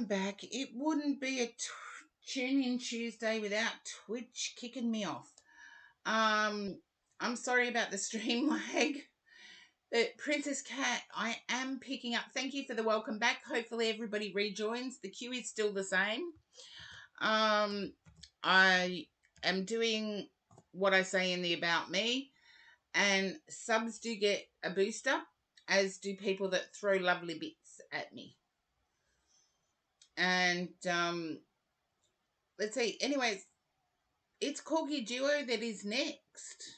back. It wouldn't be a tune-in Tuesday without Twitch kicking me off. I'm sorry about the stream lag. But Princess Cat, I am picking up. Thank you for the welcome back. Hopefully everybody rejoins. The queue is still the same. I am doing what I say in the About Me, and subs do get a booster, as do people that throw lovely bits at me. And let's see. Anyways, it's Corgi Duo that is next.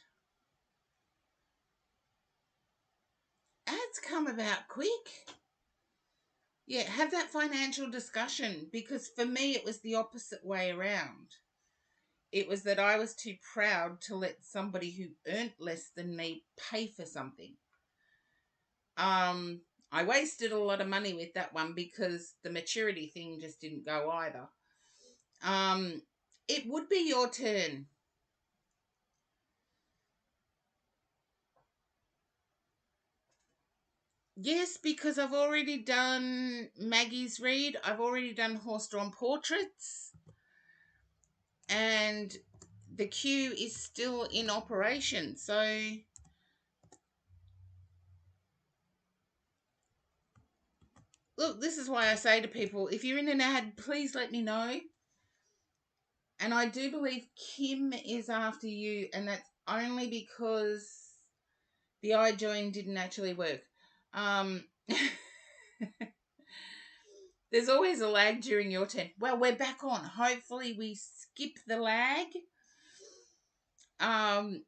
Ads come about quick. Yeah, have that financial discussion, because for me it was the opposite way around. It was that I was too proud to let somebody who earned less than me pay for something. I wasted a lot of money with that one because the maturity thing just didn't go either. It would be your turn. Yes, because I've already done Maggie's read. I've already done horse-drawn portraits. And the queue is still in operation. So look, this is why I say to people, if you're in an ad, please let me know. And I do believe Kim is after you, and that's only because the iJoin didn't actually work. There's always a lag during your turn. Well, we're back on. Hopefully we skip the lag. And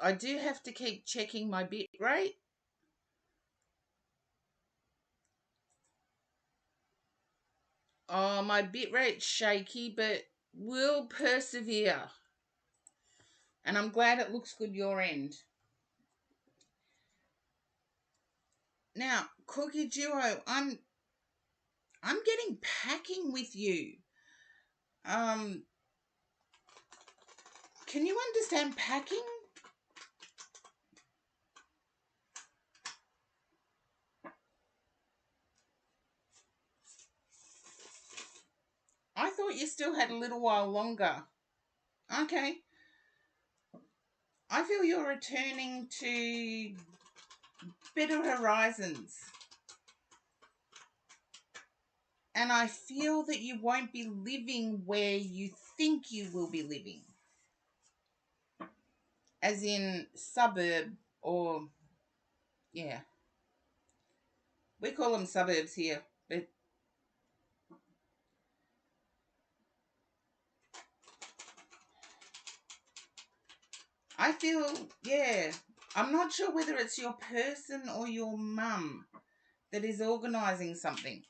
I do have to keep checking my bit rate. Oh, my bit rate's shaky, but we'll persevere. And I'm glad it looks good your end. Now, Cookie Duo, I'm getting packing with you. Can you understand packing? I thought you still had a little while longer. Okay. I feel you're returning to better horizons. And I feel that you won't be living where you think you will be living. As in suburb or, yeah. We call them suburbs here, but I feel, yeah, I'm not sure whether it's your person or your mum that is organising something.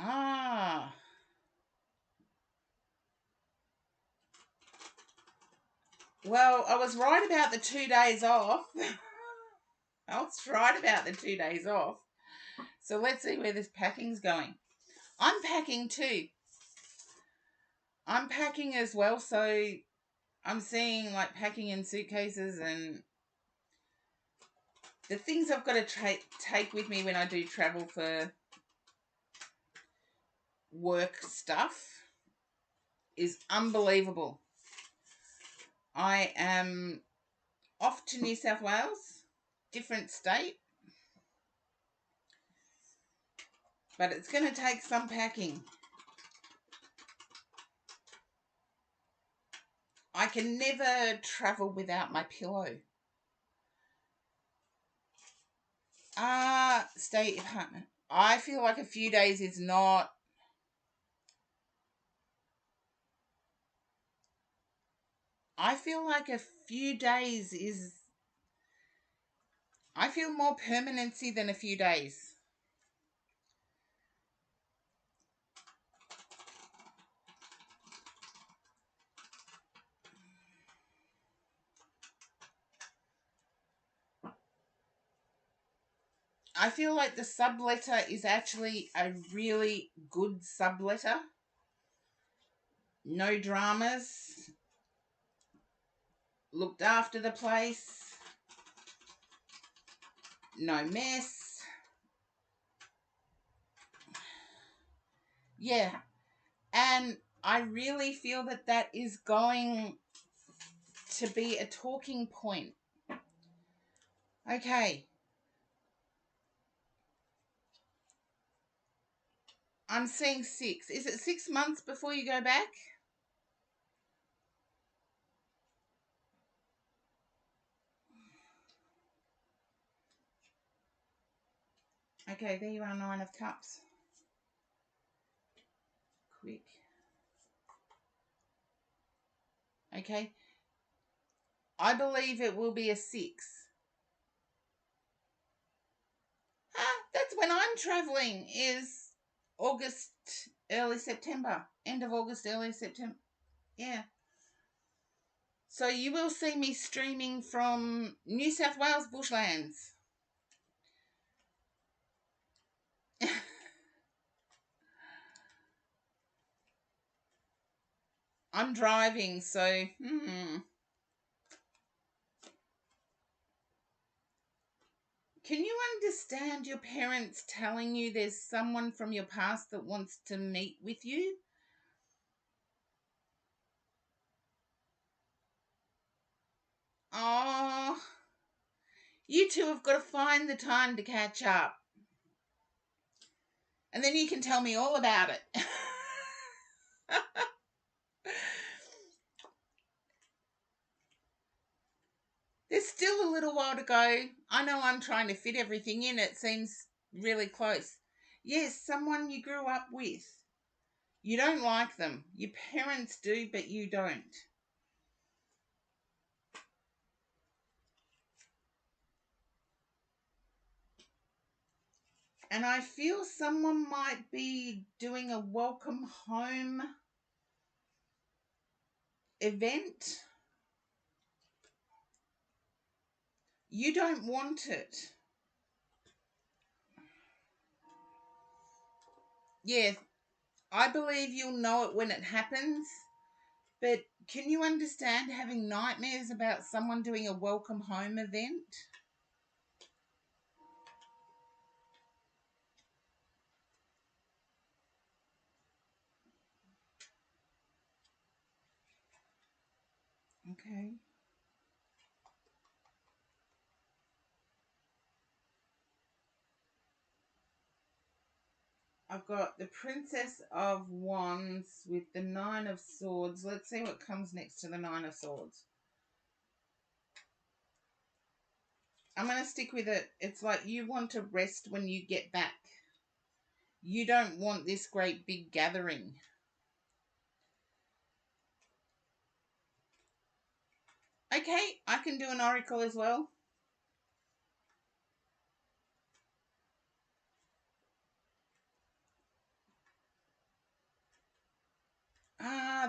Ah. Well, I was right about the 2 days off. I was right about the 2 days off. So let's see where this packing's going. I'm packing too. I'm packing as well, so I'm seeing like packing in suitcases and the things I've got to take with me when I do travel for work stuff is unbelievable. I am off to New South Wales, different state, but it's going to take some packing. I can never travel without my pillow. State apartment. I feel like a few days is not. I feel like a few days is. I feel more permanency than a few days. I feel like the subletter is actually a really good subletter. No dramas. Looked after the place. no mess. Yeah. And I really feel that that is going to be a talking point. Okay. I'm seeing 6. Is it 6 months before you go back? Okay, there you are, 9 of Cups. Quick. Okay. I believe it will be a 6. That's when I'm traveling, is August, early September. End of August, early September. Yeah. So you will see me streaming from New South Wales bushlands. I'm driving, so Can you understand your parents telling you there's someone from your past that wants to meet with you? Oh, you two have got to find the time to catch up. And then you can tell me all about it. There's still a little while to go. I know I'm trying to fit everything in. It seems really close. Yes, someone you grew up with. You don't like them. Your parents do, but you don't. And I feel someone might be doing a welcome home event. You don't want it. Yeah, I believe you'll know it when it happens. But can you understand having nightmares about someone doing a welcome home event? Okay. I've got the Princess of Wands with the 9 of Swords. Let's see what comes next to the 9 of Swords. I'm going to stick with it. It's like you want to rest when you get back. You don't want this great big gathering. Okay, I can do an oracle as well.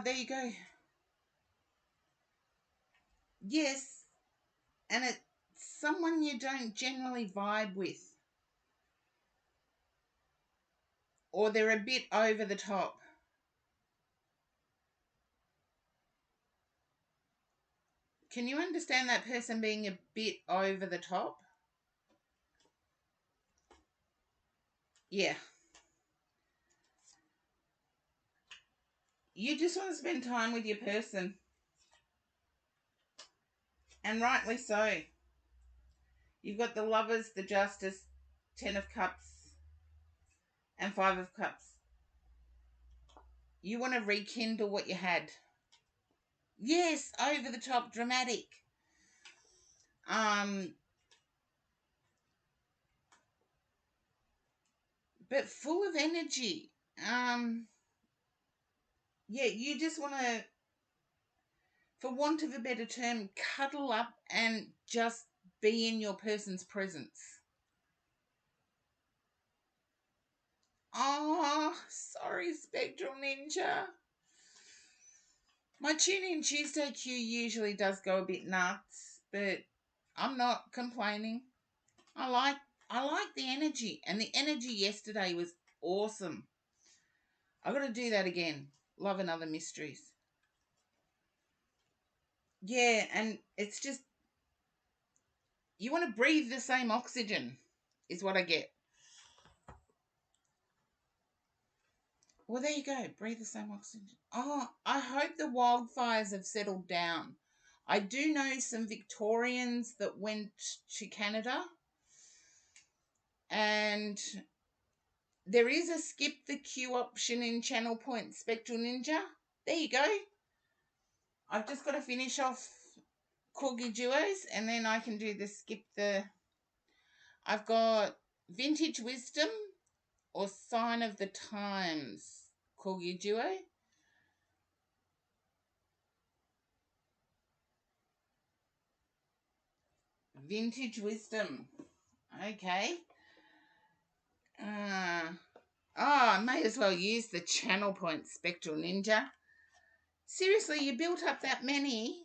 There you go. Yes, and it's someone you don't generally vibe with. Or they're a bit over the top. Can you understand that person being a bit over the top? Yeah. You just want to spend time with your person. And rightly so. You've got the Lovers, the Justice, 10 of Cups, and 5 of Cups. You want to rekindle what you had. Yes, over the top, dramatic. But full of energy. Yeah, you just want to, for want of a better term, cuddle up and just be in your person's presence. Oh, sorry, Spectral Ninja. My Tune In Tuesday queue usually does go a bit nuts, but I'm not complaining. I like the energy, and the energy yesterday was awesome. I've got to do that again. Love and Other Mysteries. Yeah, and it's just, You want to breathe the same oxygen, is what I get. Well, there you go. Breathe the same oxygen. Oh, I hope the wildfires have settled down. I do know some Victorians that went to Canada, and there is a skip the queue option in Channel Point Spectral Ninja. There you go. I've just got to finish off Corgi Duos, and then I can do the skip the... I've got Vintage Wisdom or Sign of the Times Corgi Duo. Vintage Wisdom. Okay. I may as well use the Channel Point Spectral Ninja. Seriously, you built up that many?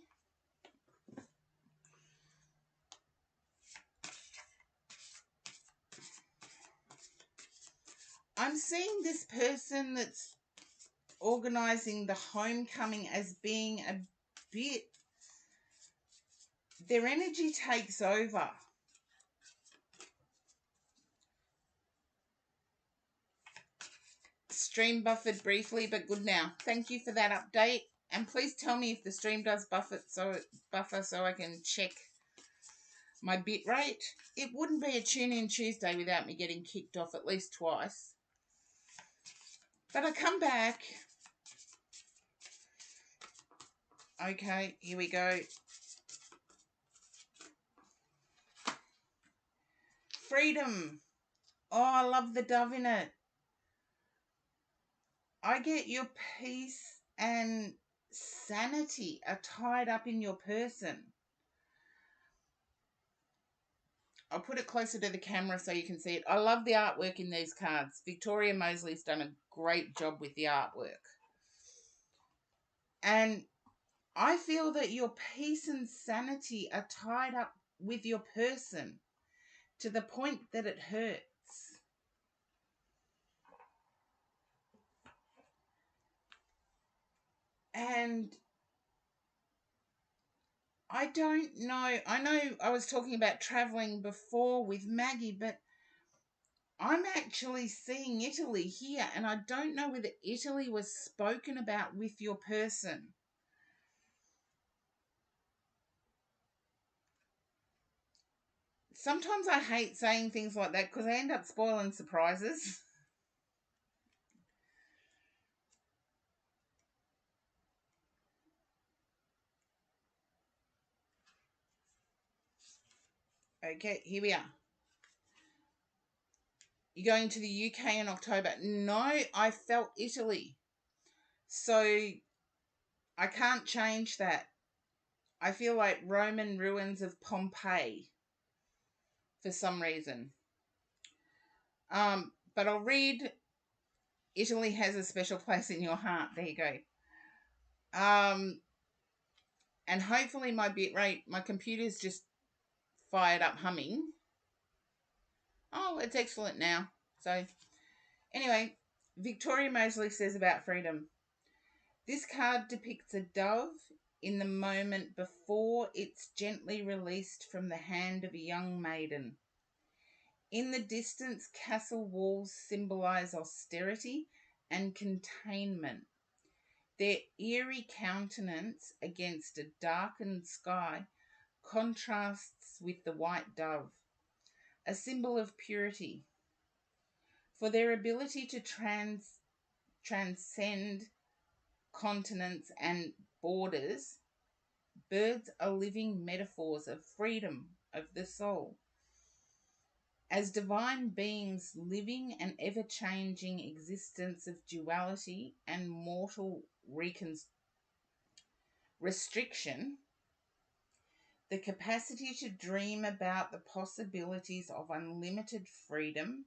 I'm seeing this person that's organising the homecoming as being a bit... Their energy takes over. Stream buffered briefly, but good now. Thank you for that update. And please tell me if the stream does buffer so I can check my bit rate. It wouldn't be a Tune-In Tuesday without me getting kicked off at least twice. But I come back. Okay, here we go. Freedom. Oh, I love the dove in it. I get your peace and sanity are tied up in your person. I'll put it closer to the camera so you can see it. I love the artwork in these cards. Victoria Mosley's done a great job with the artwork. And I feel that your peace and sanity are tied up with your person to the point that it hurts. And I don't know. I know I was talking about traveling before with Maggie, but I'm actually seeing Italy here, and I don't know whether Italy was spoken about with your person. Sometimes I hate saying things like that because I end up spoiling surprises. Okay, here we are. You're going to the UK in October. No, I felt Italy. So I can't change that. I feel like Roman ruins of Pompeii for some reason. But I'll read Italy has a special place in your heart. There you go. And hopefully my bitrate, my computer's just fired up humming. Oh, it's excellent now. So anyway, Victoria Mosley says about freedom. This card depicts a dove in the moment before it's gently released from the hand of a young maiden. In the distance, castle walls symbolize austerity and containment. Their eerie countenance against a darkened sky contrasts with the white dove, a symbol of purity. For their ability to transcend continents and borders, birds are living metaphors of freedom of the soul. As divine beings living an ever-changing existence of duality and mortal restriction, the capacity to dream about the possibilities of unlimited freedom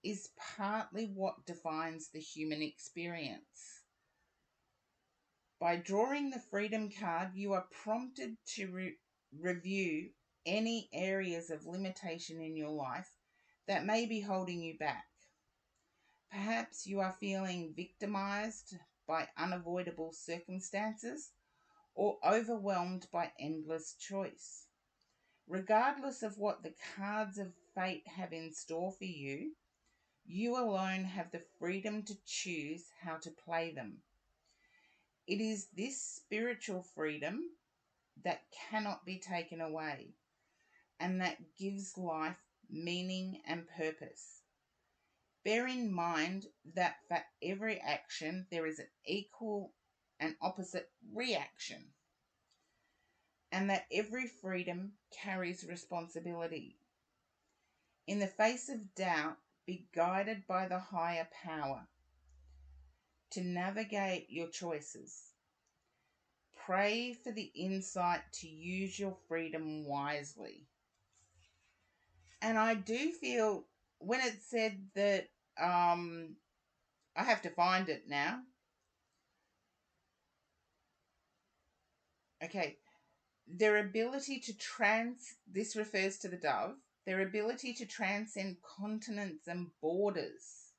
is partly what defines the human experience. By drawing the freedom card, you are prompted to review any areas of limitation in your life that may be holding you back. Perhaps you are feeling victimized by unavoidable circumstances or overwhelmed by endless choice. Regardless of what the cards of fate have in store for you, you alone have the freedom to choose how to play them. It is this spiritual freedom that cannot be taken away and that gives life meaning and purpose. Bear in mind that for every action there is an equal and opposite reaction, and that every freedom carries responsibility. In the face of doubt, be guided by the higher power to navigate your choices. Pray for the insight to use your freedom wisely. And I do feel when it said that, I have to find it now. Okay. Their ability to this refers to the dove, their ability to transcend continents and borders.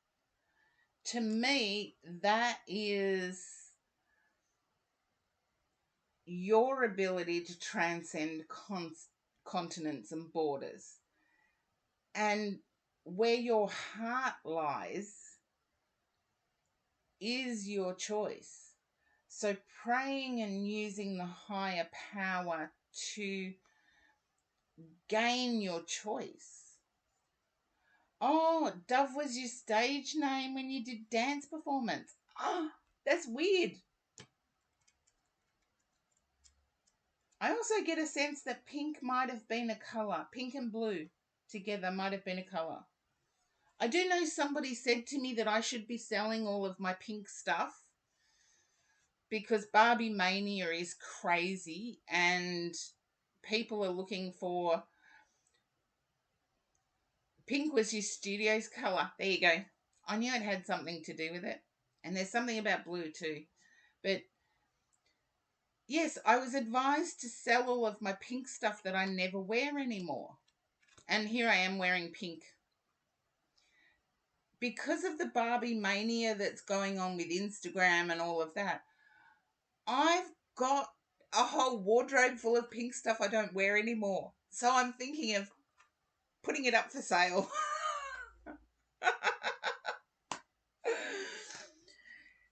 To me, that is your ability to transcend continents and borders. And where your heart lies is your choice. So praying and using the higher power to gain your choice. Oh, Dove was your stage name when you did dance performance. Oh, that's weird. I also get a sense that pink might have been a colour. Pink and blue together might have been a colour. I do know somebody said to me that I should be selling all of my pink stuff because Barbie Mania is crazy and people are looking for... Pink was your studio's colour. There you go. I knew it had something to do with it. And there's something about blue too. But yes, I was advised to sell all of my pink stuff that I never wear anymore. And here I am wearing pink. Because of the Barbie mania that's going on with Instagram and all of that, I've got a whole wardrobe full of pink stuff I don't wear anymore. So I'm thinking of putting it up for sale.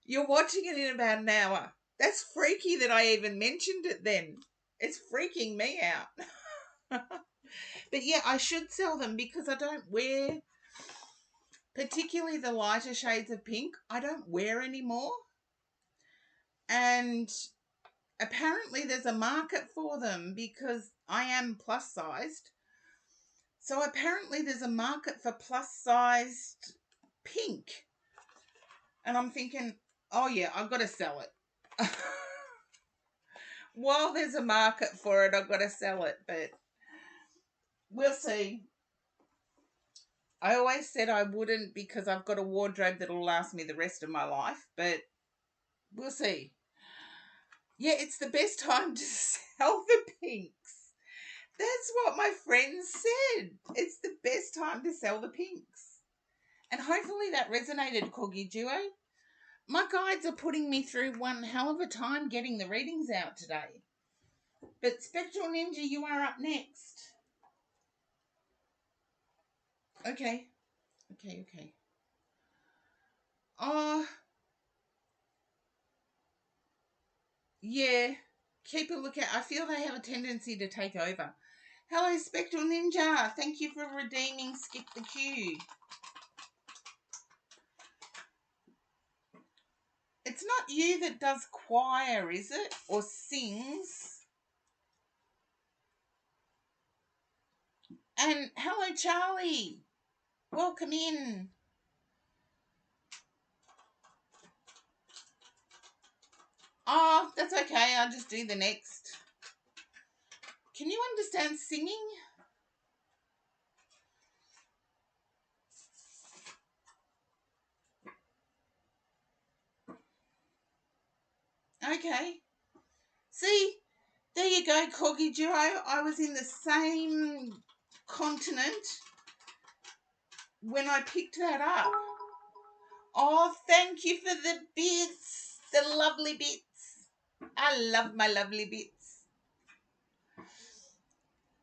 You're watching it in about an hour. That's freaky that I even mentioned it then. It's freaking me out. But yeah, I should sell them because I don't wear, particularly the lighter shades of pink, I don't wear anymore. And apparently there's a market for them because I am plus sized. So apparently there's a market for plus sized pink. And I'm thinking, oh yeah, I've got to sell it. While there's a market for it, I've got to sell it. But we'll see. I always said I wouldn't because I've got a wardrobe that'll last me the rest of my life. But we'll see. Yeah, it's the best time to sell the pinks. That's what my friends said. It's the best time to sell the pinks. And hopefully that resonated, Corgi Duo. My guides are putting me through one hell of a time getting the readings out today. But Spectral Ninja, you are up next. Okay. Oh, yeah. Keep a lookout. I feel they have a tendency to take over. Hello, Spectral Ninja. Thank you for redeeming Skip the Queue. It's not you that does choir, is it? Or sings? And hello, Charlie. Welcome in. Oh, that's okay. I'll just do the next. Can you understand singing? Okay. See, there you go, Corgi Duo. I was in the same continent when I picked that up. Oh, thank you for the bits. The lovely bits. I love my lovely bits.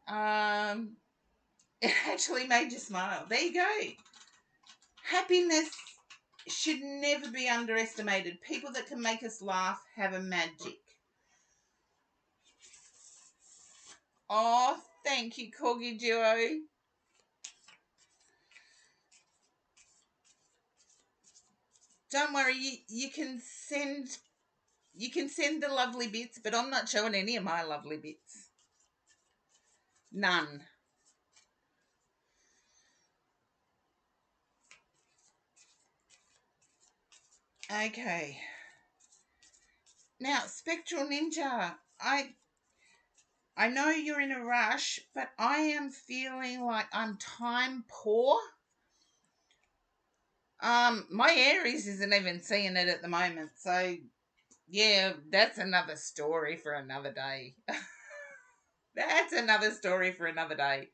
It actually made you smile. There you go. Happiness should never be underestimated. People that can make us laugh have a magic. Oh, thank you, Corgi Duo. Don't worry, you can send the lovely bits, but I'm not showing any of my lovely bits. None. Okay. Now, Spectral Ninja, I know you're in a rush, but I am feeling like I'm time poor. My Aries isn't even seeing it at the moment, so yeah, that's another story for another day. That's another story for another day.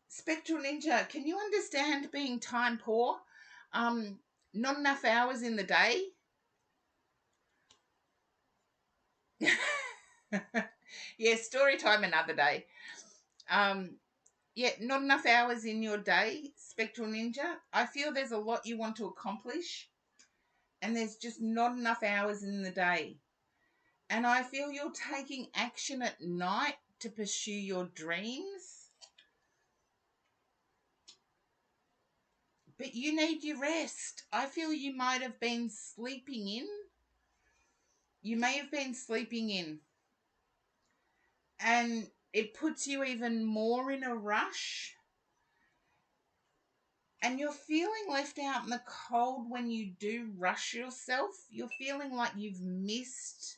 Spectral Ninja, can you understand being time poor? Not enough hours in the day. Yeah, story time another day. Yeah, not enough hours in your day, Spectral Ninja. I feel there's a lot you want to accomplish, and there's just not enough hours in the day. And I feel you're taking action at night to pursue your dreams, but you need your rest. I feel you might have been sleeping in. You may have been sleeping in, and it puts you even more in a rush. And you're feeling left out in the cold when you do rush yourself. You're feeling like you've missed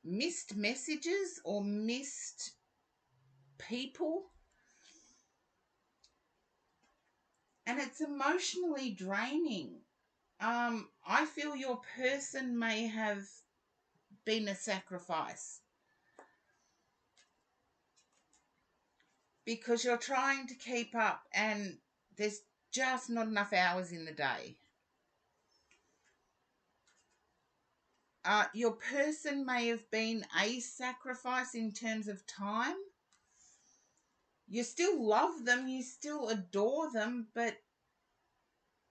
messages or missed people. And it's emotionally draining. I feel your person may have been a sacrifice because you're trying to keep up and there's just not enough hours in the day. Your person may have been a sacrifice in terms of time. You still love them, you still adore them, but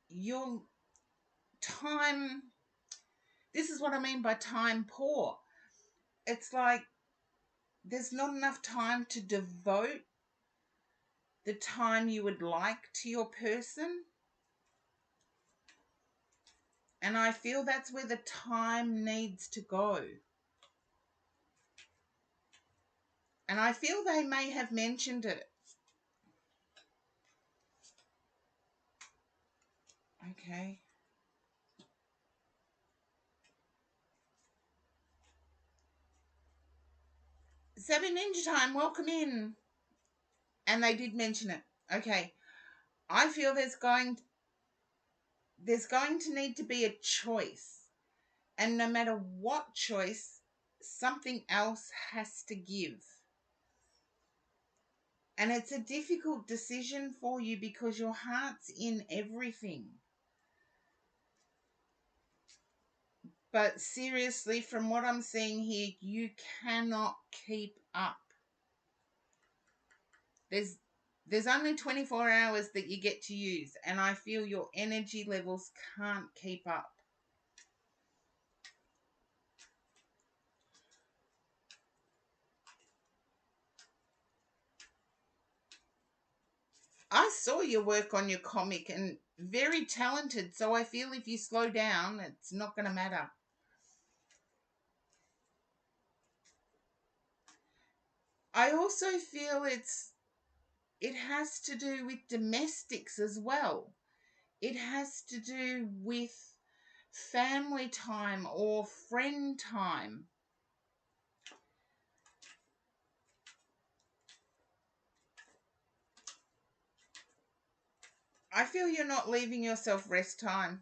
your time, this is what I mean by time poor. It's like there's not enough time to devote the time you would like to your person. And I feel that's where the time needs to go. And I feel they may have mentioned it. Okay. Savvy Ninja Time, welcome in. And they did mention it. Okay. I feel there's going to need to be a choice. And no matter what choice, something else has to give. And it's a difficult decision for you because your heart's in everything. But seriously, from what I'm seeing here, you cannot keep up. There's only 24 hours that you get to use, and I feel your energy levels can't keep up. I saw your work on your comic and very talented, so I feel if you slow down, it's not going to matter. I also feel it has to do with domestics as well. It has to do with family time or friend time. I feel you're not leaving yourself rest time.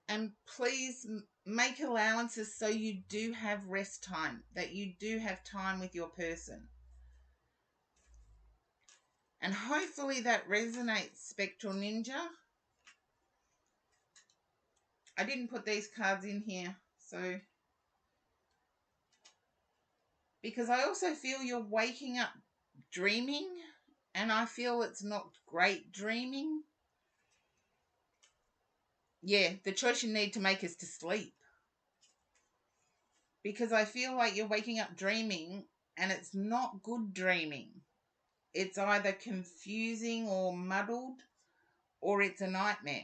And please make allowances so you do have rest time, that you do have time with your person. And hopefully that resonates, Spectral Ninja. I didn't put these cards in here, so Because I also feel you're waking up dreaming, and I feel it's not great dreaming. Yeah, the choice you need to make is to sleep. Because I feel like you're waking up dreaming, and it's not good dreaming. It's either confusing or muddled, or it's a nightmare.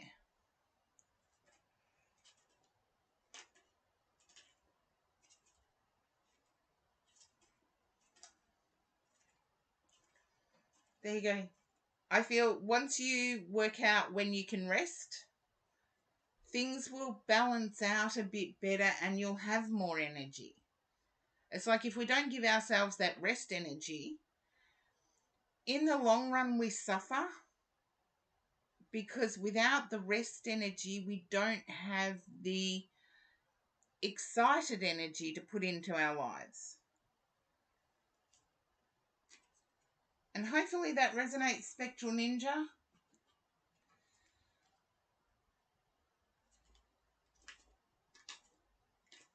There you go. I feel once you work out when you can rest, things will balance out a bit better and you'll have more energy. It's like if we don't give ourselves that rest energy, in the long run we suffer, because without the rest energy, we don't have the excited energy to put into our lives. And hopefully that resonates, Spectral Ninja.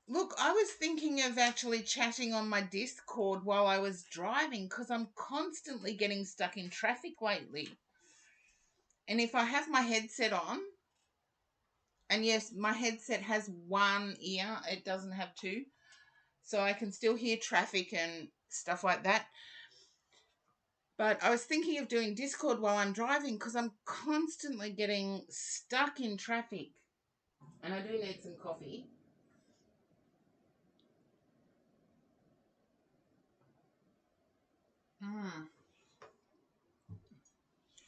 Look, I was thinking of actually chatting on my Discord while I was driving, because I'm constantly getting stuck in traffic lately. And if I have my headset on, and yes, my headset has one ear, it doesn't have two, so I can still hear traffic and stuff like that. But I was thinking of doing Discord while I'm driving, because I'm constantly getting stuck in traffic. And I do need some coffee.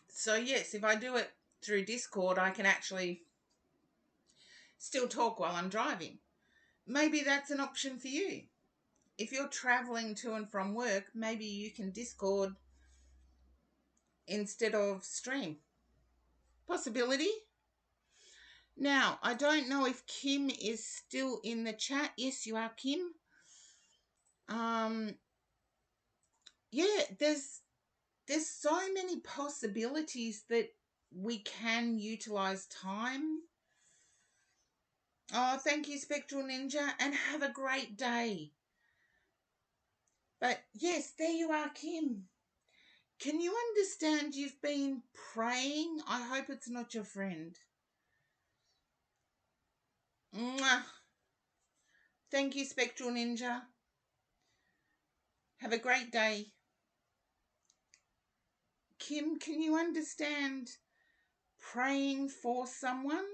So yes, if I do it through Discord, I can actually still talk while I'm driving. Maybe that's an option for you. If you're traveling to and from work, maybe you can Discord instead of stream. Possibility. Now, I don't know if Kim is still in the chat. Yes, you are, Kim. Yeah, there's so many possibilities that we can utilize time. Oh, thank you, Spectral Ninja, and have a great day. But yes, there you are, Kim. Can you understand you've been praying? I hope it's not your friend. Mwah. Thank you, Spectral Ninja. Have a great day. Kim, can you understand praying for someone?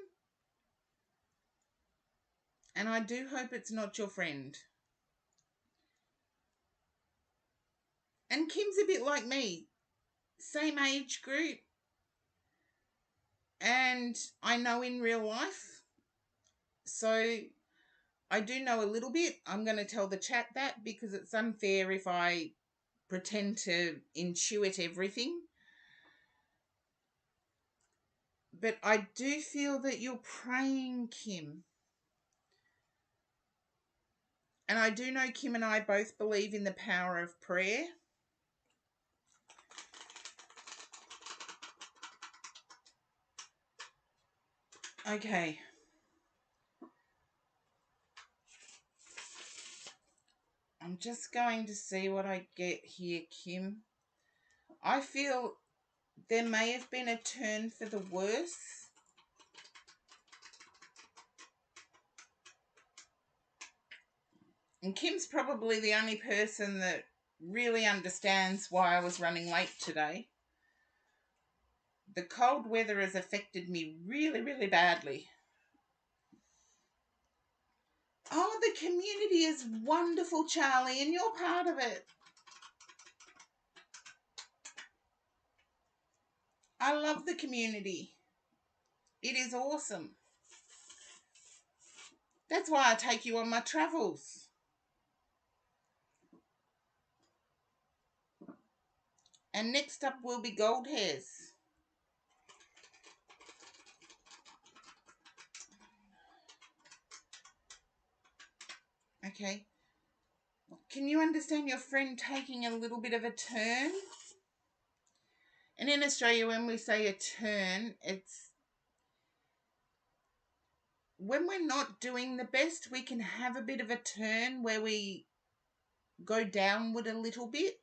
And I do hope it's not your friend. And Kim's a bit like me. Same age group. And I know in real life. So I do know a little bit. I'm going to tell the chat that, because it's unfair if I pretend to intuit everything. But I do feel that you're praying, Kim. And I do know Kim and I both believe in the power of prayer. Okay. I'm just going to see what I get here, Kim. I feel there may have been a turn for the worse. And Kim's probably the only person that really understands why I was running late today. The cold weather has affected me really, really badly. Oh, the community is wonderful, Charlie, and you're part of it. I love the community. It is awesome. That's why I take you on my travels. And next up will be Gold Hairs. Okay. Can you understand your friend taking a little bit of a turn? And in Australia, when we say a turn, it's when we're not doing the best, we can have a bit of a turn where we go downward a little bit.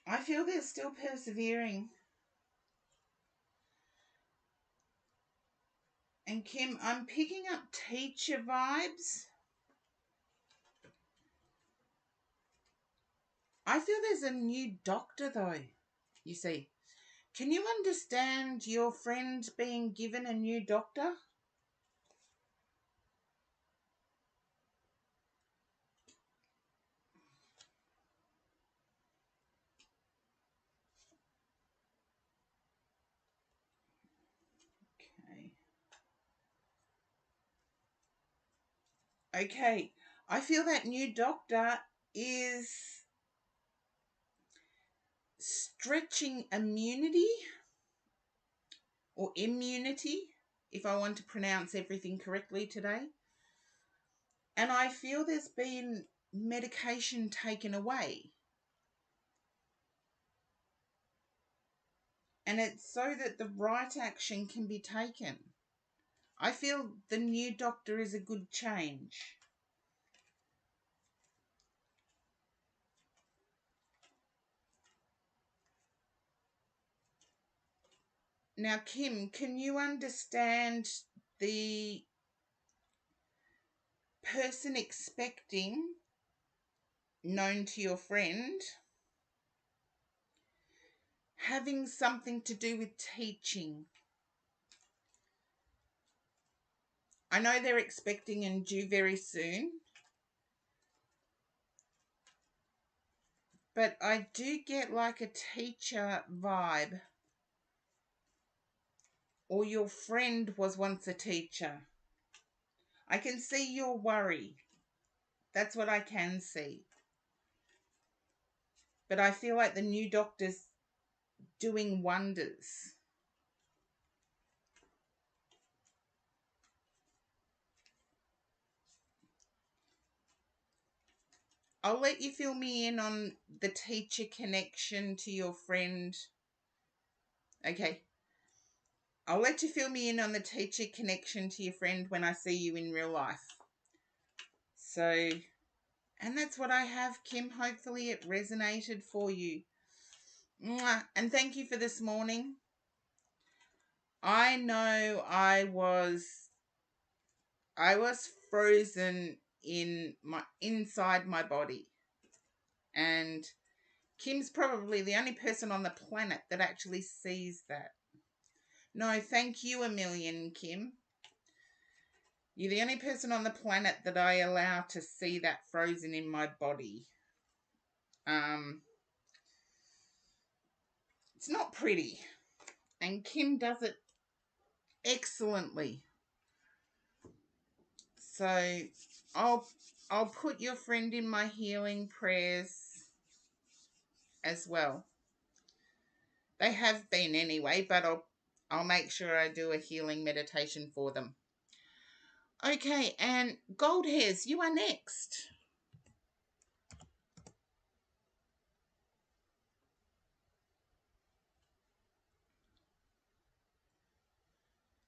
I feel they're still persevering. And Kim, I'm picking up teacher vibes. I feel there's a new doctor though, you see. Can you understand your friend being given a new doctor? Okay. I feel that new doctor is stretching immunity or immunity, if I want to pronounce everything correctly today. And I feel there's been medication taken away. And it's so that the right action can be taken. I feel the new doctor is a good change. Now, Kim, can you understand the person expecting, known to your friend, having something to do with teaching? I know they're expecting and due very soon, but I do get like a teacher vibe. Or your friend was once a teacher. I can see your worry. That's what I can see. But I feel like the new doctor's doing wonders. I'll let you fill me in on the teacher connection to your friend. Okay. I'll let you fill me in on the teacher connection to your friend when I see you in real life. So, and that's what I have, Kim. Hopefully it resonated for you. Mwah. And thank you for this morning. I know I was frozen inside my body. And Kim's probably the only person on the planet that actually sees that. No, thank you a million, Kim. You're the only person on the planet that I allow to see that frozen in my body. It's not pretty. And Kim does it excellently. So I'll put your friend in my healing prayers as well. They have been anyway, but I'll make sure I do a healing meditation for them. Okay, and Gold Hairs, you are next.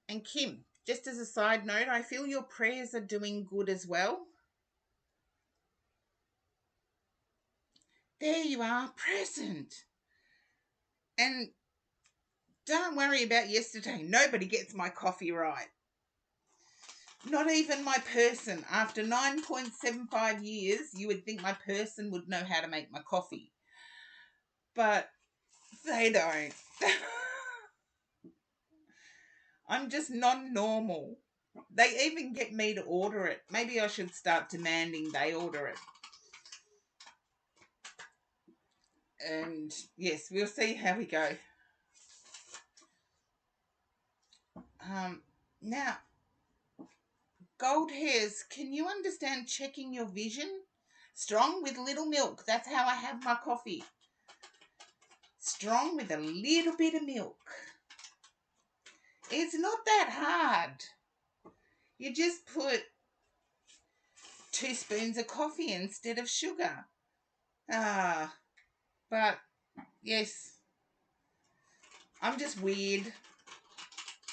And Kim, just as a side note, I feel your prayers are doing good as well. There you are, present. And don't worry about yesterday. Nobody gets my coffee right. Not even my person. After 9.75 years, you would think my person would know how to make my coffee. But they don't. I'm just non-normal. They even get me to order it. Maybe I should start demanding they order it. And yes, we'll see how we go. Now, Gold Hairs, can you understand checking your vision? Strong with little milk. That's how I have my coffee. Strong with a little bit of milk. It's not that hard. You just put 2 spoons of coffee instead of sugar. But yes, I'm just weird.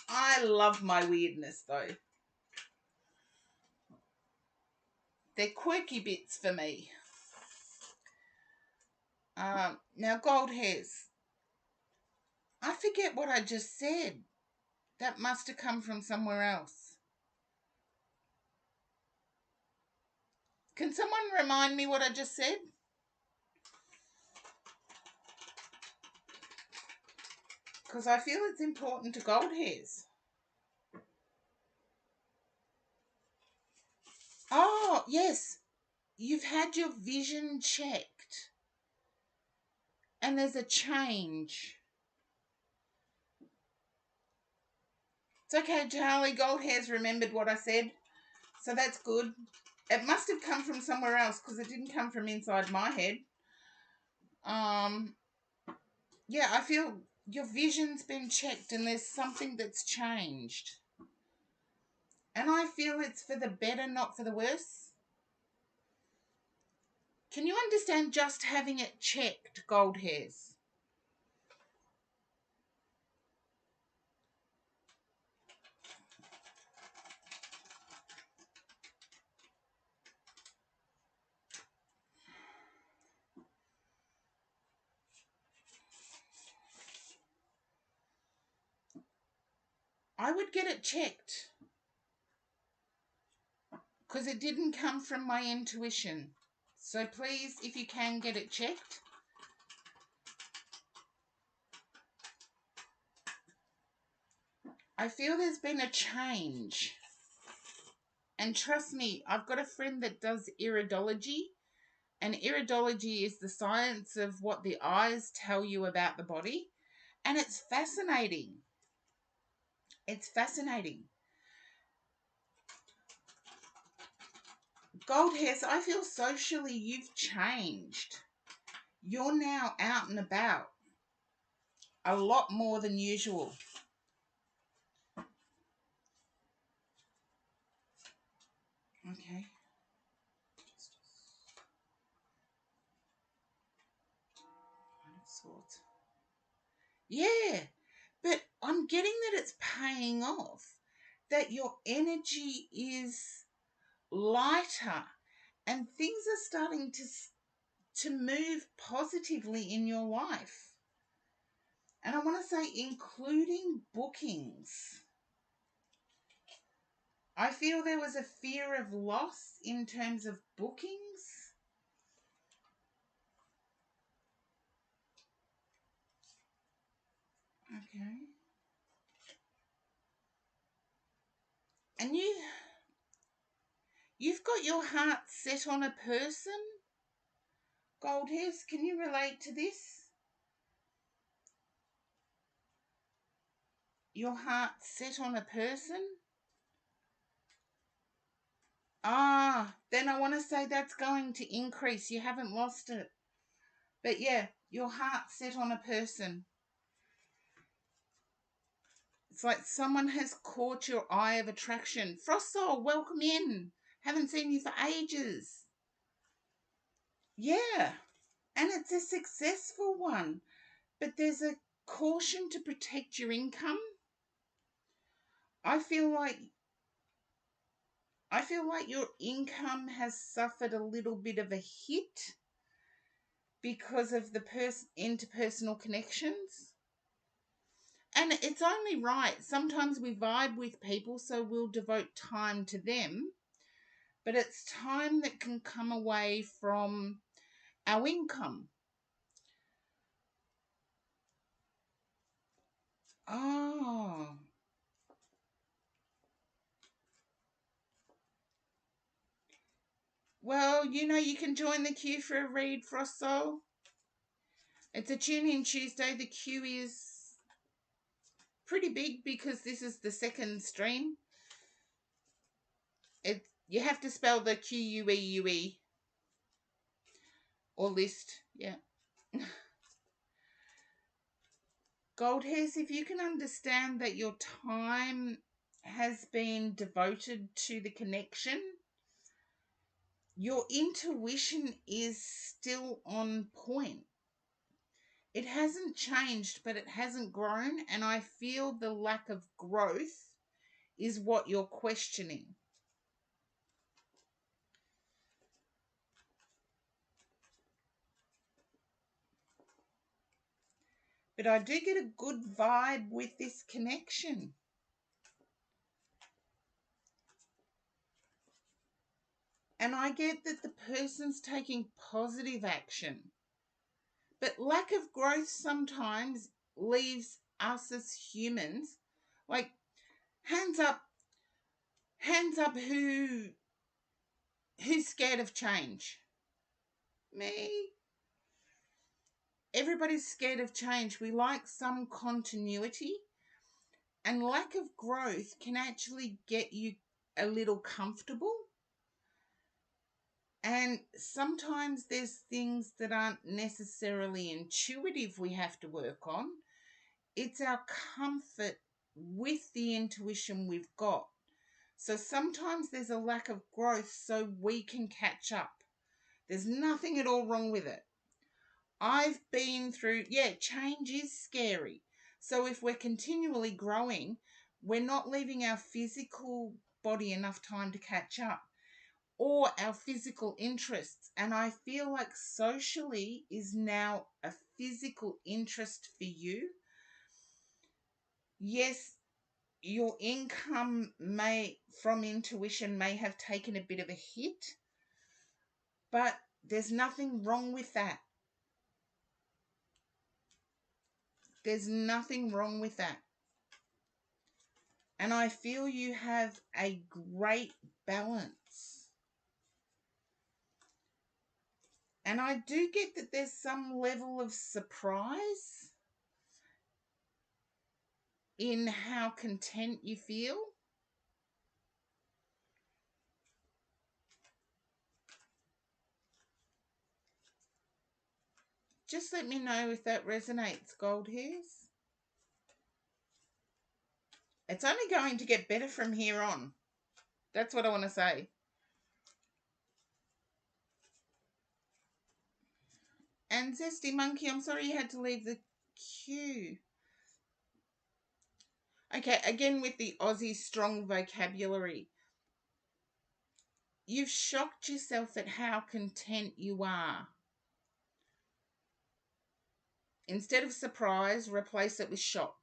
I love my weirdness though. They're quirky bits for me. Now, gold hairs. I forget what I just said. That must have come from somewhere else. Can someone remind me what I just said? Because I feel it's important to gold hairs. Oh, yes. You've had your vision checked. And there's a change. It's okay, Charlie. Gold hairs remembered what I said. So that's good. It must have come from somewhere else because it didn't come from inside my head. Yeah, I feel your vision's been checked and there's something that's changed. And I feel it's for the better, not for the worse. Can you understand just having it checked, gold hairs? I would get it checked because it didn't come from my intuition. So please, if you can, get it checked. I feel there's been a change. And trust me, I've got a friend that does iridology. And iridology is the science of what the eyes tell you about the body. And it's fascinating. It's fascinating. Gold hairs, I feel socially you've changed. You're now out and about a lot more than usual. Okay. Swords. Yeah, but I'm getting that it's paying off. That your energy is lighter and things are starting to move positively in your life. And I want to say including bookings. I feel there was a fear of loss in terms of bookings. Okay. And you've got your heart set on a person. Gold hairs, can you relate to this? Your heart set on a person? Then I want to say that's going to increase. You haven't lost it. But yeah, your heart set on a person. It's like someone has caught your eye of attraction. Frost Soul, welcome in. Haven't seen you for ages. Yeah, and it's a successful one. But there's a caution to protect your income. I feel like your income has suffered a little bit of a hit because of the interpersonal connections. And it's only right. Sometimes we vibe with people, so we'll devote time to them. But it's time that can come away from our income. Oh. Well, you can join the queue for a read, Frost Soul. It's a tune-in Tuesday. The queue is pretty big because this is the second stream. You have to spell the Queue or list. Yeah. Gold hairs, if you can understand that your time has been devoted to the connection, your intuition is still on point. It hasn't changed, but it hasn't grown, and I feel the lack of growth is what you're questioning. but I do get a good vibe with this connection. And I get that the person's taking positive action. But lack of growth sometimes leaves us as humans, like, hands up who's scared of change. Me. Everybody's scared of change. We like some continuity, and lack of growth can actually get you a little comfortable. And sometimes there's things that aren't necessarily intuitive we have to work on. It's our comfort with the intuition we've got. So sometimes there's a lack of growth so we can catch up. There's nothing at all wrong with it. I've been through, change is scary. So if we're continually growing, we're not leaving our physical body enough time to catch up, or our physical interests. And I feel like socially is now a physical interest for you. Yes, your income from intuition may have taken a bit of a hit, but there's nothing wrong with that. There's nothing wrong with that. And I feel you have a great balance. And I do get that there's some level of surprise in how content you feel. Just let me know if that resonates, Gold Hairs. It's only going to get better from here on. That's what I want to say. And Zesty Monkey, I'm sorry you had to leave the queue. Okay, again with the Aussie strong vocabulary. You've shocked yourself at how content you are. Instead of surprise, replace it with shock.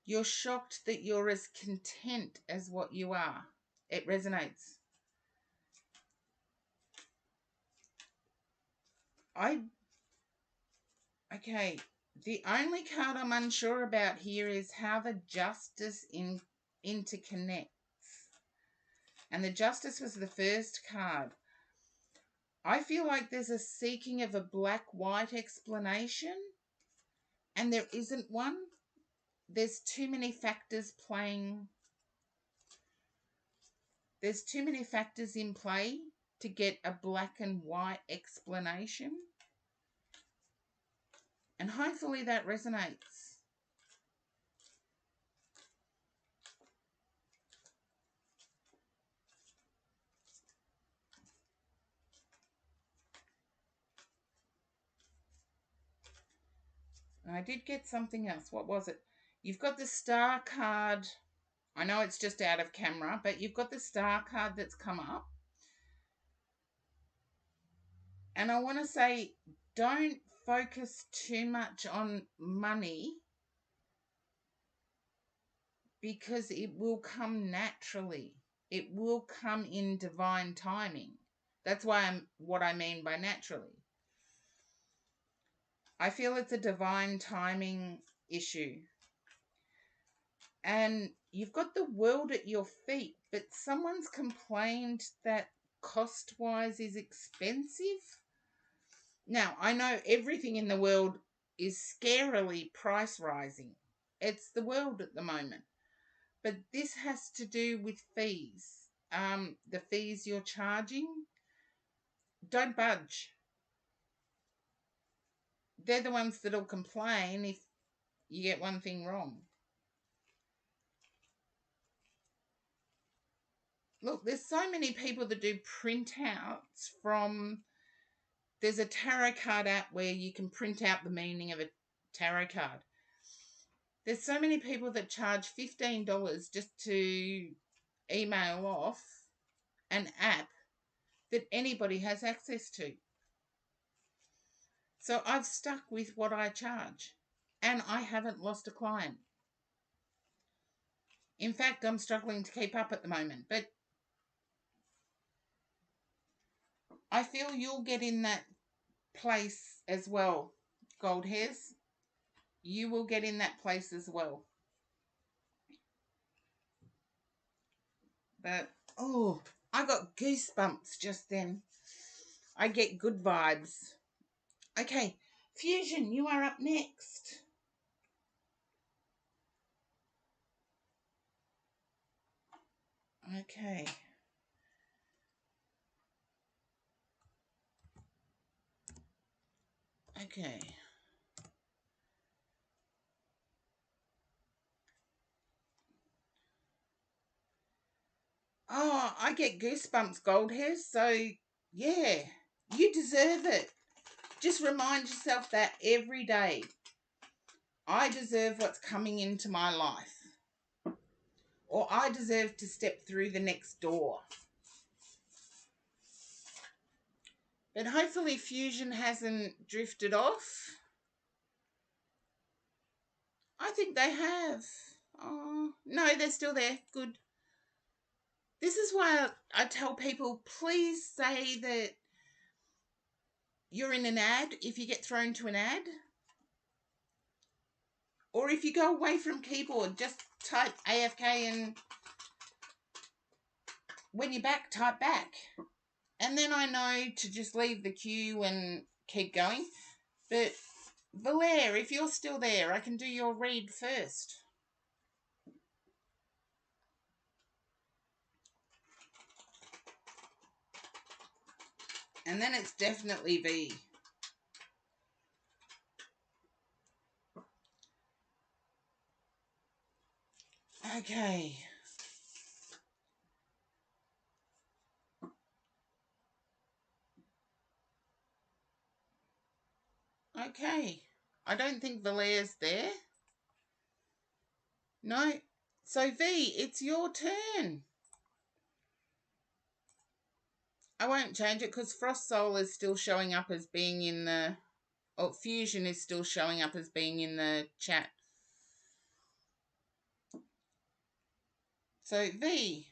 You're shocked that you're as content as what you are. It resonates. Okay, the only card I'm unsure about here is how the Justice interconnects. And the Justice was the first card. I feel like there's a seeking of a black-white explanation, and there isn't one. There's too many factors playing. There's too many factors in play to get a black and white explanation. And hopefully that resonates. I did get something else. What was it? You've got the Star card. I know it's just out of camera, but you've got the Star card that's come up. And I want to say, don't focus too much on money, because it will come naturally. It will come in divine timing. That's what I mean by naturally. I feel it's a divine timing issue. And you've got the world at your feet, but someone's complained that cost-wise is expensive. Now, I know everything in the world is scarily price rising. It's the world at the moment. But this has to do with fees. The fees you're charging, don't budge. They're the ones that'll complain if you get one thing wrong. Look, there's so many people that do printouts from... There's a tarot card app where you can print out the meaning of a tarot card. There's so many people that charge $15 just to email off an app that anybody has access to. So I've stuck with what I charge, and I haven't lost a client. In fact, I'm struggling to keep up at the moment, but I feel you'll get in that place as well, Gold Hairs. You will get in that place as well. But, oh, I got goosebumps just then. I get good vibes. Okay, Fusion, you are up next. Okay. Okay. Oh, I get goosebumps, Gold Hairs. So, yeah, you deserve it. Just remind yourself that every day. I deserve what's coming into my life. Or I deserve to step through the next door. But hopefully Fusion hasn't drifted off. I think they have. Oh, no, they're still there. Good. This is why I tell people, please say that you're in an ad if you get thrown to an ad. Or if you go away from keyboard, just type AFK and when you're back, type back. And then I know to just leave the queue and keep going. But Valere, if you're still there, I can do your read first. And then it's definitely V. Okay. Okay. I don't think Valere's there. No. So V, it's your turn. I won't change it because Frost Soul is still showing up as being in the... Oh, Fusion is still showing up as being in the chat. So V.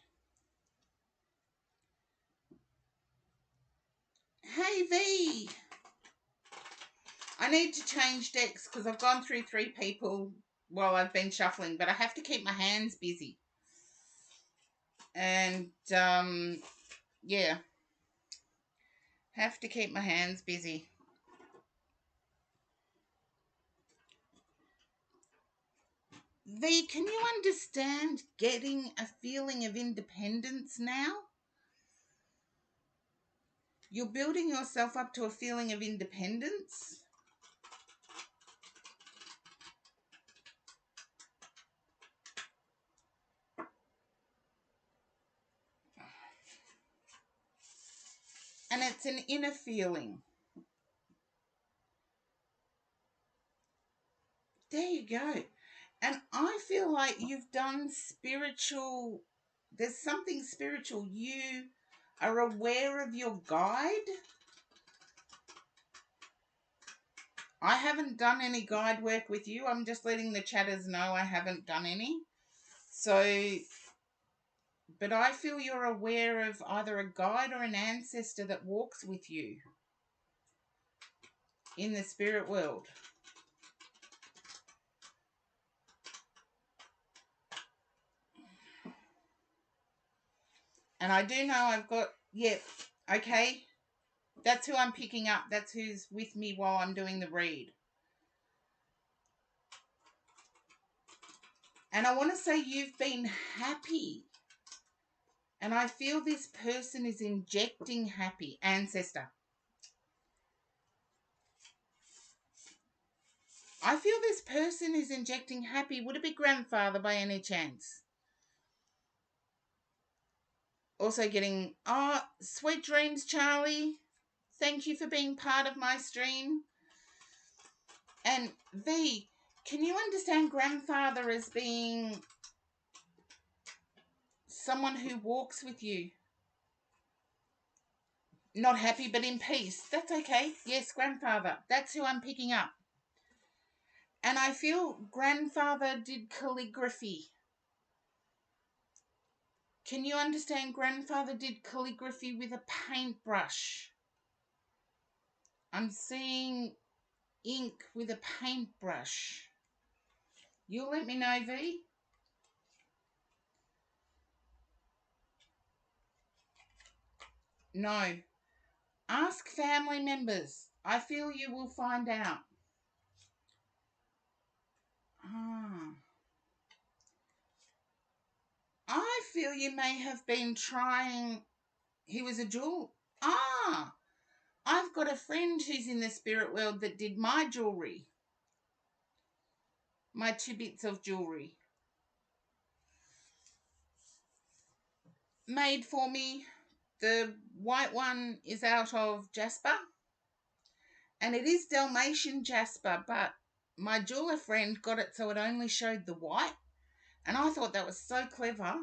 Hey V. I need to change decks because I've gone through 3 people while I've been shuffling, but I have to keep my hands busy. And, yeah. Have to keep my hands busy. V, can you understand getting a feeling of independence now? You're building yourself up to a feeling of independence. And it's an inner feeling. There you go. And I feel like you've done spiritual, there's something spiritual. You are aware of your guide. I haven't done any guide work with you. I'm just letting the chatters know I haven't done any. So, but I feel you're aware of either a guide or an ancestor that walks with you in the spirit world. And I do know I've got, yep, okay. That's who I'm picking up. That's who's with me while I'm doing the read. And I want to say you've been happy. And I feel this person is injecting happy. Ancestor. I feel this person is injecting happy. Would it be grandfather by any chance? Also getting, oh, sweet dreams, Charlie. Thank you for being part of my stream. And V, can you understand grandfather as being someone who walks with you? Not happy, but in peace. That's okay. Yes, grandfather. That's who I'm picking up. And I feel grandfather did calligraphy. Can you understand? Grandfather did calligraphy with a paintbrush. I'm seeing ink with a paintbrush. You'll let me know, V? No. Ask family members. I feel you will find out. I feel you may have been trying. He was a jewel. I've got a friend who's in the spirit world that did my jewelry. My 2 bits of jewelry. Made for me. The white one is out of jasper. And it is Dalmatian jasper, but my jeweler friend got it so it only showed the white. And I thought that was so clever.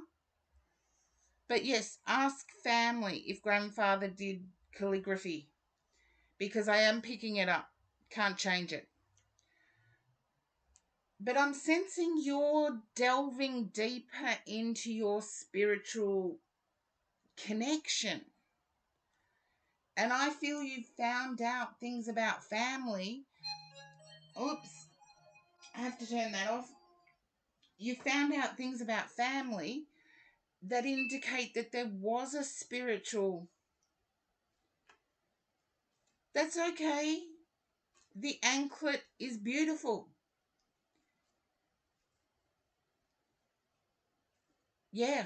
But yes, ask family if grandfather did calligraphy. Because I am picking it up. Can't change it. But I'm sensing you're delving deeper into your spiritual connection. And I feel you've found out things about family. Oops. I have to turn that off. You found out things about family that indicate that there was a spiritual. That's okay. The anklet is beautiful. Yeah.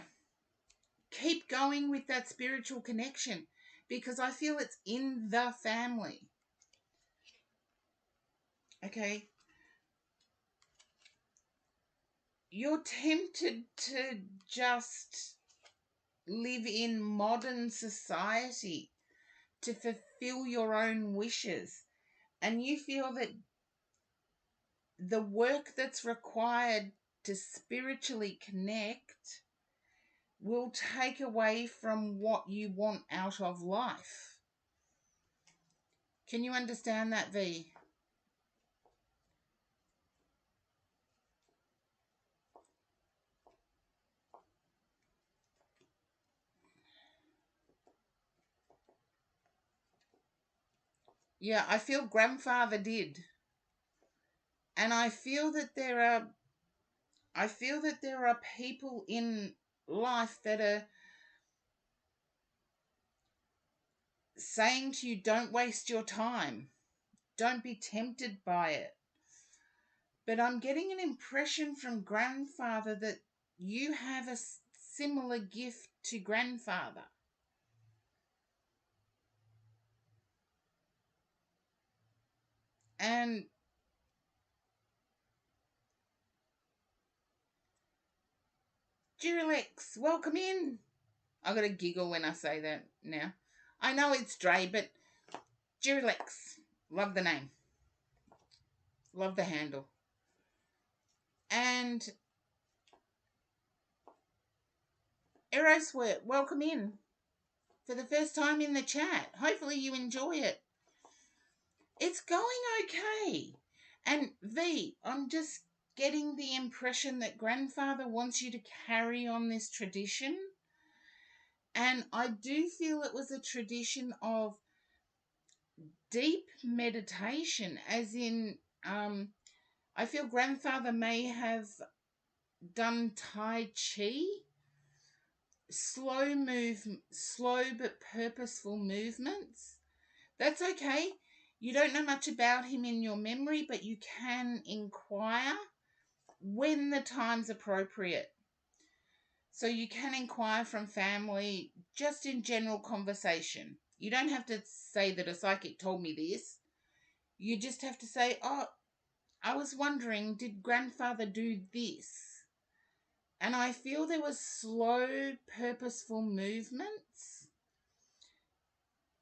Keep going with that spiritual connection because I feel it's in the family. Okay. You're tempted to just live in modern society to fulfill your own wishes. And you feel that the work that's required to spiritually connect will take away from what you want out of life. Can you understand that, V? Yeah, I feel grandfather did. And I feel that there are people in life that are saying to you, don't waste your time. Don't be tempted by it. But I'm getting an impression from grandfather that you have a similar gift to grandfather. And Duralex, welcome in. I've got to giggle when I say that now. I know it's Dre, but Duralex, love the name. Love the handle. And Eroswert, welcome in for the first time in the chat. Hopefully you enjoy it. It's going okay. And V, I'm just getting the impression that grandfather wants you to carry on this tradition. And I do feel it was a tradition of deep meditation, as in, I feel grandfather may have done Tai Chi, slow but purposeful movements. That's okay. You don't know much about him in your memory, but you can inquire when the time's appropriate. So you can inquire from family just in general conversation. You don't have to say that a psychic told me this. You just have to say, oh, I was wondering, did grandfather do this? And I feel there was slow, purposeful movements.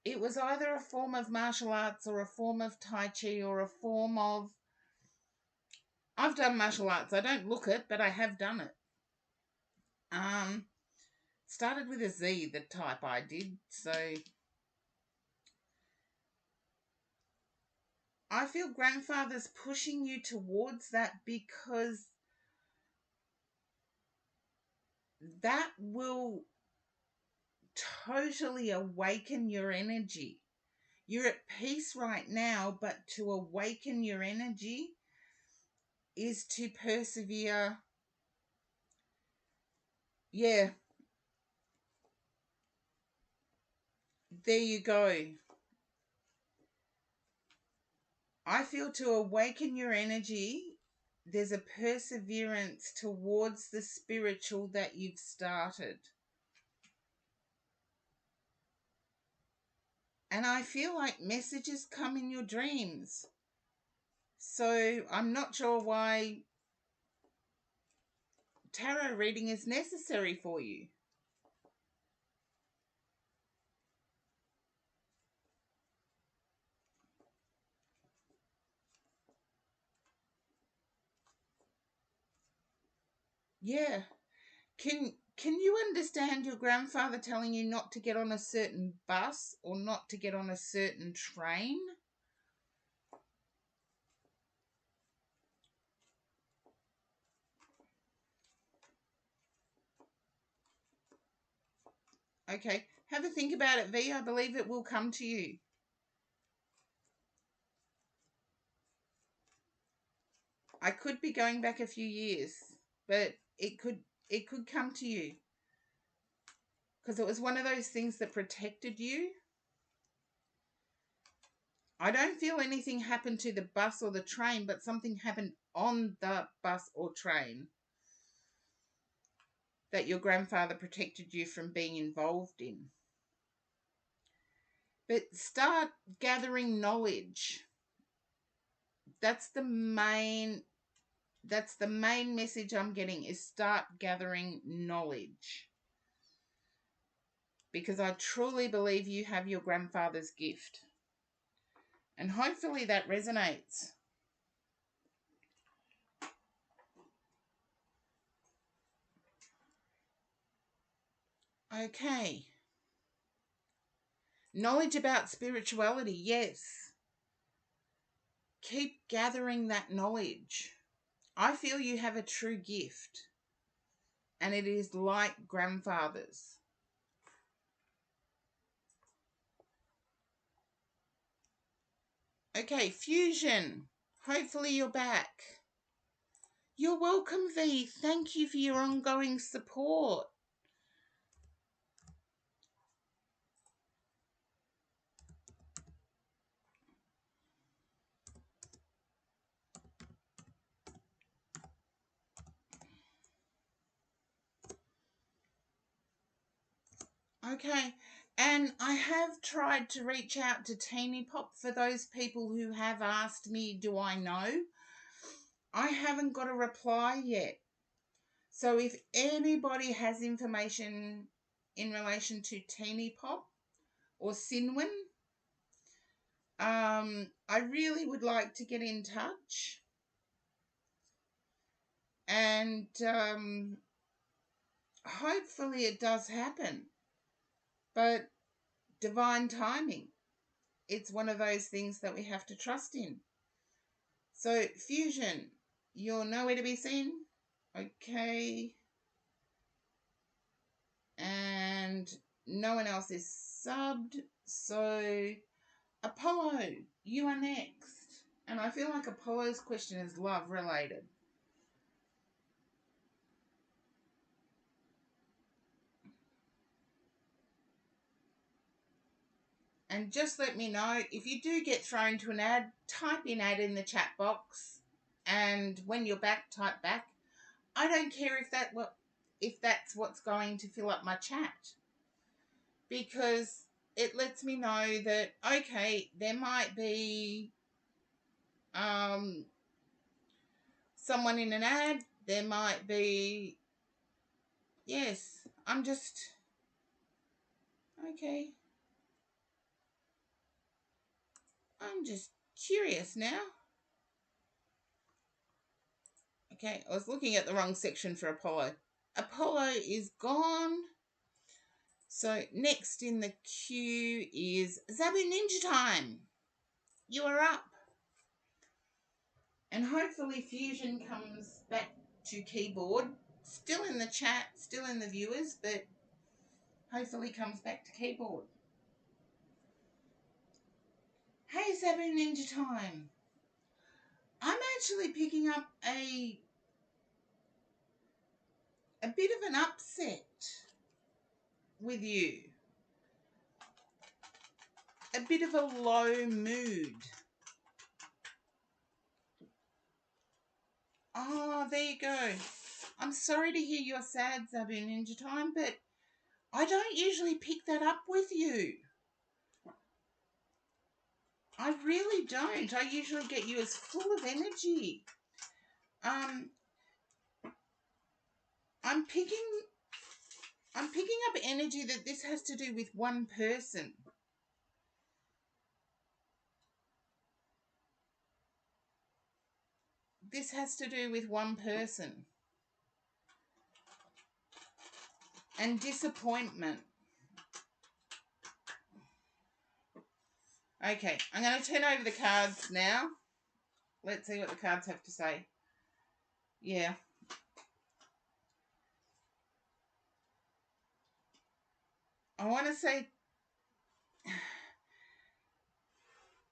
It was either a form of martial arts or a form of Tai Chi or a form of... I've done martial arts. I don't look it, but I have done it. Started with a Z, the type I did. So I feel grandfather's pushing you towards that because that will totally awaken your energy. You're at peace right now, but to awaken your energy is to persevere. Yeah, there you go. I feel to awaken your energy, there's a perseverance towards the spiritual that you've started. And I feel like messages come in your dreams. So I'm not sure why tarot reading is necessary for you. Yeah. Can you understand your grandfather telling you not to get on a certain bus or not to get on a certain train? Okay, have a think about it, V. I believe it will come to you. I could be going back a few years, but it could come to you because it was one of those things that protected you. I don't feel anything happened to the bus or the train, but something happened on the bus or train that your grandfather protected you from being involved in. But start gathering knowledge. That's the main message I'm getting, is start gathering knowledge. Because I truly believe you have your grandfather's gift. And hopefully that resonates. Okay. Knowledge about spirituality, yes. Keep gathering that knowledge. I feel you have a true gift, and it is like grandfather's. Okay, Fusion. Hopefully you're back. You're welcome, V. Thank you for your ongoing support. Okay, and I have tried to reach out to Teeny Pop for those people who have asked me, do I know? I haven't got a reply yet. So if anybody has information in relation to Teeny Pop or Sinwin, I really would like to get in touch. And hopefully it does happen. But divine timing, it's one of those things that we have to trust in. So, Fusion, you're nowhere to be seen. Okay. And no one else is subbed. So, Apollo, you are next. And I feel like Apollo's question is love related. And just let me know, if you do get thrown to an ad, type in ad in the chat box. And when you're back, type back. I don't care if that's what's going to fill up my chat. Because it lets me know that, okay, there might be someone in an ad. There might be, yes, I'm just, okay. I'm just curious now. Okay, I was looking at the wrong section for Apollo. Apollo is gone. So next in the queue is Zabu Ninja Time. You are up. And hopefully Fusion comes back to keyboard. Still in the chat, still in the viewers, but hopefully comes back to keyboard. Hey, Sabu Ninja Time. I'm actually picking up a bit of an upset with you. A bit of a low mood. Oh, there you go. I'm sorry to hear you're sad, Sabu Ninja Time, but I don't usually pick that up with you. I really don't. I usually get you as full of energy. I'm picking up energy that this has to do with one person. This has to do with one person. And disappointment. Okay, I'm going to turn over the cards now. Let's see what the cards have to say. Yeah. I want to say,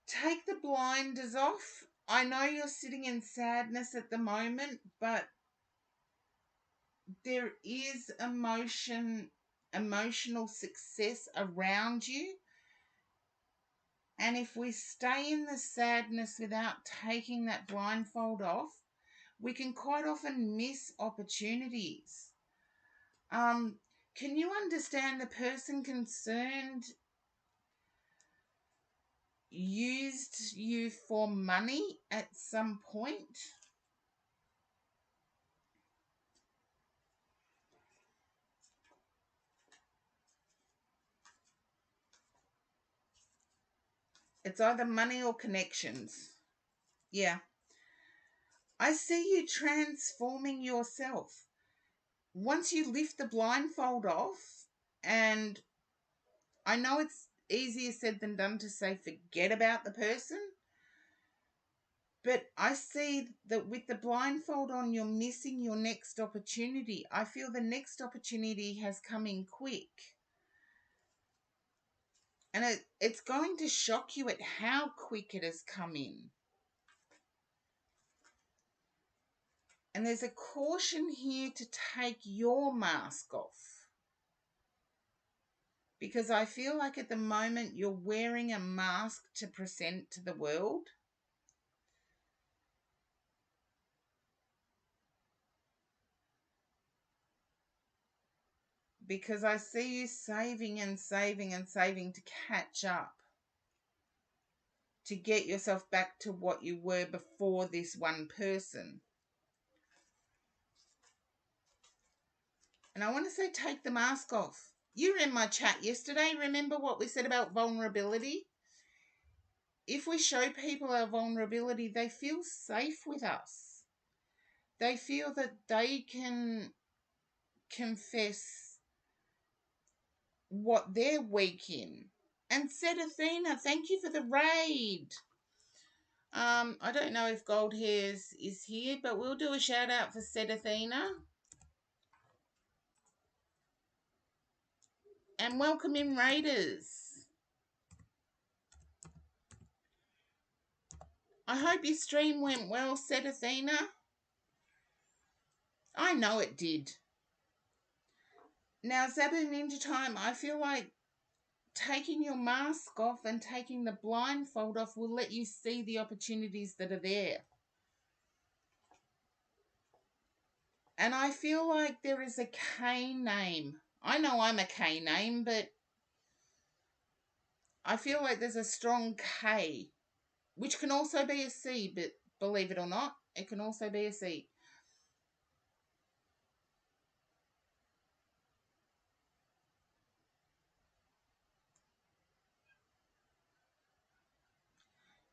take the blinders off. I know you're sitting in sadness at the moment, but there is emotional success around you. And if we stay in the sadness without taking that blindfold off, we can quite often miss opportunities. Can you understand the person concerned used you for money at some point? It's either money or connections. Yeah. I see you transforming yourself. Once you lift the blindfold off, and I know it's easier said than done to say forget about the person, but I see that with the blindfold on, you're missing your next opportunity. I feel the next opportunity has come in quick. And it's going to shock you at how quick it has come in. And there's a caution here to take your mask off. Because I feel like at the moment you're wearing a mask to present to the world. Because I see you saving and saving and saving to catch up. To get yourself back to what you were before this one person. And I want to say take the mask off. You were in my chat yesterday. Remember what we said about vulnerability? If we show people our vulnerability, they feel safe with us. They feel that they can confess what they're weak in. And said Athena, thank you for the raid. I don't know if Gold Hairs is here, but we'll do a shout out for said Athena. And welcome in Raiders. I hope your stream went well, said Athena. I know it did. Now, Sabu Ninja Time, I feel like taking your mask off and taking the blindfold off will let you see the opportunities that are there. And I feel like there is a K name. I know I'm a K name, but I feel like there's a strong K, which can also be a C, but believe it or not, it can also be a C.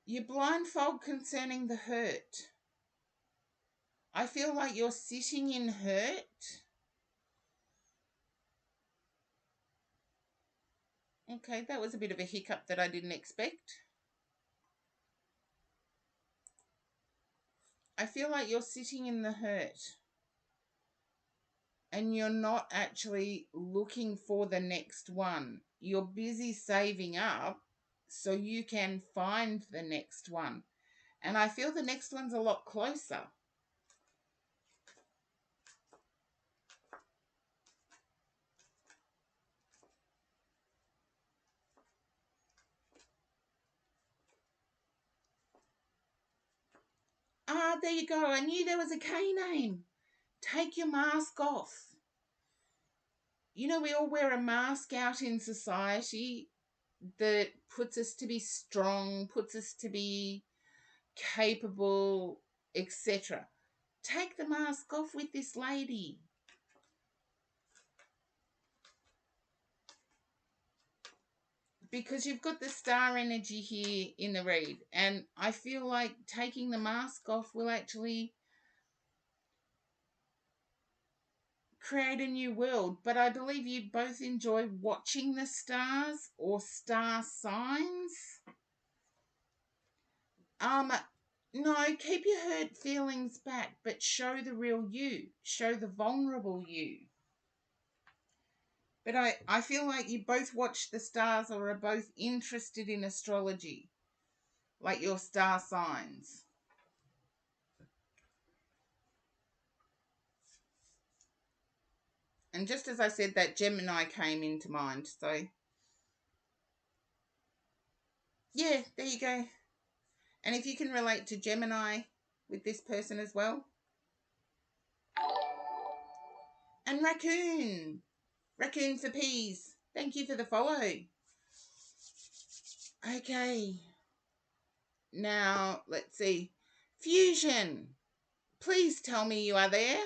Your blindfold concerning the hurt. I feel like you're sitting in hurt. Okay, that was a bit of a hiccup that I didn't expect. I feel like you're sitting in the hurt and you're not actually looking for the next one. You're busy saving up so you can find the next one. And I feel the next one's a lot closer. Ah, there you go. I knew there was a K name. Take your mask off. You know, we all wear a mask out in society that puts us to be strong, puts us to be capable, etc. Take the mask off with this lady. Because you've got the star energy here in the read. And I feel like taking the mask off will actually create a new world. But I believe you both enjoy watching the stars or star signs. No, keep your hurt feelings back, but show the real you. Show the vulnerable you. But I feel like you both watch the stars or are both interested in astrology, like your star signs. And just as I said that, Gemini came into mind. So, yeah, there you go. And if you can relate to Gemini with this person as well. And Raccoon for peas. Thank you for the follow. Okay. Now, let's see. Fusion. Please tell me you are there.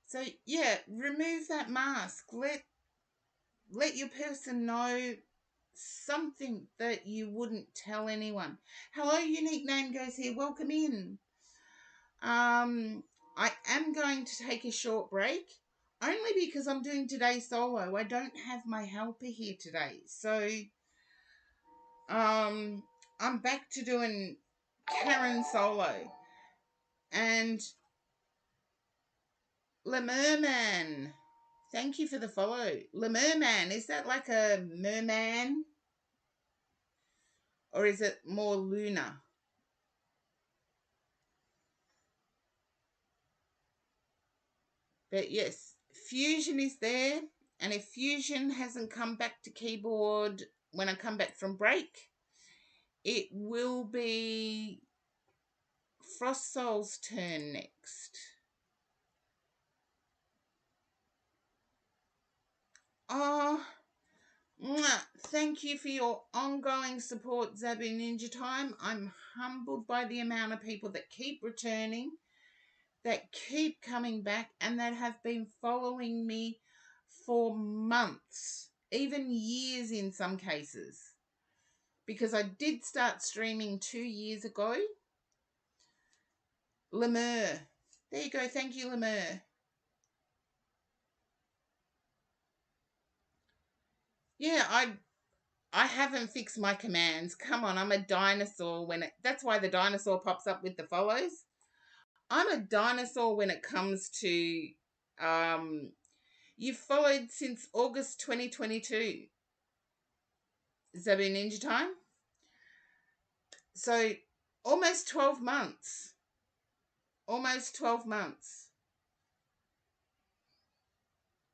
So, yeah, remove that mask. Let your person know something that you wouldn't tell anyone. Hello, unique name goes here. Welcome in. I am going to take a short break, only because I'm doing today solo. I don't have my helper here today. So, I'm back to doing Karen solo. And Le Merman, thank you for the follow. Le Merman, is that like a merman? Or is it more lunar? But yes, Fusion is there. And if Fusion hasn't come back to keyboard when I come back from break, it will be Frost Soul's turn next. Oh, thank you for your ongoing support, Zabu Ninja Time. I'm humbled by the amount of people that keep returning, that keep coming back, and that have been following me for months, even years in some cases. Because I did start streaming 2 years ago. Lemur. There you go. Thank you, Lemur. Yeah, I haven't fixed my commands. Come on, I'm a dinosaur that's why the dinosaur pops up with the follows. I'm a dinosaur when it comes to you've followed since August 2022. Zabu Ninja Time. So almost 12 months. Almost 12 months.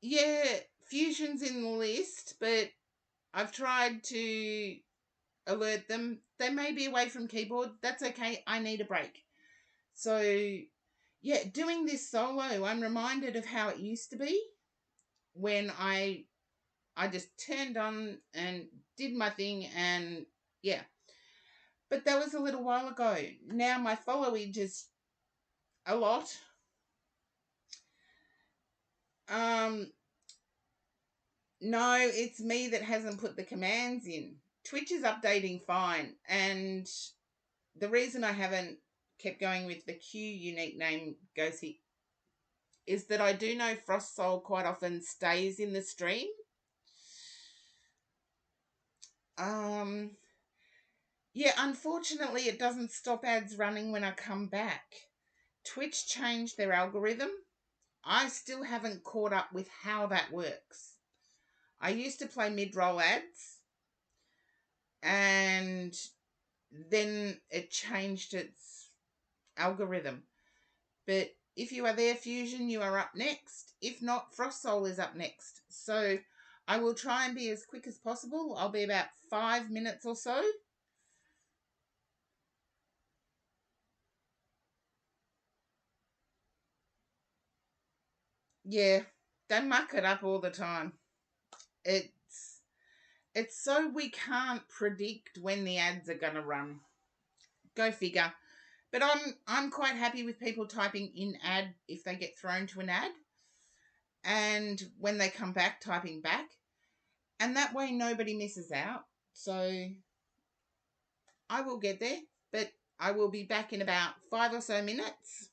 Yeah, Fusion's in the list, but I've tried to alert them. They may be away from keyboard. That's okay. I need a break. So, yeah, doing this solo, I'm reminded of how it used to be when I just turned on and did my thing, and yeah. But that was a little while ago. Now my followage is a lot. No, it's me that hasn't put the commands in. Twitch is updating fine, and the reason I haven't kept going with the Q unique name goes here is that I do know Frost Soul quite often stays in the stream. Yeah, unfortunately, it doesn't stop ads running when I come back. Twitch changed their algorithm. I still haven't caught up with how that works. I used to play mid-roll ads, and then it changed its algorithm. But if you are there, Fusion, you are up next. If not, Frost Soul is up next. So I will try and be as quick as possible. I'll be about 5 minutes or so. Yeah, they muck it up all the time. It's so we can't predict when the ads are going to run. Go figure. But I'm quite happy with people typing in ad if they get thrown to an ad, and when they come back, typing back, and that way nobody misses out. So I will get there, but I will be back in about 5 or so minutes.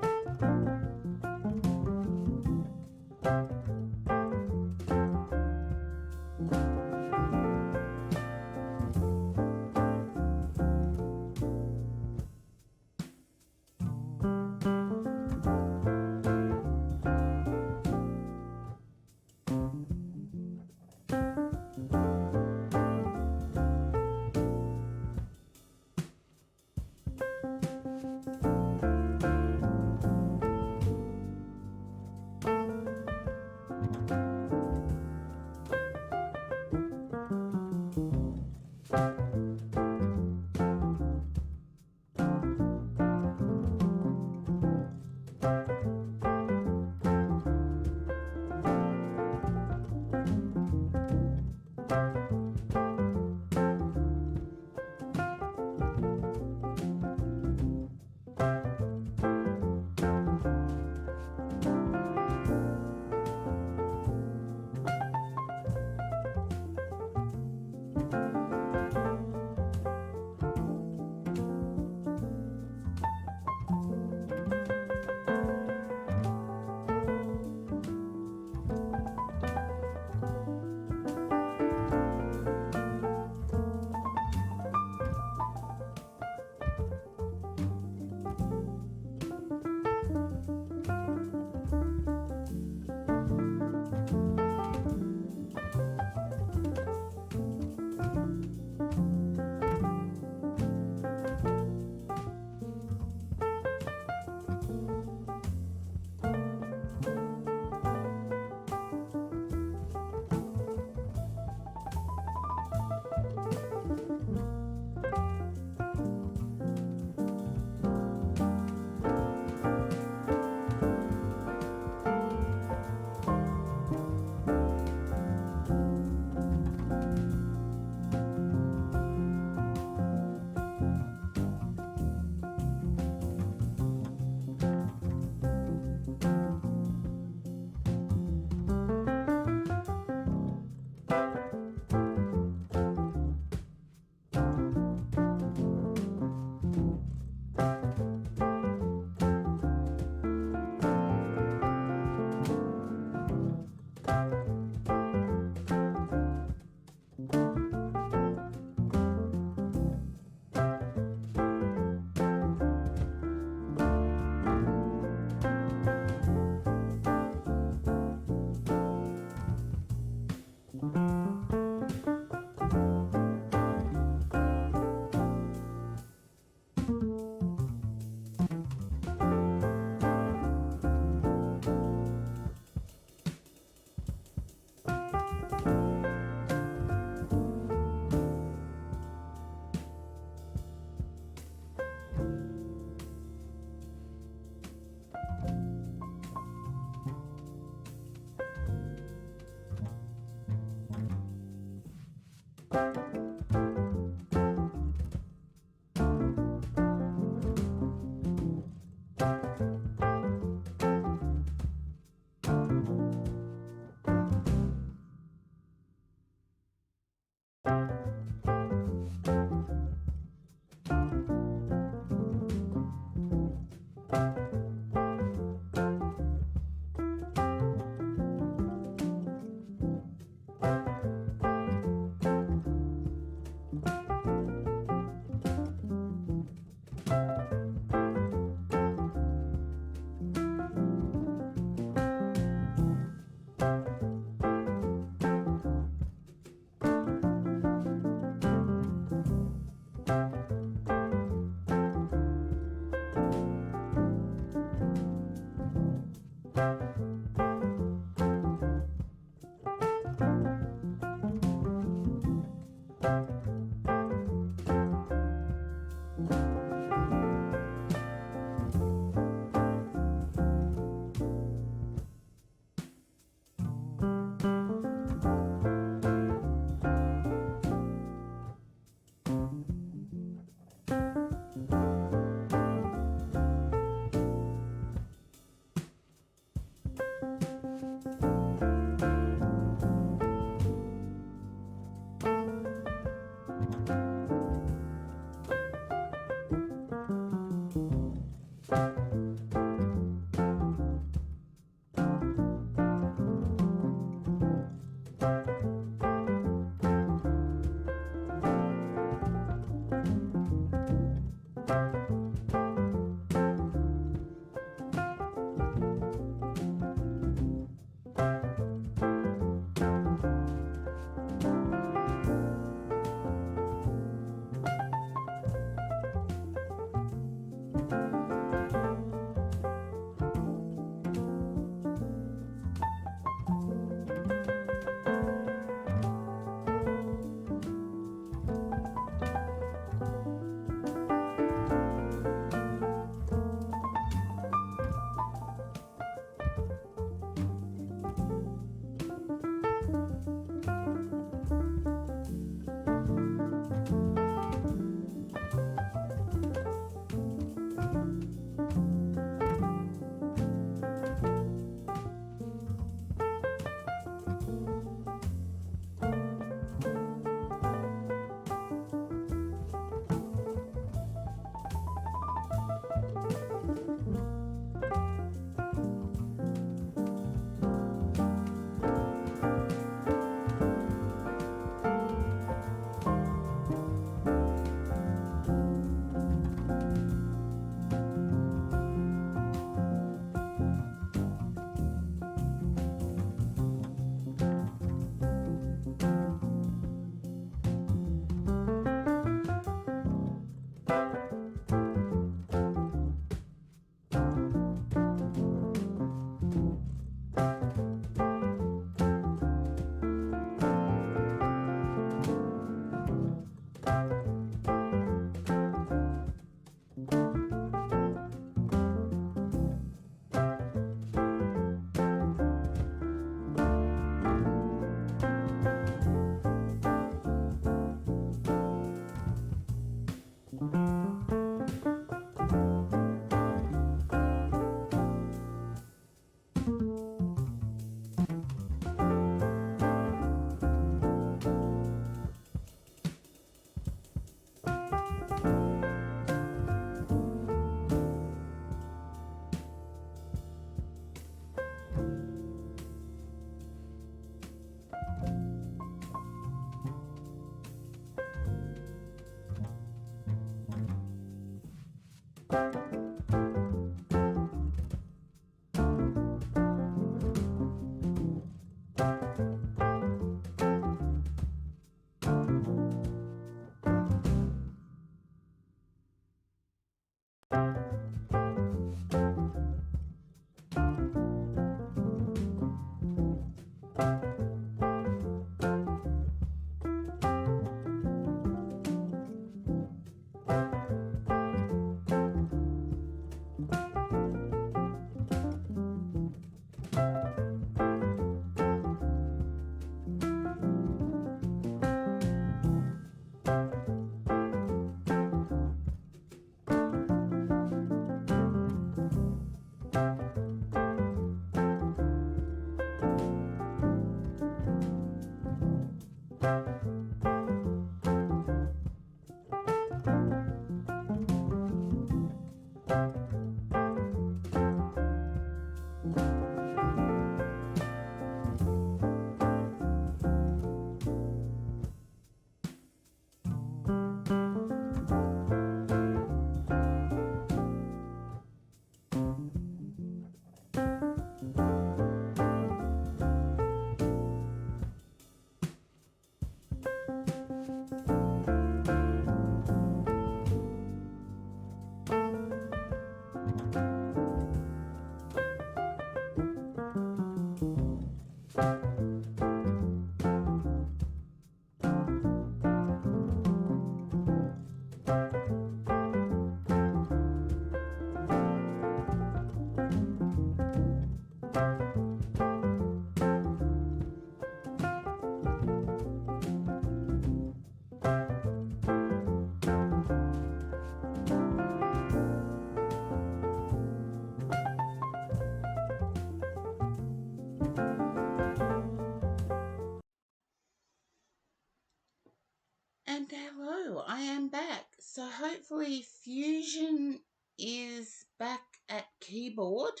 And hello, I am back. So hopefully Fusion is back at keyboard.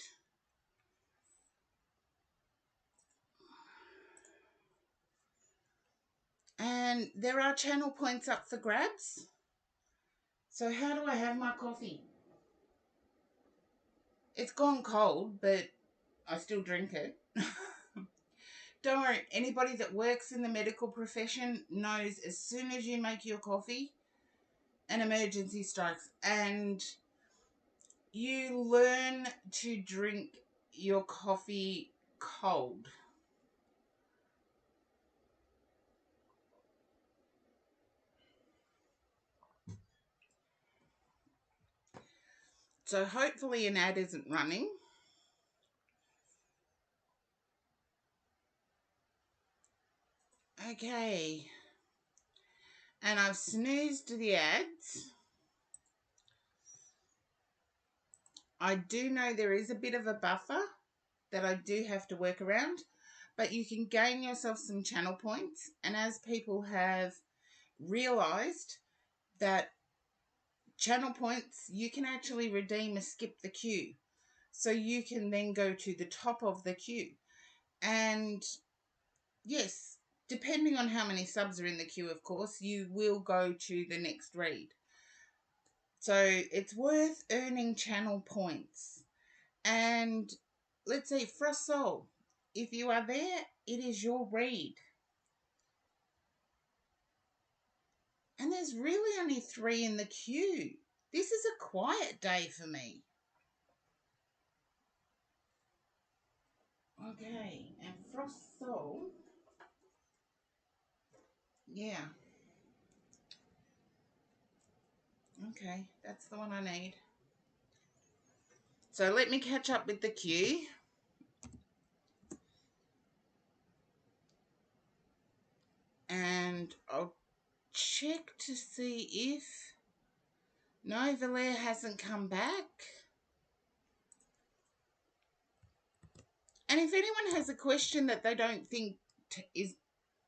And there are channel points up for grabs. So how do I have my coffee? It's gone cold, but I still drink it. Don't worry, anybody that works in the medical profession knows as soon as you make your coffee, an emergency strikes, and you learn to drink your coffee cold. So hopefully an ad isn't running. Okay. And I've snoozed the ads. I do know there is a bit of a buffer that I do have to work around, but you can gain yourself some channel points. And as people have realized that channel points, you can actually redeem a skip the queue. So you can then go to the top of the queue. And yes, depending on how many subs are in the queue, of course, you will go to the next read. So it's worth earning channel points. And let's say Frost Soul, if you are there, it is your read. And there's really only 3 in the queue. This is a quiet day for me. Okay, and Frost Soul. Yeah. Okay, that's the one I need. So let me catch up with the queue. And I'll check to see if... No, Valere hasn't come back. And if anyone has a question that they don't think is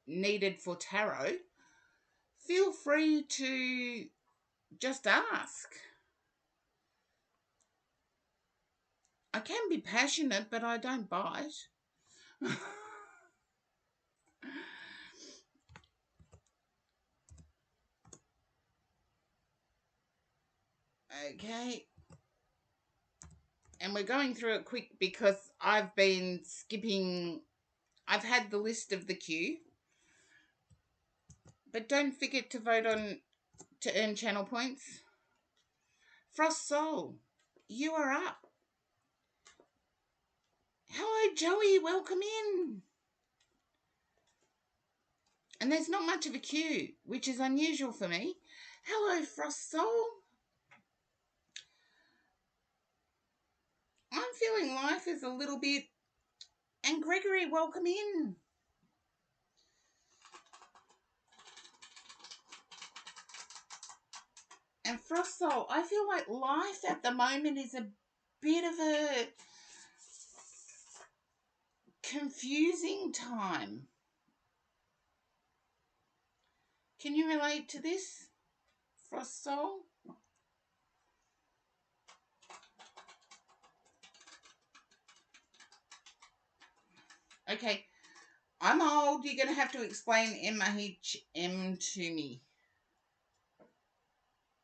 needed for tarot, feel free to just ask. I can be passionate, but I don't bite. Okay. And we're going through it quick because I've been skipping. I've had the list of the queue. But don't forget to vote on to earn channel points. Frost Soul, you are up. Hello, Joey. Welcome in. And there's not much of a queue, which is unusual for me. Hello, Frost Soul. I'm feeling life is a little bit... And Gregory, welcome in. And Frost Soul, I feel like life at the moment is a bit of a confusing time. Can you relate to this, Frost Soul? Okay, I'm old. You're going to have to explain MHM to me.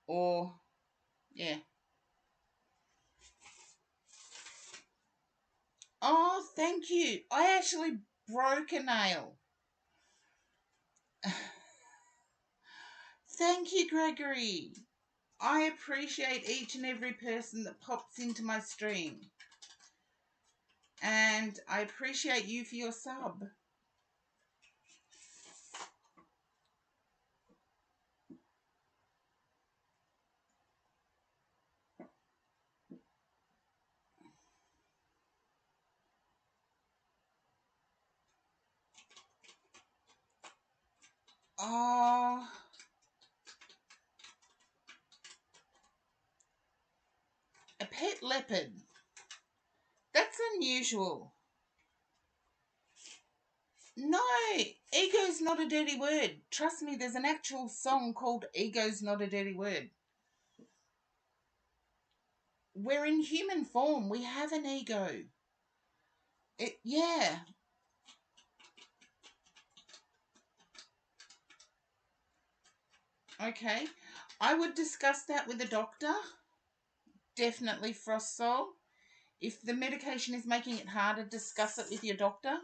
Or, yeah. Oh, thank you. I actually broke a nail. Thank you, Gregory. I appreciate each and every person that pops into my stream. And I appreciate you for your sub. Oh, a pet leopard. That's unusual. No, Ego's not a dirty word. Trust me, there's an actual song called Ego's Not a Dirty Word. We're in human form. We have an ego. Yeah. Okay. I would discuss that with a doctor. Definitely Frost Soul. If the medication is making it harder, discuss it with your doctor.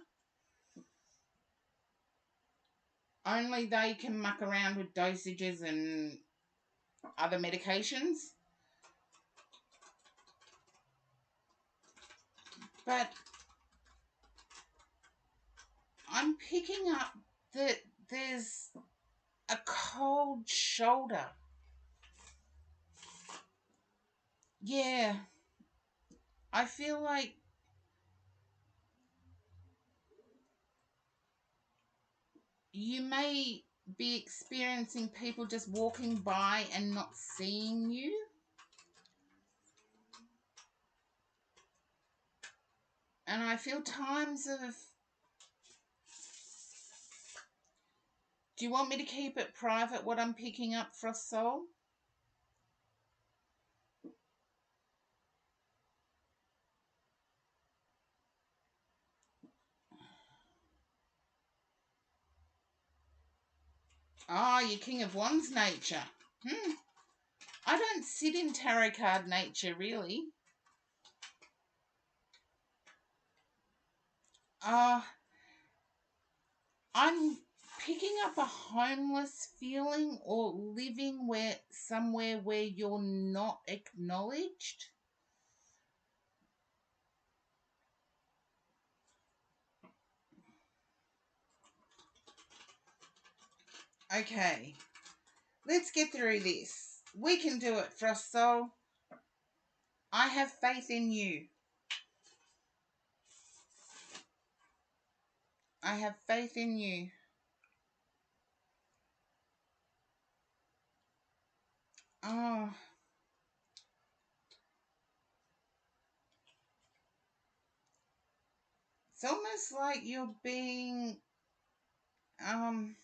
Only they can muck around with dosages and other medications. But I'm picking up that there's a cold shoulder. Yeah. I feel like you may be experiencing people just walking by and not seeing you. And I feel times of... Do you want me to keep it private, what I'm picking up, Frost Soul? Ah, your King of Wands nature. I don't sit in tarot card nature, really. I'm picking up a homeless feeling or living somewhere where you're not acknowledged. Okay, let's get through this. We can do it, Frost Soul. I have faith in you. I have faith in you. Oh, it's almost like um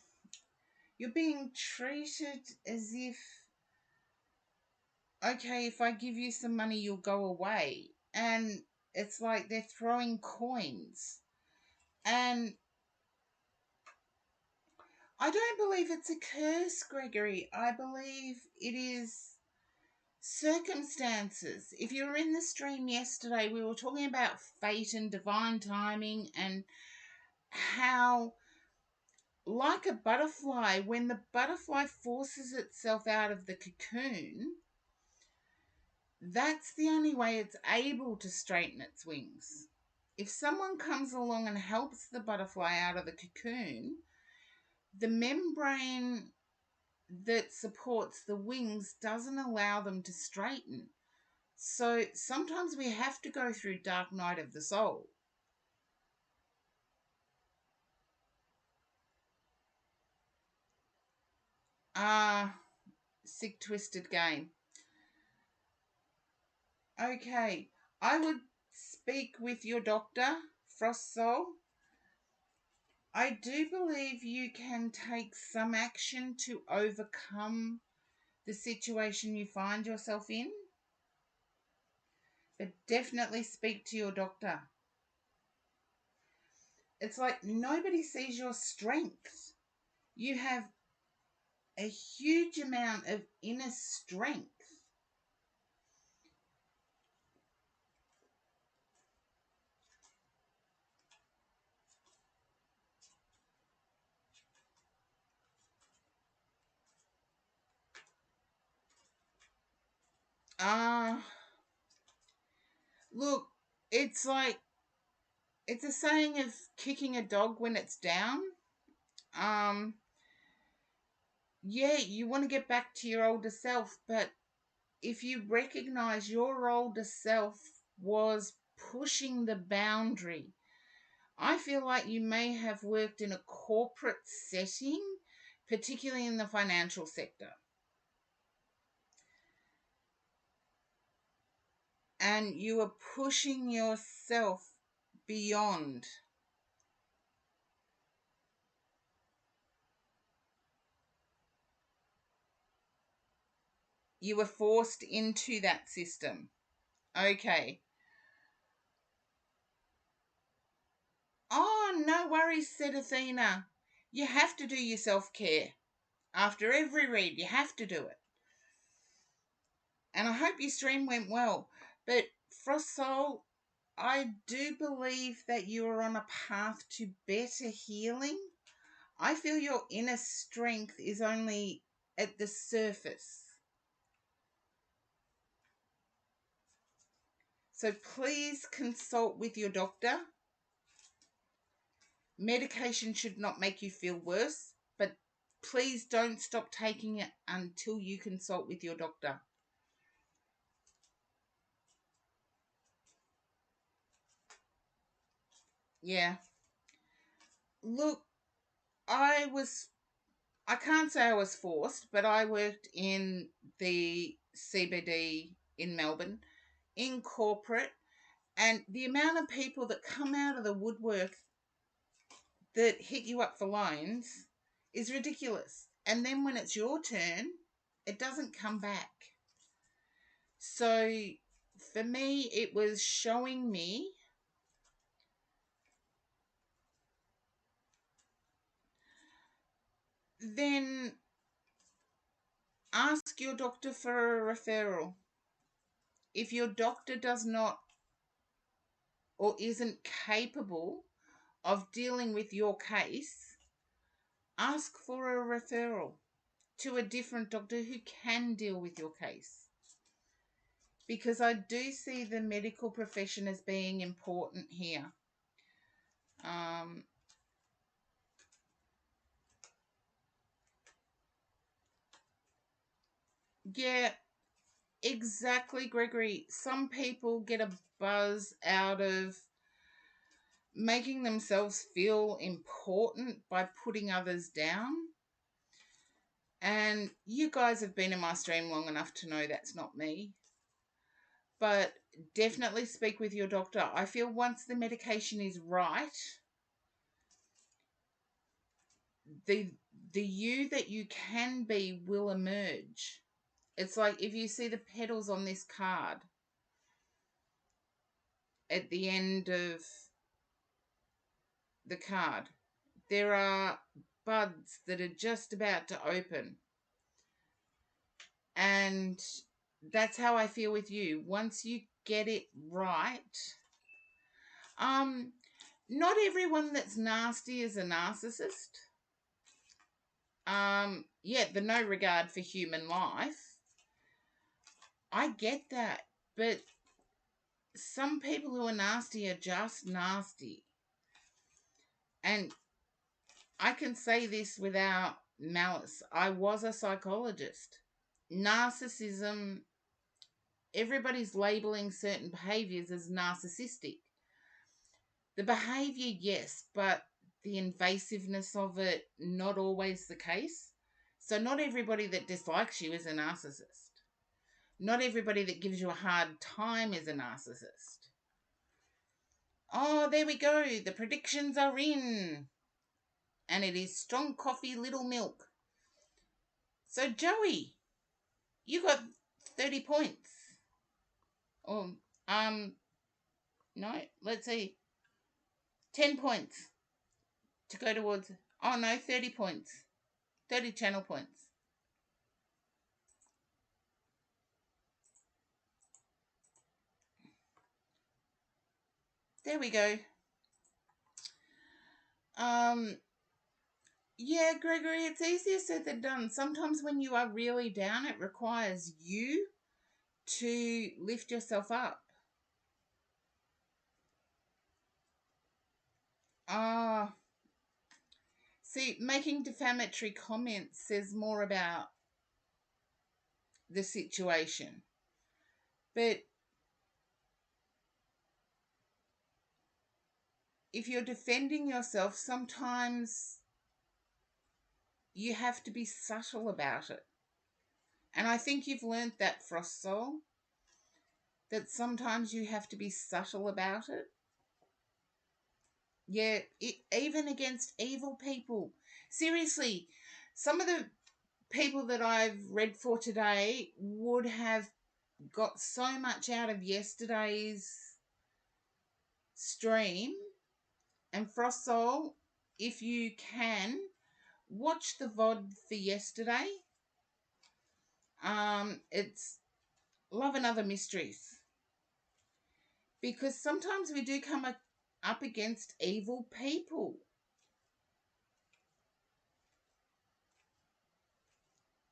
you're being treated as if, okay, if I give you some money, you'll go away. And it's like they're throwing coins. And I don't believe it's a curse, Gregory. I believe it is circumstances. If you were in the stream yesterday, we were talking about fate and divine timing and how, like a butterfly, when the butterfly forces itself out of the cocoon, that's the only way it's able to straighten its wings. If someone comes along and helps the butterfly out of the cocoon, the membrane that supports the wings doesn't allow them to straighten. So sometimes we have to go through dark night of the soul. Sick twisted game. Okay, I would speak with your doctor, Frost Soul. I do believe you can take some action to overcome the situation you find yourself in, but definitely speak to your doctor. It's like nobody sees your strength. You have a huge amount of inner strength. Uh, Look, it's like, it's a saying of kicking a dog when it's down. Um, yeah, you want to get back to your older self, but if you recognize your older self was pushing the boundary, I feel like you may have worked in a corporate setting, particularly in the financial sector. And you are pushing yourself beyond. You were forced into that system. Okay. Oh, no worries, said Athena. You have to do your self-care. After every read, you have to do it. And I hope your stream went well. But Frost Soul, I do believe that you are on a path to better healing. I feel your inner strength is only at the surface. So please consult with your doctor. Medication should not make you feel worse, but please don't stop taking it until you consult with your doctor. Yeah. Look, I can't say I was forced, but I worked in the CBD in Melbourne, in corporate, and the amount of people that come out of the woodwork that hit you up for loans is ridiculous. And then when it's your turn, it doesn't come back. So for me, it was showing me then ask your doctor for a referral. If your doctor does not or isn't capable of dealing with your case, ask for a referral to a different doctor who can deal with your case. Because I do see the medical profession as being important here. Yeah, exactly, Gregory. Some people get a buzz out of making themselves feel important by putting others down. And you guys have been in my stream long enough to know that's not me. But definitely speak with your doctor. I feel once the medication is right, the you that you can be will emerge. It's like if you see the petals on this card at the end of the card, there are buds that are just about to open. And that's how I feel with you. Once you get it right, not everyone that's nasty is a narcissist. Yeah, the no regard for human life. I get that, but some people who are nasty are just nasty. And I can say this without malice. I was a psychologist. Narcissism, everybody's labeling certain behaviors as narcissistic. The behavior, yes, but the invasiveness of it, not always the case. So not everybody that dislikes you is a narcissist. Not everybody that gives you a hard time is a narcissist. Oh, there we go. The predictions are in. And it is strong coffee, little milk. So, Joey, you got 30 points. Oh, no, let's see. 10 points to go towards. Oh, no, 30 points. 30 channel points. There we go. Yeah, Gregory, it's easier said than done. Sometimes when you are really down, it requires you to lift yourself up. See, making defamatory comments says more about the situation. But if you're defending yourself, sometimes you have to be subtle about it. And I think you've learned that, Frost Soul, that sometimes you have to be subtle about it. Yeah, even against evil people. Seriously, some of the people that I've read for today would have got so much out of yesterday's stream. And Frost Soul, if you can, watch the VOD for yesterday. It's Love and Other Mysteries. Because sometimes we do come up against evil people.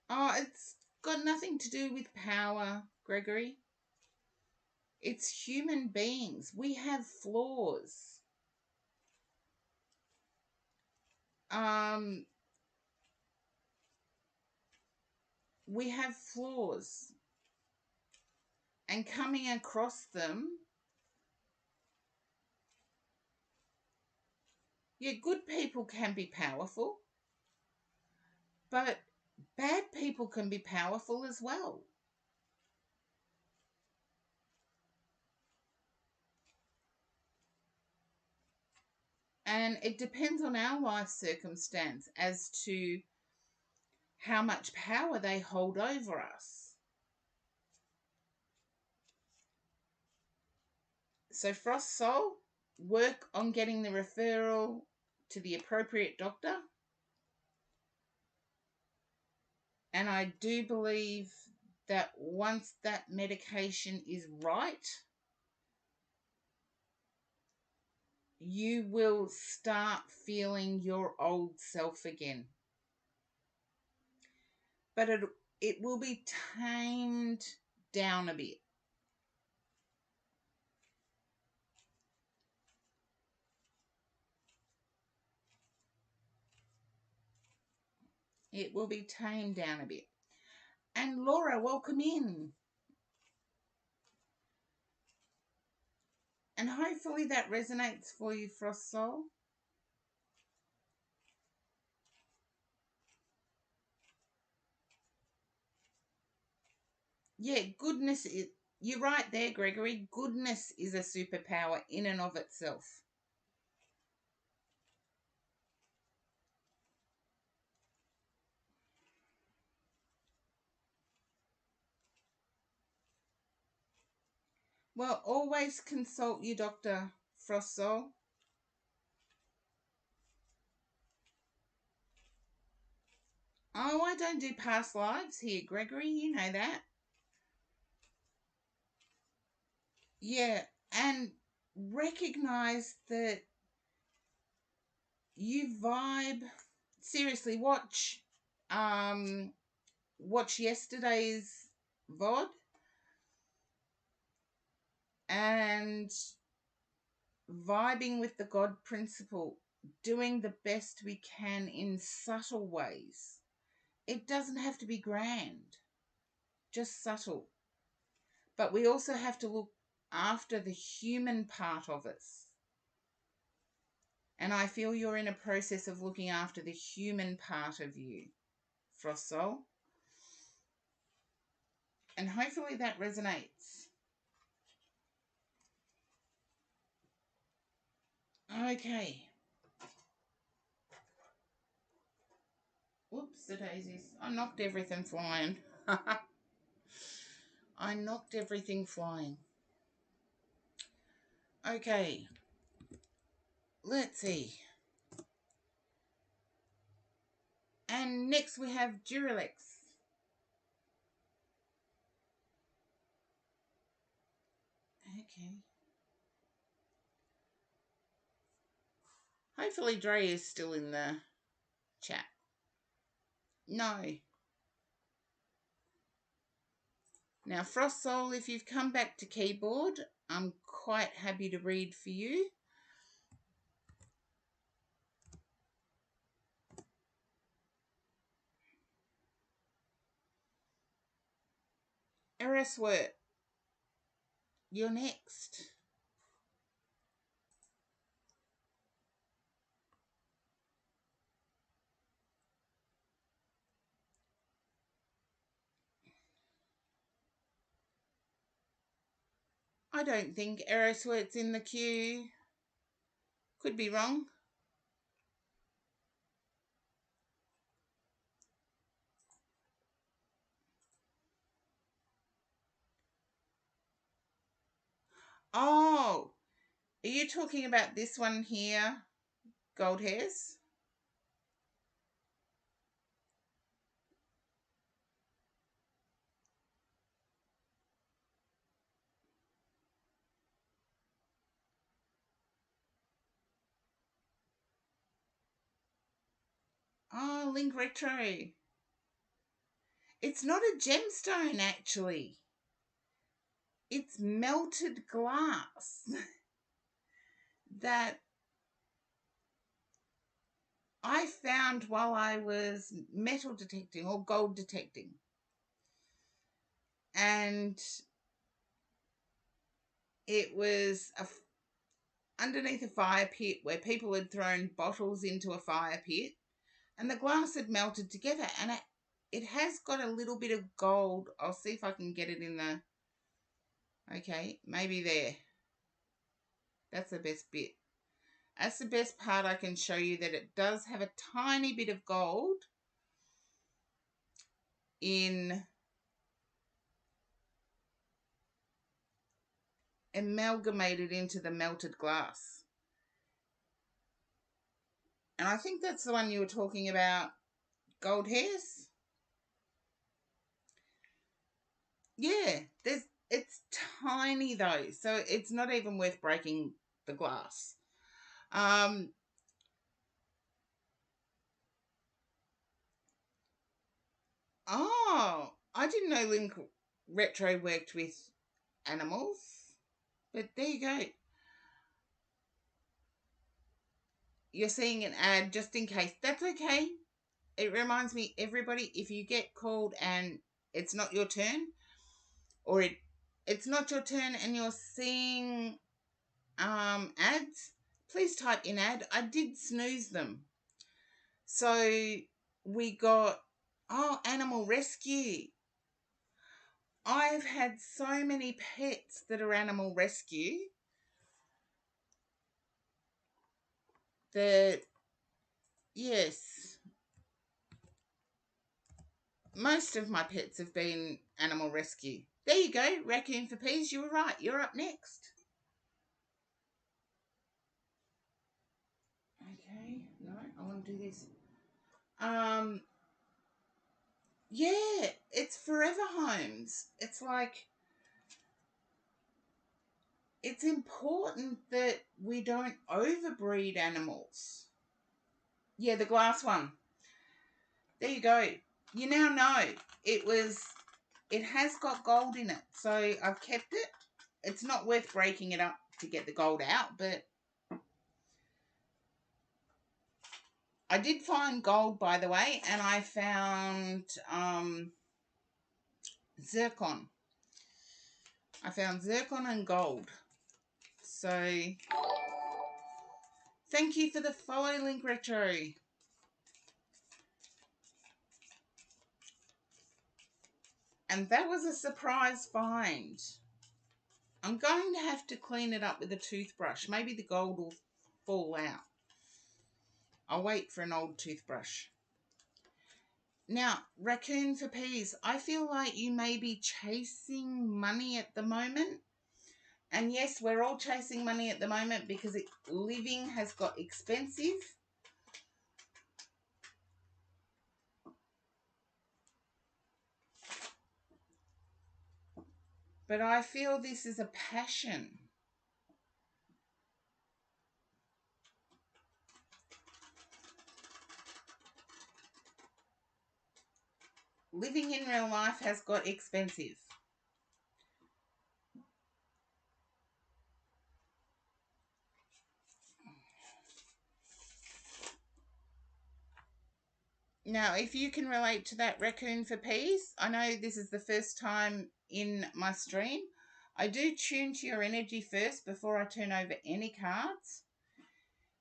Oh, it's got nothing to do with power, Gregory. It's human beings. We have flaws. We have flaws. And coming across them, yeah, good people can be powerful, but bad people can be powerful as well. And it depends on our life circumstance as to how much power they hold over us. So Frost Soul, work on getting the referral to the appropriate doctor. And I do believe that once that medication is right, you will start feeling your old self again. But it will be tamed down a bit. It will be tamed down a bit. And Laura, welcome in. And hopefully that resonates for you, Frost Soul. Yeah, goodness is, you're right there, Gregory. Goodness is a superpower in and of itself. Well, always consult your doctor, Frost Soul. Oh, I don't do past lives here, Gregory. You know that. Yeah, and recognize that you vibe. Seriously, watch yesterday's VOD and vibing with the God principle, doing the best we can in subtle ways. It doesn't have to be grand, just subtle. But we also have to look after the human part of us. And I feel you're in a process of looking after the human part of you, Frost Soul. And hopefully that resonates. Okay. Whoops, the daisies. I knocked everything flying. I knocked everything flying. Okay. Let's see. And next we have Duralex. Okay. Hopefully Dre is still in the chat. No. Now, Frost Soul, if you've come back to keyboard, I'm quite happy to read for you. Eriswert, you're next. I don't think Eriswert's in the queue. Could be wrong. Oh, are you talking about this one here? Gold hairs? Oh, Link Retro. It's not a gemstone, actually. It's melted glass that I found while I was metal detecting or gold detecting. And it was underneath a fire pit where people had thrown bottles into a fire pit and the glass had melted together, and it has got a little bit of gold. I'll see if I can get it in the... Okay, maybe there. That's the best bit. That's the best part. I can show you that it does have a tiny bit of gold in amalgamated into the melted glass. And I think that's the one you were talking about, gold hairs. Yeah, it's tiny though, so it's not even worth breaking the glass. Oh, I didn't know Link Retro worked with animals, but there you go. You're seeing an ad just in case. That's okay. It reminds me, everybody, if you get called and it's not your turn, or it's not your turn and you're seeing ads, please type in ad. I did snooze them. So we got, oh, animal rescue. I've had so many pets that are animal rescue that, yes, most of my pets have been animal rescue. There you go, Raccoon for Peas. You were right. You're up next. Okay, no, I want to do this. Yeah, it's Forever Homes. It's like, it's important that we don't overbreed animals. Yeah, the glass one. There you go. You now know it has got gold in it. So I've kept it. It's not worth breaking it up to get the gold out, but I did find gold, by the way, and I found zircon. I found zircon and gold. So thank you for the follow, Link Retro. And that was a surprise find. I'm going to have to clean it up with a toothbrush. Maybe the gold will fall out. I'll wait for an old toothbrush. Now, Raccoon for Peas, I feel like you may be chasing money at the moment. And yes, we're all chasing money at the moment because living has got expensive. But I feel this is a passion. Living in real life has got expensive. Now, if you can relate to that, Raccoon for Peas, I know this is the first time in my stream. I do tune to your energy first before I turn over any cards.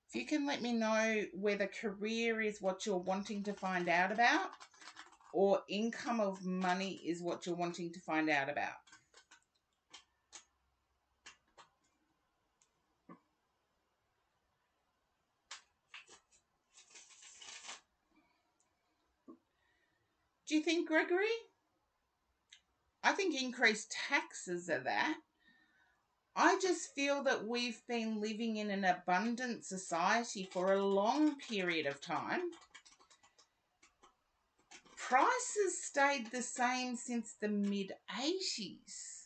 If you can let me know whether career is what you're wanting to find out about or income of money is what you're wanting to find out about. Do you think, Gregory? I think increased taxes are that. I just feel that we've been living in an abundant society for a long period of time. Prices stayed the same since the mid 80s.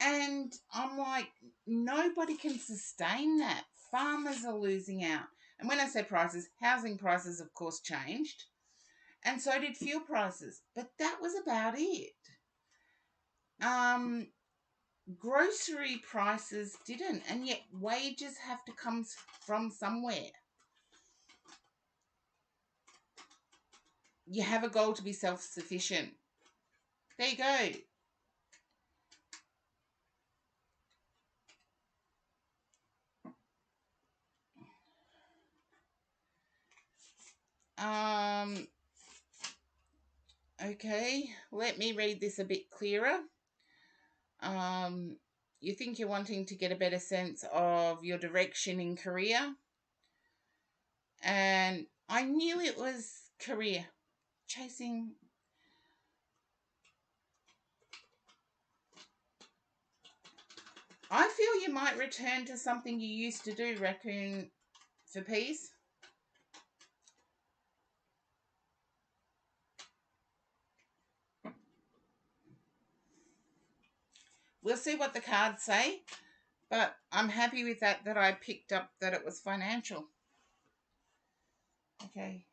And I'm like, nobody can sustain that. Farmers are losing out. And when I say prices, housing prices, of course, changed. And so did fuel prices. But that was about it. Um, Grocery prices didn't. And yet wages have to come from somewhere. You have a goal to be self-sufficient. There you go. Okay, let me read this a bit clearer. You think you're wanting to get a better sense of your direction in career. And I knew it was career. Chasing. I feel you might return to something you used to do, Raccoon for Peace. We'll see what the cards say. But I'm happy with that I picked up that it was financial. Okay.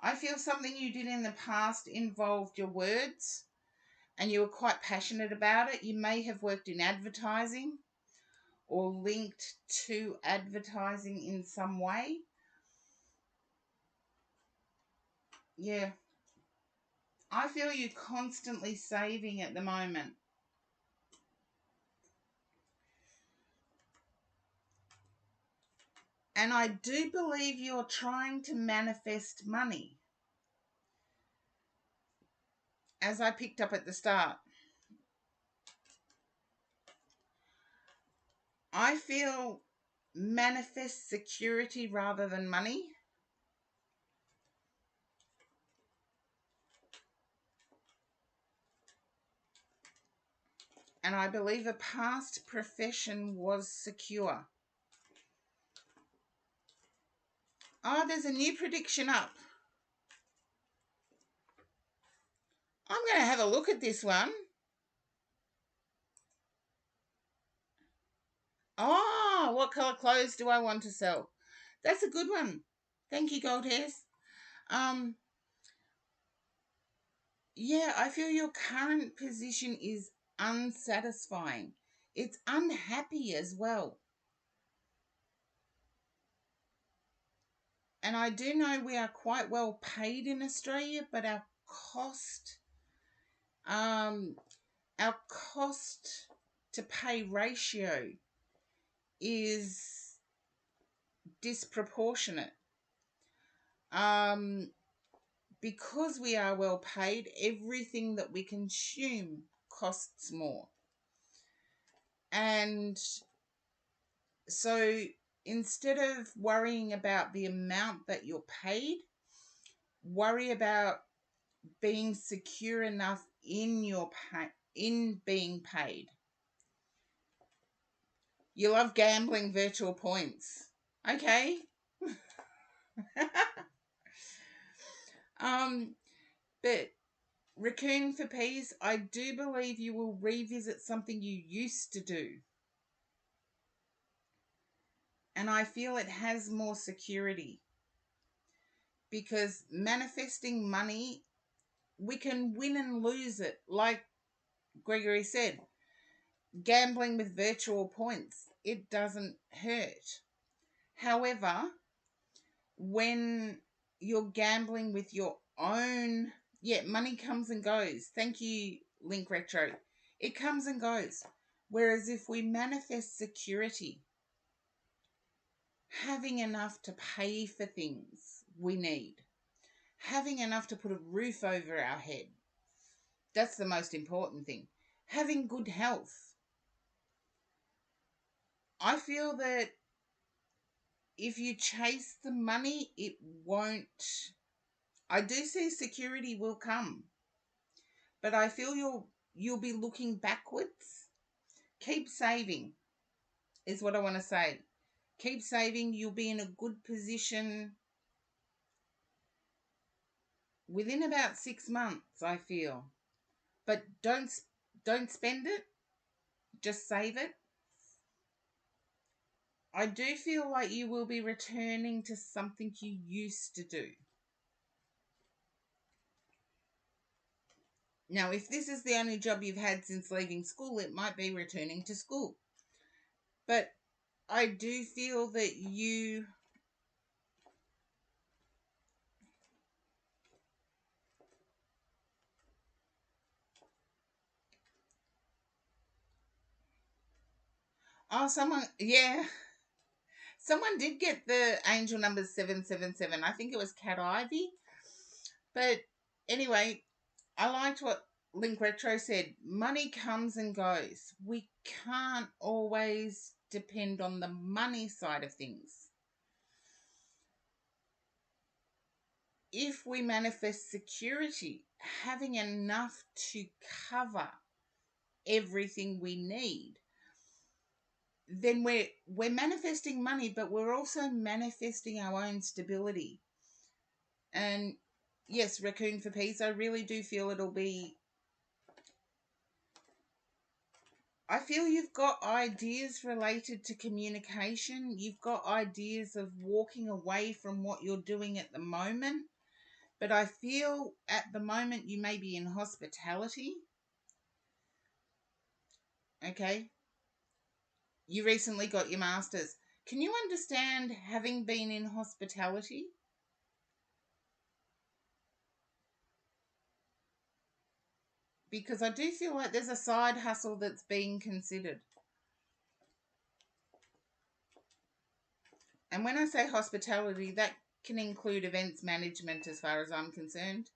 I feel something you did in the past involved your words and you were quite passionate about it. You may have worked in advertising or linked to advertising in some way. Yeah. I feel you constantly saving at the moment. And I do believe you're trying to manifest money, as I picked up at the start. I feel manifest security rather than money. And I believe a past profession was secure. Oh, there's a new prediction up. I'm going to have a look at this one. Oh, what colour clothes do I want to sell? That's a good one. Thank you, Gold Hairs. Yeah, I feel your current position is unsatisfying. It's unhappy as well. And I do know we are quite well paid in Australia, but cost, um, our cost to pay ratio is disproportionate. Because we are well paid, everything that we consume costs more. And so instead of worrying about the amount that you're paid, worry about being secure enough in being paid. You love gambling virtual points. Okay. But Raccoon for Peas, I do believe you will revisit something you used to do. And I feel it has more security. Because manifesting money, we can win and lose it. Like Gregory said, gambling with virtual points, it doesn't hurt. However, when you're gambling with your own, money comes and goes. Thank you, Link Retro. It comes and goes. Whereas if we manifest security, having enough to pay for things we need, having enough to put a roof over our head, that's the most important thing. Having good health. I feel that if you chase the money, it won't. I do see security will come, but I feel you'll be looking backwards. Keep saving is what I want to say. Keep saving. You'll be in a good position within about 6 months, I feel. But don't spend it. Just save it. I do feel like you will be returning to something you used to do. Now, if this is the only job you've had since leaving school, it might be returning to school. But I do feel that you... Oh, yeah. Someone did get the angel number 777. I think it was Cat Ivy. But anyway, I liked what Link Retro said. Money comes and goes. We can't always depend on the money side of things. If we manifest security, having enough to cover everything we need, then we're manifesting money, but we're also manifesting our own stability. And yes, Raccoon for Peace, I really do feel it'll be... I feel you've got ideas related to communication. You've got ideas of walking away from what you're doing at the moment. But I feel at the moment you may be in hospitality. Okay? You recently got your master's. Can you understand having been in hospitality? Because I do feel like there's a side hustle that's being considered. And when I say hospitality, that can include events management as far as I'm concerned.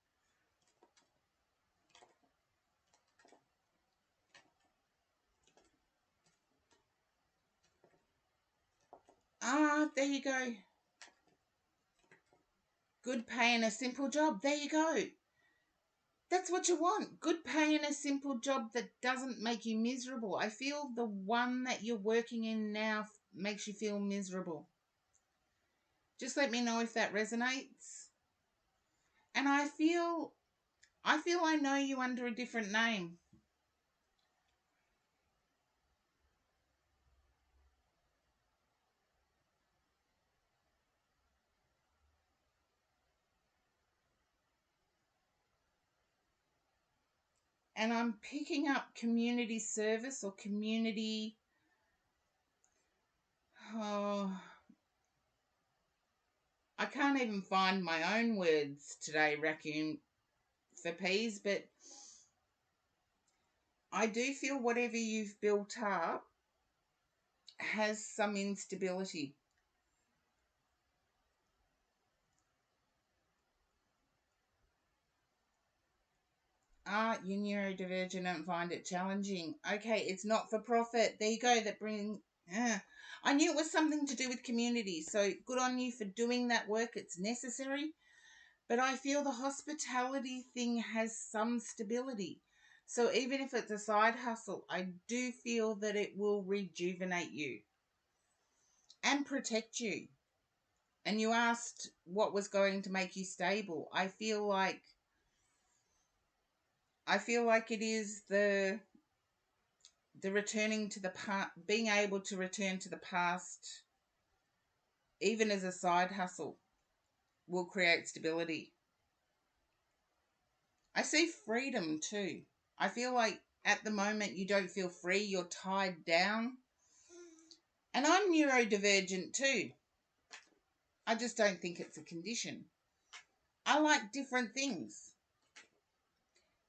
Ah, there you go. Good pay and a simple job. There you go. That's what you want. Good pay and a simple job that doesn't make you miserable. I feel the one that you're working in now makes you feel miserable. Just let me know if that resonates. And I feel I know you under a different name. And I'm picking up community service or community... Oh, I can't even find my own words today, Raccoon for Peas, but I do feel whatever you've built up has some instability. Ah, you're neurodivergent and find it challenging. Okay, it's not for profit. There you go. That bring... I knew it was something to do with community, so good on you for doing that work. It's necessary. But I feel the hospitality thing has some stability. So even if it's a side hustle, I do feel that it will rejuvenate you and protect you. And you asked what was going to make you stable. I feel like it is the returning to the past, being able to return to the past, even as a side hustle, will create stability. I see freedom too. I feel like at the moment you don't feel free, you're tied down. And I'm neurodivergent too. I just don't think it's a condition. I like different things.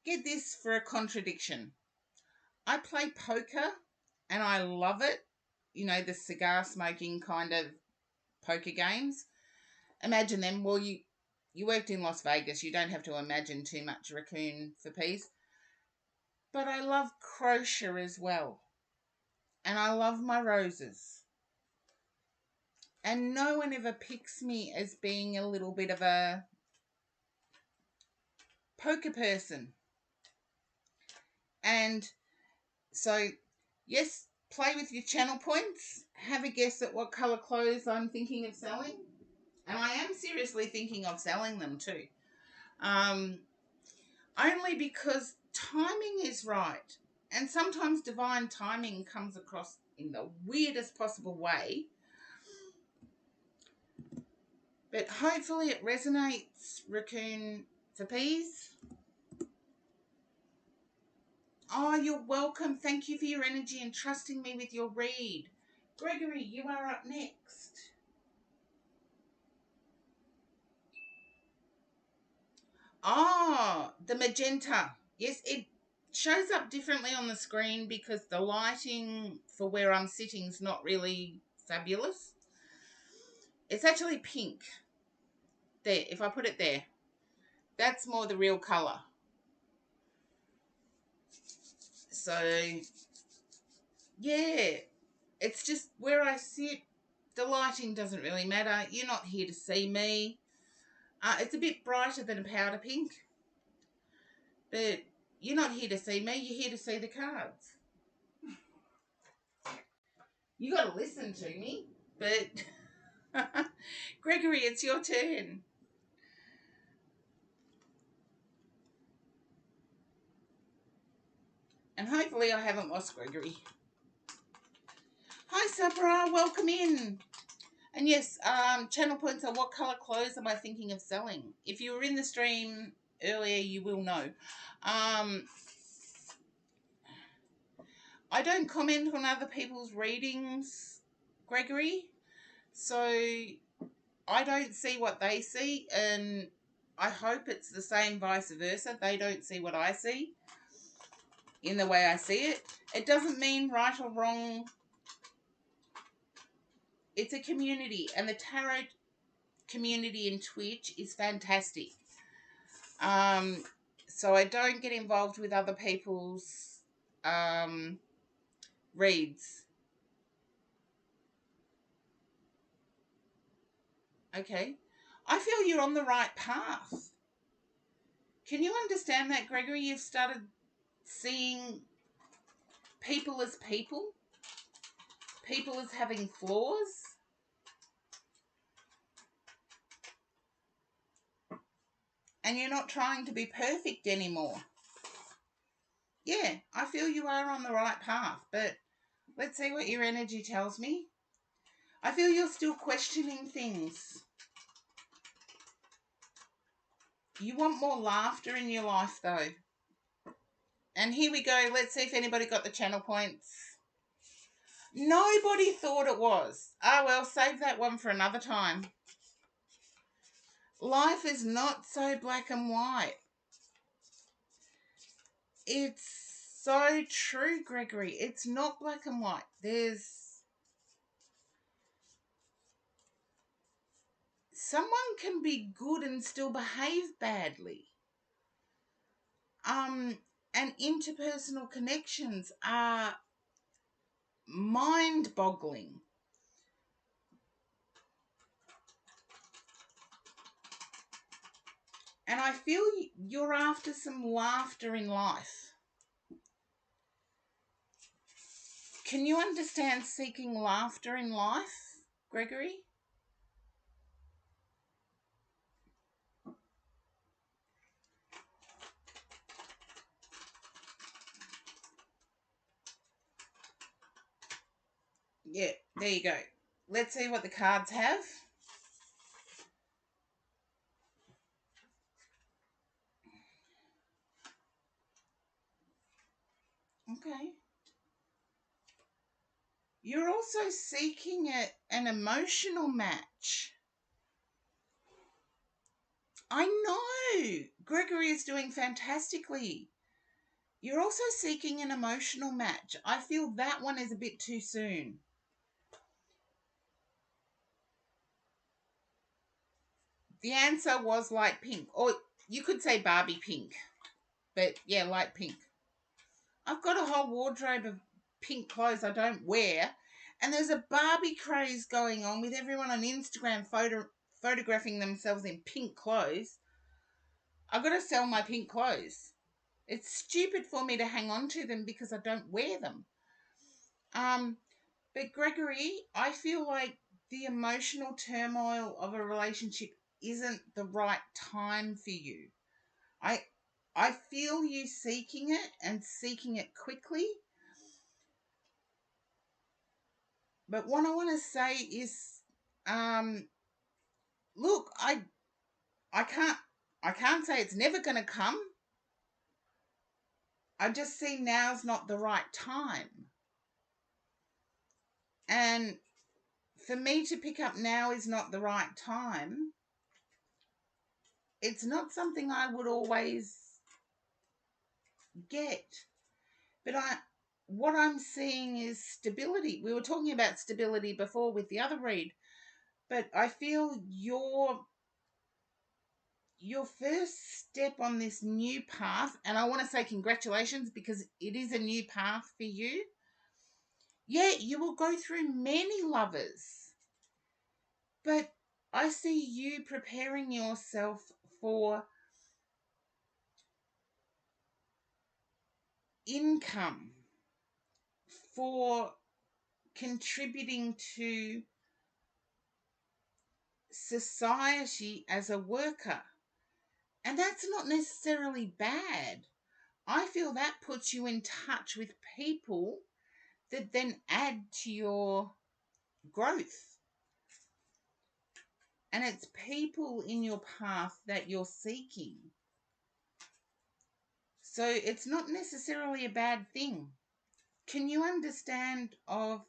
Get this for a contradiction. I play poker and I love it. You know, the cigar smoking kind of poker games. Imagine them. Well, you worked in Las Vegas. You don't have to imagine too much, Raccoon for Peace. But I love crochet as well. And I love my roses. And no one ever picks me as being a little bit of a poker person. And so, yes, play with your channel points. Have a guess at what colour clothes I'm thinking of selling. And I am seriously thinking of selling them too. Only because timing is right. And sometimes divine timing comes across in the weirdest possible way. But hopefully it resonates, Raccoon for Peas. Oh, you're welcome. Thank you for your energy and trusting me with your read. Gregory, you are up next. Oh, the magenta. Yes, it shows up differently on the screen because the lighting for where I'm sitting is not really fabulous. It's actually pink. There, if I put it there, that's more the real colour. So, yeah, it's just where I sit. The lighting doesn't really matter. You're not here to see me. It's a bit brighter than a powder pink. But you're not here to see me. You're here to see the cards. You got to listen to me. But, Gregory, it's your turn. And hopefully I haven't lost Gregory. Hi, Sabra. Welcome in. And yes, channel points are what colour clothes am I thinking of selling? If you were in the stream earlier, you will know. I don't comment on other people's readings, Gregory. So I don't see what they see, and I hope it's the same vice versa. They don't see what I see in the way I see it. It doesn't mean right or wrong. It's a community, and the tarot community in Twitch is fantastic. So I don't get involved with other people's reads. Okay. I feel you're on the right path. Can you understand that, Gregory? You've started seeing people as people as having flaws. And you're not trying to be perfect anymore. Yeah, I feel you are on the right path, but let's see what your energy tells me. I feel you're still questioning things. You want more laughter in your life, though. And here we go. Let's see if anybody got the channel points. Nobody thought it was. Oh, well, save that one for another time. Life is not so black and white. It's so true, Gregory. It's not black and white. Someone can be good and still behave badly. And interpersonal connections are mind-boggling. And I feel you're after some laughter in life. Can you understand seeking laughter in life, Gregory? Yeah, there you go. Let's see what the cards have. Okay. You're also seeking an emotional match. I know. Gregory is doing fantastically. You're also seeking an emotional match. I feel that one is a bit too soon. The answer was light pink. Or you could say Barbie pink. But yeah, light pink. I've got a whole wardrobe of pink clothes I don't wear. And there's a Barbie craze going on with everyone on Instagram photographing themselves in pink clothes. I've got to sell my pink clothes. It's stupid for me to hang on to them because I don't wear them. But Gregory, I feel like the emotional turmoil of a relationship isn't the right time for you. I I feel you seeking it and seeking it quickly. But what I want to say is, um, look, I can't I can't say it's never going to come. I just see now's not the right time. And for me to pick up now is not the right time. It's not something I would always get. But what I'm seeing is stability. We were talking about stability before with the other read, but I feel your first step on this new path, and I want to say congratulations because it is a new path for you. Yeah, you will go through many lovers, but I see you preparing yourself for income, for contributing to society as a worker. And that's not necessarily bad. I feel that puts you in touch with people that then add to your growth. And it's people in your path that you're seeking. So it's not necessarily a bad thing. Can you understand of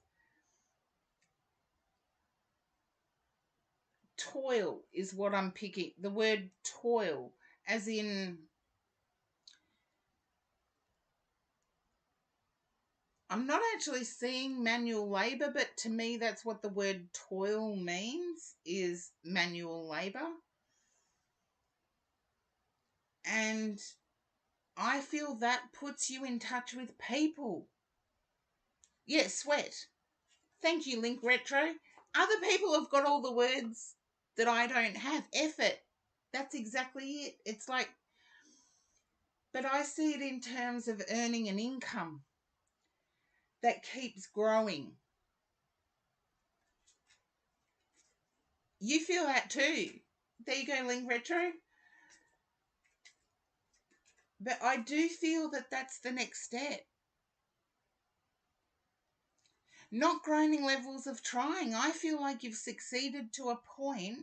toil is what I'm picking. The word toil, as in, I'm not actually seeing manual labor, but to me that's what the word toil means, is manual labor. And I feel that puts you in touch with people. Yeah, sweat. Thank you, Link Retro. Other people have got all the words that I don't have. Effort. That's exactly it. It's like, but I see it in terms of earning an income that keeps growing. You feel that too. There you go, Link Retro. But I do feel that that's the next step. Not grinding levels of trying. I feel like you've succeeded to a point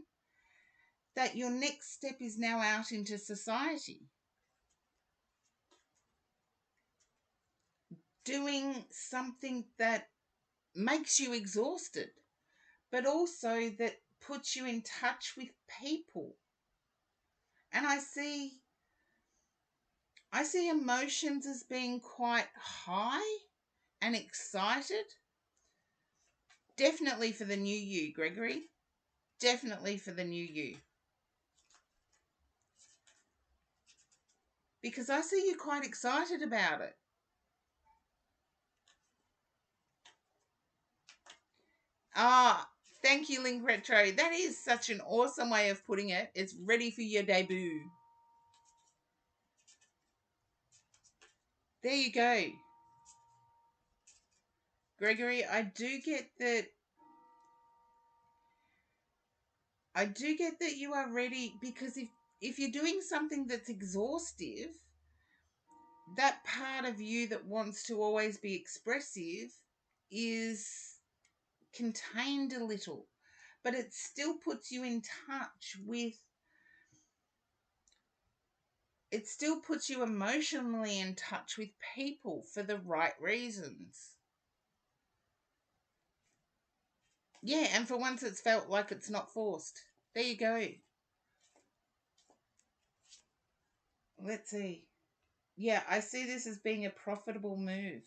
that your next step is now out into society. Doing something that makes you exhausted, but also that puts you in touch with people. And I see emotions as being quite high and excited. Definitely for the new you, Gregory. Definitely for the new you. Because I see you quite excited about it. Ah, thank you, Link Retro. That is such an awesome way of putting it. It's ready for your debut. There you go. Gregory, I do get that you are ready, because if you're doing something that's exhaustive, that part of you that wants to always be expressive is contained a little, but it still puts you in touch with, it still puts you emotionally in touch with people for the right reasons. Yeah, and for once it's felt like it's not forced. There you go. Let's see. Yeah, I see this as being a profitable move.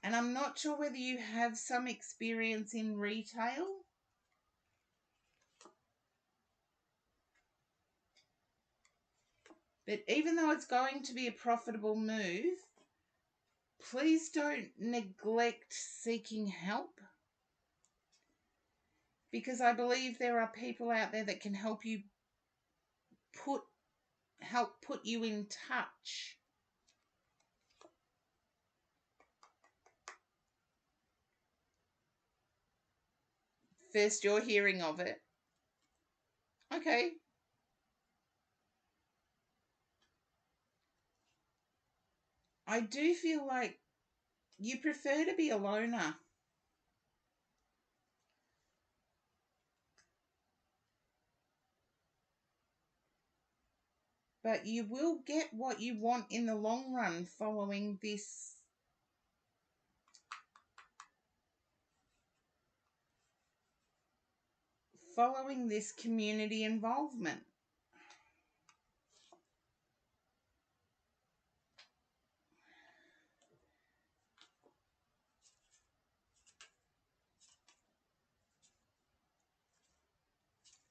And I'm not sure whether you have some experience in retail. But even though it's going to be a profitable move, please don't neglect seeking help, because I believe there are people out there that can help you help put you in touch. First you're hearing of it. Okay. I do feel like you prefer to be a loner. But you will get what you want in the long run following this community involvement.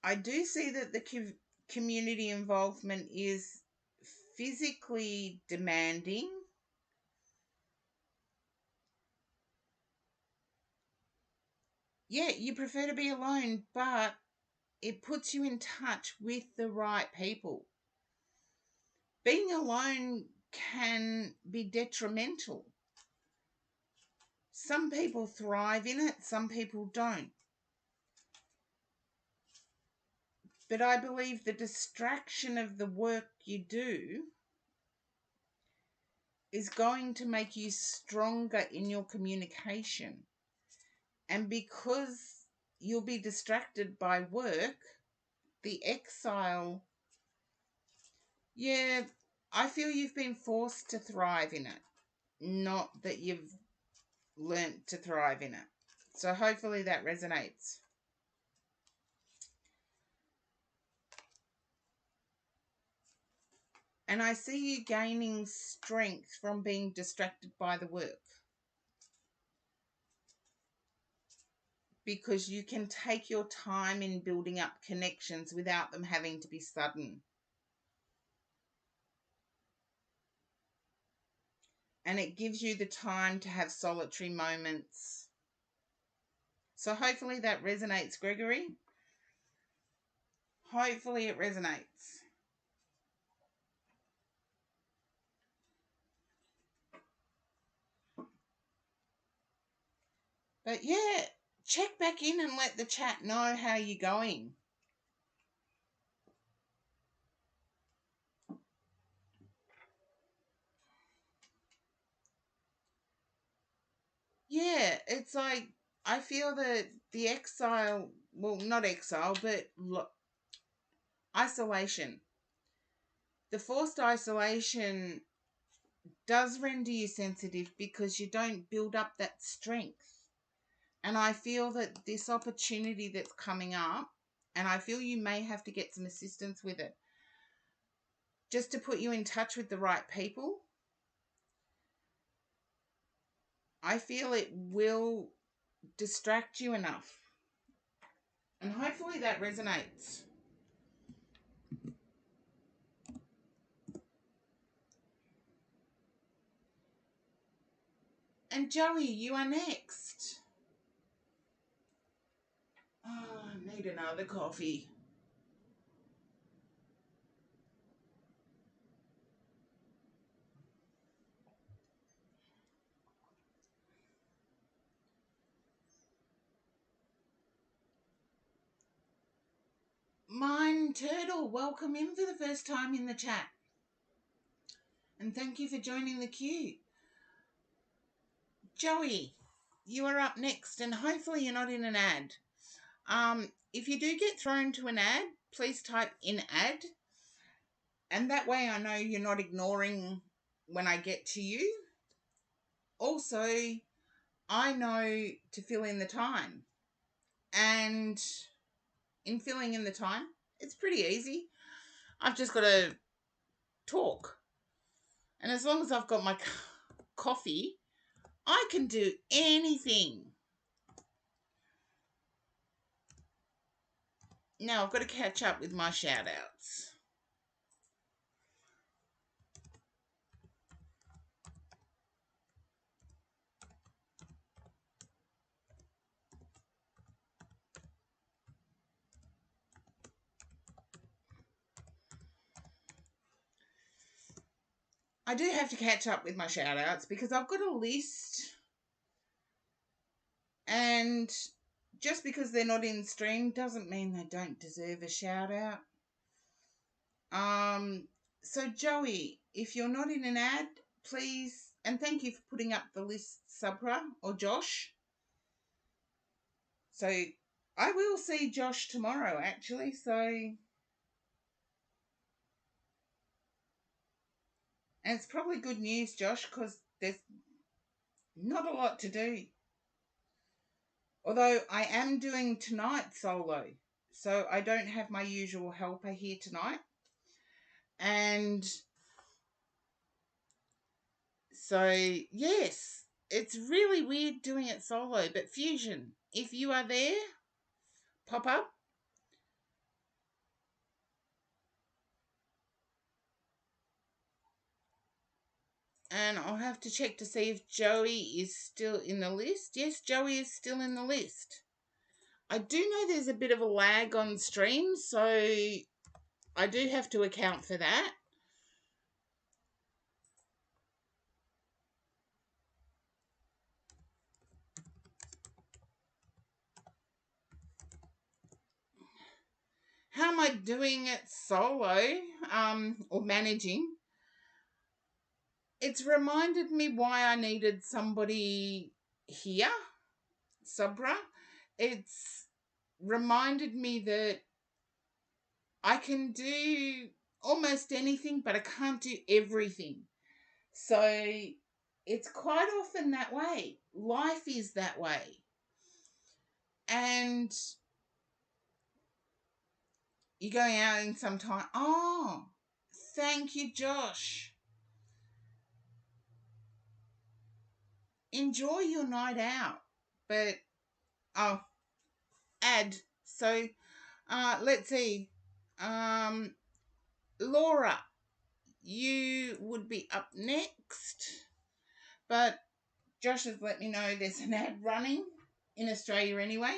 I do see that the community involvement is physically demanding. Yeah, you prefer to be alone, but it puts you in touch with the right people. Being alone can be detrimental. Some people thrive in it, some people don't. But I believe the distraction of the work you do is going to make you stronger in your communication. And because you'll be distracted by work, the exile, yeah, I feel you've been forced to thrive in it, not that you've learnt to thrive in it. So hopefully that resonates. And I see you gaining strength from being distracted by the work, because you can take your time in building up connections without them having to be sudden. And it gives you the time to have solitary moments. So hopefully that resonates, Gregory. Hopefully it resonates. But yeah, check back in and let the chat know how you're going. Yeah, it's like I feel that the exile, well, not exile, but isolation. The forced isolation does render you sensitive because you don't build up that strength. And I feel that this opportunity that's coming up, and I feel you may have to get some assistance with it, just to put you in touch with the right people. I feel it will distract you enough. And hopefully that resonates. And Joey, you are next. Oh, I need another coffee. Mine Turtle, welcome in for the first time in the chat. And thank you for joining the queue. Joey, you are up next, and hopefully you're not in an ad. If you do get thrown to an ad, please type in ad. And that way I know you're not ignoring when I get to you. Also, I know to fill in the time. And in filling in the time, it's pretty easy. I've just got to talk. And as long as I've got my coffee, I can do anything. Now I've got to catch up with my shout outs. I do have to catch up with my shout outs because I've got a list, and just because they're not in stream doesn't mean they don't deserve a shout out. So Joey, if you're not in an ad, please, and thank you for putting up the list, Sabra or Josh. So I will see Josh tomorrow, actually. So, and it's probably good news, Josh, because there's not a lot to do. Although I am doing tonight solo, so I don't have my usual helper here tonight. And so, yes, it's really weird doing it solo. But Fusion, if you are there, pop up. And I'll have to check to see if Joey is still in the list. Yes, Joey is still in the list. I do know there's a bit of a lag on stream, so I do have to account for that. How am I doing it solo, or managing? It's reminded me why I needed somebody here, Sabra. It's reminded me that I can do almost anything, but I can't do everything. So it's quite often that way. Life is that way. And you're going out in some time. Oh, thank you, Josh. Enjoy your night out. But, add. So, let's see. Laura, you would be up next. But Josh has let me know there's an ad running in Australia anyway.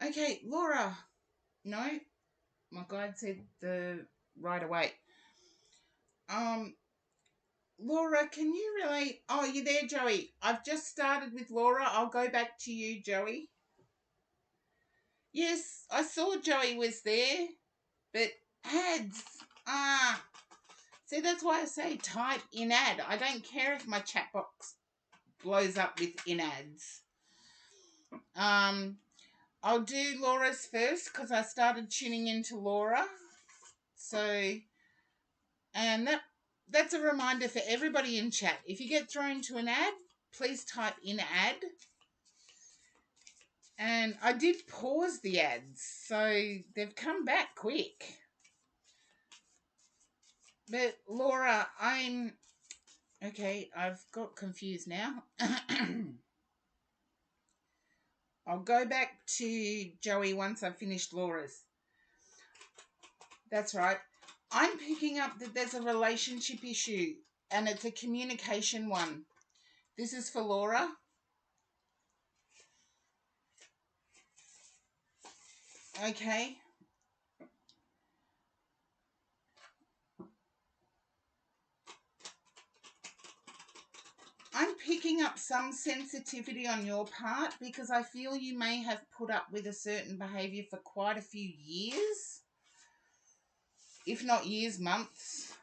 Okay, Laura. No, my guide said the right away. Laura, can you relate? Oh, you there, Joey? I've just started with Laura. I'll go back to you, Joey. Yes, I saw Joey was there, but ads. See, that's why I say type in ad. I don't care if my chat box blows up with in ads. I'll do Laura's first because I started tuning into Laura. So, and that's a reminder for everybody in chat. If you get thrown to an ad, please type in ad. And I did pause the ads, so they've come back quick. But Laura, okay, I've got confused now. I'll go back to Joey once I've finished Laura's. That's right. I'm picking up that there's a relationship issue, and it's a communication one. This is for Laura. Okay. I'm picking up some sensitivity on your part because I feel you may have put up with a certain behaviour for quite a few years, if not years, months.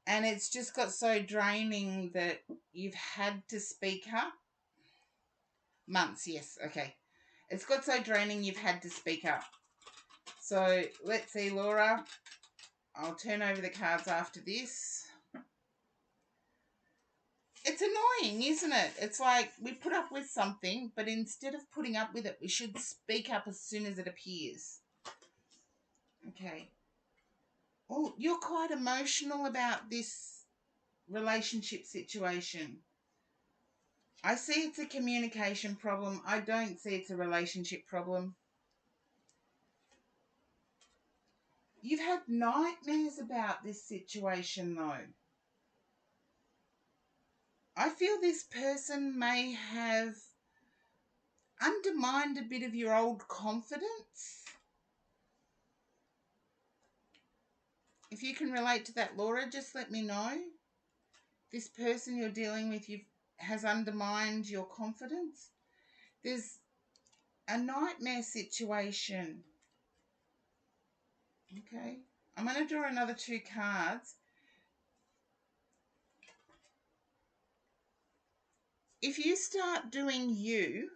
And it's just got so draining that you've had to speak up. Months, yes, okay. It's got so draining you've had to speak up. So let's see, Laura. I'll turn over the cards after this. It's annoying, isn't it? It's like we put up with something, but instead of putting up with it, we should speak up as soon as it appears. Okay. Oh, you're quite emotional about this relationship situation. I see it's a communication problem. I don't see it's a relationship problem. You've had nightmares about this situation, though. I feel this person may have undermined a bit of your old confidence. If you can relate to that, Laura, just let me know. This person you're dealing with has undermined your confidence. There's a nightmare situation. Okay. I'm going to draw another 2 cards. If you start doing you,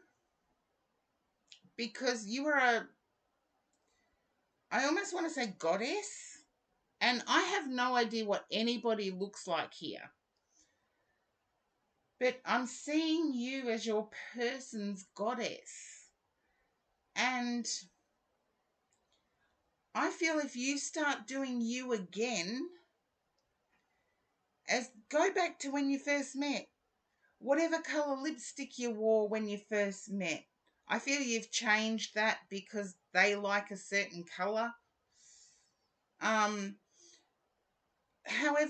because you are I almost want to say goddess, and I have no idea what anybody looks like here. But I'm seeing you as your person's goddess. And I feel if you start doing you again, go back to when you first met. Whatever colour lipstick you wore when you first met. I feel you've changed that because they like a certain colour. However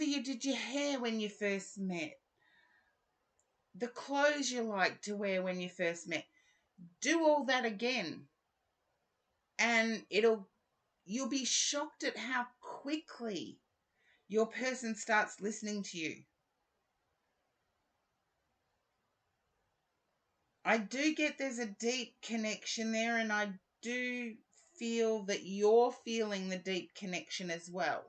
you did your hair when you first met. The clothes you like to wear when you first met. Do all that again. And you'll be shocked at how quickly your person starts listening to you. I do get there's a deep connection there, and I do feel that you're feeling the deep connection as well.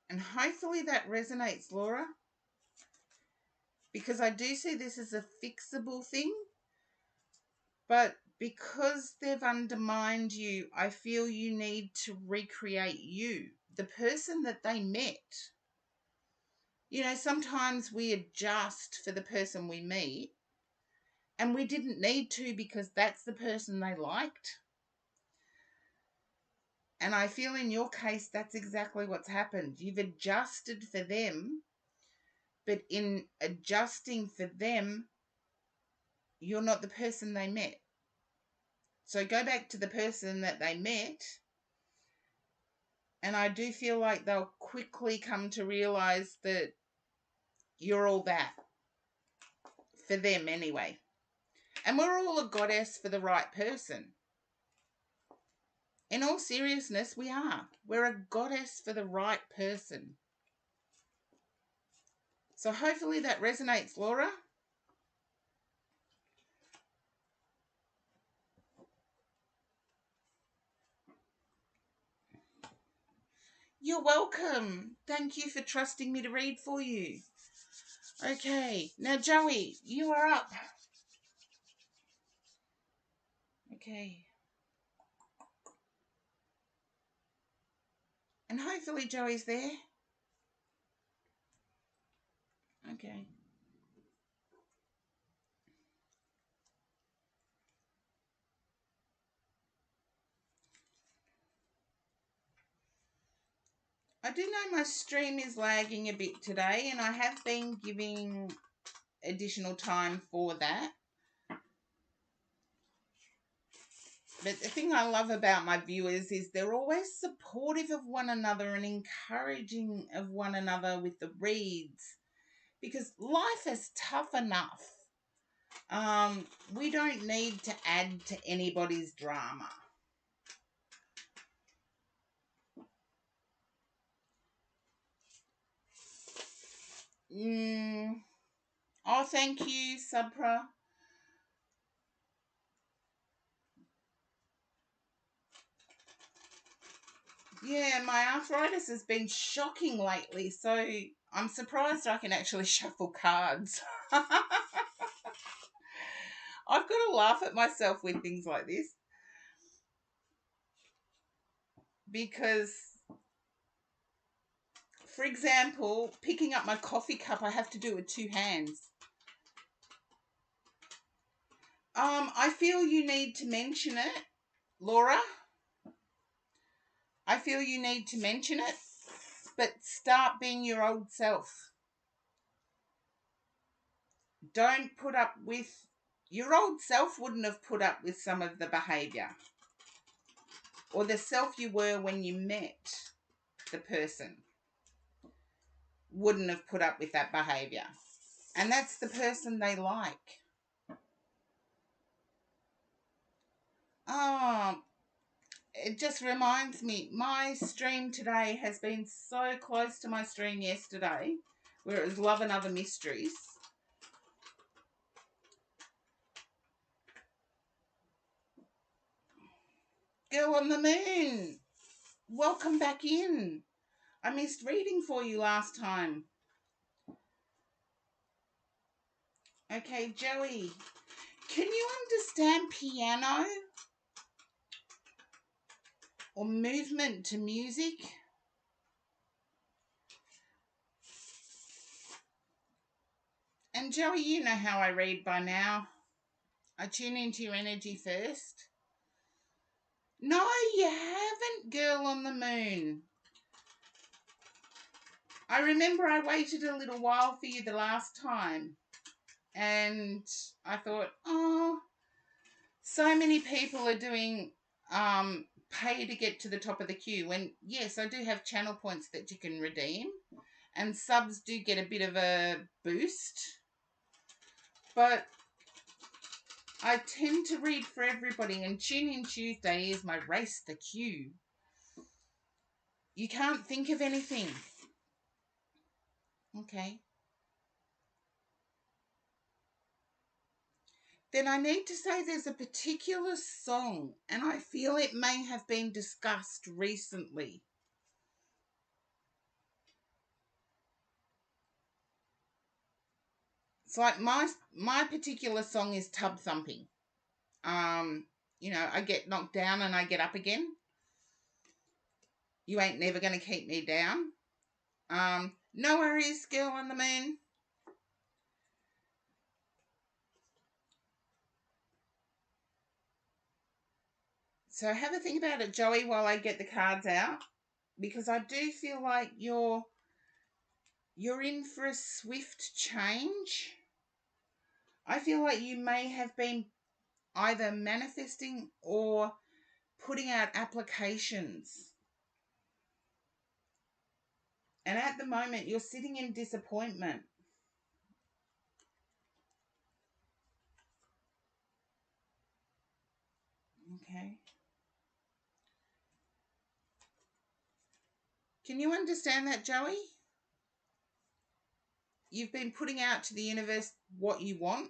And hopefully that resonates, Laura, because I do see this as a fixable thing, but because they've undermined you, I feel you need to recreate you, the person that they met. You know, sometimes we adjust for the person we meet, and we didn't need to because that's the person they liked. And I feel in your case, that's exactly what's happened. You've adjusted for them, but in adjusting for them, you're not the person they met. So go back to the person that they met, and I do feel like they'll quickly come to realize that you're all that. For them anyway. And we're all a goddess for the right person. In all seriousness, we are. We're a goddess for the right person. So hopefully that resonates, Laura. You're welcome. Thank you for trusting me to read for you. Okay, now Joey, you are up. Okay. And hopefully Joey's there. Okay. I do know my stream is lagging a bit today, and I have been giving additional time for that. But the thing I love about my viewers is they're always supportive of one another and encouraging of one another with the reads, because life is tough enough. We don't need to add to anybody's drama. Oh, thank you, Subra. Yeah, my arthritis has been shocking lately, so I'm surprised I can actually shuffle cards. I've got to laugh at myself with things like this, because, for example, picking up my coffee cup, I have to do it with 2 hands. I feel you need to mention it, Laura. I feel you need to mention it, but start being your old self. Don't put up with, your old self wouldn't have put up with some of the behaviour, or the self you were when you met the person wouldn't have put up with that behaviour. And that's the person they like. Oh, it just reminds me, my stream today has been so close to my stream yesterday, where it was Love and Other Mysteries. Girl on the Moon, welcome back in. I missed reading for you last time. Okay, Joey, can you understand piano or movement to music? And Joey, you know how I read by now. I tune into your energy first. No, you haven't, Girl on the Moon. I remember I waited a little while for you the last time. And I thought, oh, so many people are doing pay to get to the top of the queue. And yes, I do have channel points that you can redeem. And subs do get a bit of a boost. But I tend to read for everybody, and Tune In Tuesday is my race the queue. You can't think of anything. Okay. Then I need to say there's a particular song, and I feel it may have been discussed recently. It's like my particular song is Tub Thumping. I get knocked down and I get up again. You ain't never going to keep me down. No worries, Girl on the Moon. So have a think about it, Joey, while I get the cards out, because I do feel like you're in for a swift change. I feel like you may have been either manifesting or putting out applications. And at the moment, you're sitting in disappointment. Okay. Can you understand that, Joey? You've been putting out to the universe what you want.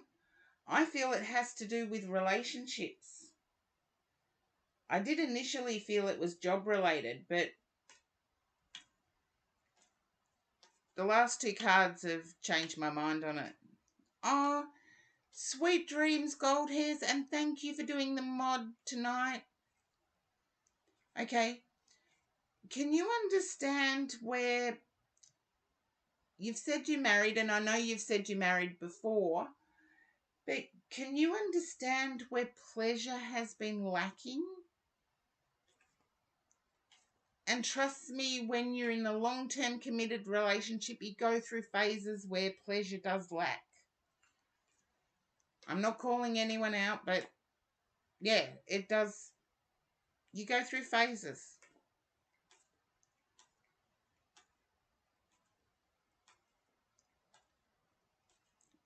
I feel it has to do with relationships. I did initially feel it was job related, but the last two cards have changed my mind on it. Oh, sweet dreams, gold hairs, and thank you for doing the mod tonight. Okay. Can you understand where you've said you're married, and I know you've said you're married before, but can you understand where pleasure has been lacking? And trust me, when you're in a long-term committed relationship, you go through phases where pleasure does lack. I'm not calling anyone out, but yeah, it does. You go through phases.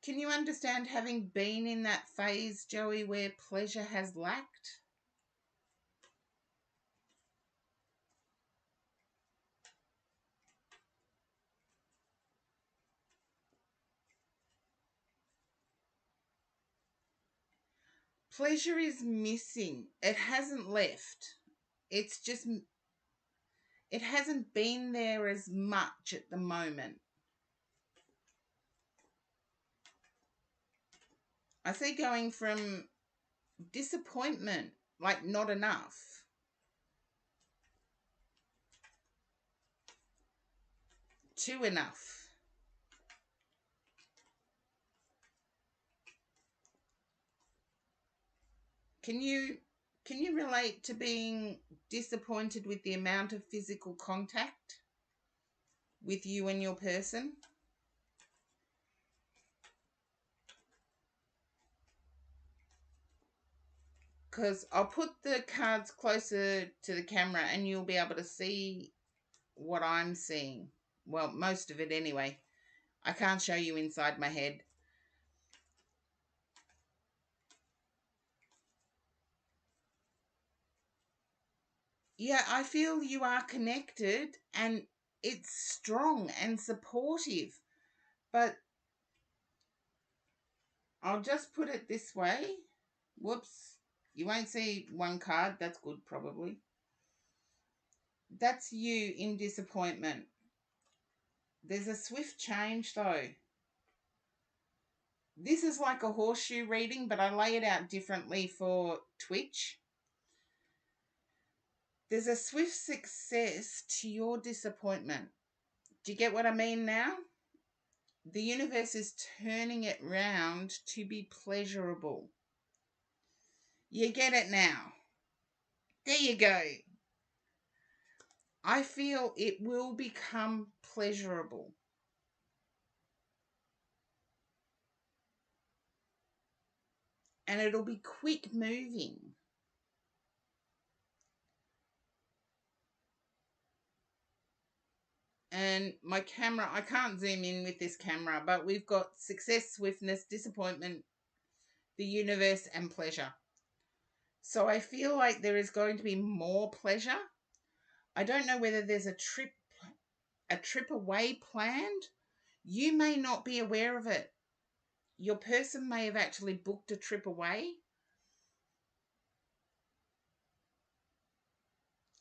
Can you understand having been in that phase, Joey, where pleasure has lacked? Pleasure is missing. It hasn't left. It's just, it hasn't been there as much at the moment. I see going from disappointment, like not enough, to enough. Can you relate to being disappointed with the amount of physical contact with you and your person? Because I'll put the cards closer to the camera and you'll be able to see what I'm seeing. Well, most of it anyway. I can't show you inside my head. Yeah, I feel you are connected and it's strong and supportive. But I'll just put it this way. Whoops. You won't see one card. That's good, probably. That's you in disappointment. There's a swift change, though. This is like a horseshoe reading, but I lay it out differently for Twitch. There's a swift success to your disappointment. Do you get what I mean now? The universe is turning it round to be pleasurable. You get it now. There you go. I feel it will become pleasurable. And it'll be quick moving. And my camera, I can't zoom in with this camera, but we've got success, swiftness, disappointment, the universe, and pleasure. So I feel like there is going to be more pleasure. I don't know whether there's a trip away planned. You may not be aware of it. Your person may have actually booked a trip away.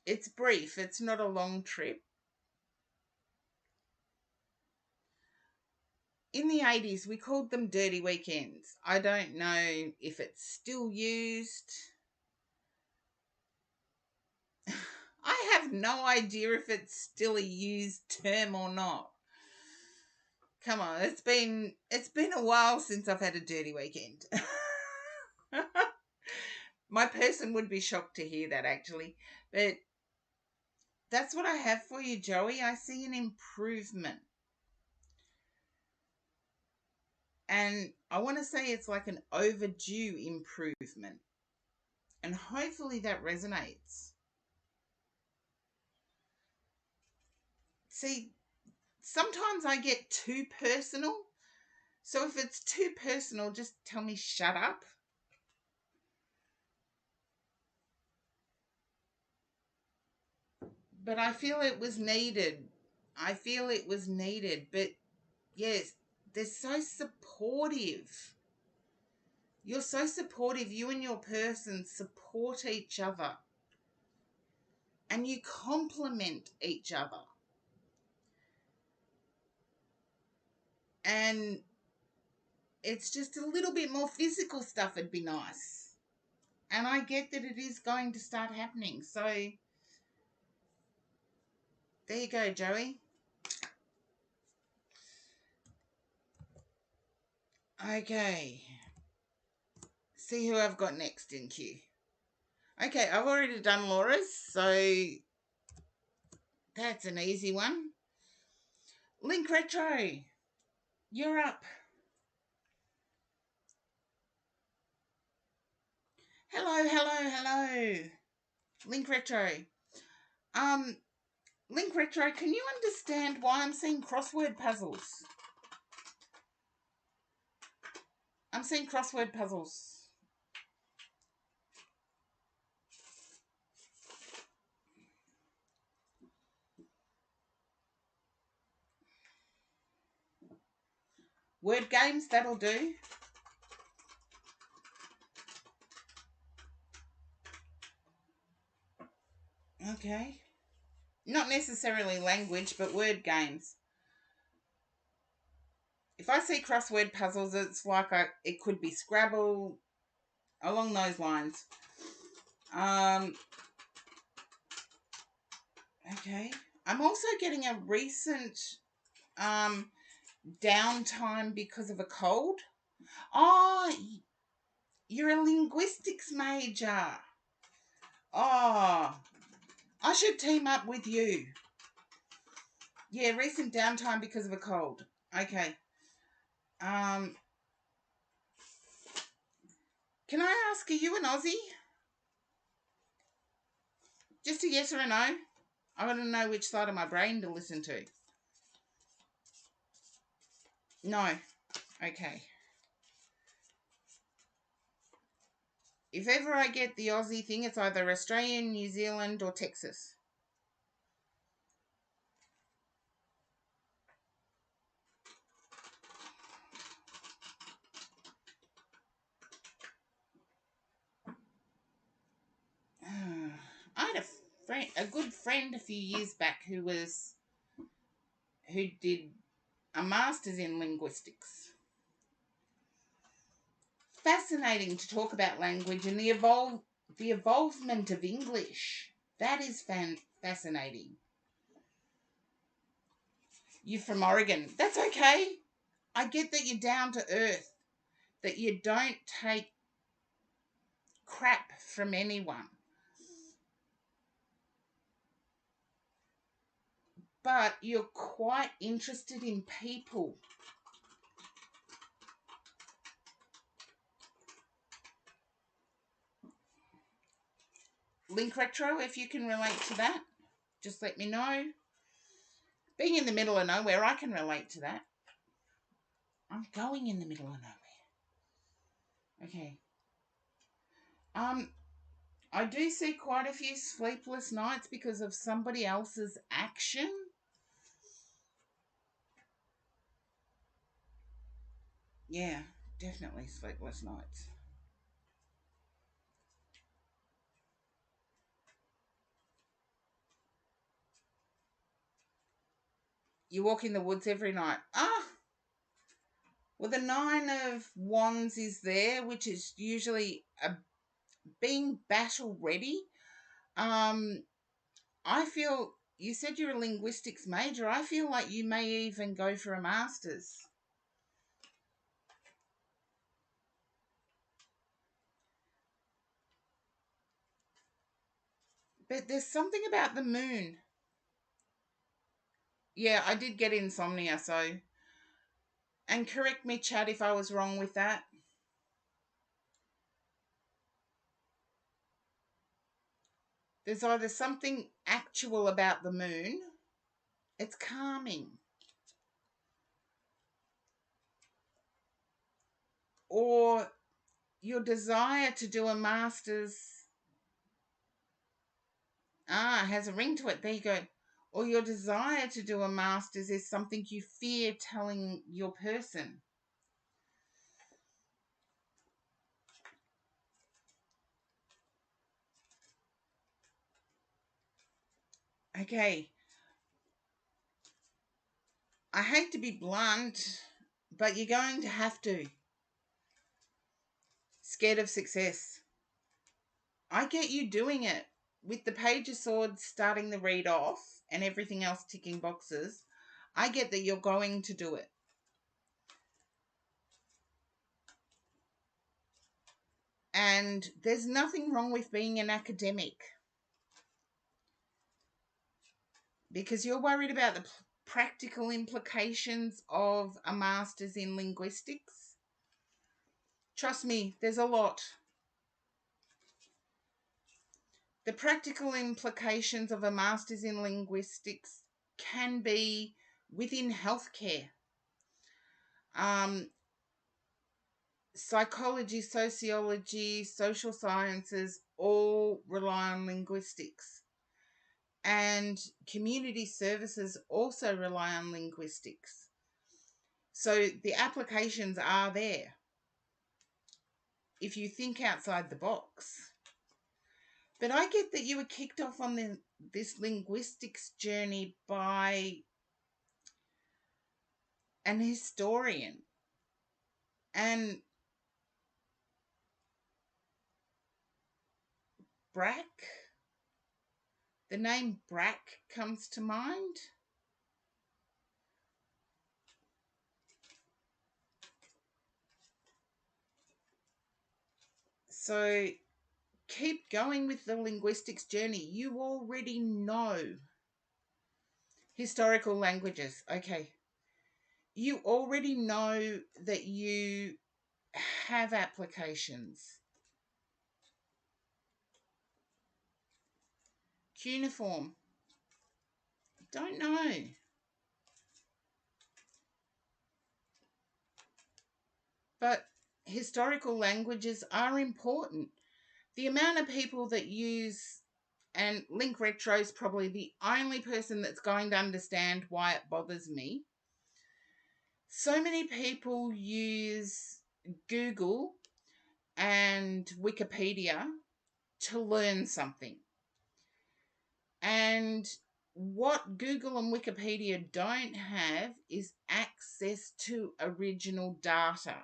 It's brief. It's not a long trip. In the 80s, we called them dirty weekends. I don't know if it's still used. I have no idea if it's still a used term or not. Come on, it's been a while since I've had a dirty weekend. My person would be shocked to hear that, actually. But that's what I have for you, Joey. I see an improvement. And I want to say it's like an overdue improvement. And hopefully that resonates. See, sometimes I get too personal. So if it's too personal, just tell me shut up. But I feel it was needed. But yes, they're so supportive. You're so supportive. You and your person support each other. And you complement each other. And it's just a little bit more physical stuff would be nice. And I get that it is going to start happening. So there you go, Joey. Okay. See who I've got next in queue. Okay, I've already done Laura's, so that's an easy one. Link Retro, you're up. Hello. Link Retro. Link Retro, can you understand why I'm seeing crossword puzzles? I'm seeing crossword puzzles. Word games, that'll do. Okay. Not necessarily language, but word games. If I see crossword puzzles, it's like it could be Scrabble, along those lines. Okay. I'm also getting a recent downtime because of a cold. Oh, you're a linguistics major. Oh, I should team up with you. Yeah, recent downtime because of a cold. Okay. Can I ask, are you an Aussie? Just a yes or a no? I want to know which side of my brain to listen to. No. Okay. If ever I get the Aussie thing, it's either Australia, New Zealand, or Texas. I had a good friend a few years back who did a master's in linguistics. Fascinating to talk about language and the evolvement of English. That is fascinating. You're from Oregon. That's okay. I get that you're down to earth, that you don't take crap from anyone. But you're quite interested in people. Link Retro, if you can relate to that, just let me know. Being in the middle of nowhere, I can relate to that. I'm going in the middle of nowhere. Okay. I do see quite a few sleepless nights because of somebody else's action. Yeah, definitely sleepless nights. You walk in the woods every night. Well, the Nine of Wands is there, which is usually being battle ready. I feel you said you're a linguistics major. I feel like you may even go for a master's. But there's something about the moon. Yeah, I did get insomnia, so. And correct me, Chad, if I was wrong with that. There's either something actual about the moon, it's calming, or your desire to do a master's has a ring to it. There you go. Or your desire to do a master's is something you fear telling your person. Okay. I hate to be blunt, but you're going to have to. Scared of success. I get you doing it. With the Page of Swords starting the read off and everything else ticking boxes, I get that you're going to do it. And there's nothing wrong with being an academic because you're worried about the practical implications of a master's in linguistics. Trust me, there's a lot. The practical implications of a master's in linguistics can be within healthcare. Psychology, sociology, social sciences all rely on linguistics. And community services also rely on linguistics. So the applications are there if you think outside the box. But I get that you were kicked off on this linguistics journey by an historian. And Brack, the name Brack comes to mind. So keep going with the linguistics journey. You already know historical languages. Okay. You already know that you have applications. Cuneiform. Don't know. But historical languages are important. the amount of people that use, and Link Retro is probably the only person that's going to understand why it bothers me. So many people use Google and Wikipedia to learn something. And what Google and Wikipedia don't have is access to original data.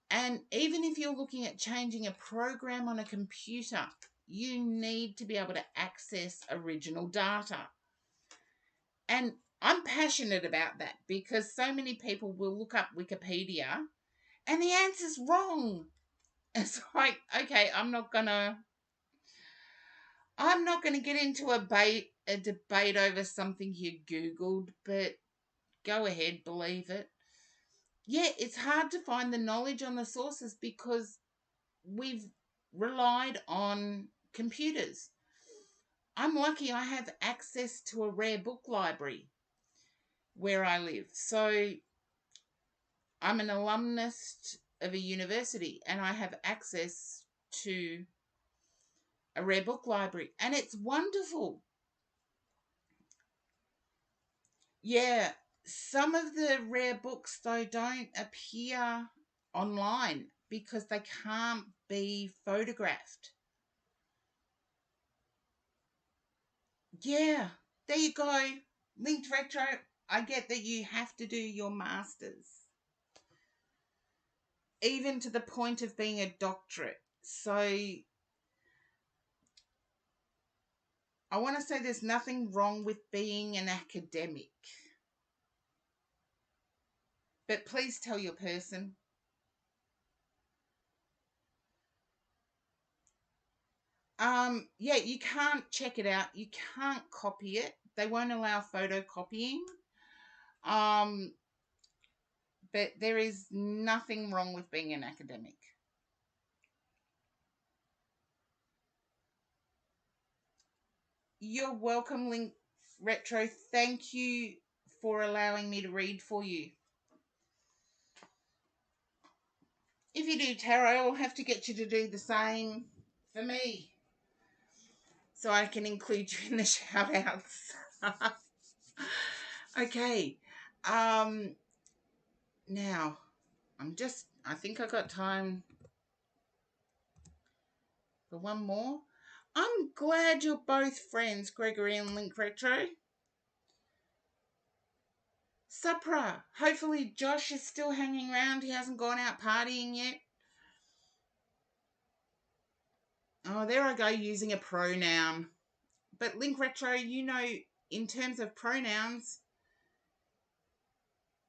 And even if you're looking at changing a program on a computer, you need to be able to access original data. And I'm passionate about that because so many people will look up Wikipedia and the answer's wrong. It's like, okay, I'm not gonna get into a debate over something you Googled, but go ahead, believe it. Yeah, it's hard to find the knowledge on the sources because we've relied on computers. I'm lucky I have access to a rare book library where I live. So I'm an alumnus of a university and I have access to a rare book library and it's wonderful. Yeah, some of the rare books though don't appear online because they can't be photographed. Yeah, there you go. Linked Retro, I get that you have to do your masters, even to the point of being a doctorate. So I want to say there's nothing wrong with being an academic. But please tell your person. Yeah, you can't check it out. You can't copy it. They won't allow photocopying. Um, but there is nothing wrong with being an academic. You're welcome, Link Retro. Thank you for allowing me to read for you. If you do tarot, I'll have to get you to do the same for me, so I can include you in the shout outs. Okay. Now, I think I got time for one more. I'm glad you're both friends, Gregory and Link Retro. Supra, hopefully Josh is still hanging around. He hasn't gone out partying yet. Oh, there I go using a pronoun. But Link Retro, you know, in terms of pronouns,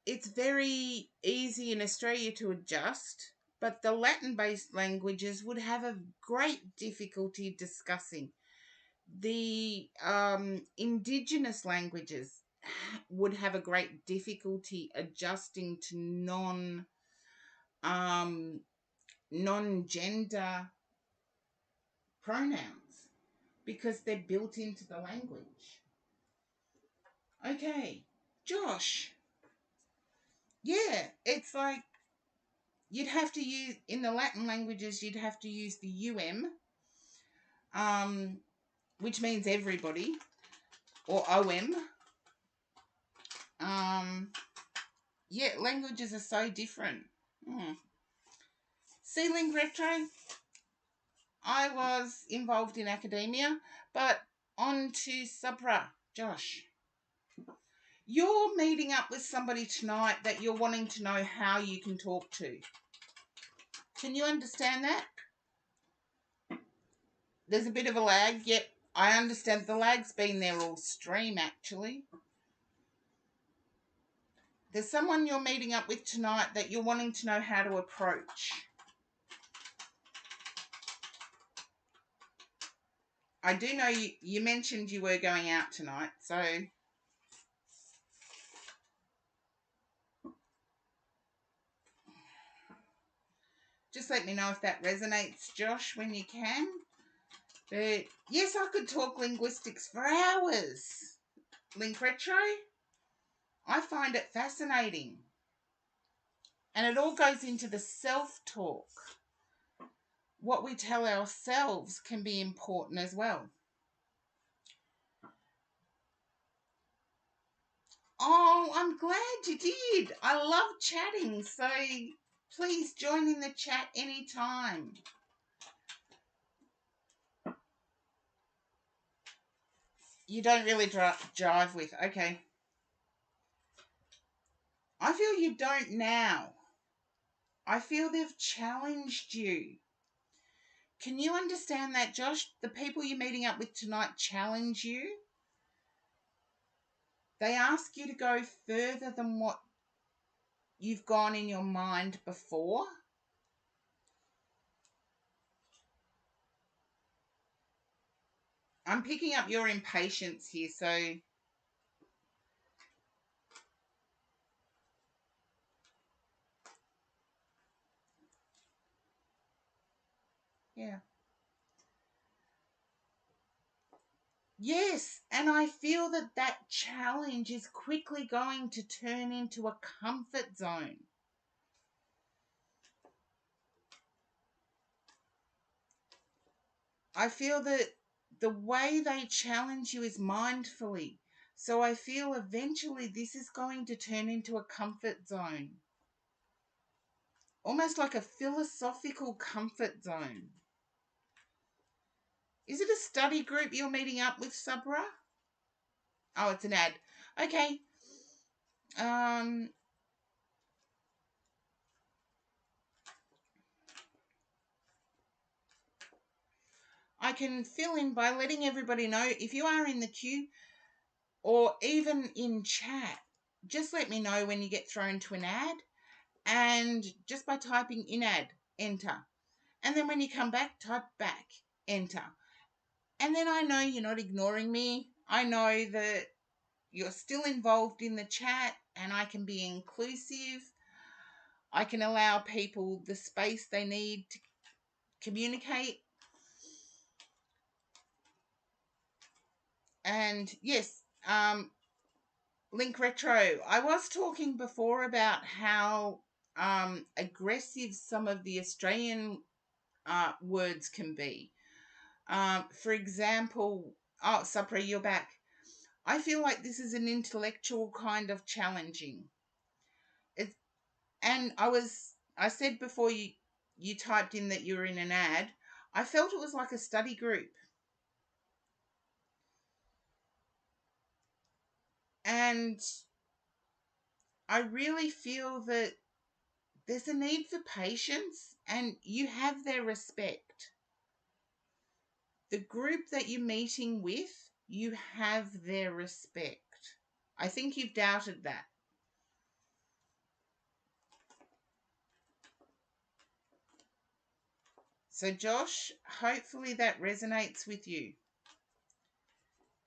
it's very easy in Australia to adjust, but the Latin-based languages would have a great difficulty discussing. The indigenous languages would have a great difficulty adjusting to non-gender pronouns because they're built into the language. Okay, Josh. Yeah, it's like you'd have to use, in the Latin languages, you'd have to use the which means everybody, or OM. Yeah, languages are so different. See, Link Retro, I was involved in academia, but on to Supra, Josh. You're meeting up with somebody tonight that you're wanting to know how you can talk to. Can you understand that? There's a bit of a lag. Yep, I understand the lag's been there all stream, actually. There's someone you're meeting up with tonight that you're wanting to know how to approach. I do know you mentioned you were going out tonight, so just let me know if that resonates, Josh, when you can. But yes, I could talk linguistics for hours. Link Retro, I find it fascinating. And it all goes into the self-talk. what we tell ourselves can be important as well. Oh, I'm glad you did. I love chatting, so please join in the chat anytime. You don't really jive with. Okay. I feel you don't now. I feel they've challenged you. Can you understand that, Josh? The people you're meeting up with tonight challenge you. They ask you to go further than what you've gone in your mind before. I'm picking up your impatience here, so yeah. Yes, and I feel that challenge is quickly going to turn into a comfort zone. I feel that the way they challenge you is mindfully. So I feel eventually this is going to turn into a comfort zone. Almost like a philosophical comfort zone. Is it a study group you're meeting up with, Sabra? Oh, it's an ad. Okay. I can fill in by letting everybody know if you are in the queue or even in chat. Just let me know when you get thrown to an ad, and just by typing in ad, enter. And then when you come back, type back, enter. And then I know you're not ignoring me. I know that you're still involved in the chat, and I can be inclusive. I can allow people the space they need to communicate. And yes, Link Retro, I was talking before about how aggressive some of the Australian words can be. For example, oh, Supra, you're back. I feel like this is an intellectual kind of challenging. And I said before you typed in that you were in an ad, I felt it was like a study group. And I really feel that there's a need for patience, and you have their respect. The group that you're meeting with, you have their respect. I think you've doubted that. So, Josh, hopefully that resonates with you.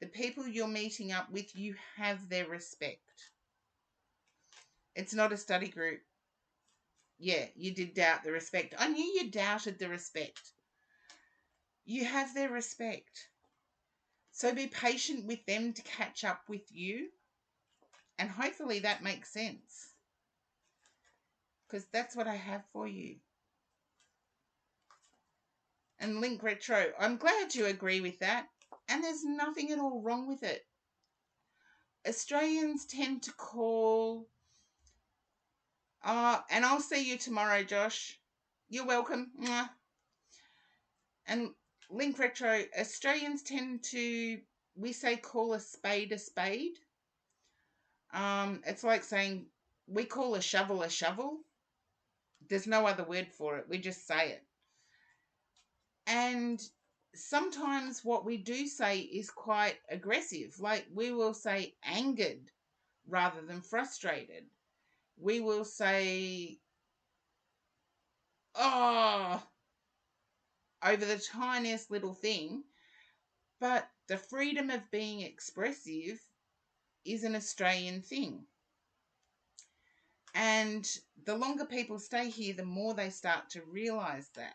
The people you're meeting up with, you have their respect. It's not a study group. Yeah, you did doubt the respect. I knew you doubted the respect. You have their respect. So be patient with them to catch up with you. And hopefully that makes sense. Because that's what I have for you. And Link Retro, I'm glad you agree with that. And there's nothing at all wrong with it. Australians tend to call... and I'll see you tomorrow, Josh. You're welcome. Mwah. And Link Retro, Australians tend to, we say call a spade a spade. It's like saying we call a shovel a shovel. There's no other word for it. We just say it. And sometimes what we do say is quite aggressive. Like we will say angered rather than frustrated. We will say, oh, over the tiniest little thing. But the freedom of being expressive is an Australian thing. And the longer people stay here, the more they start to realise that.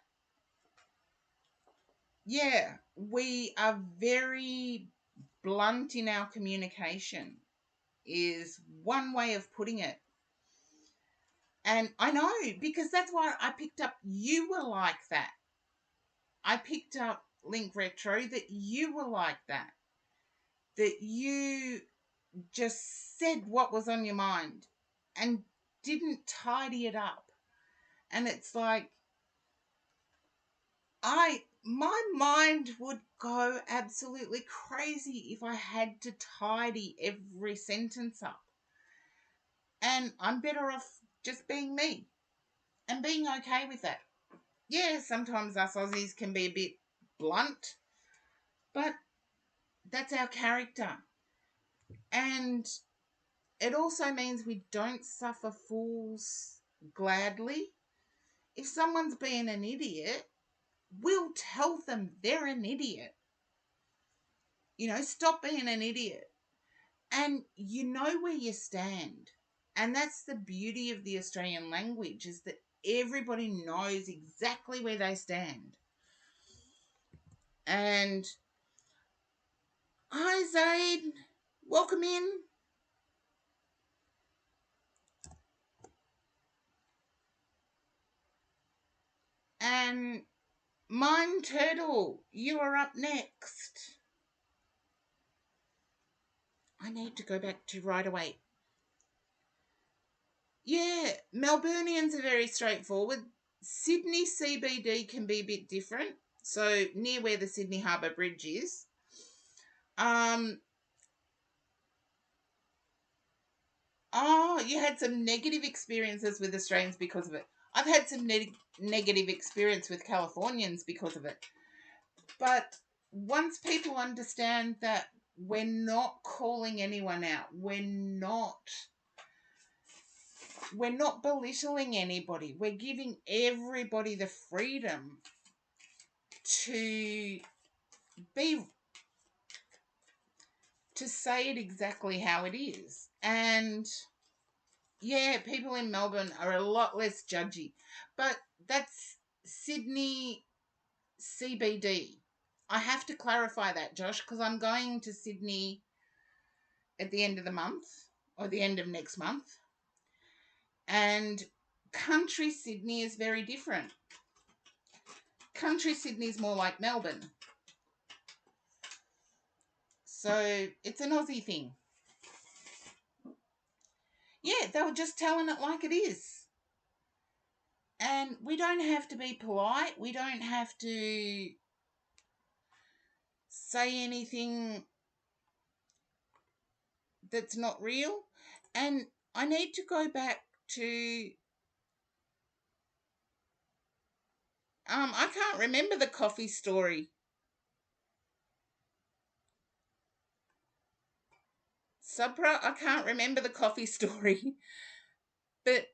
Yeah, we are very blunt in our communication, is one way of putting it. And I know, because that's why I picked up you were like that. I picked up, Link Retro, that you were like that. That you just said what was on your mind and didn't tidy it up. And it's like, my mind would go absolutely crazy if I had to tidy every sentence up. And I'm better off just being me and being okay with that. Yeah, sometimes us Aussies can be a bit blunt, but that's our character. And it also means we don't suffer fools gladly. If someone's being an idiot, we'll tell them they're an idiot. Stop being an idiot. And you know where you stand. And that's the beauty of the Australian language, is that everybody knows exactly where they stand. And hi, Zaid. Welcome in. And Mine Turtle, you are up next. I need to go back to right away. Yeah, Melburnians are very straightforward. Sydney CBD can be a bit different. So near where the Sydney Harbour Bridge is. You had some negative experiences with Australians because of it. I've had some negative experience with Californians because of it. But once people understand that we're not calling anyone out, we're not belittling anybody, we're giving everybody the freedom to say it exactly how it is. And yeah, people in Melbourne are a lot less judgy. But that's Sydney CBD. I have to clarify that, Josh, because I'm going to Sydney at the end of the month, or the end of next month. And country Sydney is very different. Country Sydney is more like Melbourne. So it's an Aussie thing. Yeah, they were just telling it like it is. And we don't have to be polite. We don't have to say anything that's not real. And I need to go back to I can't remember the coffee story. Subra, I can't remember the coffee story. But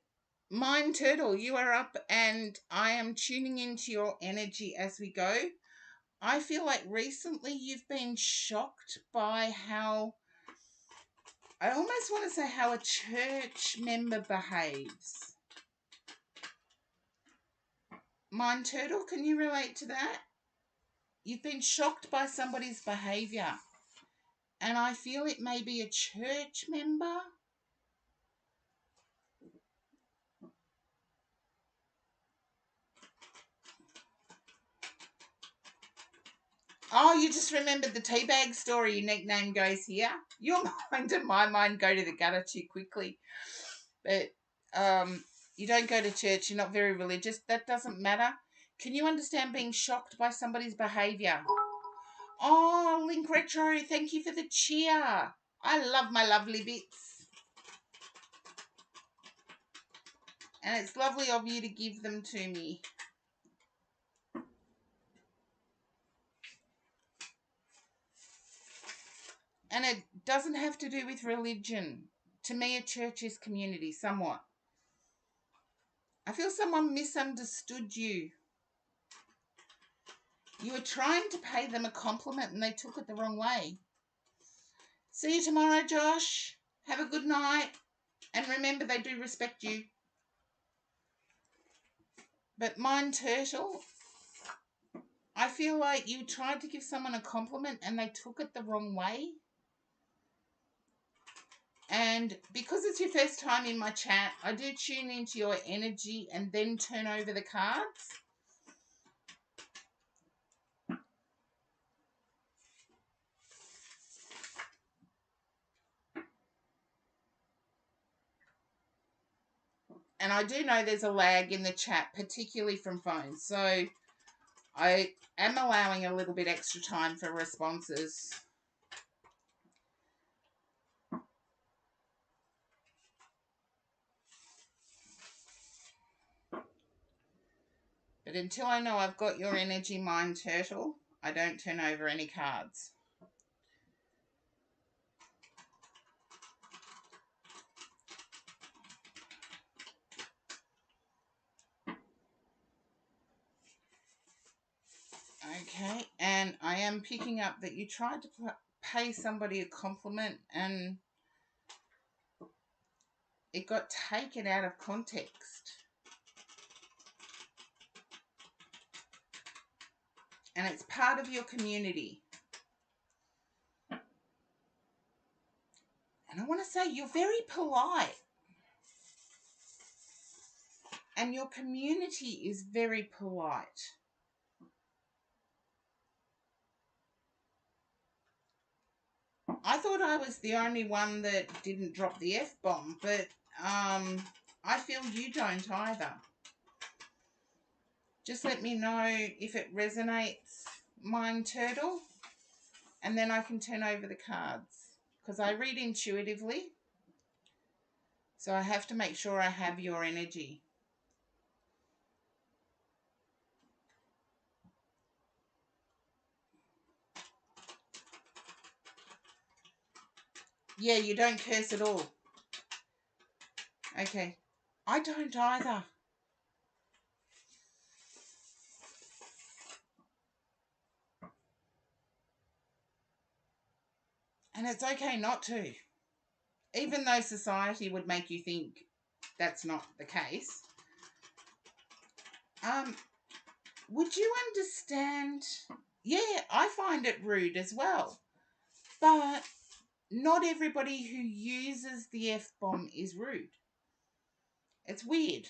Mine Turtle, you are up and I am tuning into your energy as we go. I feel like recently you've been shocked by how, I almost want to say, how a church member behaves. Mine Turtle, can you relate to that? You've been shocked by somebody's behaviour. And I feel it may be a church member. Oh, you just remembered the teabag story. Your nickname goes here. Your mind and my mind go to the gutter too quickly. But you don't go to church. You're not very religious. That doesn't matter. Can you understand being shocked by somebody's behaviour? Oh, Link Retro, thank you for the cheer. I love my lovely bits. And it's lovely of you to give them to me. And it doesn't have to do with religion. To me, a church is community, somewhat. I feel someone misunderstood you. You were trying to pay them a compliment and they took it the wrong way. See you tomorrow, Josh. Have a good night. And remember, they do respect you. But Mine Turtle, I feel like you tried to give someone a compliment and they took it the wrong way. And because it's your first time in my chat, I do tune into your energy and then turn over the cards. And I do know there's a lag in the chat, particularly from phones. So I am allowing a little bit extra time for responses. But until I know I've got your energy, Mind Turtle, I don't turn over any cards. Okay, and I am picking up that you tried to pay somebody a compliment and it got taken out of context. And it's part of your community. And I want to say you're very polite. And your community is very polite. I thought I was the only one that didn't drop the F-bomb, but I feel you don't either. Just let me know if it resonates, Mind Turtle, and then I can turn over the cards. Because I read intuitively, so I have to make sure I have your energy. Yeah, you don't curse at all. Okay. I don't either. And it's okay not to. Even though society would make you think that's not the case. Would you understand? Yeah, I find it rude as well. But not everybody who uses the F-bomb is rude. It's weird.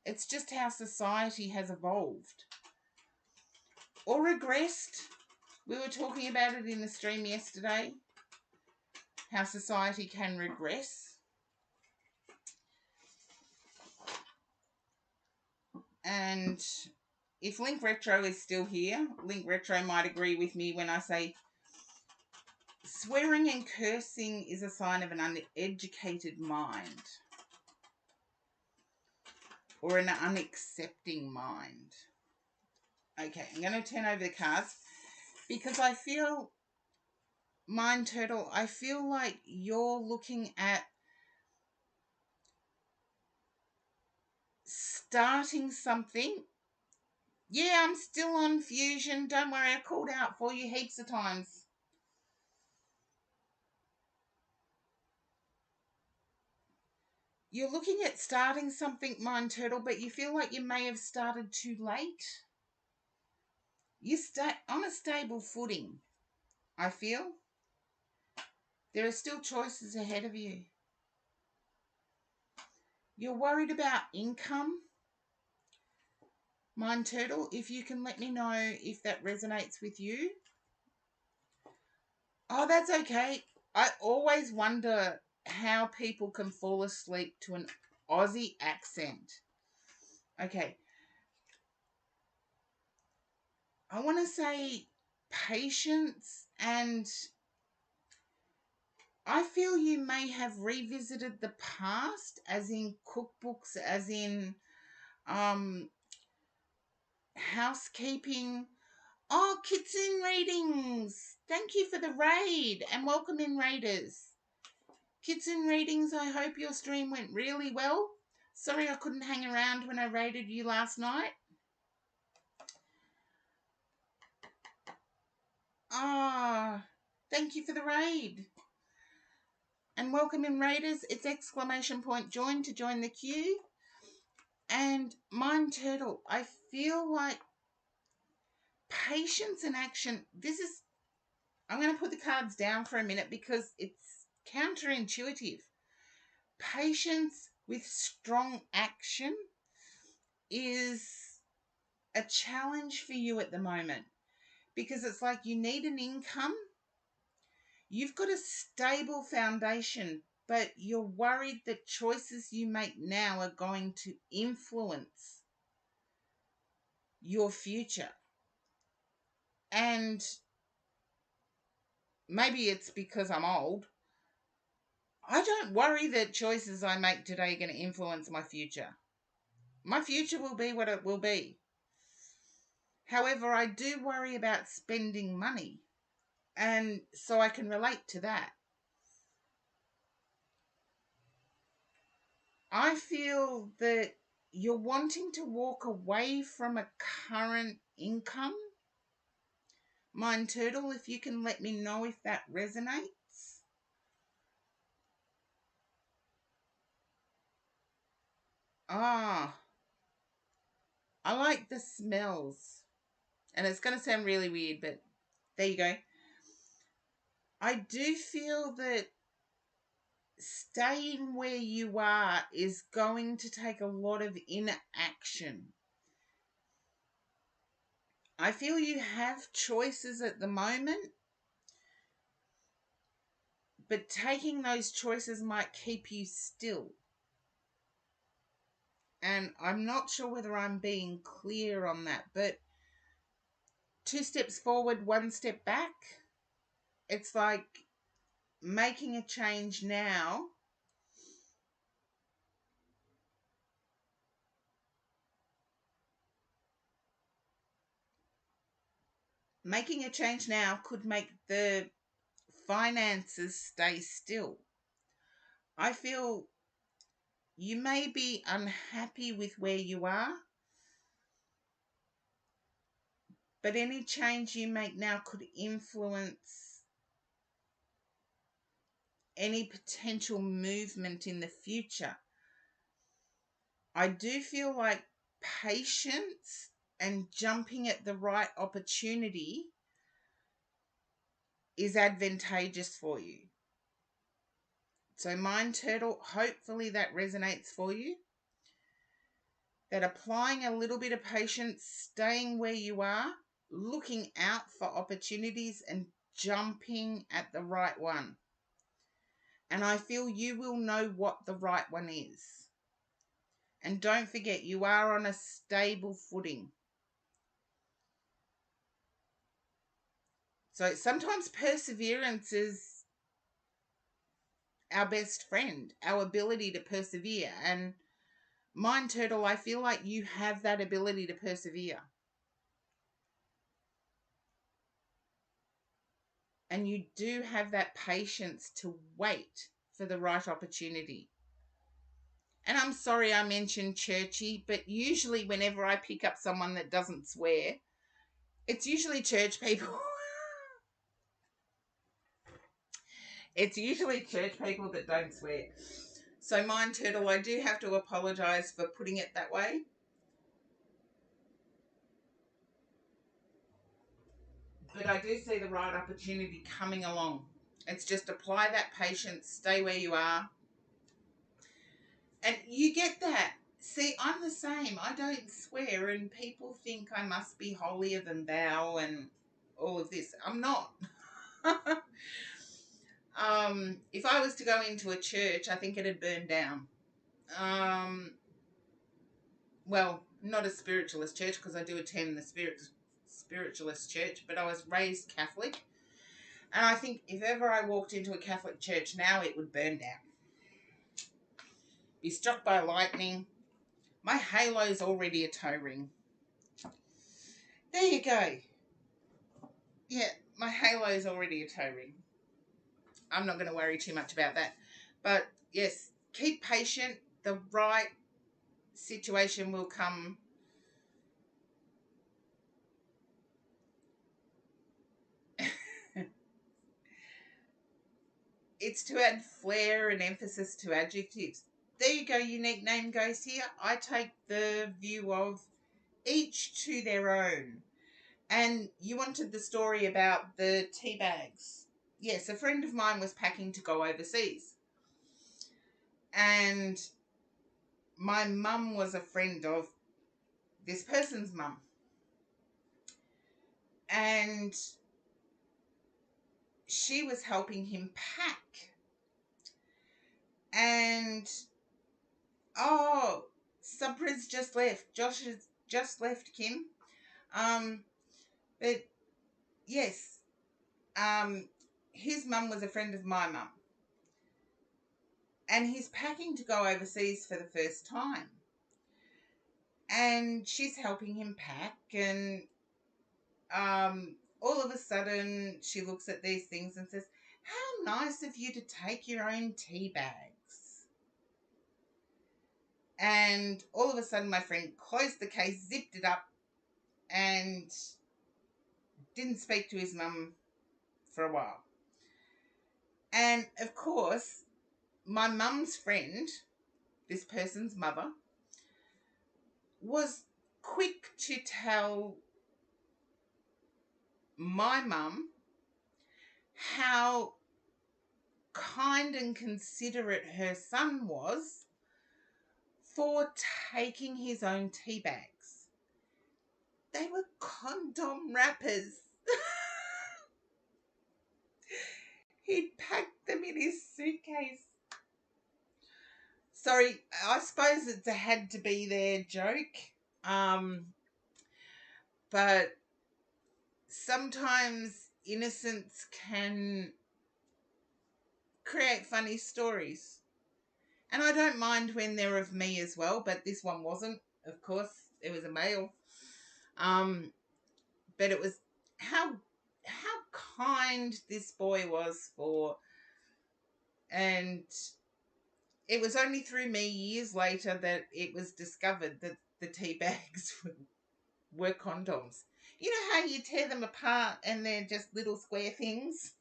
It's just how society has evolved. Or regressed. We were talking about it in the stream yesterday. How society can regress. And if Link Retro is still here, Link Retro might agree with me when I say swearing and cursing is a sign of an uneducated mind. Or an unaccepting mind. Okay, I'm going to turn over the cards because I feel, Mind Turtle, I feel like you're looking at starting something. Yeah, I'm still on Fusion. Don't worry, I called out for you heaps of times. You're looking at starting something, Mind Turtle, but you feel like you may have started too late. You stay on a stable footing, I feel. There are still choices ahead of you. You're worried about income, Mind Turtle. If you can let me know if that resonates with you. Oh, that's okay. I always wonder how people can fall asleep to an Aussie accent. Okay. I want to say patience, and I feel you may have revisited the past, as in cookbooks, as in housekeeping. Oh, Kitchen Readings. Thank you for the raid and welcome in, raiders. Kitchen Readings, I hope your stream went really well. Sorry I couldn't hang around when I raided you last night. Ah, thank you for the raid. And welcome in, raiders. It's ! join to join the queue. And Mind Turtle, I feel like patience and action. I'm going to put the cards down for a minute because it's counterintuitive. Patience with strong action is a challenge for you at the moment because it's like you need an income. You've got a stable foundation but you're worried that choices you make now are going to influence your future. And maybe it's because I'm old. I don't worry that choices I make today are going to influence my future. My future will be what it will be. However, I do worry about spending money. And so I can relate to that. I feel that you're wanting to walk away from a current income. Mind Turtle, if you can let me know if that resonates. Ah, I like the smells. And it's going to sound really weird, but there you go. I do feel that staying where you are is going to take a lot of inaction. I feel you have choices at the moment, but taking those choices might keep you still. And I'm not sure whether I'm being clear on that, but 2 steps forward, 1 step back. It's like making a change now. Making a change now could make the finances stay still. I feel you may be unhappy with where you are, but any change you make now could influence any potential movement in the future. I do feel like patience and jumping at the right opportunity is advantageous for you. So, Mind Turtle, hopefully that resonates for you. That applying a little bit of patience, staying where you are, looking out for opportunities and jumping at the right one. And I feel you will know what the right one is. And don't forget, you are on a stable footing. So sometimes perseverance is our best friend, our ability to persevere. And Mind Turtle, I feel like you have that ability to persevere. And you do have that patience to wait for the right opportunity. And I'm sorry I mentioned churchy, but usually whenever I pick up someone that doesn't swear, it's usually church people. It's usually church people that don't swear. So, Mind Turtle, I do have to apologise for putting it that way. But I do see the right opportunity coming along. It's just apply that patience, stay where you are. And you get that. See, I'm the same. I don't swear, and people think I must be holier than thou and all of this. I'm not. If I was to go into a church, I think it'd burn down. Well, not a spiritualist church, because I do attend the spiritualist church, but I was raised Catholic. And I think if ever I walked into a Catholic church now, it would burn down. Be struck by lightning. My halo's already a toe ring. There you go. Yeah, my halo's already a toe ring. I'm not going to worry too much about that. But yes, keep patient. The right situation will come. It's to add flair and emphasis to adjectives. There you go, unique name goes here. I take the view of each to their own. And you wanted the story about the tea bags. Yes, a friend of mine was packing to go overseas. And my mum was a friend of this person's mum. And she was helping him pack. And, oh, Sabra's just left. Josh has just left, Kim. But, yes, his mum was a friend of my mum. And he's packing to go overseas for the first time. And she's helping him pack, and all of a sudden she looks at these things and says, "How nice of you to take your own tea bags." And all of a sudden my friend closed the case, zipped it up, and didn't speak to his mum for a while. And of course, my mum's friend, this person's mother, was quick to tell my mum how kind and considerate her son was for taking his own tea bags. They were condom wrappers. He'd packed them in his suitcase. Sorry, I suppose it had to be their joke. But sometimes innocence can create funny stories. And I don't mind when they're of me as well, but this one wasn't, of course. It was a male. But it was how kind this boy was for, and it was only through me years later that it was discovered that the tea bags were condoms. You know how you tear them apart and they're just little square things?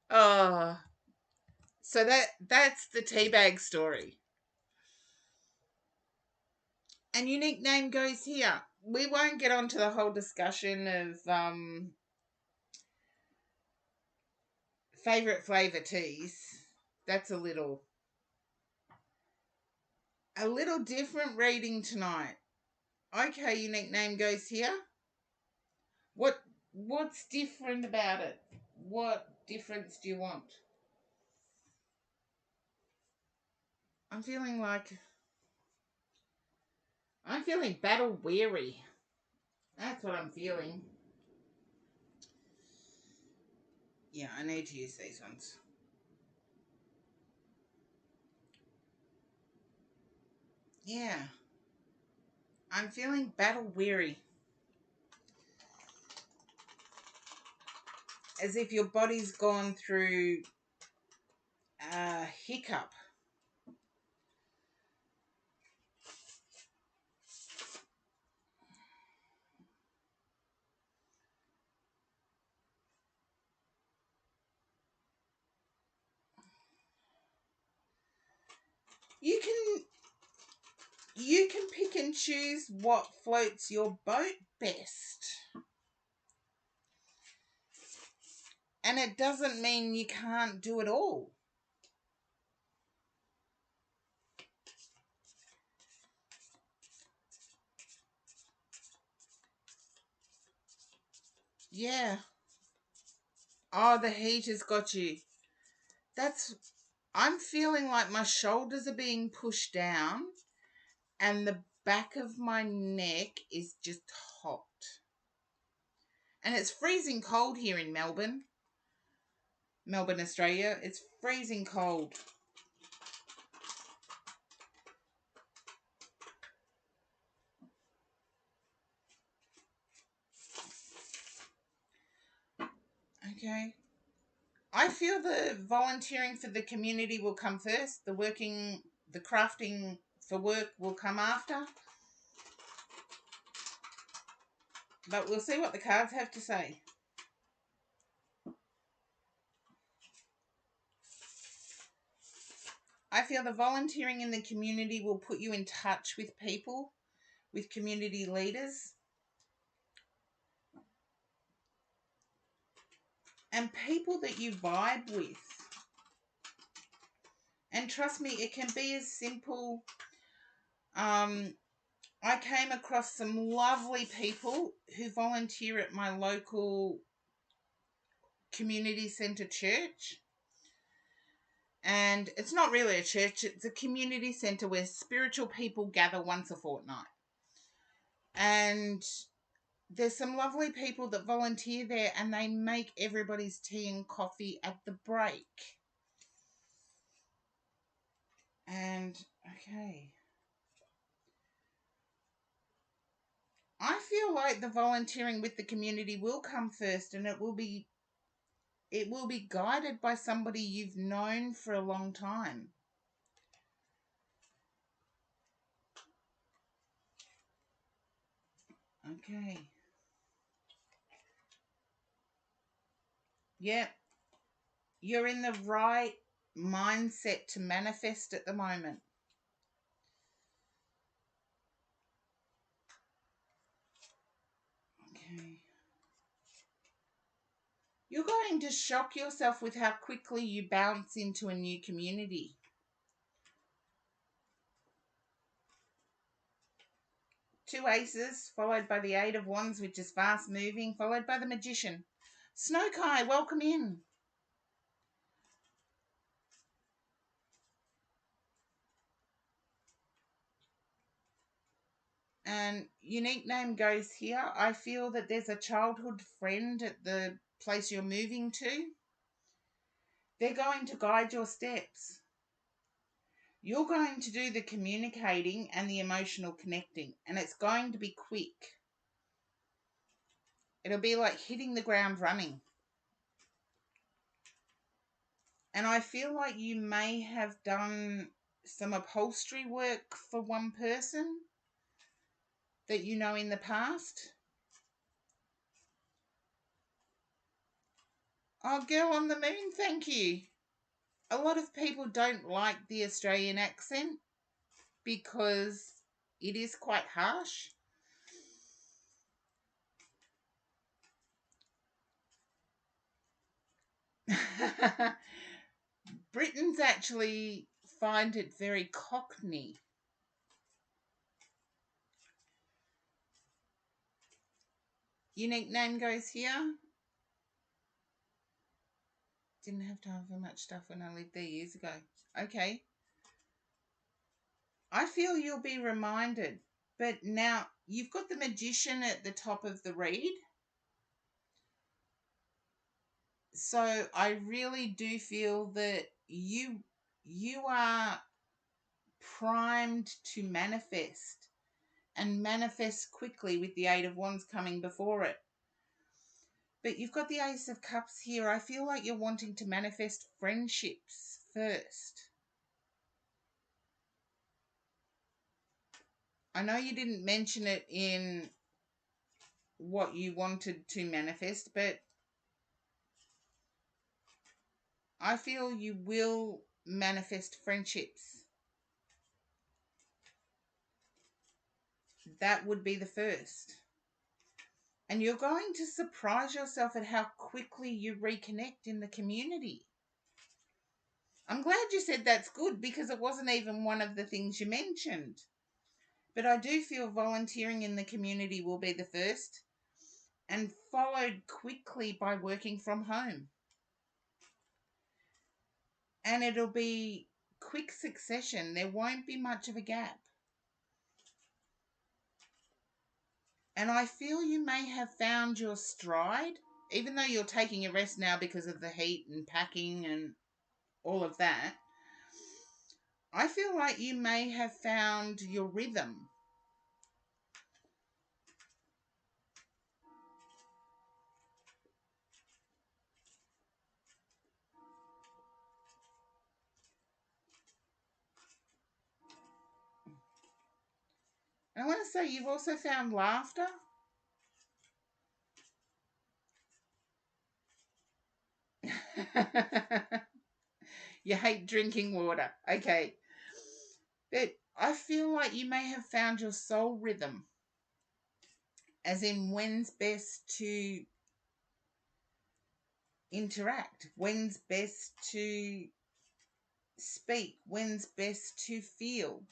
Oh, so that's the tea bag story. And unique name goes here. We won't get onto the whole discussion of favourite flavour teas. That's a little different reading tonight. Okay, unique name goes here. What's different about it? What difference do you want? I'm feeling battle weary. That's what I'm feeling. Yeah, I need to use these ones. Yeah. I'm feeling battle weary. As if your body's gone through a hiccup. You can pick and choose what floats your boat best. And it doesn't mean you can't do it all. Yeah. Oh, the heat has got you. I'm feeling like my shoulders are being pushed down and the back of my neck is just hot. And it's freezing cold here in Melbourne, Australia. It's freezing cold. Okay. I feel the volunteering for the community will come first. The crafting for work will come after. But we'll see what the cards have to say. I feel the volunteering in the community will put you in touch with people, with community leaders, and people that you vibe with. And trust me, it can be as simple. I came across some lovely people who volunteer at my local community centre church. And it's not really a church, it's a community centre where spiritual people gather once a fortnight. And there's some lovely people that volunteer there, and they make everybody's tea and coffee at the break. And okay, I feel like the volunteering with the community will come first, and it will be guided by somebody you've known for a long time. Okay. Yep. You're in the right mindset to manifest at the moment. Okay. You're going to shock yourself with how quickly you bounce into a new community. Two aces, followed by the Eight of Wands, which is fast moving, followed by the Magician. Snow-Kai, welcome in. And unique name goes here. I feel that there's a childhood friend at the place you're moving to. They're going to guide your steps. You're going to do the communicating and the emotional connecting, and it's going to be quick. It'll be like hitting the ground running. And I feel like you may have done some upholstery work for one person that you know in the past. Oh, girl on the moon, thank you. A lot of people don't like the Australian accent because it is quite harsh. Britons actually find it very cockney. Unique name goes here. Didn't have time for much stuff when I lived there years ago. Okay. I feel you'll be reminded. But now you've got the Magician at the top of the read. So I really do feel that you are primed to manifest, and manifest quickly with the Eight of Wands coming before it. But you've got the Ace of Cups here. I feel like you're wanting to manifest friendships first. I know you didn't mention it in what you wanted to manifest, but I feel you will manifest friendships. That would be the first. And you're going to surprise yourself at how quickly you reconnect in the community. I'm glad you said that's good, because it wasn't even one of the things you mentioned. But I do feel volunteering in the community will be the first, and followed quickly by working from home. And it'll be quick succession. There won't be much of a gap. And I feel you may have found your stride, even though you're taking a rest now because of the heat and packing and all of that. I feel like you may have found your rhythm. And I want to say you've also found laughter. You hate drinking water. Okay. But I feel like you may have found your soul rhythm. As in when's best to interact, when's best to speak, when's best to feel.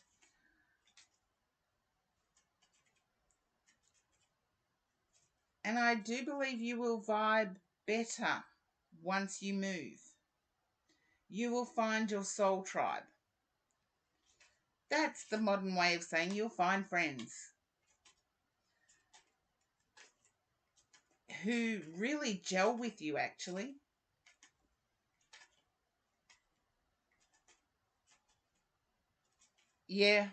And I do believe you will vibe better once you move. You will find your soul tribe. That's the modern way of saying you'll find friends who really gel with you, actually. Yeah.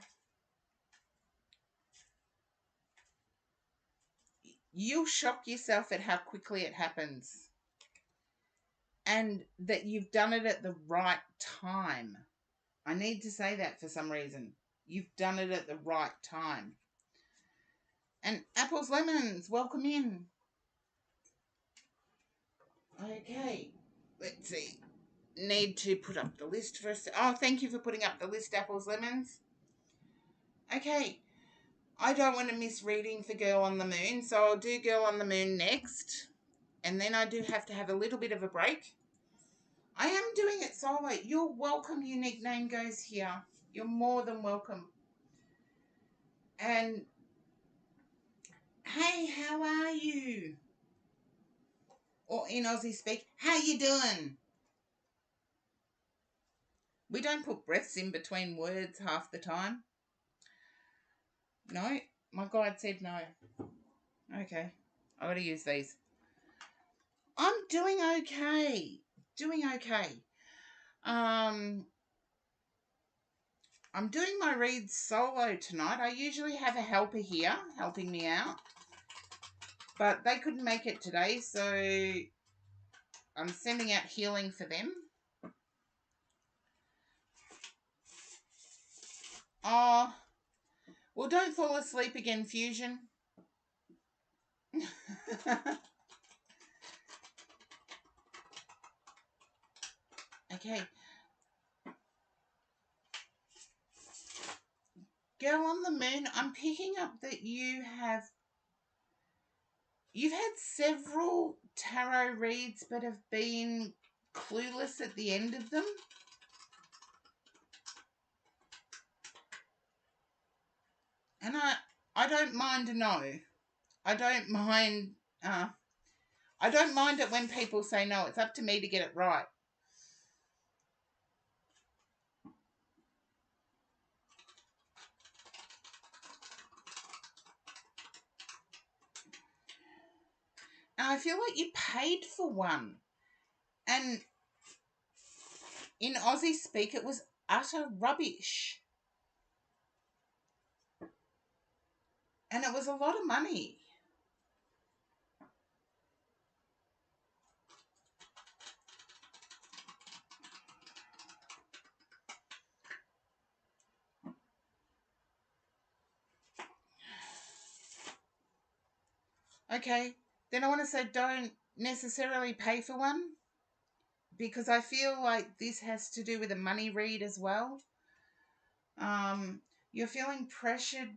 You'll shock yourself at how quickly it happens. And that you've done it at the right time. I need to say that for some reason. You've done it at the right time. And apples, lemons, welcome in. Okay, let's see. Need to put up the list first. Oh, thank you for putting up the list, apples, lemons. Okay, I don't want to miss reading for Girl on the Moon, so I'll do Girl on the Moon next. And then I do have to have a little bit of a break. I am doing it solo. You're welcome, Unique Name Goes here. You're more than welcome. And hey, how are you? Or in Aussie speak, how you doing? We don't put breaths in between words half the time. No, my guide said no. Okay, I gotta use these. I'm doing okay. Doing okay. I'm doing my reads solo tonight. I usually have a helper here helping me out, but they couldn't make it today, so I'm sending out healing for them. Oh, well, don't fall asleep again, Fusion. Okay. Girl on the Moon, I'm picking up that you've had several tarot reads but have been clueless at the end of them. And I don't mind a no. I don't mind it when people say no. It's up to me to get it right. And I feel like you paid for one. And in Aussie speak, it was utter rubbish. And it was a lot of money. Okay, then I want to say don't necessarily pay for one, because I feel like this has to do with a money read as well. You're feeling pressured.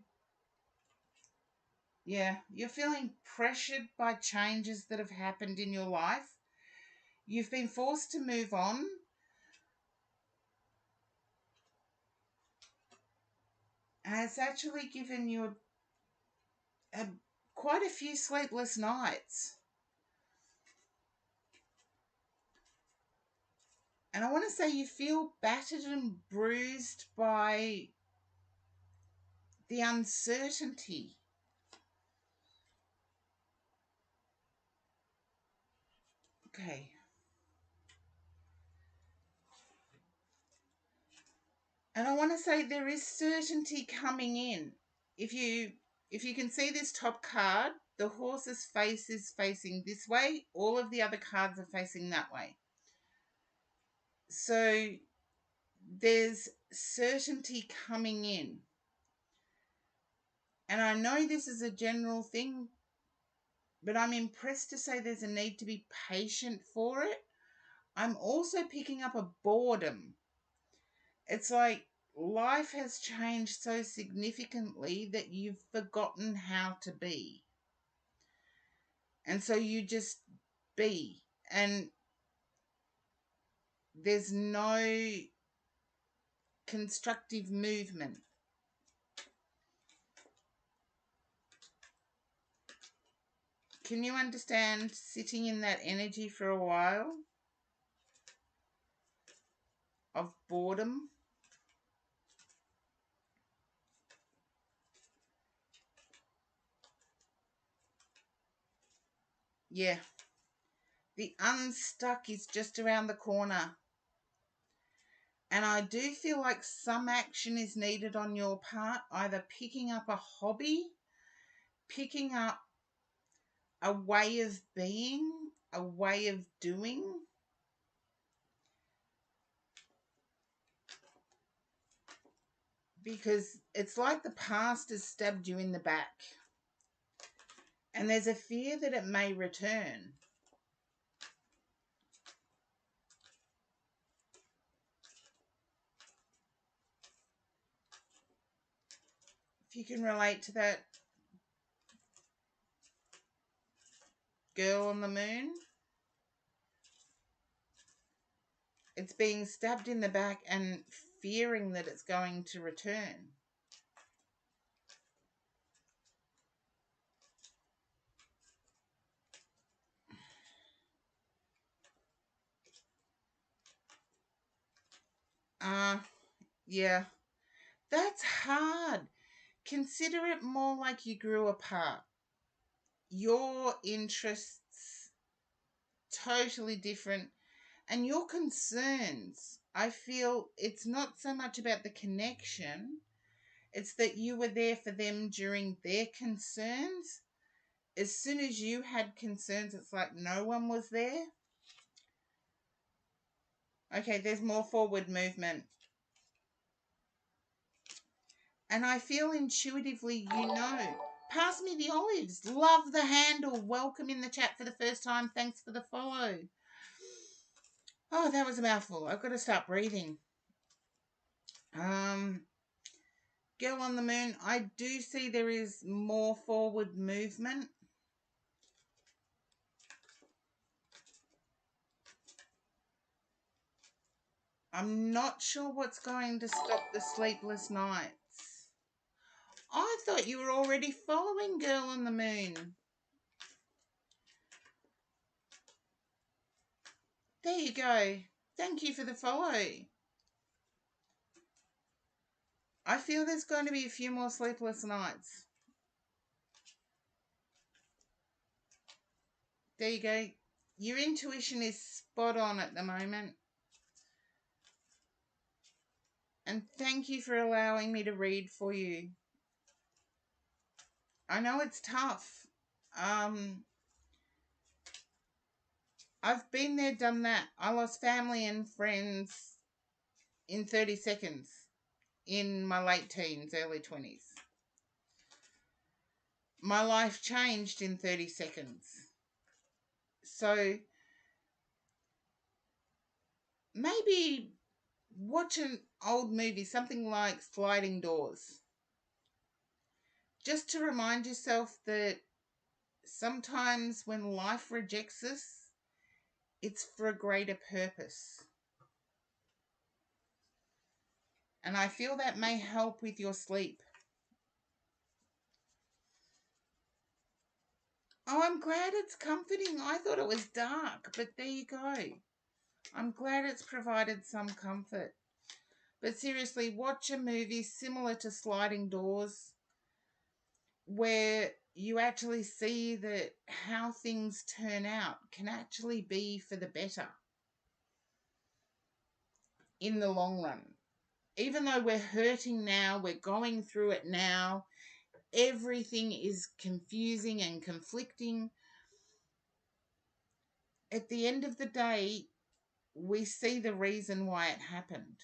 Yeah, you're feeling pressured by changes that have happened in your life. You've been forced to move on. And it's actually given you quite a few sleepless nights. And I want to say you feel battered and bruised by the uncertainty. Okay. And I want to say there is certainty coming in. If you can see this top card, the horse's face is facing this way. All of the other cards are facing that way. So there's certainty coming in. And I know this is a general thing, but I'm impressed to say there's a need to be patient for it. I'm also picking up a boredom. It's like life has changed so significantly that you've forgotten how to be. And so you just be. And there's no constructive movement. Can you understand sitting in that energy for a while? of boredom. Yeah, the unstuck is just around the corner. And I do feel like some action is needed on your part, either picking up a hobby, picking up a way of being, a way of doing. Because it's like the past has stabbed you in the back. And there's a fear that it may return. If you can relate to that girl on the moon, it's being stabbed in the back and fearing that it's going to return. Yeah, that's hard. Consider it more like you grew apart. Your interests totally different, and your concerns, I feel it's not so much about the connection, it's that you were there for them during their concerns. As soon as you had concerns, it's like no one was there. Okay, there's more forward movement. And I feel intuitively, Pass me the olives. Love the handle. Welcome in the chat for the first time. Thanks for the follow. Oh, that was a mouthful. I've got to start breathing. Girl on the moon, I do see there is more forward movement. I'm not sure what's going to stop the sleepless nights. I thought you were already following Girl on the Moon. There you go. Thank you for the follow. I feel there's going to be a few more sleepless nights. There you go. Your intuition is spot on at the moment. And thank you for allowing me to read for you. I know it's tough. I've been there, done that. I lost family and friends in 30 seconds in my late teens, early 20s. My life changed in 30 seconds. So maybe watch an old movie, something like Sliding Doors, just to remind yourself that sometimes when life rejects us, it's for a greater purpose. And I feel that may help with your sleep. Oh, I'm glad it's comforting. I thought it was dark, but there you go. I'm glad it's provided some comfort. But seriously, watch a movie similar to Sliding Doors where you actually see that how things turn out can actually be for the better in the long run. Even though we're hurting now, we're going through it now, everything is confusing and conflicting. At the end of the day, we see the reason why it happened.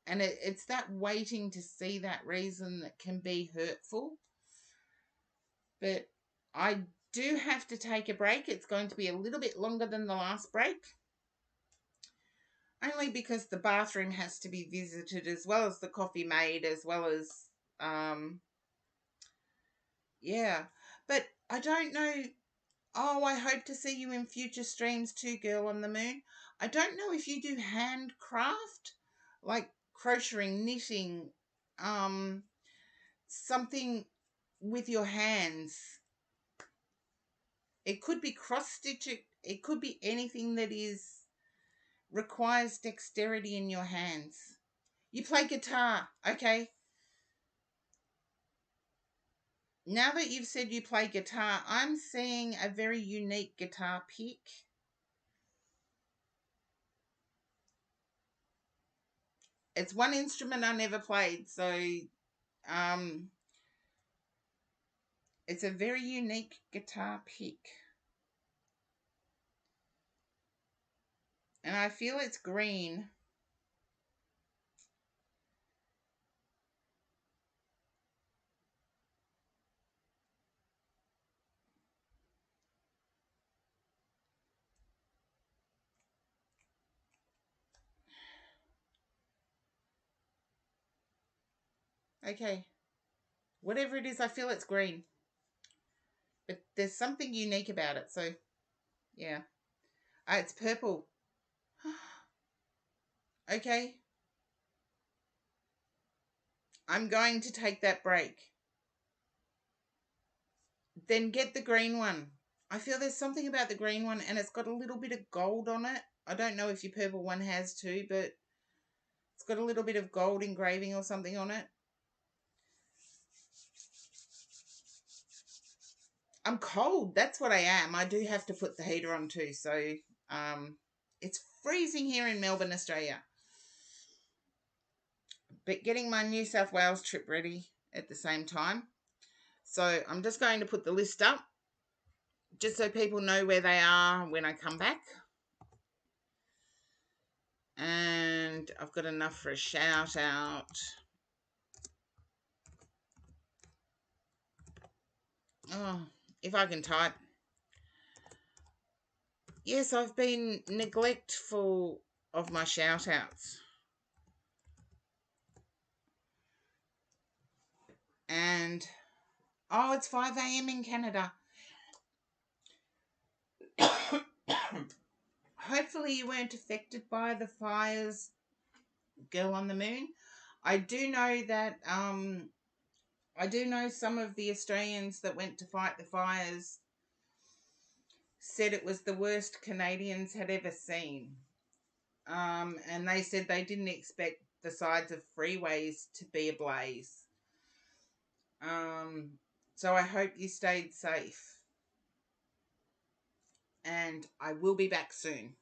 And it's that waiting to see that reason that can be hurtful. But I do have to take a break. It's going to be a little bit longer than the last break. Only because the bathroom has to be visited, as well as the coffee made, as well as, yeah. But I don't know. Oh, I hope to see you in future streams too, Girl on the Moon. I don't know if you do handcraft, like crocheting, knitting, something with your hands. It could be cross stitching. It could be anything that is requires dexterity in your hands. You play guitar, okay? Now that you've said you play guitar, I'm seeing a very unique guitar pick. It's one instrument I never played, so it's a very unique guitar pick. And I feel it's green. Okay. Whatever it is, I feel it's green. But there's something unique about it, so yeah. It's purple. Okay. I'm going to take that break. Then get the green one. I feel there's something about the green one, and it's got a little bit of gold on it. I don't know if your purple one has too, but it's got a little bit of gold engraving or something on it. I'm cold. That's what I am. I do have to put the heater on too. So it's freezing here in Melbourne, Australia. But getting my New South Wales trip ready at the same time. So I'm just going to put the list up just so people know where they are when I come back. And I've got enough for a shout out. Oh, if I can type. Yes, I've been neglectful of my shout outs. And, oh, it's 5 a.m. in Canada. Hopefully you weren't affected by the fires, Girl on the Moon. I do know that, I do know some of the Australians that went to fight the fires said it was the worst Canadians had ever seen. And they said they didn't expect the sides of freeways to be ablaze. So I hope you stayed safe. And I will be back soon.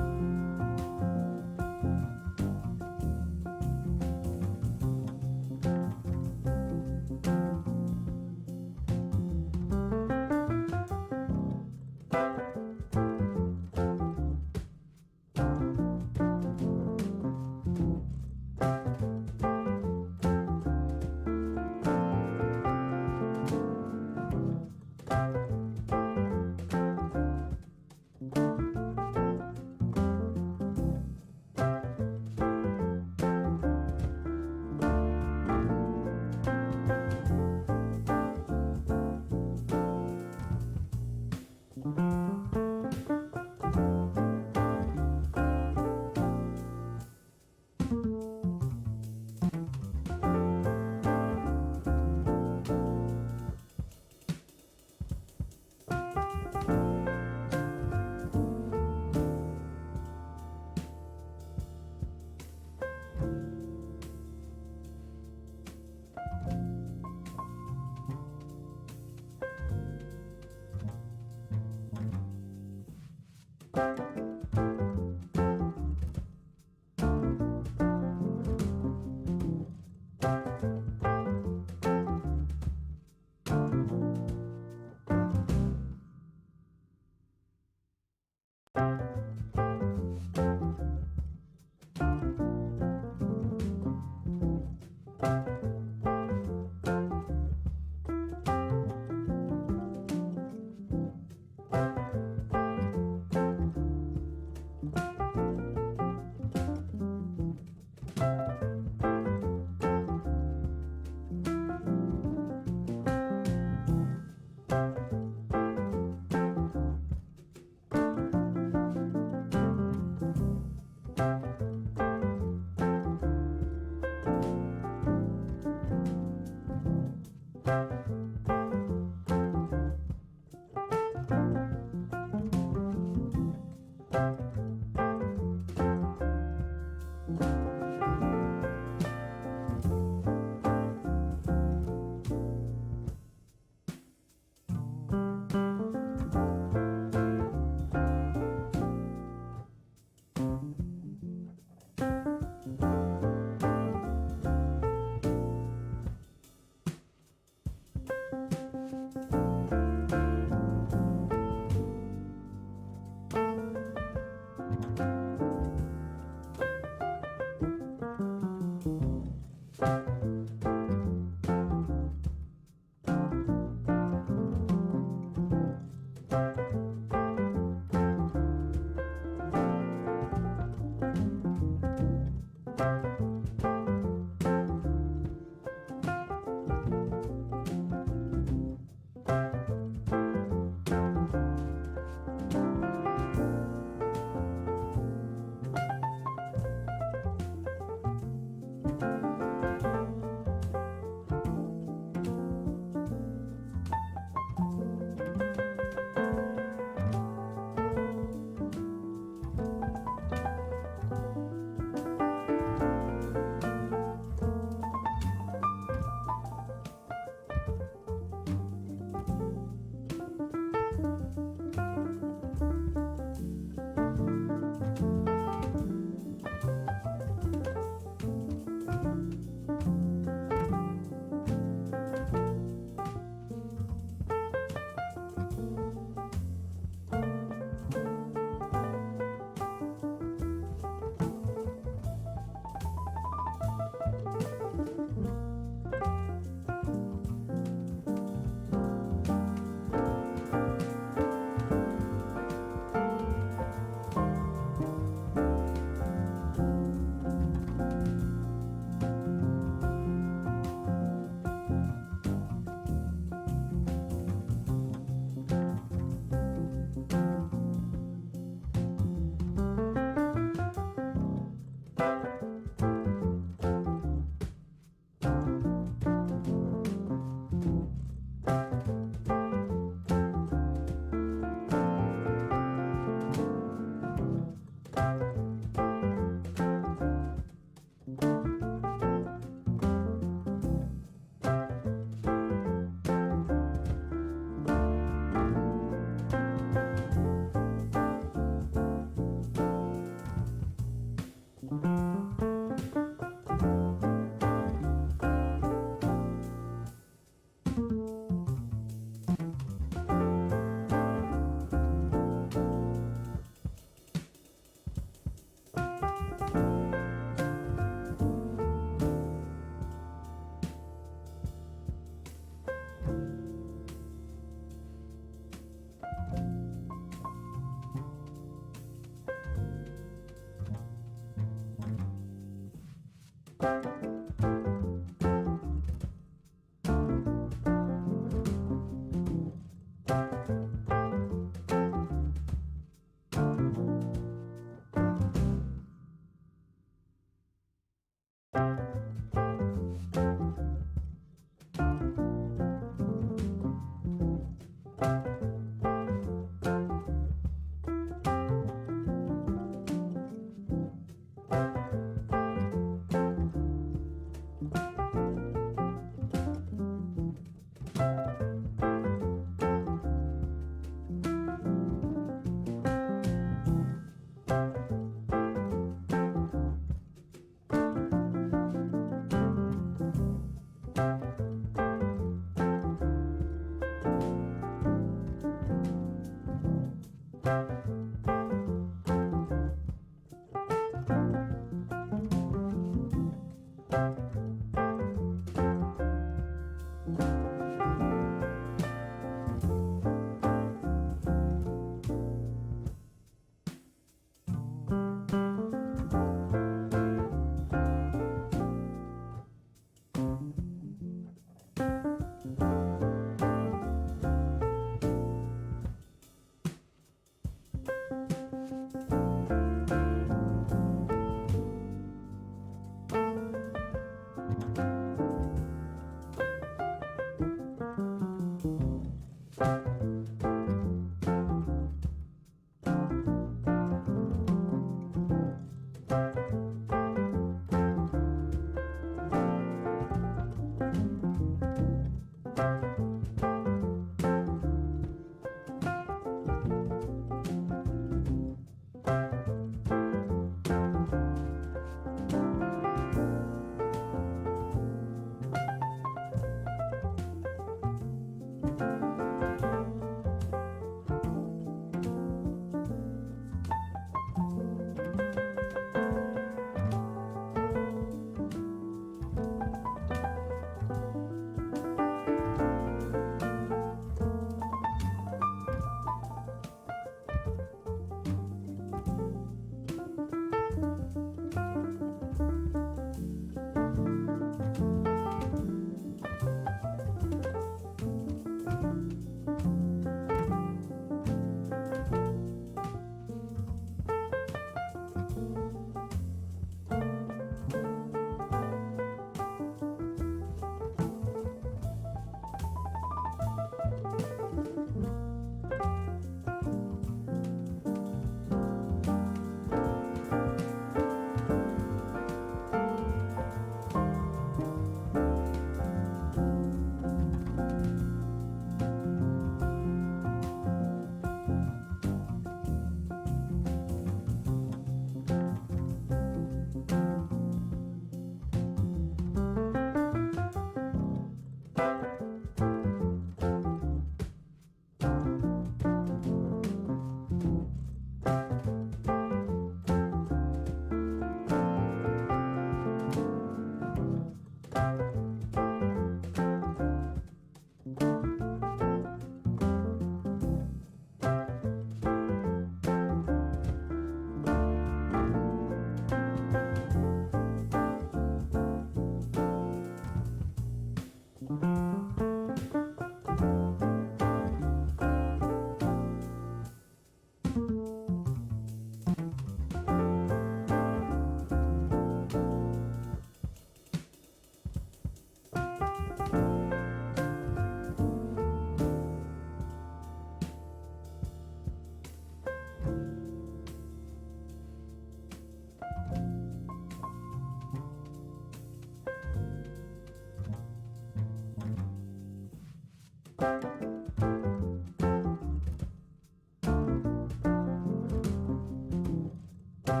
Hello.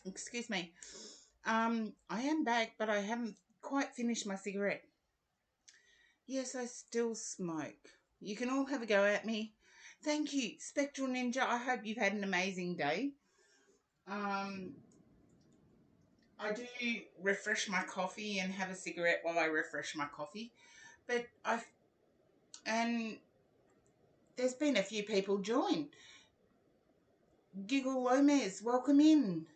Excuse me. I am back, but I haven't quite finished my cigarette. Yes, I still smoke. You can all have a go at me. Thank you, Spectral Ninja. I hope you've had an amazing day. I do refresh my coffee and have a cigarette while I refresh my coffee. But and there's been a few people join. Giggle Lomez, welcome in.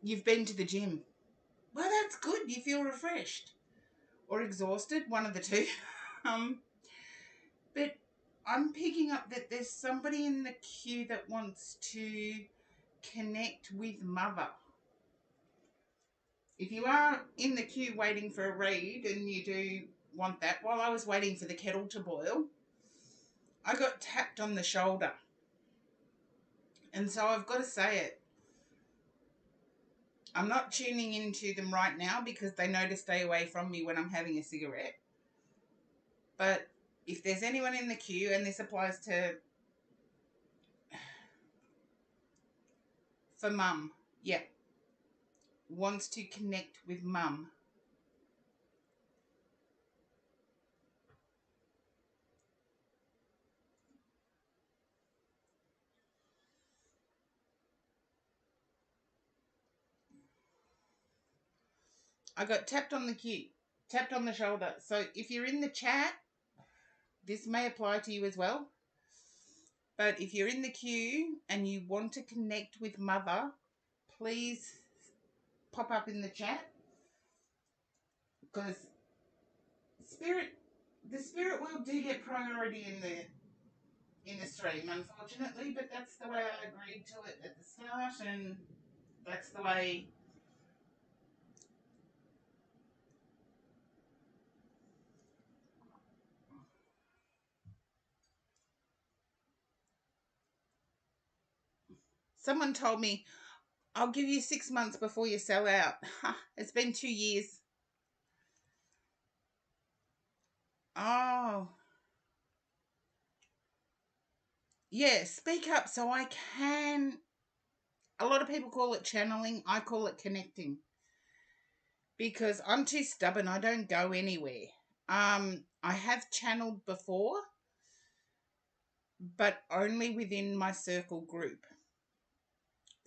You've been to the gym. Well, that's good. You feel refreshed or exhausted, one of the two. But I'm picking up that there's somebody in the queue that wants to connect with Mother. If you are in the queue waiting for a read and you do want that, while I was waiting for the kettle to boil, I got tapped on the shoulder. And so I've got to say it. I'm not tuning into them right now because they know to stay away from me when I'm having a cigarette. But if there's anyone in the queue, and this applies to for Mum, yeah, wants to connect with Mum. I got tapped on the shoulder. So if you're in the chat, this may apply to you as well. But if you're in the queue and you want to connect with Mother, please pop up in the chat, because the spirit world do get priority in the stream, unfortunately. But that's the way I agreed to it at the start, and that's the way. Someone told me, I'll give you 6 months before you sell out. It's been 2 years. Oh. Yeah, speak up so I can. A lot of people call it channeling. I call it connecting. Because I'm too stubborn. I don't go anywhere. I have channeled before, but only within my circle group.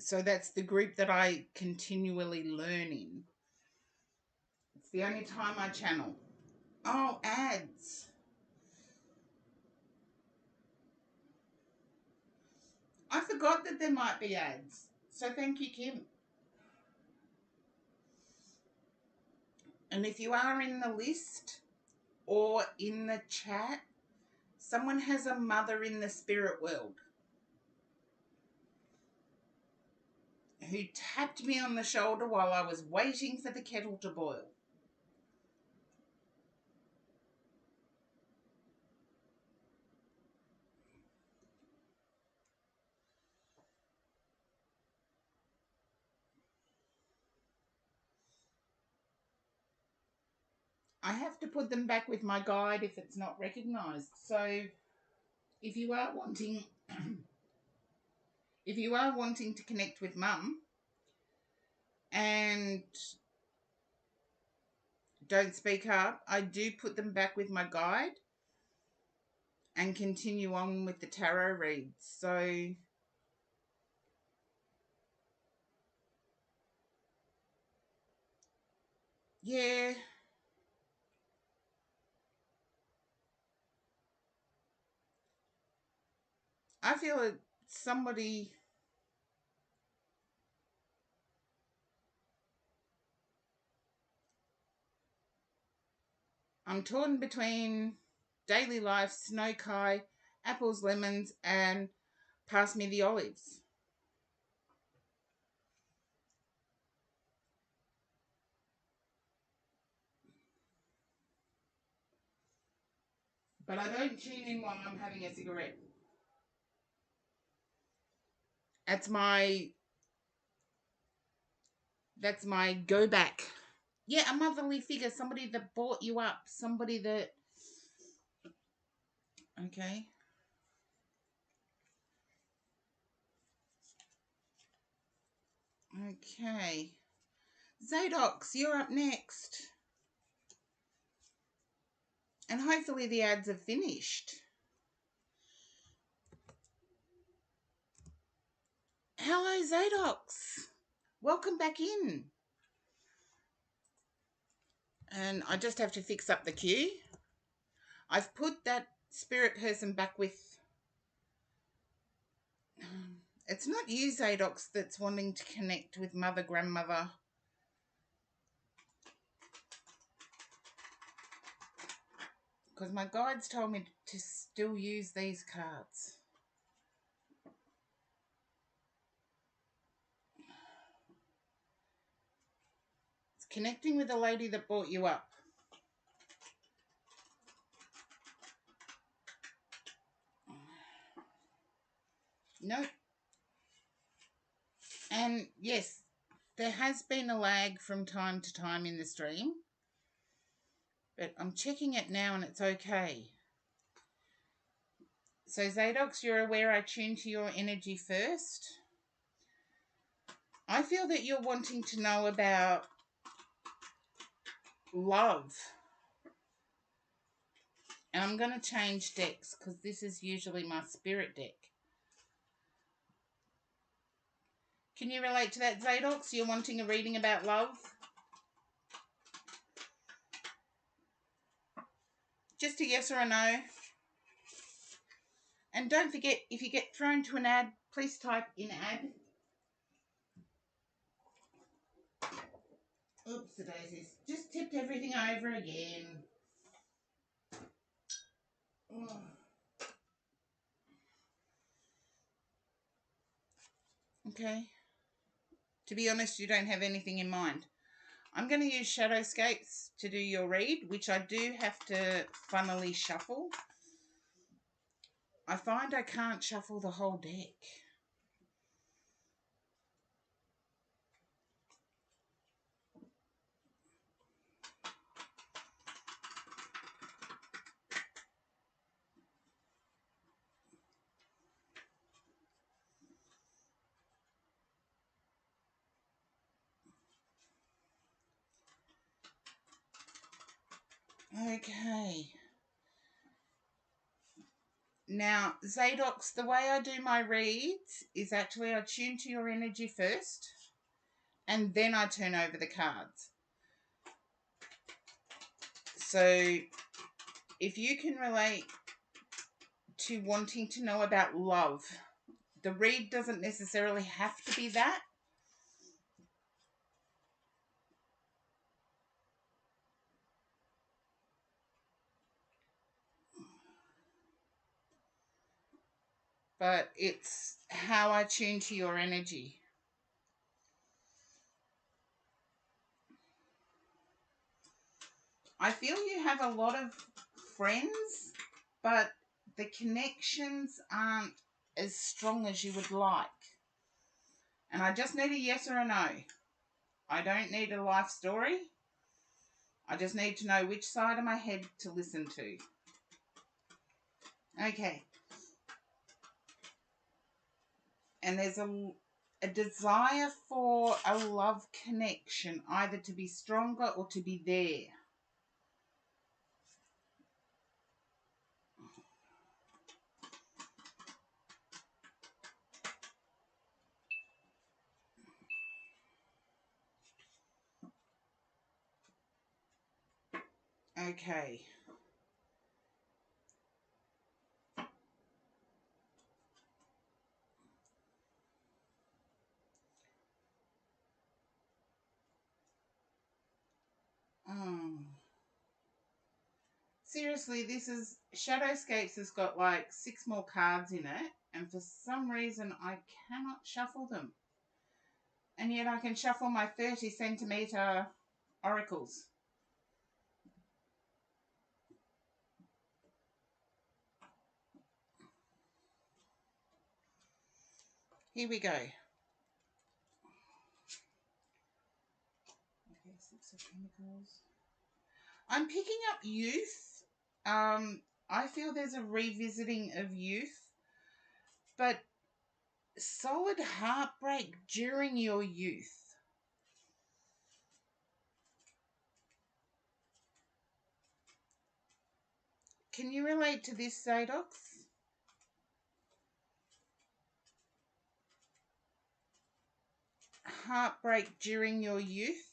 So that's the group that I continually learn in. It's the only time I channel. Oh, ads. I forgot that there might be ads. So thank you, Kim. And if you are in the list or in the chat, someone has a mother in the spirit world who tapped me on the shoulder while I was waiting for the kettle to boil. I have to put them back with my guide if it's not recognised. So if you are wanting to connect with mum and don't speak up, I do put them back with my guide and continue on with the tarot reads. So yeah, I feel that somebody, I'm torn between daily life, snow kai, apples, lemons, and pass me the olives. But I don't tune in while I'm having a cigarette. That's my go back. Yeah, a motherly figure, somebody that brought you up, somebody that... Okay. Okay. Zadox, you're up next. And hopefully the ads are finished. Hello, Zadox. Welcome back in. And I just have to fix up the queue. I've put that spirit person back with... It's not you, Zadox, that's wanting to connect with mother, grandmother. Because my guides told me to still use these cards. It's connecting with the lady that brought you up. No. And yes, there has been a lag from time to time in the stream. But I'm checking it now and it's okay. So Zadox, you're aware I tune to your energy first. I feel that you're wanting to know about love. And I'm going to change decks because this is usually my spirit deck. Can you relate to that, Zadox? You're wanting a reading about love? Just a yes or a no. And don't forget, if you get thrown to an ad, please type in ad. Oops, the daisies. Just tipped everything over again. Oh. Okay. To be honest, you don't have anything in mind. I'm going to use Shadowscapes to do your read, which I do have to funnily shuffle. I find I can't shuffle the whole deck. Okay. Now, Zadox, the way I do my reads is actually I tune to your energy first and then I turn over the cards. So, if you can relate to wanting to know about love, The read doesn't necessarily have to be that. But it's how I tune to your energy. I feel you have a lot of friends, but the connections aren't as strong as you would like. And I just need a yes or a no. I don't need a life story. I just need to know which side of my head to listen to. Okay. And there's a desire for a love connection, either to be stronger or to be there. Okay. Seriously, this is Shadowscapes has got like 6 more cards in it, and for some reason I cannot shuffle them. And yet I can shuffle my 30 centimetre oracles. Here we go. Okay, 6 of Pentacles. I'm picking up youth. I feel there's a revisiting of youth, but solid heartbreak during your youth. Can you relate to this, Zadox? Heartbreak during your youth.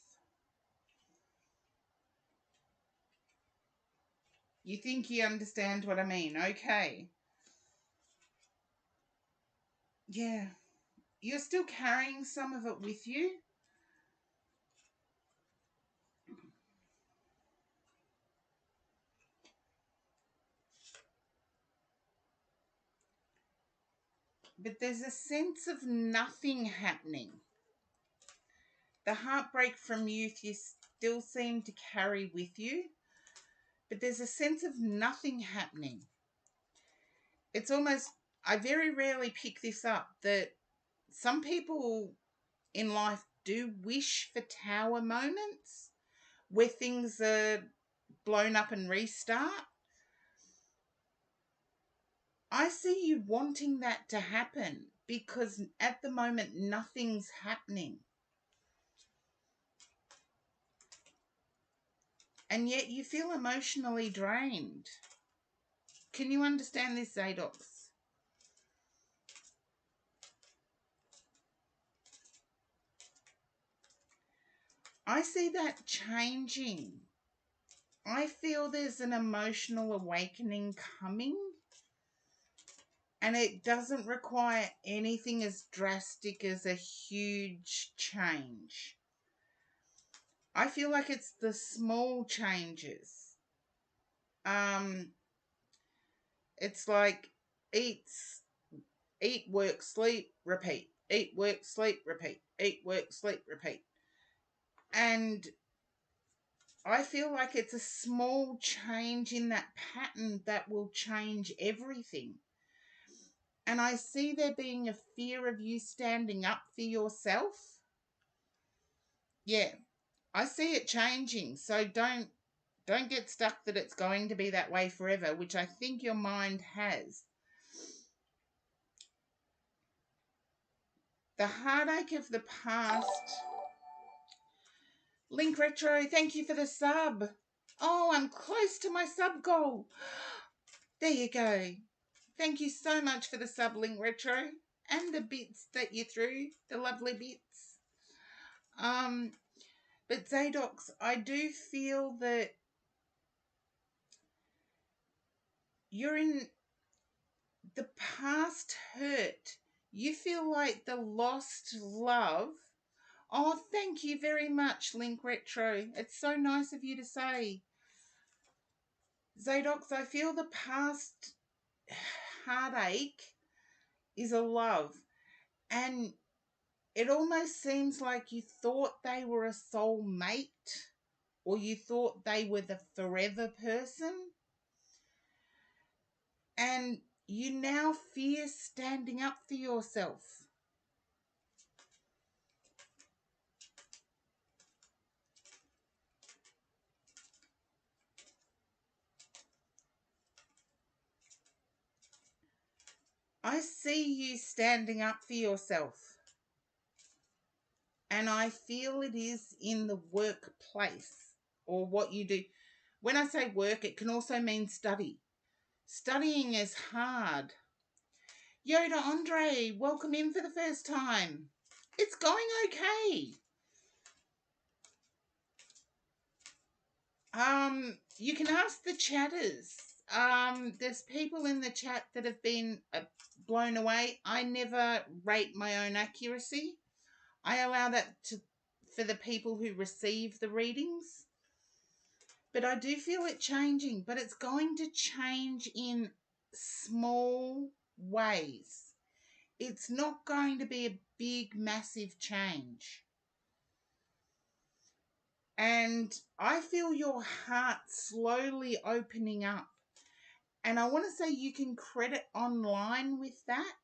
You think you understand what I mean? Okay. Yeah. You're still carrying some of it with you. But there's a sense of nothing happening. The heartbreak from youth you still seem to carry with you, but there's a sense of nothing happening. It's almost, I very rarely pick this up, that some people in life do wish for tower moments where things are blown up and restart. I see you wanting that to happen because at the moment nothing's happening. And yet you feel emotionally drained. Can you understand this, Zadox? I see that changing. I feel there's an emotional awakening coming, and it doesn't require anything as drastic as a huge change. I feel like it's the small changes. It's like eat, work, sleep, repeat. Eat, work, sleep, repeat. Eat, work, sleep, repeat. And I feel like it's a small change in that pattern that will change everything. And I see there being a fear of you standing up for yourself. Yeah, I see it changing. So don't get stuck that it's going to be that way forever, which I think your mind has. The heartache of the past. Link Retro, thank you for the sub. Oh, I'm close to my sub goal. There you go. Thank you so much for the sub, Link Retro, and the bits that you threw, the lovely bits. But Zadox, I do feel that you're in the past hurt You feel like the lost love. Oh, thank you very much, Link Retro. It's so nice of you to say. Zadox, I feel the past heartache is a love. And it almost seems like you thought they were a soul mate, or you thought they were the forever person. And you now fear standing up for yourself. I see you standing up for yourself. And I feel it is in the workplace or what you do. When I say work, it can also mean study. Studying is hard. Yoda Andre, welcome in for the first time. It's going okay. You can ask the chatters. There's people in the chat that have been blown away. I never rate my own accuracy. I allow that for the people who receive the readings. But I do feel it changing, but it's going to change in small ways. It's not going to be a big, massive change. And I feel your heart slowly opening up. And I want to say you can credit online with that,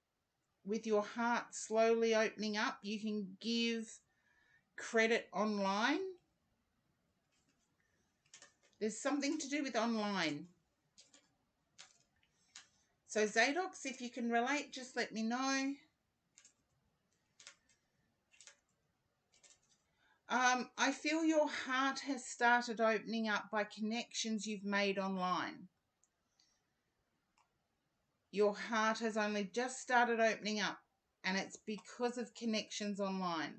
with your heart slowly opening up. You can give credit online. There's something to do with online. So Zadox, if you can relate, just let me know. I feel your heart has started opening up by connections you've made online. Your heart has only just started opening up, and it's because of connections online.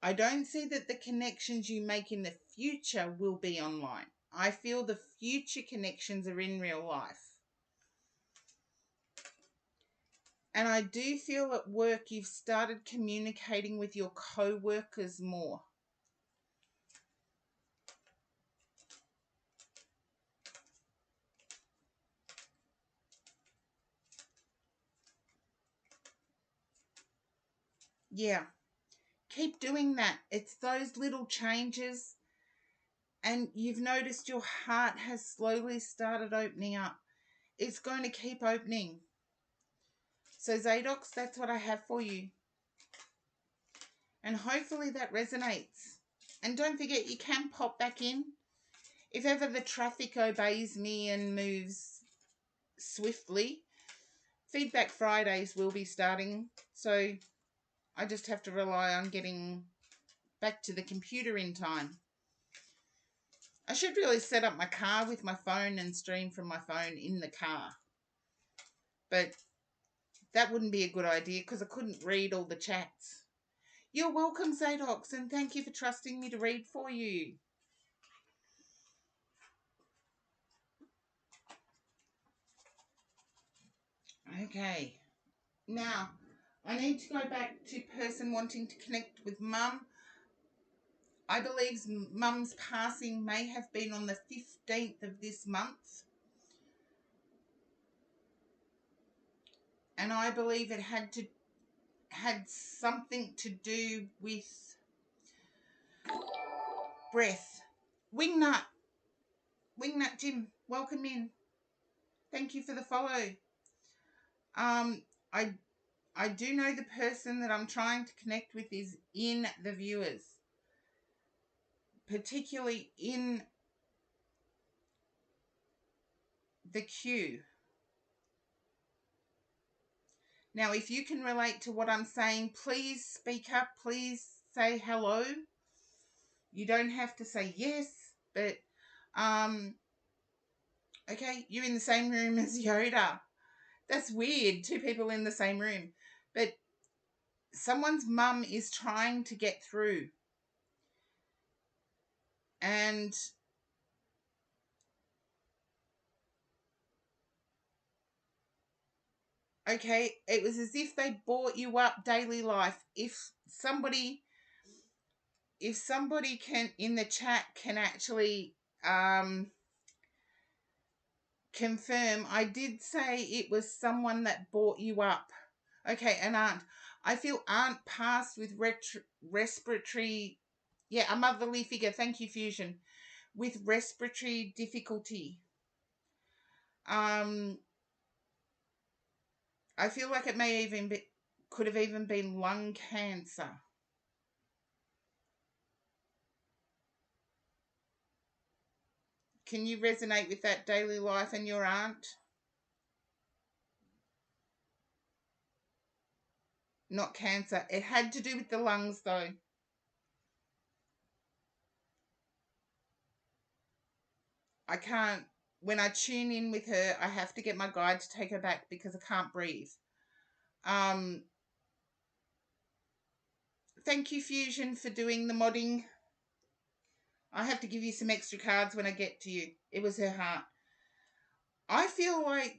I don't see that the connections you make in the future will be online. I feel the future connections are in real life. And I do feel at work you've started communicating with your co-workers more. Yeah, keep doing that. It's those little changes, and you've noticed your heart has slowly started opening up. It's going to keep opening. So Zadox, that's what I have for you. And hopefully that resonates. And don't forget, you can pop back in. If ever the traffic obeys me and moves swiftly, Feedback Fridays will be starting. So I just have to rely on getting back to the computer in time. I should really set up my car with my phone and stream from my phone in the car. But that wouldn't be a good idea because I couldn't read all the chats. You're welcome, Zadox, and thank you for trusting me to read for you. Okay. Now, I need to go back to person wanting to connect with Mum. I believe Mum's passing may have been on the 15th of this month. And I believe it had something to do with breath. Wingnut Jim, welcome in. Thank you for the follow. I do know the person that I'm trying to connect with is in the viewers, particularly in the queue. Now, if you can relate to what I'm saying, please speak up. Please say hello. You don't have to say yes, but okay, you're in the same room as Yoda. That's weird, two people in the same room. But someone's mum is trying to get through. And Okay, it was as if they bought you up daily life. If somebody can in the chat can actually confirm, I did say it was someone that bought you up. Okay, an aunt. I feel aunt passed with respiratory, yeah, a motherly figure. Thank you, Fusion. With respiratory difficulty. I feel like it may even be, could have even been lung cancer. Can you resonate with that daily life and your aunt? Not cancer. It had to do with the lungs, though. I can't, when I tune in with her, I have to get my guide to take her back because I can't breathe. Thank you, Fusion, for doing the modding. I have to give you some extra cards when I get to you. It was her heart. I feel like,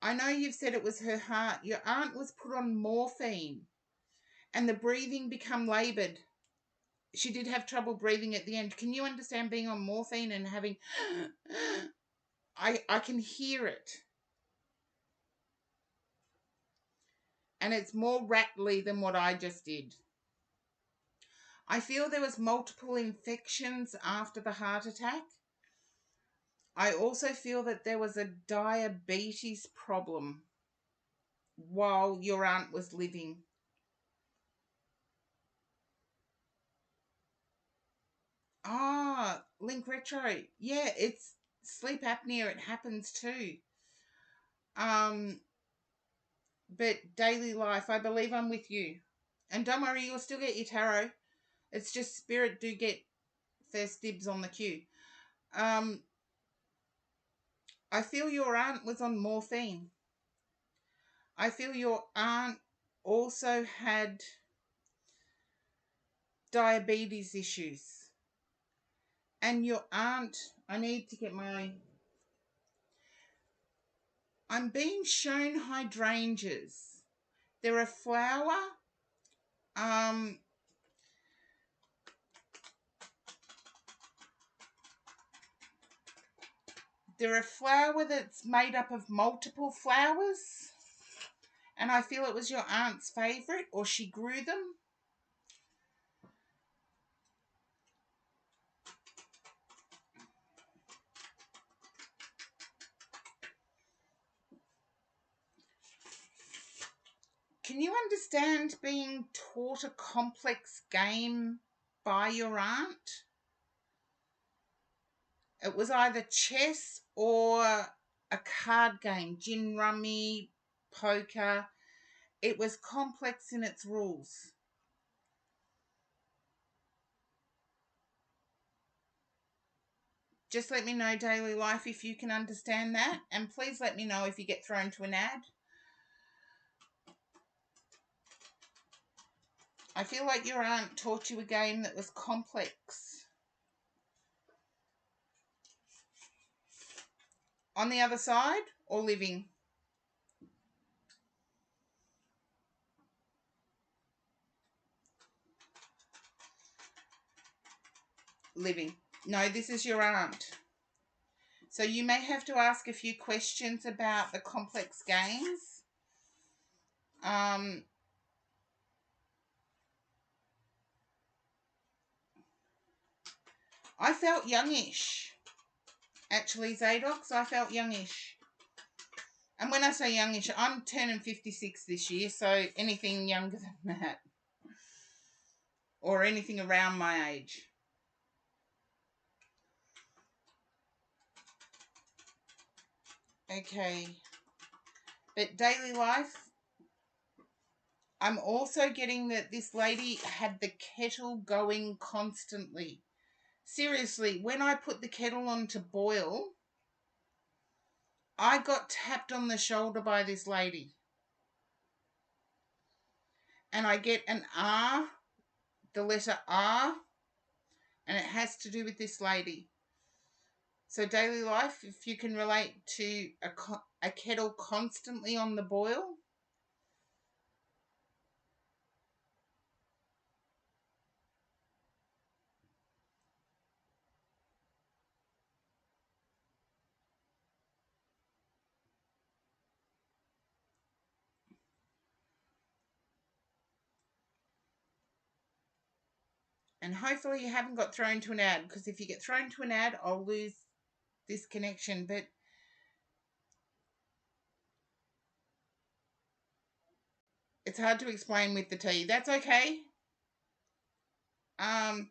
I know you've said it was her heart. Your aunt was put on morphine and the breathing become laboured. She did have trouble breathing at the end. Can you understand being on morphine and having... I can hear it. And it's more rattly than what I just did. I feel there was multiple infections after the heart attack. I also feel that there was a diabetes problem while your aunt was living. Ah, Link Retro. Yeah, it's sleep apnea. It happens too. But daily life, I believe I'm with you. And don't worry, you'll still get your tarot. It's just spirit do get first dibs on the queue. I feel your aunt was on morphine. I feel your aunt also had diabetes issues. And your aunt, I need to get my... I'm being shown hydrangeas. They're a flower. They're a flower that's made up of multiple flowers. And I feel it was your aunt's favourite, or she grew them. Can you understand being taught a complex game by your aunt? It was either chess or a card game, gin rummy, poker. It was complex in its rules. Just let me know, daily life, if you can understand that. And please let me know if you get thrown to an ad. I feel like your aunt taught you a game that was complex. On the other side or living? Living. No, this is your aunt. So you may have to ask a few questions about the complex games. I felt youngish. Actually, Zadox, I felt youngish. And when I say youngish, I'm turning 56 this year, so anything younger than that. Or anything around my age. Okay. But daily life, I'm also getting that this lady had the kettle going constantly. Seriously, when I put the kettle on to boil, I got tapped on the shoulder by this lady. And I get an R, the letter R, and it has to do with this lady. So daily life, if you can relate to a kettle constantly on the boil. And hopefully you haven't got thrown to an ad, because if you get thrown to an ad, I'll lose this connection. But it's hard to explain with the tea. That's okay. I'm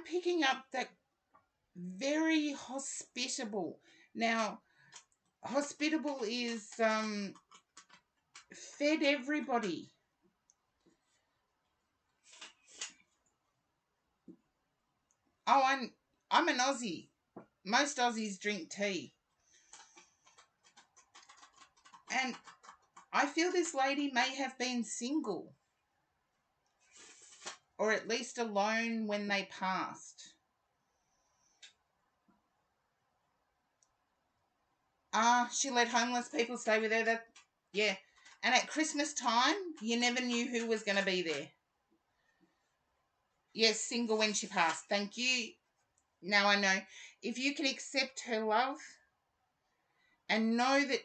picking up that very hospitable. Now, hospitable is fed everybody. Oh, I'm an Aussie. Most Aussies drink tea. And I feel this lady may have been single, or at least alone when they passed. She let homeless people stay with her. Yeah. And at Christmas time, you never knew who was going to be there. Yes, single when she passed. Thank you. Now I know. If you can accept her love and know that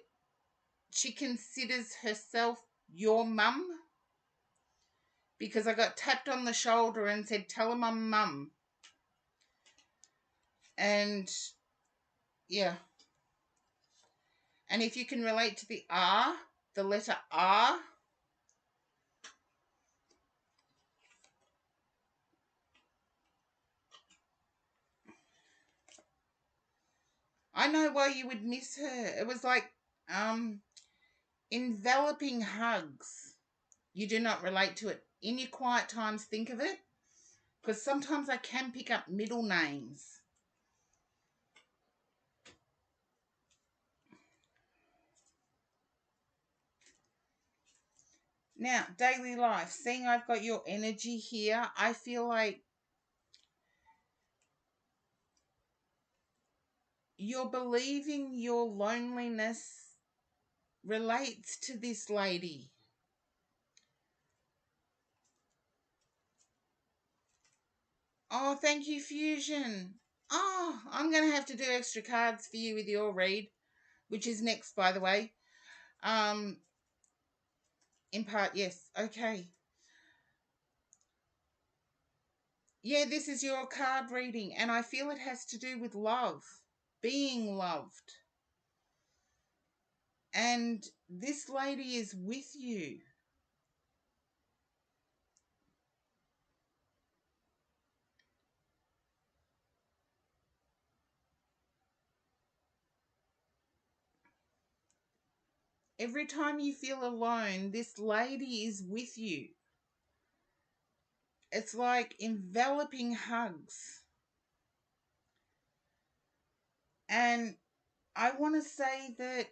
she considers herself your mum, because I got tapped on the shoulder and said, tell her I'm mum. And yeah. And if you can relate to the R, the letter R, I know why you would miss her. It was like enveloping hugs. You do not relate to it. In your quiet times, think of it, because sometimes I can pick up middle names. Now, daily life, seeing I've got your energy here, I feel like you're believing your loneliness relates to this lady. Oh, thank you, Fusion. Oh, I'm going to have to do extra cards for you with your read, which is next, by the way. In part, yes. Okay. Yeah, this is your card reading, and I feel it has to do with love, being loved. And this lady is with you. Every time you feel alone, this lady is with you. It's like enveloping hugs. And I want to say that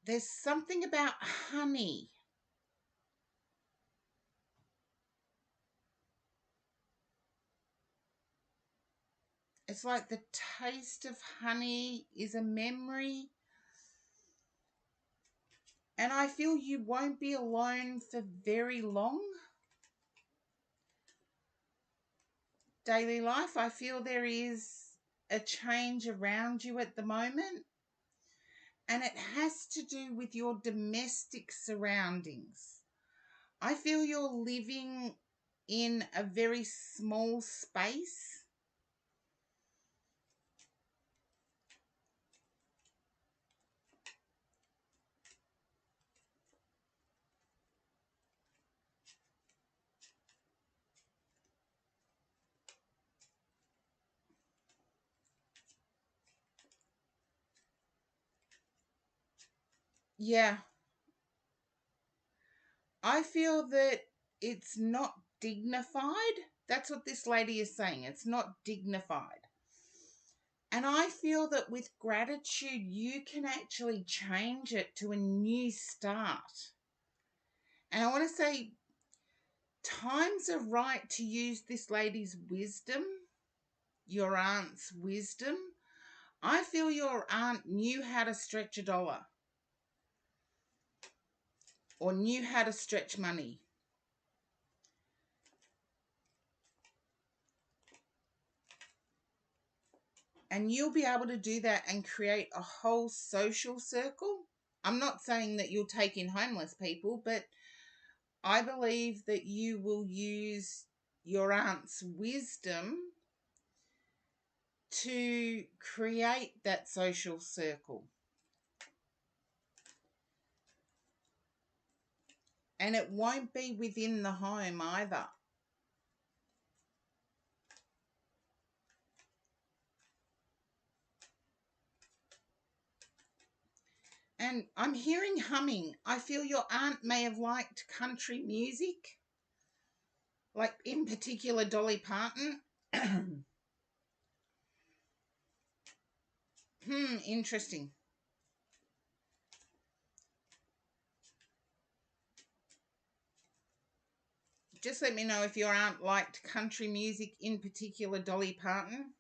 there's something about honey. It's like the taste of honey is a memory. And I feel you won't be alone for very long. Daily life, I feel there is a change around you at the moment. And it has to do with your domestic surroundings. I feel you're living in a very small space. Yeah. I feel that it's not dignified. That's what this lady is saying. It's not dignified. And I feel that with gratitude, you can actually change it to a new start. And I want to say, times are right to use this lady's wisdom. your aunt's wisdom. I feel your aunt knew how to stretch a dollar or knew how to stretch money. And you'll be able to do that and create a whole social circle. I'm not saying that you'll take in homeless people, but I believe that you will use your aunt's wisdom to create that social circle. And it won't be within the home either. And I'm hearing humming. I feel your aunt may have liked country music, like in particular Dolly Parton. Interesting. Just let me know if your aunt liked country music, in particular Dolly Parton.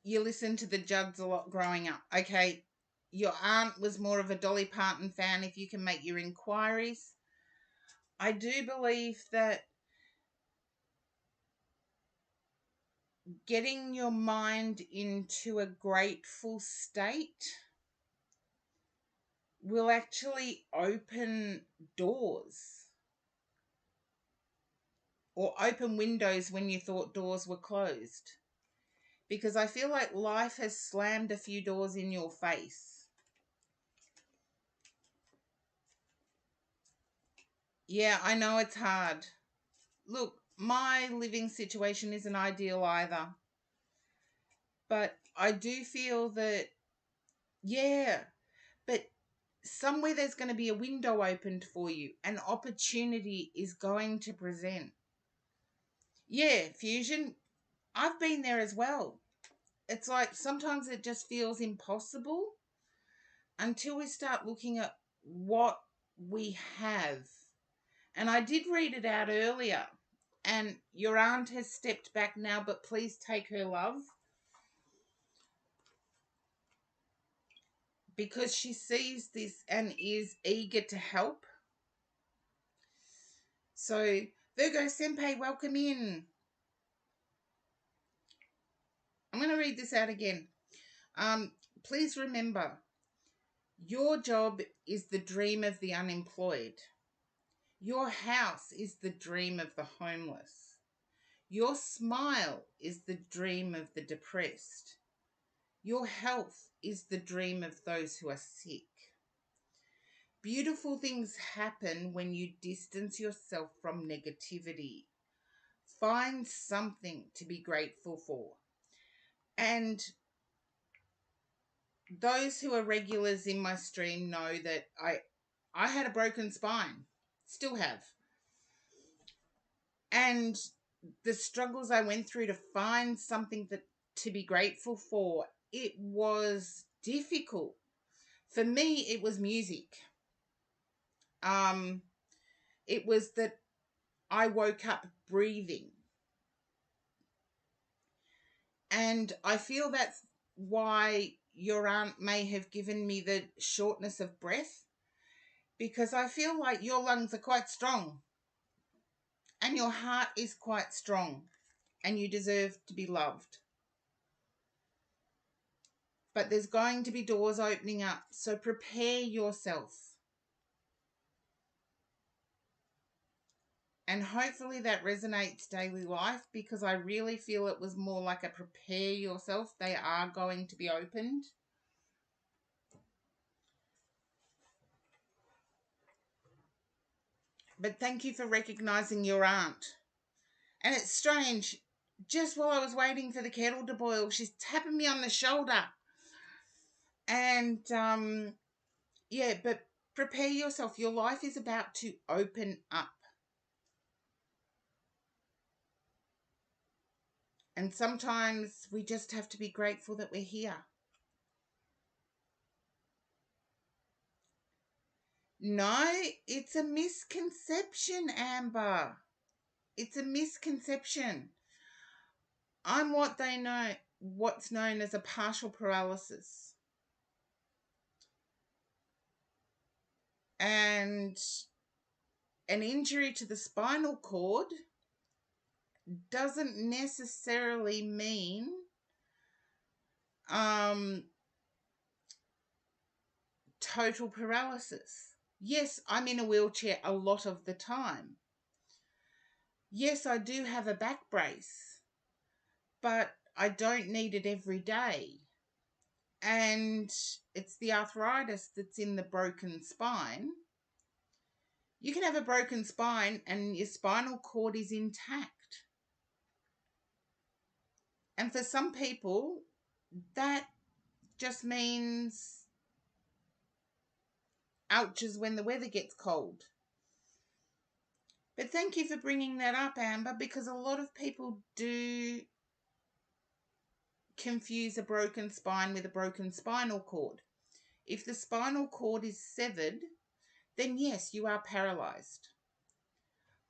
You listened to the Judds a lot growing up. Okay, your aunt was more of a Dolly Parton fan if you can make your inquiries. I do believe that getting your mind into a grateful state will actually open doors or open windows when you thought doors were closed. Because I feel like life has slammed a few doors in your face. Yeah, I know it's hard. Look, my living situation isn't ideal either. But I do feel that, yeah, but somewhere there's going to be a window opened for you. An opportunity is going to present. Yeah, Fusion, I've been there as well. It's like sometimes it just feels impossible until we start looking at what we have. And I did read it out earlier. And your aunt has stepped back now, but please take her love. Because she sees this and is eager to help. So, Virgo Senpai, welcome in. I'm going to read this out again. Please remember, your job is the dream of the unemployed. Your house is the dream of the homeless. Your smile is the dream of the depressed. Your health is the dream of those who are sick. Beautiful things happen when you distance yourself from negativity. Find something to be grateful for. And those who are regulars in my stream know that I had a broken spine. Still have. And the struggles I went through to find something that to be grateful for, it was difficult. For me, it was music. It was that I woke up breathing. And I feel that's why your aunt may have given me the shortness of breath, because I feel like your lungs are quite strong and your heart is quite strong and you deserve to be loved. But there's going to be doors opening up, so prepare yourself. And hopefully that resonates daily life, because I really feel it was more like a prepare yourself. They are going to be opened. But thank you for recognizing your aunt. And it's strange, just while I was waiting for the kettle to boil, she's tapping me on the shoulder. And, yeah, but prepare yourself. Your life is about to open up. And sometimes we just have to be grateful that we're here. No, it's a misconception, Amber. It's a misconception. I'm what's known as a partial paralysis. And an injury to the spinal cord doesn't necessarily mean total paralysis. Yes, I'm in a wheelchair a lot of the time. Yes, I do have a back brace, but I don't need it every day. And it's the arthritis that's in the broken spine. You can have a broken spine and your spinal cord is intact. And for some people, that just means ouches when the weather gets cold. But thank you for bringing that up, Amber, because a lot of people do confuse a broken spine with a broken spinal cord. If the spinal cord is severed, then yes, you are paralyzed.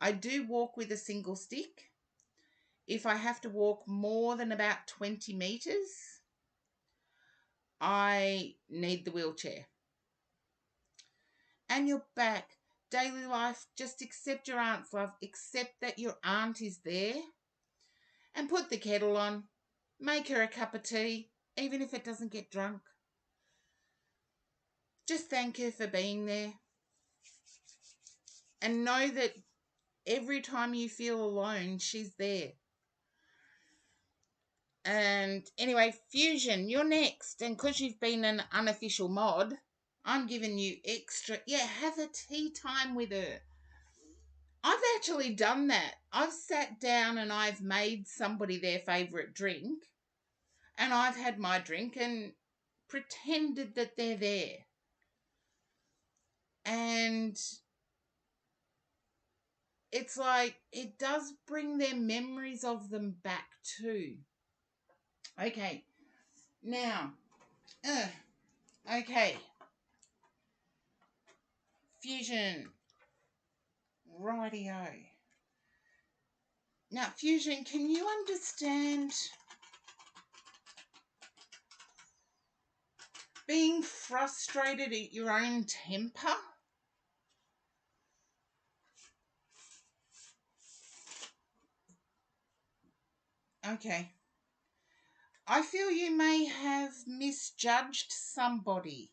I do walk with a single stick. If I have to walk more than about 20 meters, I need the wheelchair. And your back, daily life, just accept your aunt's love. Accept that your aunt is there. And put the kettle on. Make her a cup of tea, even if it doesn't get drunk. Just thank her for being there. And know that every time you feel alone, she's there. And anyway, Fusion, you're next. And because you've been an unofficial mod, I'm giving you extra. Yeah, have a tea time with her. I've actually done that. I've sat down and I've made somebody their favourite drink. And I've had my drink and pretended that they're there. And it's like, it does bring their memories of them back too. Okay. Now, okay. Fusion. Rightio. Now, Fusion, can you understand being frustrated at your own temper? Okay. I feel you may have misjudged somebody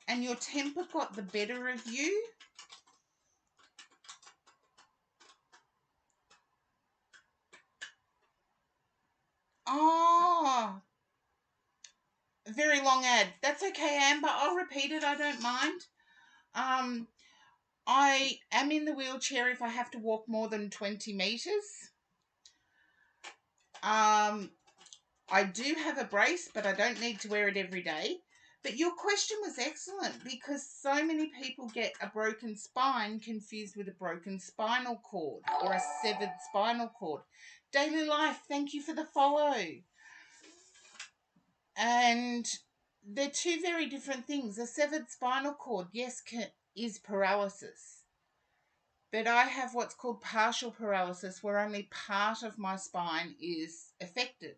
and your temper got the better of you. Oh, very long ad. That's okay, Amber. I'll repeat it. I don't mind. I am in the wheelchair if I have to walk more than 20 meters. I do have a brace, but I don't need to wear it every day. But your question was excellent because so many people get a broken spine confused with a broken spinal cord or a severed spinal cord. Daily life, thank you for the follow. And they're two very different things. A severed spinal cord, yes, is paralysis. But I have what's called partial paralysis, where only part of my spine is affected.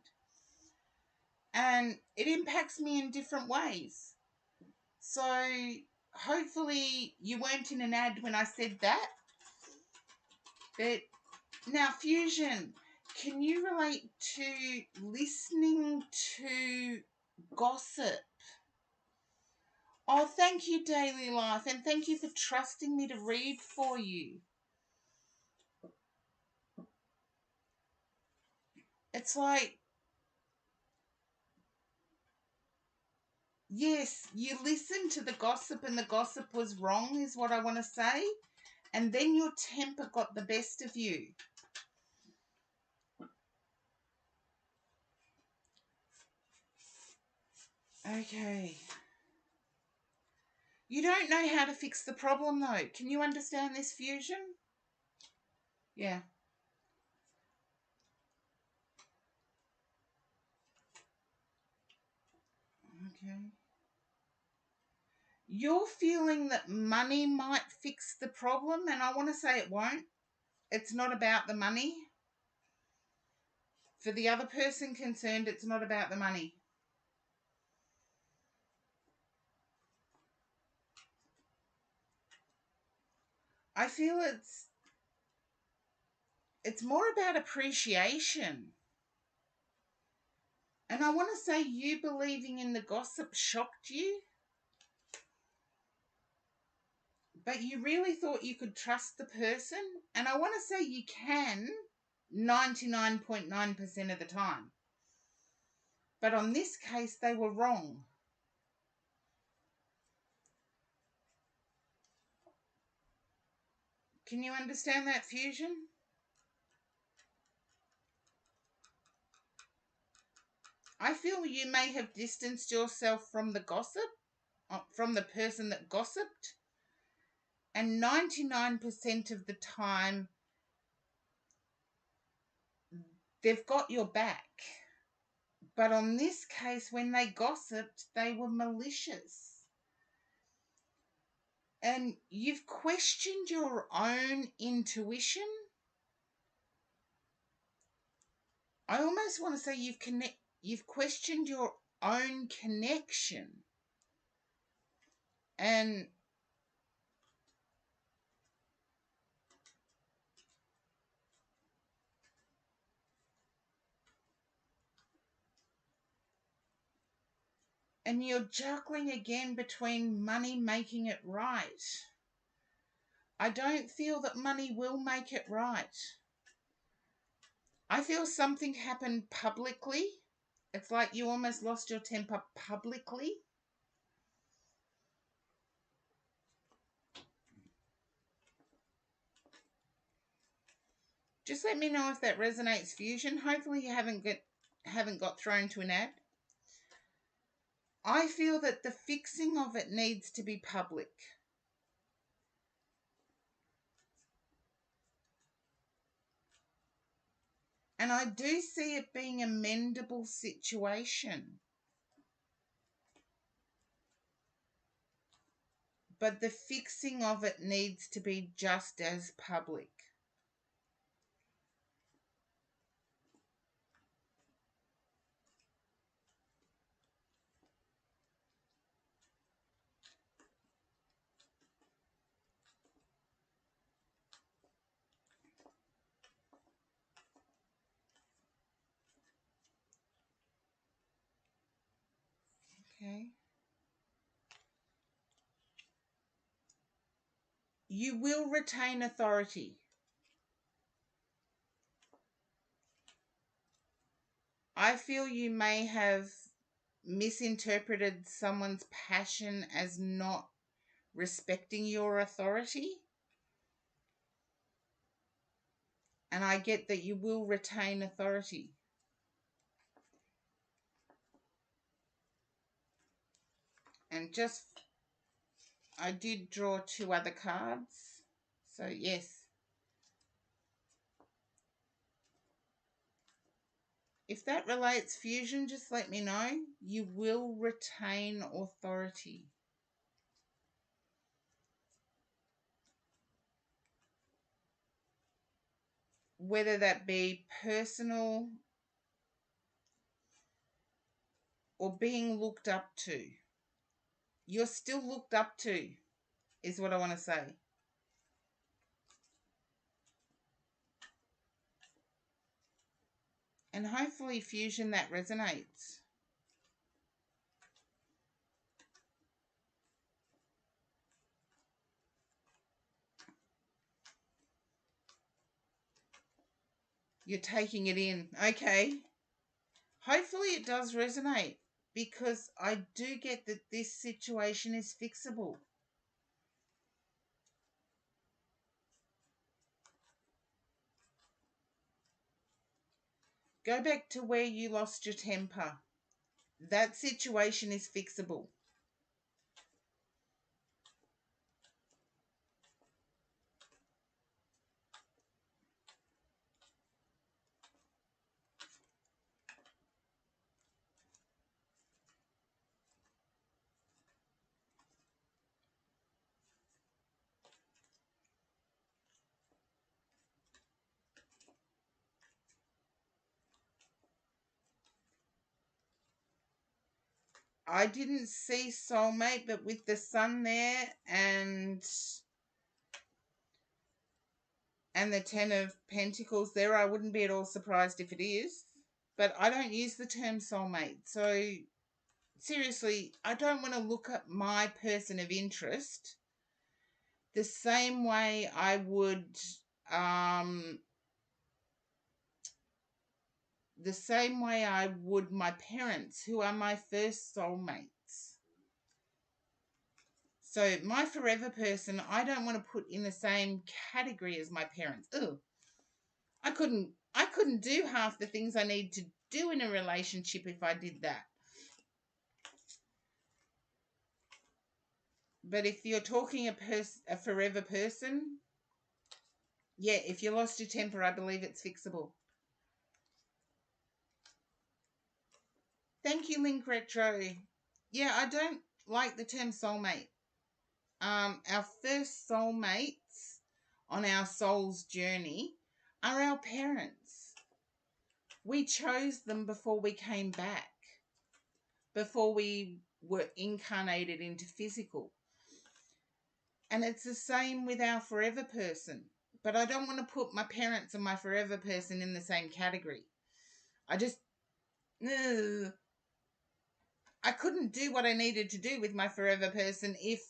And it impacts me in different ways. So hopefully you weren't in an ad when I said that. But now, Fusion, can you relate to listening to gossip? Oh, thank you, Daily Life, and thank you for trusting me to read for you. It's like, yes, you listened to the gossip and the gossip was wrong, is what I want to say. And then your temper got the best of you. Okay. You don't know how to fix the problem, though. Can you understand this, Fusion? Yeah. Okay. You're feeling that money might fix the problem, and I want to say it won't. It's not about the money. For the other person concerned, it's not about the money. I feel it's more about appreciation. And I want to say you believing in the gossip shocked you, but you really thought you could trust the person. And I want to say you can 99.9% of the time. But on this case, they were wrong. Can you understand that, Fusion? I feel you may have distanced yourself from the gossip, from the person that gossiped, and 99% of the time, they've got your back. But on this case, when they gossiped, they were malicious. And you've questioned your own intuition. I almost want to say you've questioned your own connection. And you're juggling again between money making it right. I don't feel that money will make it right. I feel something happened publicly. It's like you almost lost your temper publicly. Just let me know if that resonates, Fusion. Hopefully you haven't got thrown to an ad. I feel that the fixing of it needs to be public. And I do see it being a mendable situation. But the fixing of it needs to be just as public. Okay. You will retain authority. I feel you may have misinterpreted someone's passion as not respecting your authority. And I get that you will retain authority. And I did draw 2 other cards. So yes. If that relates, Fusion, just let me know. You will retain authority. Whether that be personal or being looked up to. You're still looked up to, is what I want to say. And hopefully, Fusion, that resonates. You're taking it in. Okay. Hopefully it does resonate, because I do get that this situation is fixable. Go back to where you lost your temper. That situation is fixable. I didn't see soulmate, but with the sun there and the 10 of Pentacles there, I wouldn't be at all surprised if it is. But I don't use the term soulmate. So seriously, I don't want to look at my person of interest the same way I would my parents, who are my first soulmates. So my forever person, I don't want to put in the same category as my parents. Ugh. I couldn't do half the things I need to do in a relationship if I did that. But if you're talking a forever person, yeah, if you lost your temper, I believe it's fixable. Thank you, Link Retro. Yeah, I don't like the term soulmate. Our first soulmates on our soul's journey are our parents. We chose them before we came back, before we were incarnated into physical. And it's the same with our forever person. But I don't want to put my parents and my forever person in the same category. I couldn't do what I needed to do with my forever person if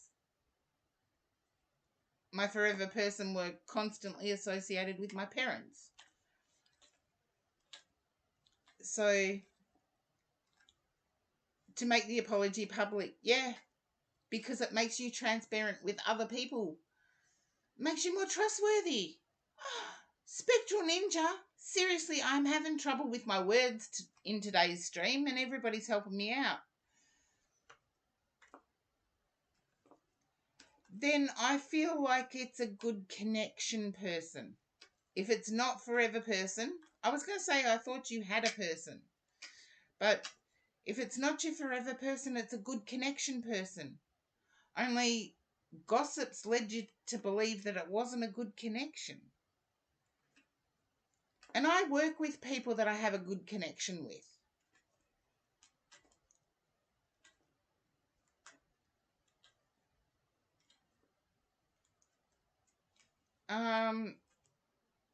my forever person were constantly associated with my parents. So, to make the apology public, yeah, because it makes you transparent with other people. Makes you more trustworthy. Spectral Ninja, seriously, I'm having trouble with my words in today's stream, and everybody's helping me out. Then I feel like it's a good connection person. If it's not forever person, I was going to say I thought you had a person. But if it's not your forever person, it's a good connection person. Only gossips led you to believe that it wasn't a good connection. And I work with people that I have a good connection with.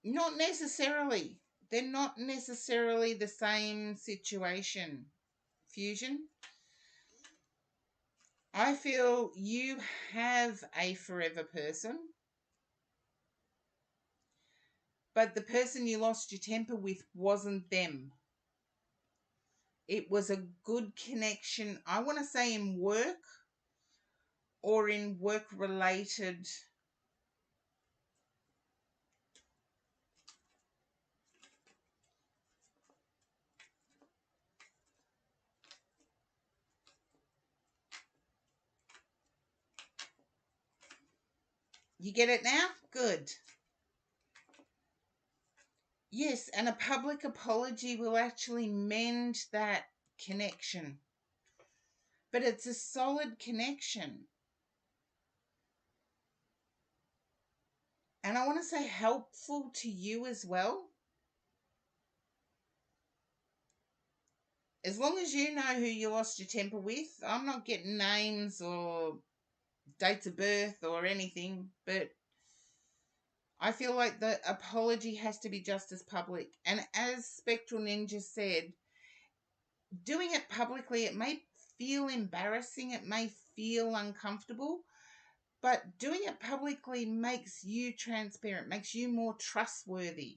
Not necessarily. They're not necessarily the same situation. Fusion. I feel you have a forever person, but the person you lost your temper with wasn't them. It was a good connection, I want to say in work or in work-related. You get it now? Good. Yes, and a public apology will actually mend that connection. But it's a solid connection. And I want to say helpful to you as well. As long as you know who you lost your temper with, I'm not getting names or dates of birth or anything, but I feel like the apology has to be just as public. And as Spectral Ninja said, doing it publicly, it may feel embarrassing, it may feel uncomfortable, but doing it publicly makes you transparent, makes you more trustworthy.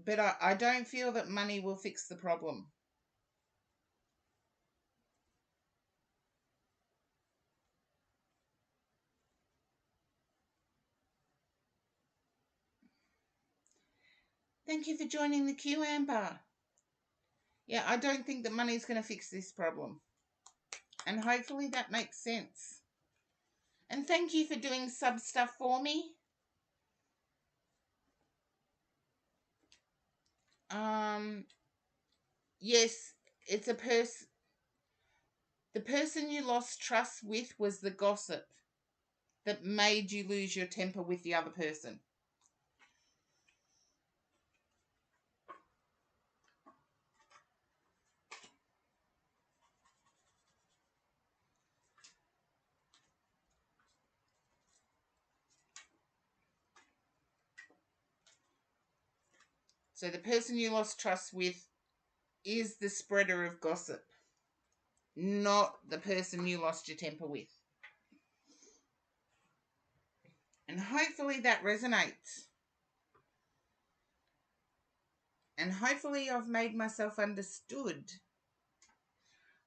But I don't feel that money will fix the problem. Thank you for joining the queue, Amber. Yeah, I don't think that money is going to fix this problem. And hopefully that makes sense. And thank you for doing sub stuff for me. Yes, it's a person. The person you lost trust with was the gossip that made you lose your temper with the other person. So the person you lost trust with is the spreader of gossip, not the person you lost your temper with. And hopefully that resonates. And hopefully I've made myself understood.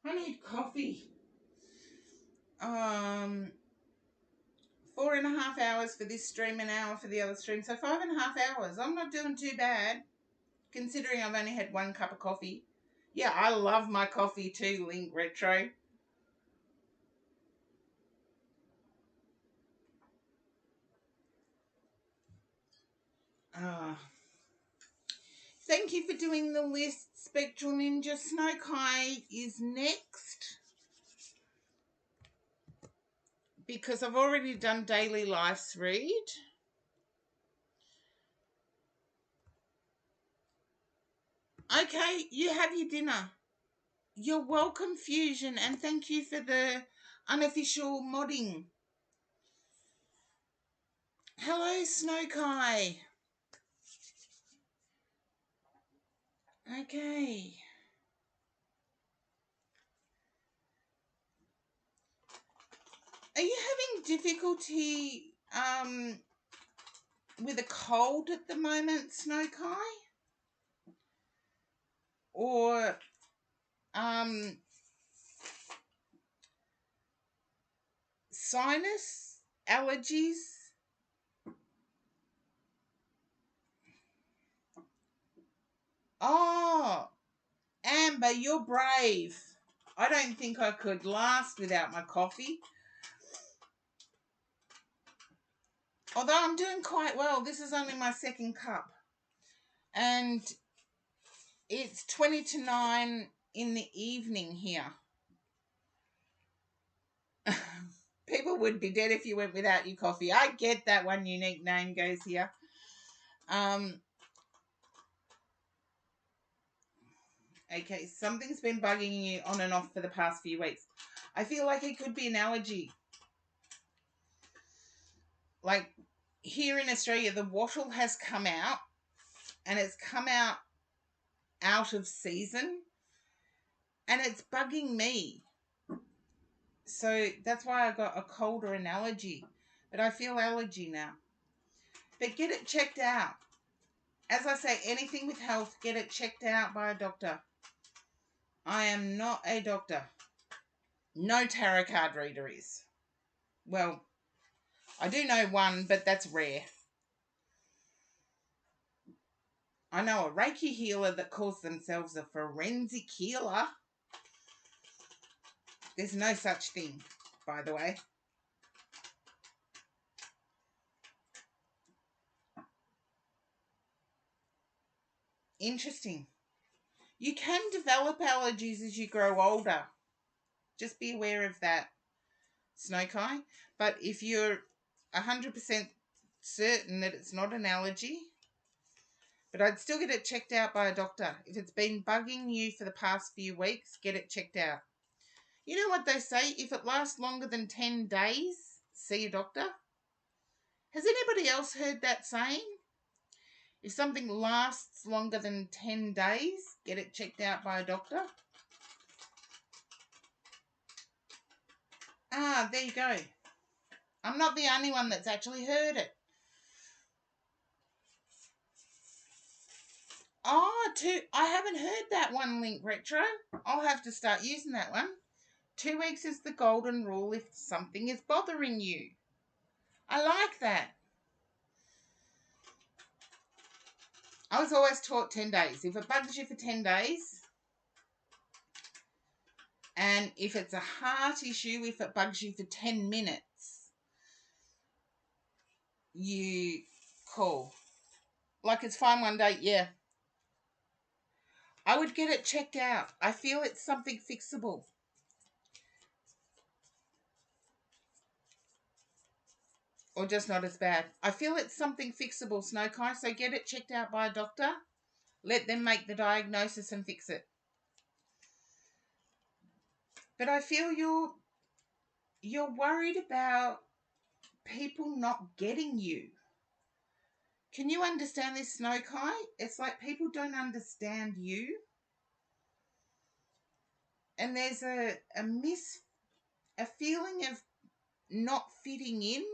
I need coffee. 4.5 hours for this stream, an hour for the other stream. So 5.5 hours. I'm not doing too bad, considering I've only had 1 cup of coffee. Yeah, I love my coffee too, Link Retro. Thank you for doing the list, Spectral Ninja. Snow Kai is next, because I've already done Daily Life's read. Okay, you have your dinner. You're welcome, Fusion, and thank you for the unofficial modding. Hello, Snow Kai. Okay. Are you having difficulty with a cold at the moment, Snow Kai? Or sinus allergies? Oh, Amber, you're brave. I don't think I could last without my coffee. Although I'm doing quite well. This is only my 2nd cup. And it's 20 to 9 in the evening here. People would be dead if you went without your coffee. I get that one unique name goes here. Okay, something's been bugging you on and off for the past few weeks. I feel like it could be an allergy. Like here in Australia, the wattle has come out, and it's come out of season, and it's bugging me. So that's why I got a cold or an allergy. But I feel allergy now. But get it checked out. As I say, anything with health, get it checked out by a doctor. I am not a doctor. No tarot card reader is. Well, I do know one, but that's rare. I know a Reiki healer that calls themselves a forensic healer. There's no such thing, by the way. Interesting. You can develop allergies as you grow older. Just be aware of that, Snow Kai. But if you're 100% certain that it's not an allergy, but I'd still get it checked out by a doctor. If it's been bugging you for the past few weeks, get it checked out. You know what they say? If it lasts longer than 10 days, see a doctor. Has anybody else heard that saying? If something lasts longer than 10 days, get it checked out by a doctor. Ah, there you go. I'm not the only one that's actually heard it. Oh, I haven't heard that one, Link Retro. I'll have to start using that one. 2 weeks is the golden rule if something is bothering you. I like that. I was always taught 10 days. If it bugs you for 10 days, and if it's a heart issue, if it bugs you for 10 minutes, you call. Like it's fine one day, yeah. I would get it checked out. I feel it's something fixable. Or just not as bad. I feel it's something fixable, Snow Kai, so get it checked out by a doctor. Let them make the diagnosis and fix it. But I feel you're worried about people not getting you. Can you understand this, Snow Kai? It's like people don't understand you. And there's a feeling of not fitting in.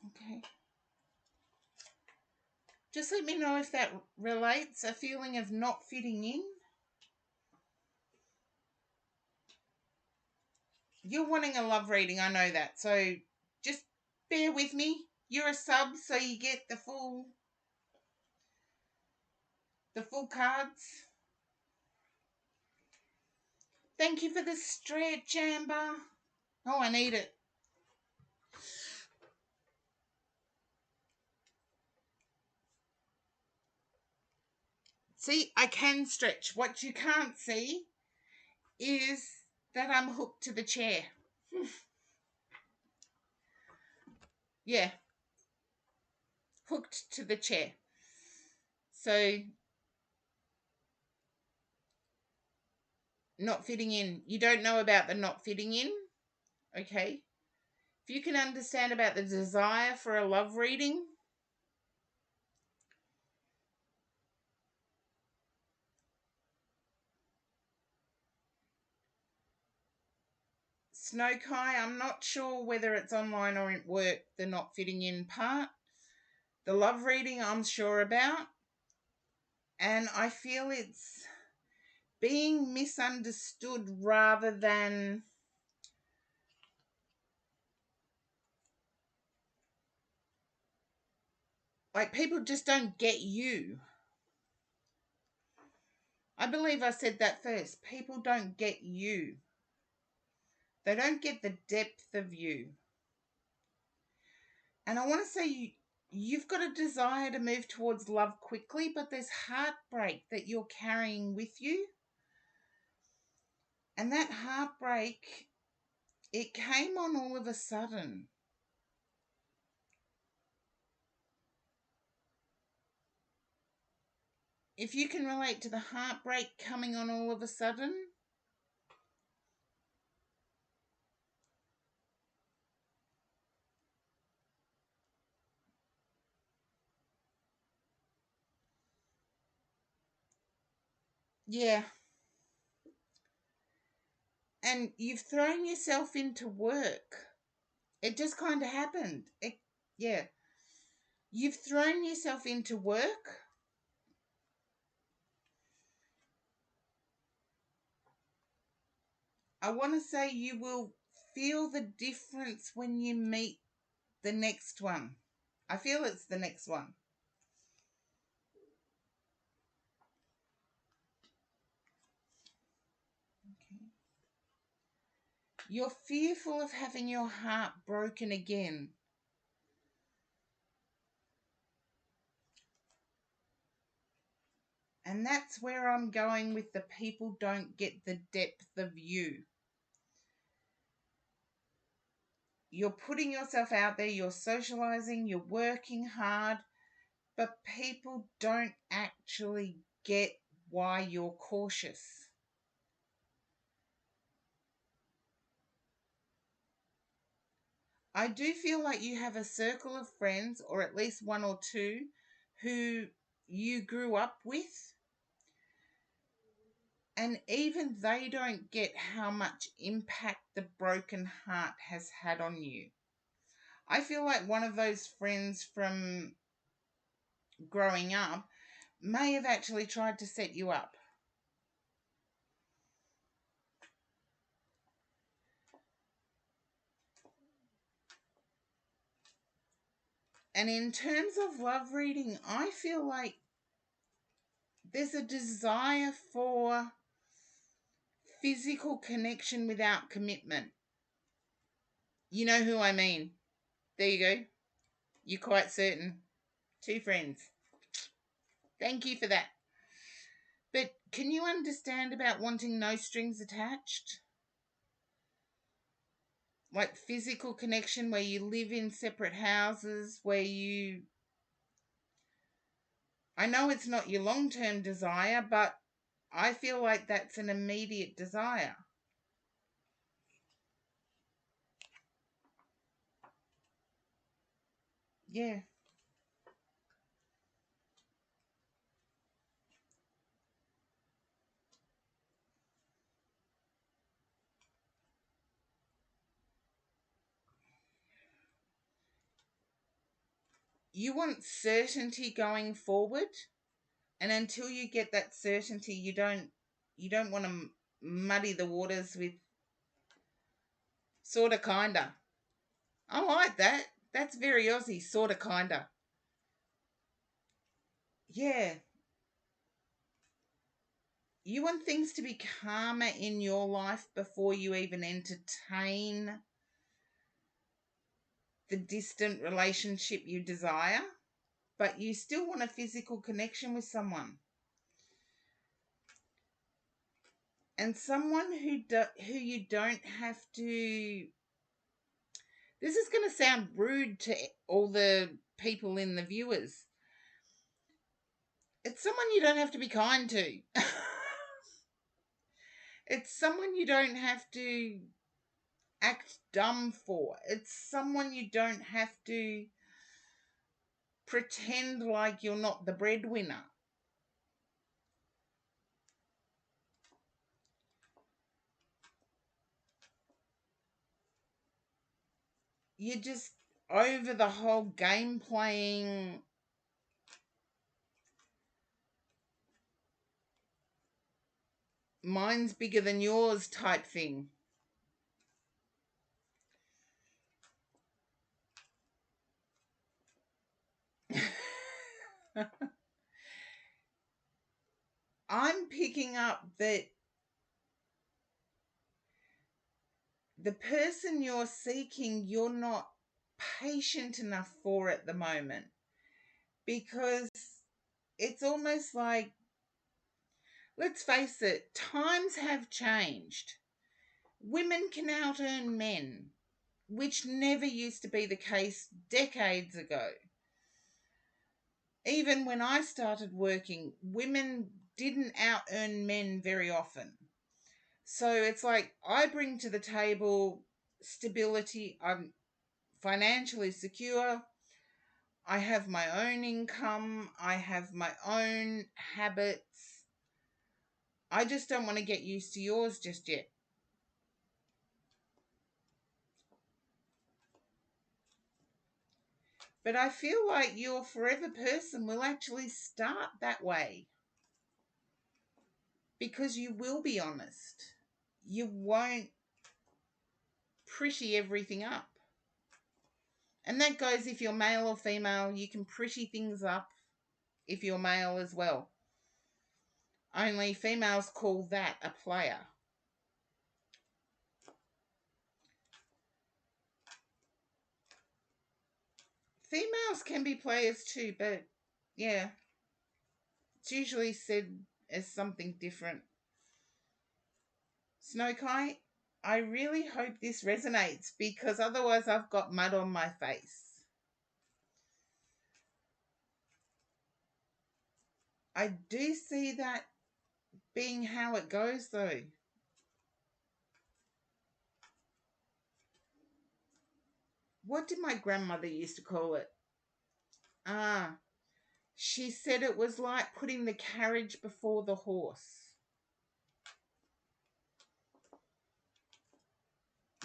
Okay. Just let me know if that relates, a feeling of not fitting in. You're wanting a love reading, I know that. So just bear with me. You're a sub, so you get the full cards. Thank you for the stretch, Amber. Oh, I need it. See, I can stretch. What you can't see is that I'm hooked to the chair. Yeah, hooked to the chair. So, not fitting in. You don't know about the not fitting in, okay? If you can understand about the desire for a love reading, Snow Kai, I'm not sure whether it's online or at work, the not fitting in part. The love reading, I'm sure about. And I feel it's being misunderstood rather than like people just don't get you. I believe I said that first. People don't get you. They don't get the depth of you. And I want to say you've got a desire to move towards love quickly, but there's heartbreak that you're carrying with you. And that heartbreak, it came on all of a sudden. If you can relate to the heartbreak coming on all of a sudden, yeah. And you've thrown yourself into work. It just kind of happened. Yeah. You've thrown yourself into work. I want to say you will feel the difference when you meet the next one. I feel it's the next one. Okay. You're fearful of having your heart broken again. And that's where I'm going with the people don't get the depth of you. You're putting yourself out there, you're socializing, you're working hard, but people don't actually get why you're cautious. I do feel like you have a circle of friends, or at least one or two, who you grew up with, and even they don't get how much impact the broken heart has had on you. I feel like one of those friends from growing up may have actually tried to set you up. And in terms of love reading, I feel like there's a desire for physical connection without commitment. You know who I mean. There you go. You're quite certain. Two friends. Thank you for that. But can you understand about wanting no strings attached? Like physical connection where you live in separate houses, where you... I know it's not your long-term desire, but I feel like that's an immediate desire. Yeah. You want certainty going forward, and until you get that certainty, you don't want to muddy the waters with sorta kinda. I like that. That's very Aussie, sorta kinda. Yeah. You want things to be calmer in your life before you even entertain the distant relationship you desire, but you still want a physical connection with someone. And someone who you don't have to. This is going to sound rude to all the people in the viewers. It's someone you don't have to be kind to. It's someone you don't have to act dumb for. It's someone you don't have to pretend like you're not the breadwinner. You're just over the whole game playing. Mine's bigger than yours type thing. I'm picking up that the person you're seeking, you're not patient enough for at the moment, because it's almost like, let's face it, times have changed. Women can out earn men, which never used to be the case decades ago. Even when I started working, women didn't out earn men very often. So it's like, I bring to the table stability. I'm financially secure. I have my own income. I have my own habits. I just don't want to get used to yours just yet. But I feel like your forever person will actually start that way, because you will be honest. You won't pretty everything up. And that goes if you're male or female. You can pretty things up if you're male as well. Only females call that a player. Females can be players too, but yeah, it's usually said as something different. Snowkite, I really hope this resonates, because otherwise I've got mud on my face. I do see that being how it goes though. What did my grandmother used to call it? Ah, she said it was like putting the carriage before the horse.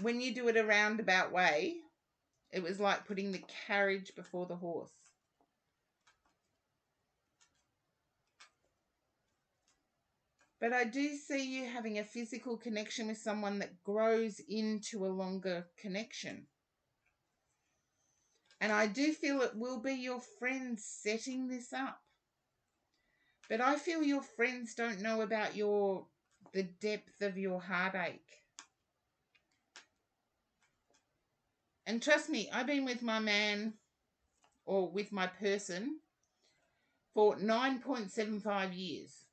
When you do it a roundabout way, it was like putting the carriage before the horse. But I do see you having a physical connection with someone that grows into a longer connection. And I do feel it will be your friends setting this up. But I feel your friends don't know about the depth of your heartache. And trust me, I've been with my man, or with my person, for 9.75 years.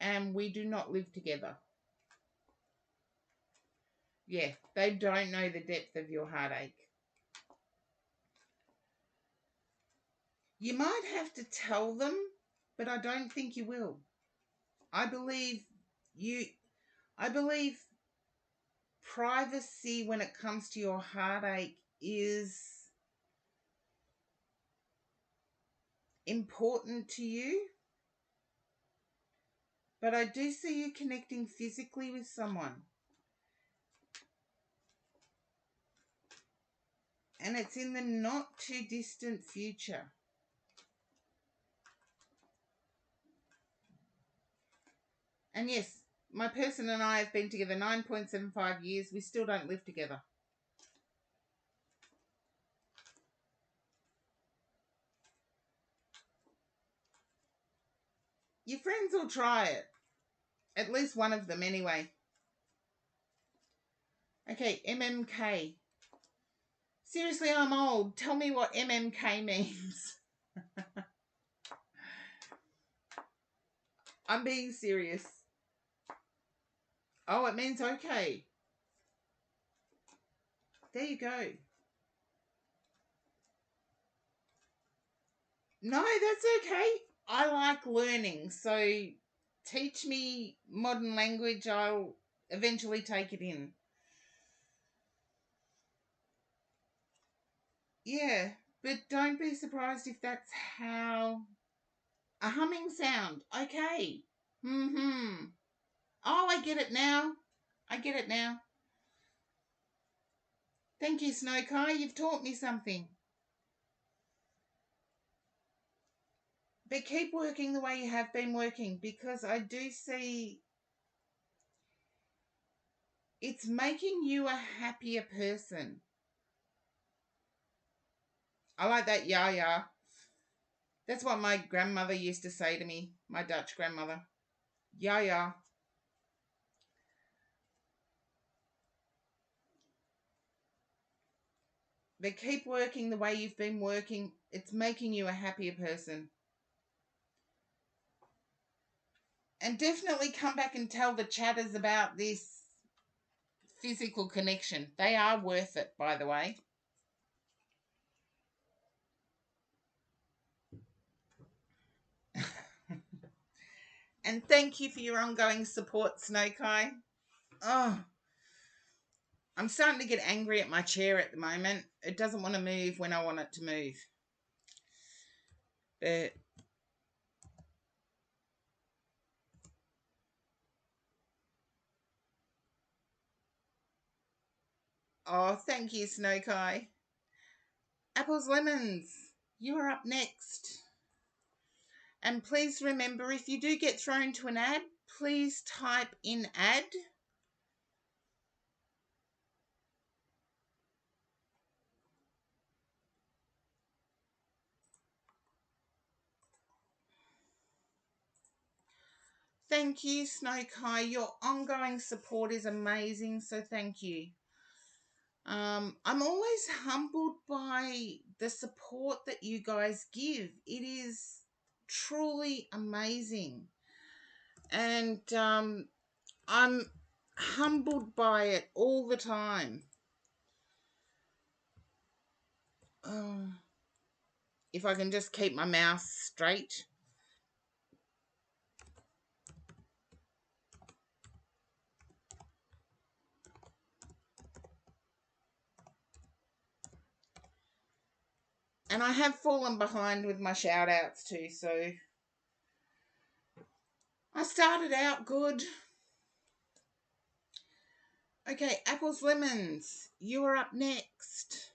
And we do not live together. Yeah, they don't know the depth of your heartache. You might have to tell them, but I don't think you will. I believe privacy when it comes to your heartache is important to you, but I do see you connecting physically with someone. And it's in the not too distant future. And yes, my person and I have been together 9.75 years. We still don't live together. Your friends will try it. At least one of them anyway. Okay, MMK. Seriously, I'm old. Tell me what MMK means. I'm being serious. Oh, it means okay. There you go. No, that's okay. I like learning, so teach me modern language. I'll eventually take it in. Yeah, but don't be surprised if that's how... A humming sound. Okay. Mm-hmm. Oh, I get it now. I get it now. Thank you, Snow Kai. You've taught me something. But keep working the way you have been working, because I do see it's making you a happier person. I like that, yeah. That's what my grandmother used to say to me, my Dutch grandmother. Yeah. But keep working the way you've been working. It's making you a happier person. And definitely come back and tell the chatters about this physical connection. They are worth it, by the way. And thank you for your ongoing support, Snow Kai. Oh, I'm starting to get angry at my chair at the moment. It doesn't want to move when I want it to move. But oh, thank you, Snow Kai. Apples, lemons, you are up next. And please remember, if you do get thrown to an ad, please type in ad. Thank you, Snow Kai. Your ongoing support is amazing, so thank you. I'm always humbled by the support that you guys give. It is truly amazing. And I'm humbled by it all the time. If I can just keep my mouth straight. And I have fallen behind with my shout outs too, so I started out good. Okay, apples, lemons, you are up next.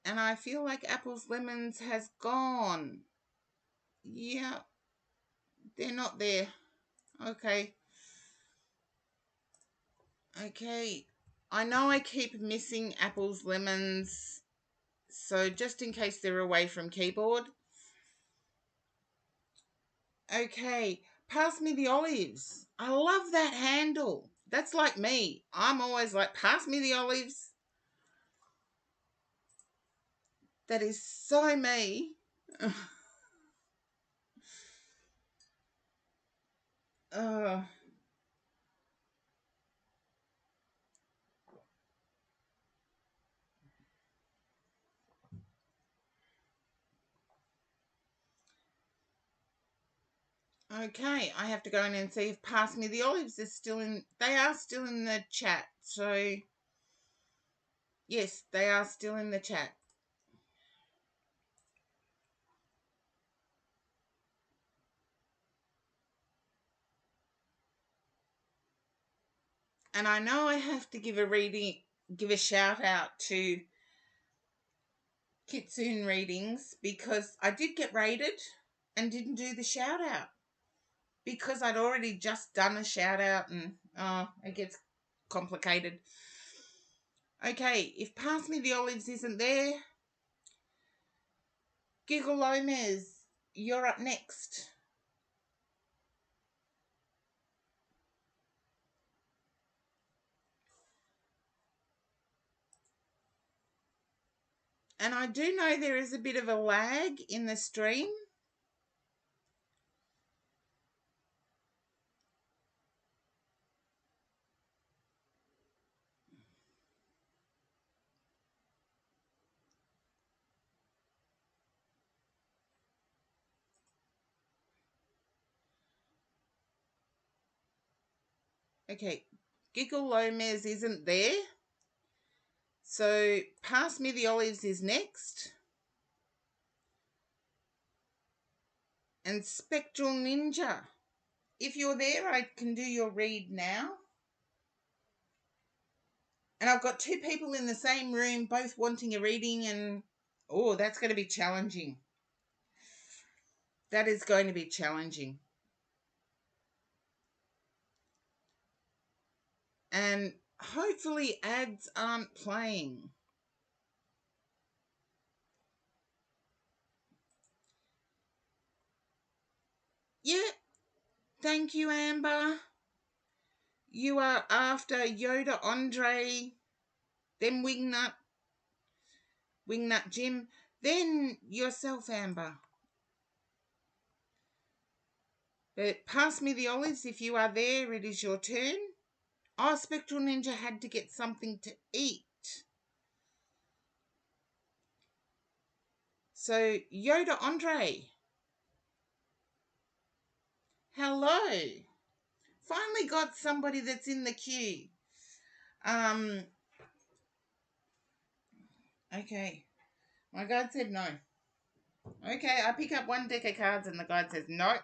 And I feel like apples, lemons has gone. Yeah, they're not there. Okay. I know I keep missing apples, lemons, so just in case they're away from keyboard. Okay, pass me the olives. I love that handle. That's like me. I'm always like, pass me the olives. That is so me. Okay, I have to go in and see if Pass Me the Olives is still in. They are still in the chat. So, yes, they are still in the chat. And I know I have to give a shout out to Kitsune Readings because I did get raided and didn't do the shout out because I'd already just done a shout out and it gets complicated. Okay, if Pass Me the Olives isn't there, Giggle Lomez, you're up next. And I do know there is a bit of a lag in the stream. Okay, Giggle Lomez isn't there. So Pass Me the Olives is next. And Spectral Ninja. If you're there, I can do your read now. And I've got two people in the same room, both wanting a reading, and that's going to be challenging. That is going to be challenging. And hopefully ads aren't playing. Yeah, thank you, Amber. You are after Yoda Andre, then Wingnut Jim, then yourself, Amber. But Pass Me the Olives, if you are there, it is your turn. Oh, Spectral Ninja had to get something to eat. So, Yoda Andre. Hello. Finally got somebody that's in the queue. Okay. My guide said no. Okay, I pick up one deck of cards and the guide says no.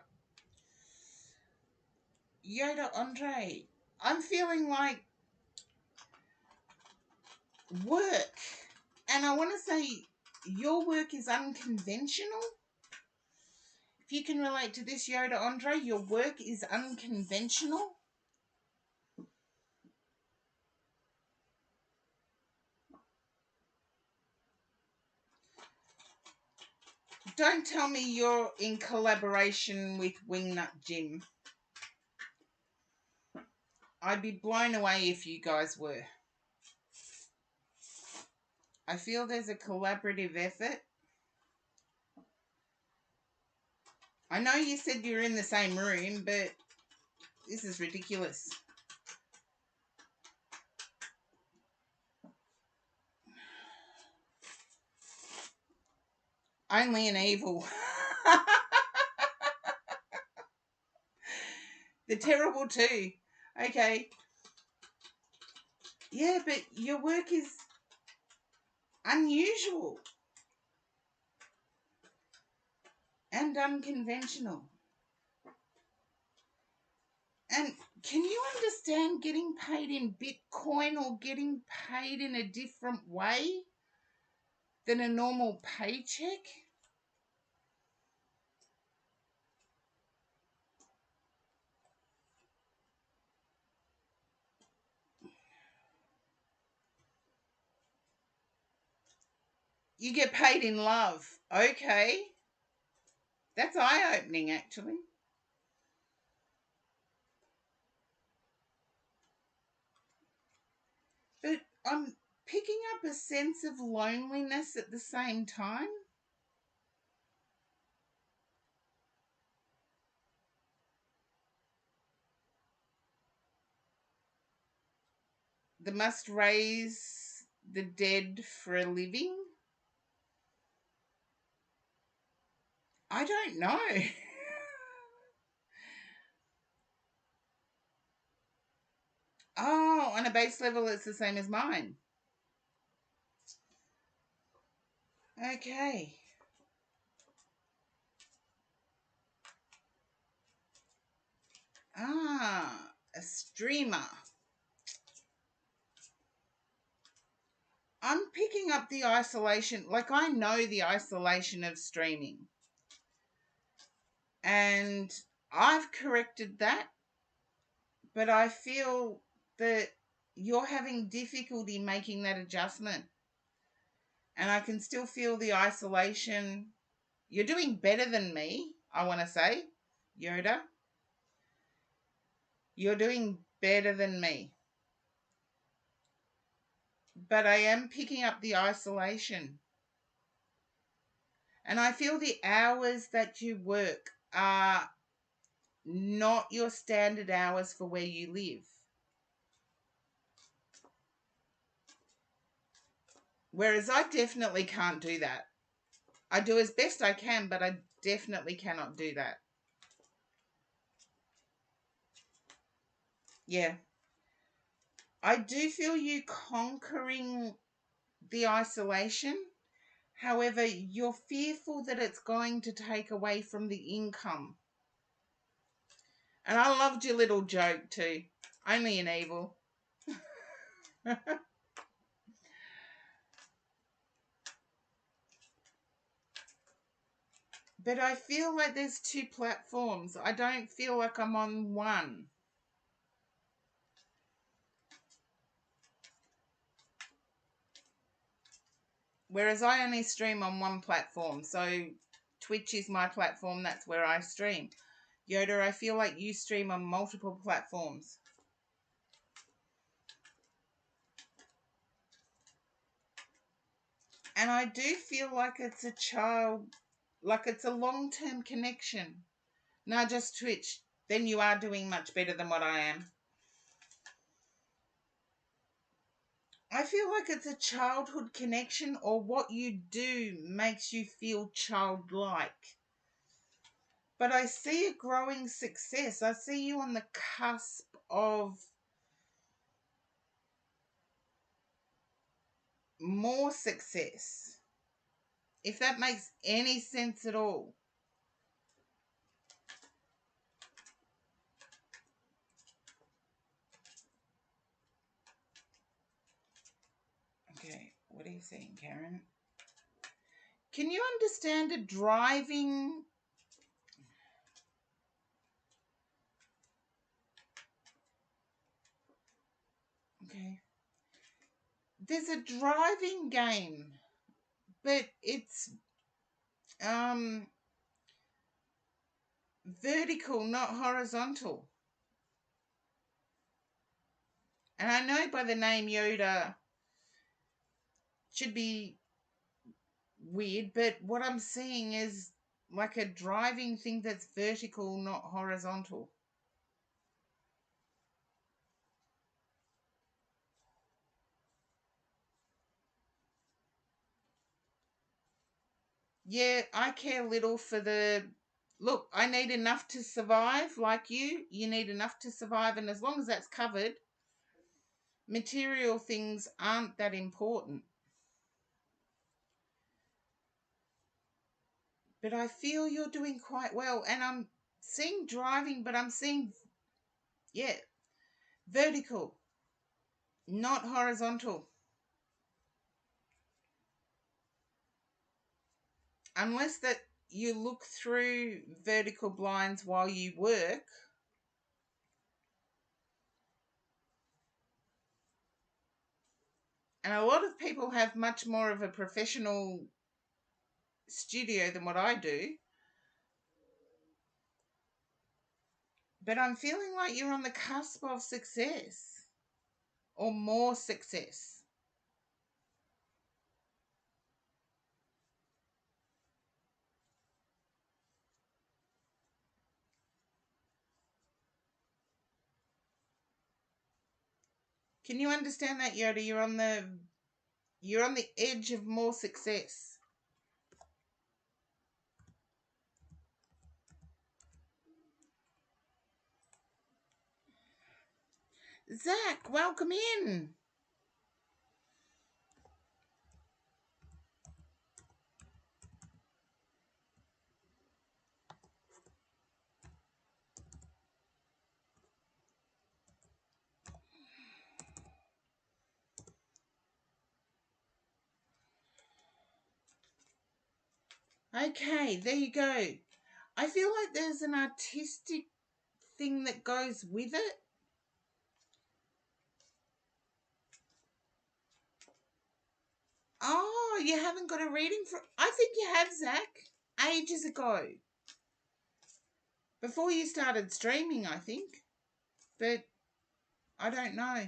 Yoda Andre. I'm feeling like work. And I want to say your work is unconventional. If you can relate to this, Yoda Andre, your work is unconventional. Don't tell me you're in collaboration with Wingnut Jim. I'd be blown away if you guys were. I feel there's a collaborative effort. I know you said you're in the same room, but this is ridiculous. Only an evil. The terrible too. Okay. Yeah, but your work is unusual and unconventional. And can you understand getting paid in Bitcoin or getting paid in a different way than a normal paycheck? You get paid in love. Okay. That's eye-opening, actually. But I'm picking up a sense of loneliness at the same time. They must raise the dead for a living. I don't know. Oh, on a base level, it's the same as mine. Okay. A streamer. I'm picking up the isolation. Like, I know the isolation of streaming. And I've corrected that. But I feel that you're having difficulty making that adjustment. And I can still feel the isolation. You're doing better than me, I want to say, Yoda. You're doing better than me. But I am picking up the isolation. And I feel the hours that you work are not your standard hours for where you live. Whereas I definitely can't do that. I do as best I can, but I definitely cannot do that. Yeah. I do feel you conquering the isolation. However, you're fearful that it's going to take away from the income. And I loved your little joke too. Only an evil. But I feel like there's two platforms. I don't feel like I'm on one. Whereas I only stream on one platform. So Twitch is my platform. That's where I stream. Yoda, I feel like you stream on multiple platforms. And I do feel like it's a child, like it's a long-term connection. Not just Twitch. Then you are doing much better than what I am. I feel like it's a childhood connection, or what you do makes you feel childlike. But I see a growing success. I see you on the cusp of more success. If that makes any sense at all. Okay, what are you saying, Karen? Can you understand a driving... Okay. There's a driving game, but it's vertical, not horizontal. And I know by the name Yoda should be weird, but what I'm seeing is like a driving thing that's vertical, not horizontal. Yeah, I care little for the... Look, I need enough to survive, like you. You need enough to survive, and as long as that's covered, material things aren't that important. But I feel you're doing quite well, and I'm seeing driving, but I'm seeing, yeah, vertical, not horizontal. Unless that you look through vertical blinds while you work. And a lot of people have much more of a professional studio than what I do. But I'm feeling like you're on the cusp of success or more success. Can you understand that, Yoda? You're on the edge of more success. Zach, welcome in. Okay, there you go. I feel like there's an artistic thing that goes with it. Oh, you haven't got a reading for... I think you have, Zach. Ages ago. Before you started streaming, I think. But I don't know.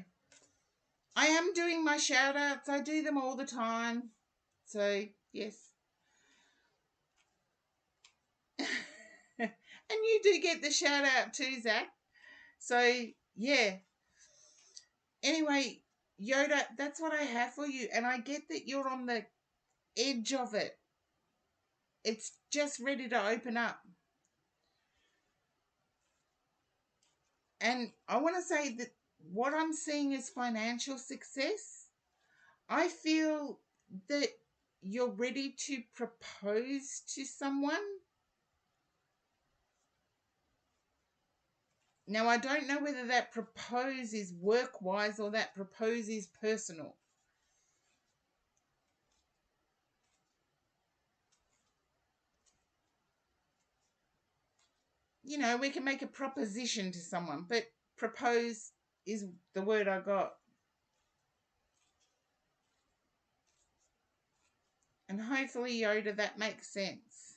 I am doing my shout-outs. I do them all the time. So, yes. And you do get the shout-out too, Zach. So, yeah. Anyway, Yoda, that's what I have for you. And I get that you're on the edge of it. It's just ready to open up. And I want to say that what I'm seeing is financial success. I feel that you're ready to propose to someone. Now, I don't know whether that propose is work-wise or that propose is personal. You know, we can make a proposition to someone, but propose is the word I got. And hopefully, Yoda, that makes sense.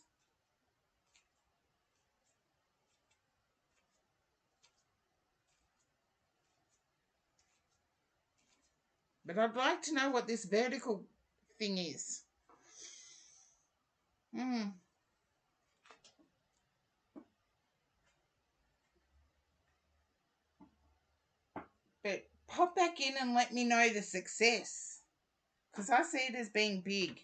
But I'd like to know what this vertical thing is. But pop back in and let me know the success. Because I see it as being big.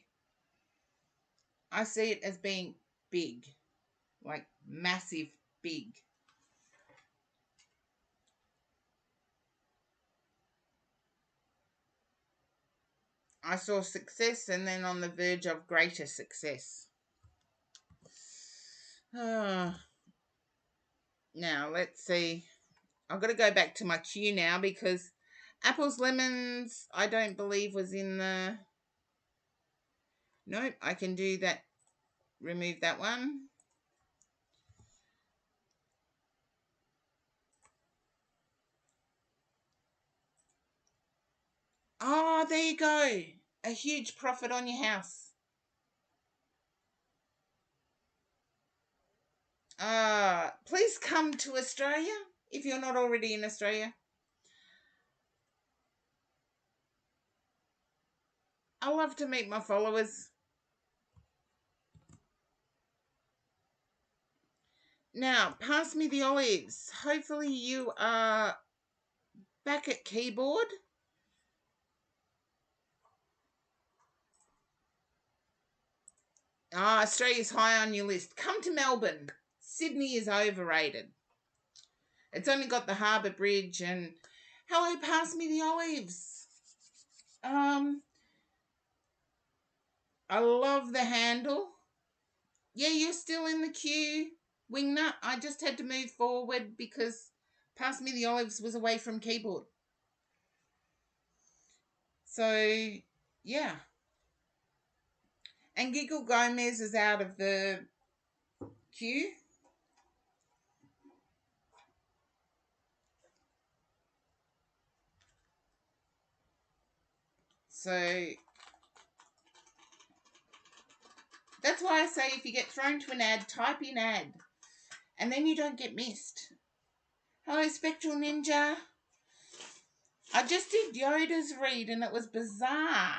I see it as being big. Like massive big. I saw success and then on the verge of greater success. Now, let's see. I've got to go back to my queue now because apples, lemons, I don't believe was in the... Nope, I can do that. Remove that one. Oh, there you go. A huge profit on your house. Please come to Australia if you're not already in Australia. I love to meet my followers. Now, pass me the olives. Hopefully you are back at keyboard. Australia's high on your list. Come to Melbourne. Sydney is overrated. It's only got the Harbour Bridge and... Hello, pass me the olives. I love the handle. Yeah, you're still in the queue. Wingnut, I just had to move forward because Pass Me the Olives was away from keyboard. So, yeah. And Giggle Gomez is out of the queue. So, that's why I say if you get thrown to an ad, type in ad. And then you don't get missed. Hello, Spectral Ninja. I just did Yoda's read and it was bizarre.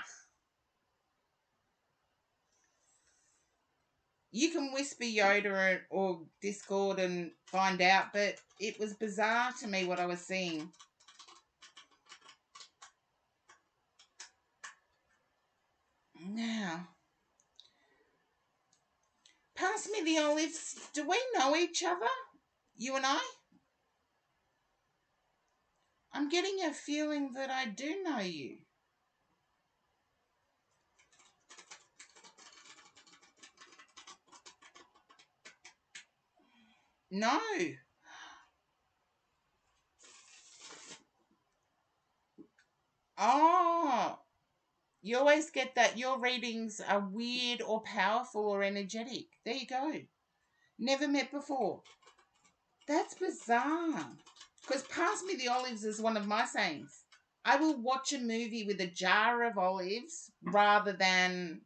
You can whisper Yoda or Discord and find out, but it was bizarre to me what I was seeing. Now, pass me the olives. Do we know each other? You and I? I'm getting a feeling that I do know you. No. Oh, You always get that your readings are weird or powerful or energetic. There you go. Never met before. That's bizarre. Because pass me the olives is one of my sayings. I will watch a movie with a jar of olives rather than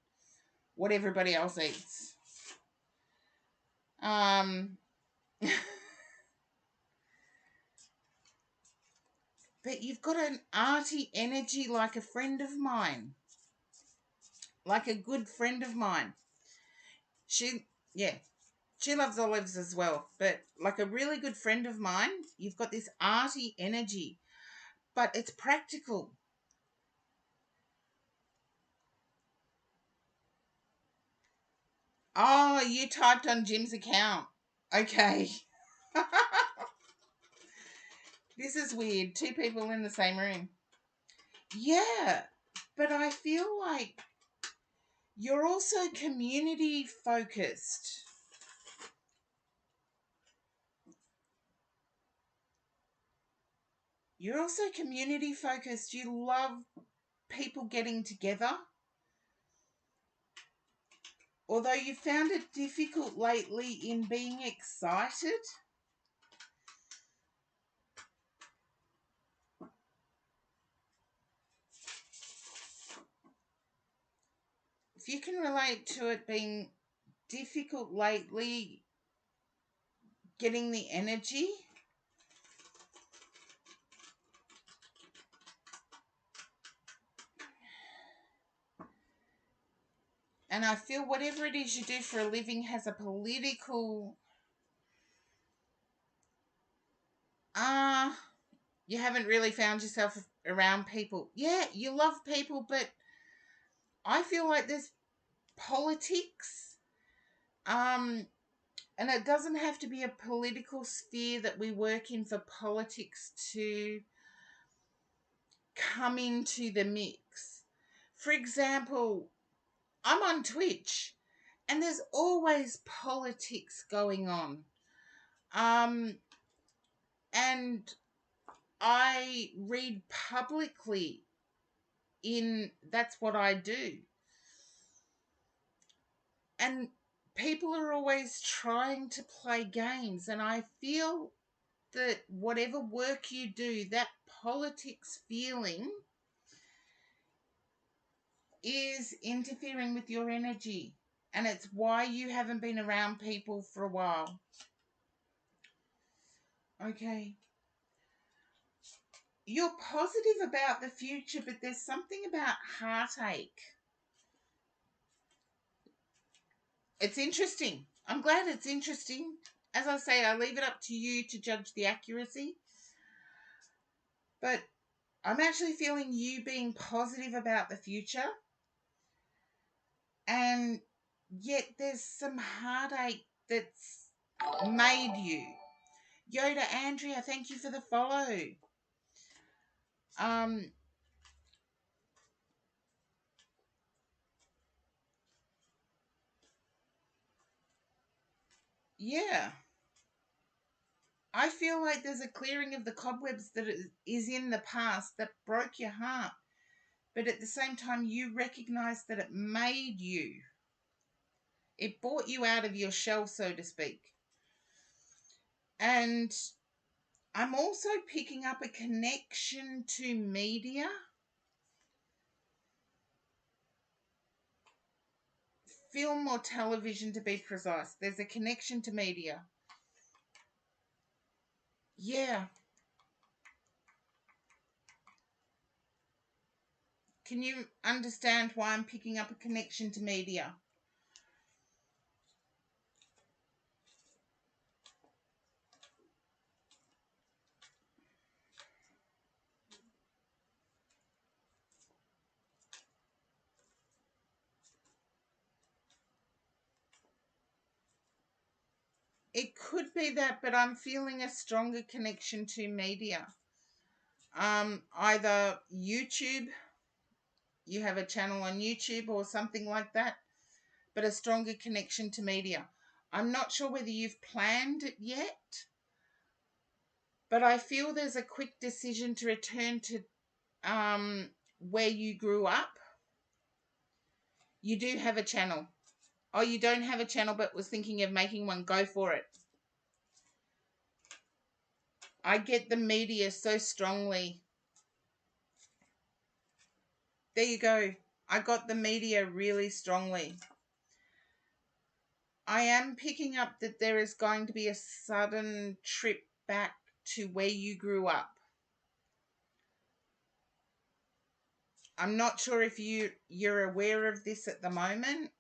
what everybody else eats. But you've got an arty energy like a friend of mine. Like a good friend of mine. Yeah, she loves olives as well. But like a really good friend of mine, you've got this arty energy. But it's practical. Oh, you typed on Jim's account. Okay. This is weird. Two people in the same room. Yeah, but I feel like you're also community focused. You're also community focused. You love people getting together. Although you found it difficult lately in being excited. If you can relate to it being difficult lately getting the energy. And I feel whatever it is you do for a living has a political you haven't really found yourself around people. Yeah, you love people, but I feel like there's politics. And it doesn't have to be a political sphere that we work in for politics to come into the mix. For example, I'm on Twitch and there's always politics going on. And I read publicly that's what I do. And people are always trying to play games, and I feel that whatever work you do, that politics feeling is interfering with your energy, and it's why you haven't been around people for a while. Okay. You're positive about the future, but there's something about heartache. It's interesting. I'm glad it's interesting. As I say, I leave it up to you to judge the accuracy. But I'm actually feeling you being positive about the future. And yet there's some heartache that's made you. Yoda Andrea, thank you for the follow. Um, yeah. I feel like there's a clearing of the cobwebs that is in the past that broke your heart. But at the same time, you recognize that it made you. It brought you out of your shell, so to speak. And I'm also picking up a connection to media. Film or television, to be precise. There's a connection to media. Yeah. Can you understand why I'm picking up a connection to media? It could be that, but I'm feeling a stronger connection to media. Either YouTube, you have a channel on YouTube or something like that, but a stronger connection to media. I'm not sure whether you've planned it yet, but I feel there's a quick decision to return to where you grew up. You do have a channel. Oh, you don't have a channel but was thinking of making one. Go for it. I get the media so strongly. There you go. I got the media really strongly. I am picking up that there is going to be a sudden trip back to where you grew up. I'm not sure if you're aware of this at the moment.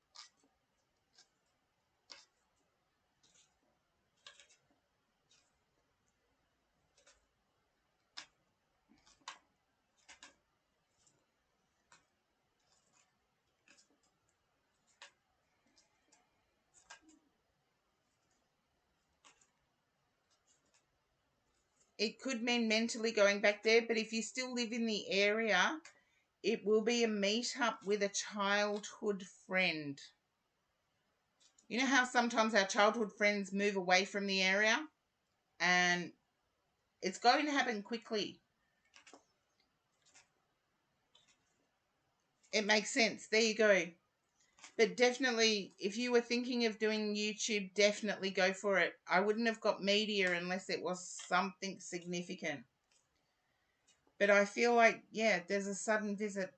It could mean mentally going back there, but if you still live in the area, it will be a meet-up with a childhood friend. You know how sometimes our childhood friends move away from the area? And it's going to happen quickly. It makes sense. There you go. But definitely, if you were thinking of doing YouTube, definitely go for it. I wouldn't have got media unless it was something significant. But I feel like, yeah, there's a sudden visit.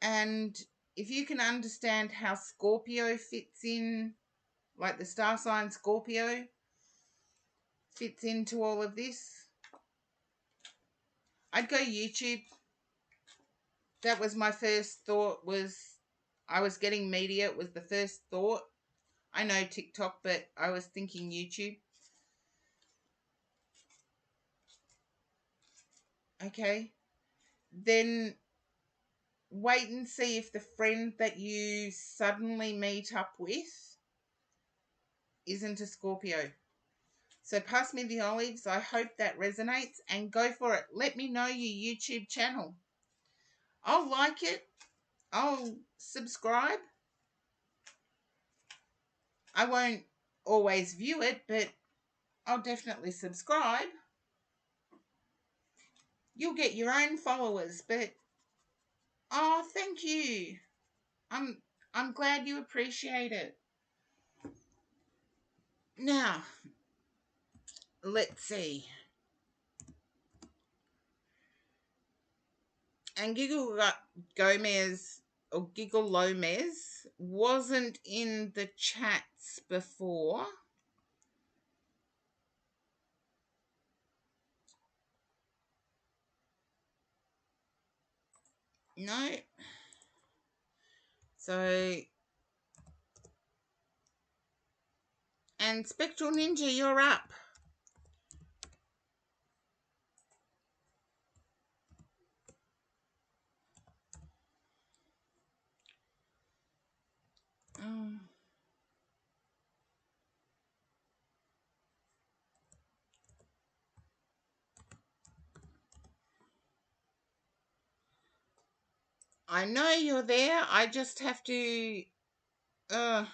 And if you can understand how Scorpio fits in, like the star sign Scorpio fits into all of this, I'd go YouTube. That was my first thought. Was I was getting media. It was the first thought. I know TikTok, but I was thinking YouTube. Okay. Then wait and see if the friend that you suddenly meet up with isn't a Scorpio. So pass me the olives. I hope that resonates and go for it. Let me know your YouTube channel. I'll like it. I'll subscribe. I won't always view it, but I'll definitely subscribe. You'll get your own followers, but oh, thank you. I'm glad you appreciate it. Now, let's see. And Giggle Gomez or Giggle Lomez wasn't in the chats before. No. So, and Spectral Ninja, you're up. I know you're there. I just have to I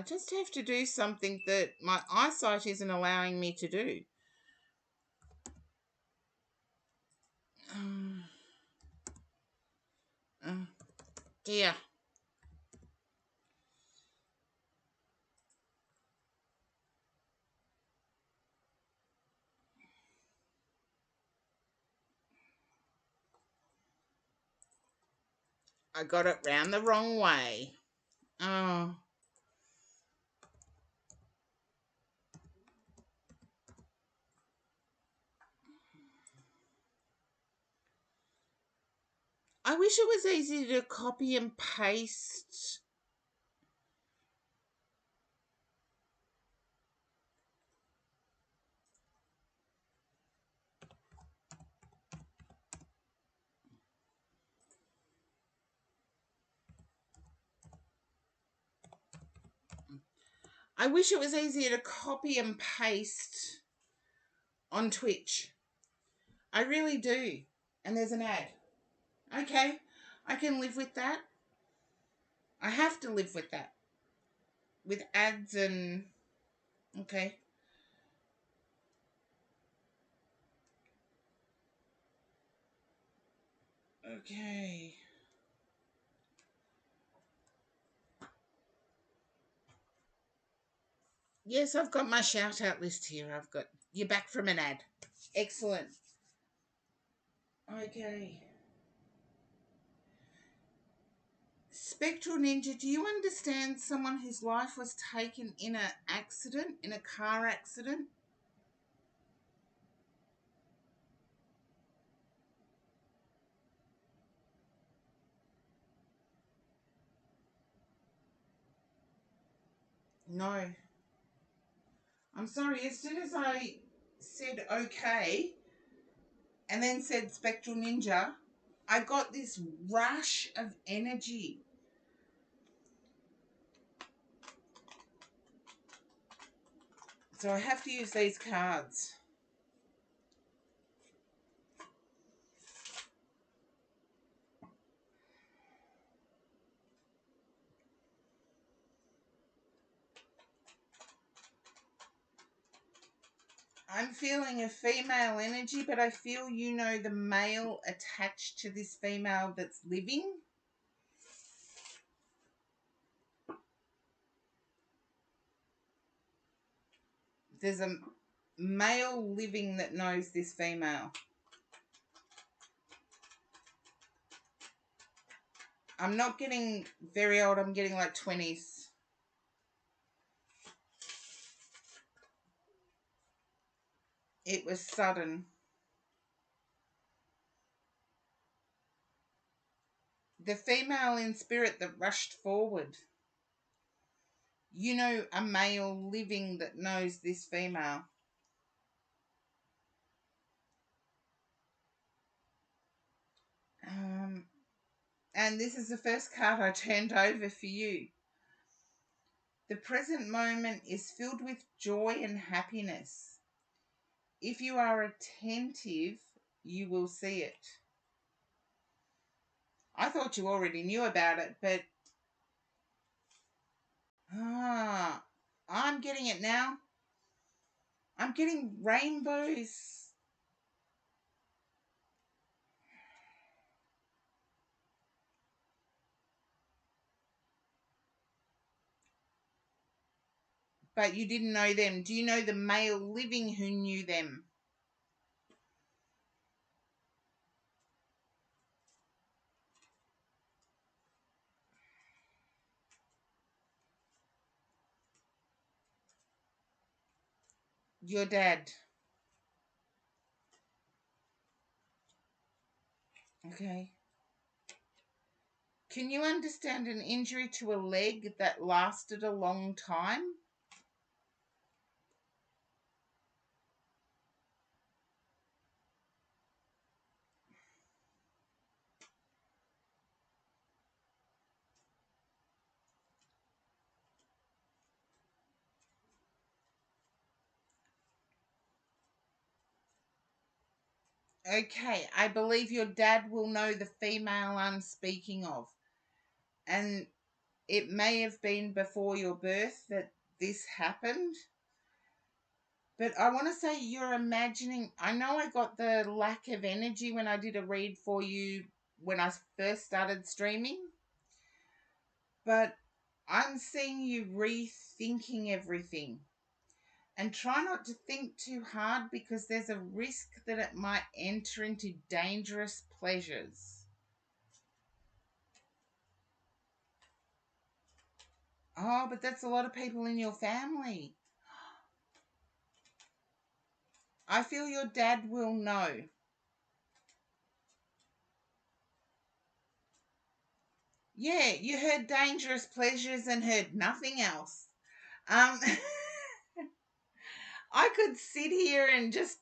just have to do something that my eyesight isn't allowing me to do. Dear. I got it round the wrong way. Oh. I wish it was easy to copy and paste. I wish it was easier to copy and paste on Twitch. I really do. And there's an ad. Okay, I can live with that. I have to live with that. With ads and... Okay. Okay. Yes, I've got my shout out list here. I've got you're back from an ad. Excellent. Okay. Spectral Ninja, do you understand someone whose life was taken in an accident, in a car accident? No. I'm sorry, as soon as I said okay and then said Spectral Ninja, I got this rush of energy. So I have to use these cards. I'm feeling a female energy, but I feel you know the male attached to this female that's living. There's a male living that knows this female. I'm not getting very old. I'm getting like 20s. It was sudden. The female in spirit that rushed forward. You know a male living that knows this female. And this is the first card I turned over for you. The present moment is filled with joy and happiness. If you are attentive, you will see it. I thought you already knew about it, but I'm getting it now. I'm getting rainbows. But you didn't know them. Do you know the male living who knew them? Your dad. Okay. Can you understand an injury to a leg that lasted a long time? Okay, I believe your dad will know the female I'm speaking of. And it may have been before your birth that this happened. But I want to say you're imagining. I know I got the lack of energy when I did a read for you when I first started streaming. But I'm seeing you rethinking everything. And try not to think too hard because there's a risk that it might enter into dangerous pleasures. Oh, but that's a lot of people in your family. I feel your dad will know. Yeah, you heard dangerous pleasures and heard nothing else. Um, I could sit here and just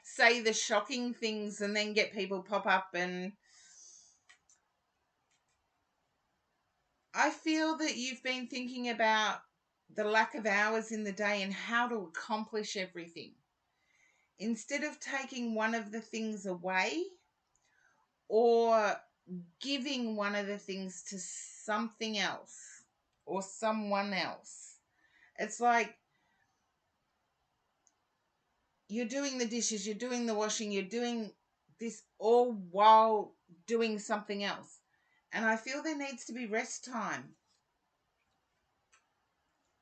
say the shocking things and then get people pop up, and I feel that you've been thinking about the lack of hours in the day and how to accomplish everything. Instead of taking one of the things away or giving one of the things to something else or someone else. It's like you're doing the dishes, you're doing the washing, you're doing this all while doing something else. And I feel there needs to be rest time.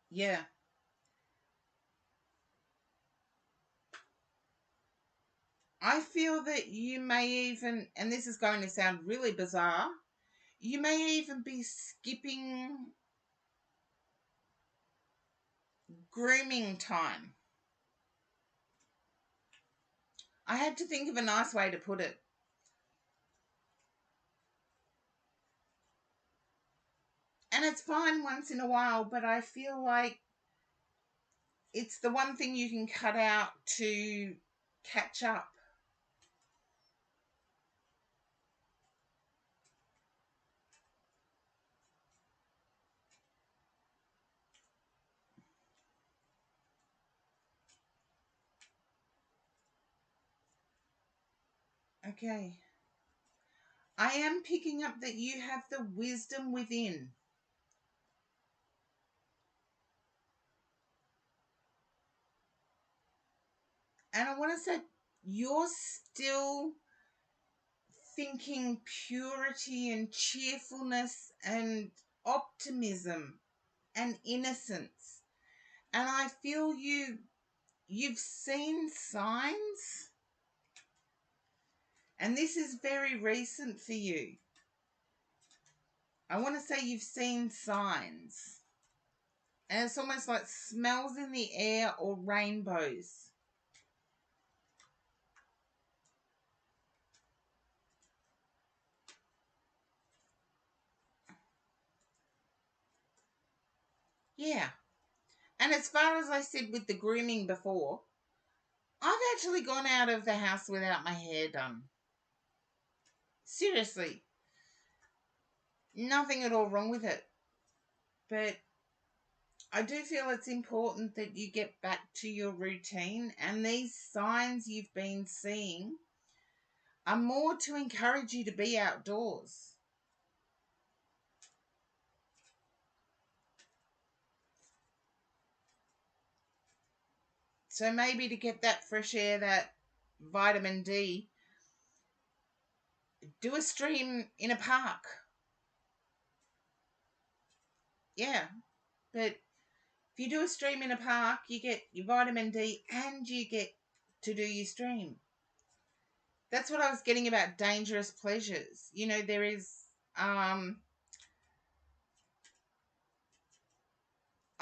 Yeah. I feel that you may even, and this is going to sound really bizarre, you may even be skipping grooming time. I had to think of a nice way to put it. And it's fine once in a while, but I feel like it's the one thing you can cut out to catch up. Okay. I am picking up that you have the wisdom within. And I want to say you're still thinking purity and cheerfulness and optimism and innocence. And I feel you've seen signs, and this is very recent for you. I want to say you've seen signs. And it's almost like smells in the air or rainbows. Yeah. And as far as I said with the grooming before, I've actually gone out of the house without my hair done. Seriously. Nothing at all wrong with it. But I do feel it's important that you get back to your routine, and these signs you've been seeing are more to encourage you to be outdoors. So maybe to get that fresh air, that vitamin D, do a stream in a park. Yeah, but if you do a stream in a park, you get your vitamin D and you get to do your stream. That's what I was getting about dangerous pleasures. You know, there is I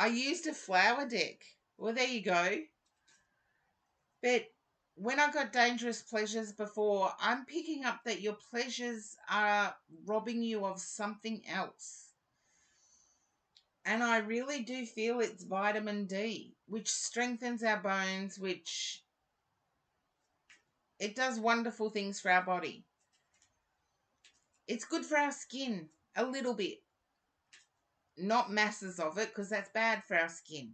used a flower deck. Well, there you go. But when I got dangerous pleasures before, I'm picking up that your pleasures are robbing you of something else. And I really do feel it's vitamin D, which strengthens our bones, which it does wonderful things for our body. It's good for our skin, a little bit. Not masses of it, because that's bad for our skin.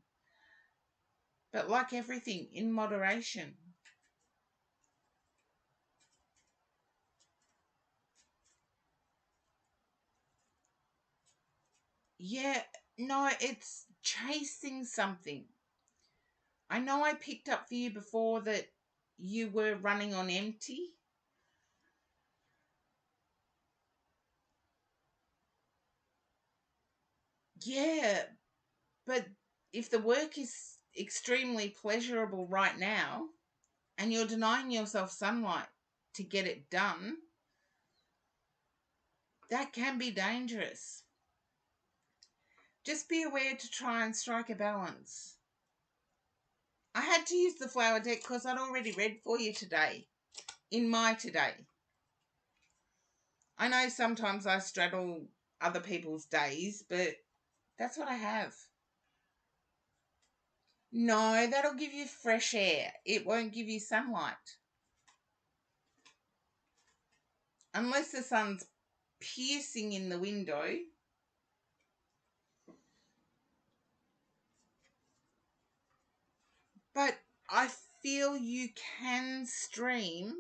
But like everything, in moderation. Yeah, no, it's chasing something. I know I picked up for you before that you were running on empty. Yeah, but if the work is extremely pleasurable right now and you're denying yourself sunlight to get it done, that can be dangerous. Just be aware to try and strike a balance. I had to use the flower deck because I'd already read for you today, in my today. I know sometimes I straddle other people's days, but that's what I have. No, that'll give you fresh air. It won't give you sunlight. Unless the sun's piercing in the window. But I feel you can stream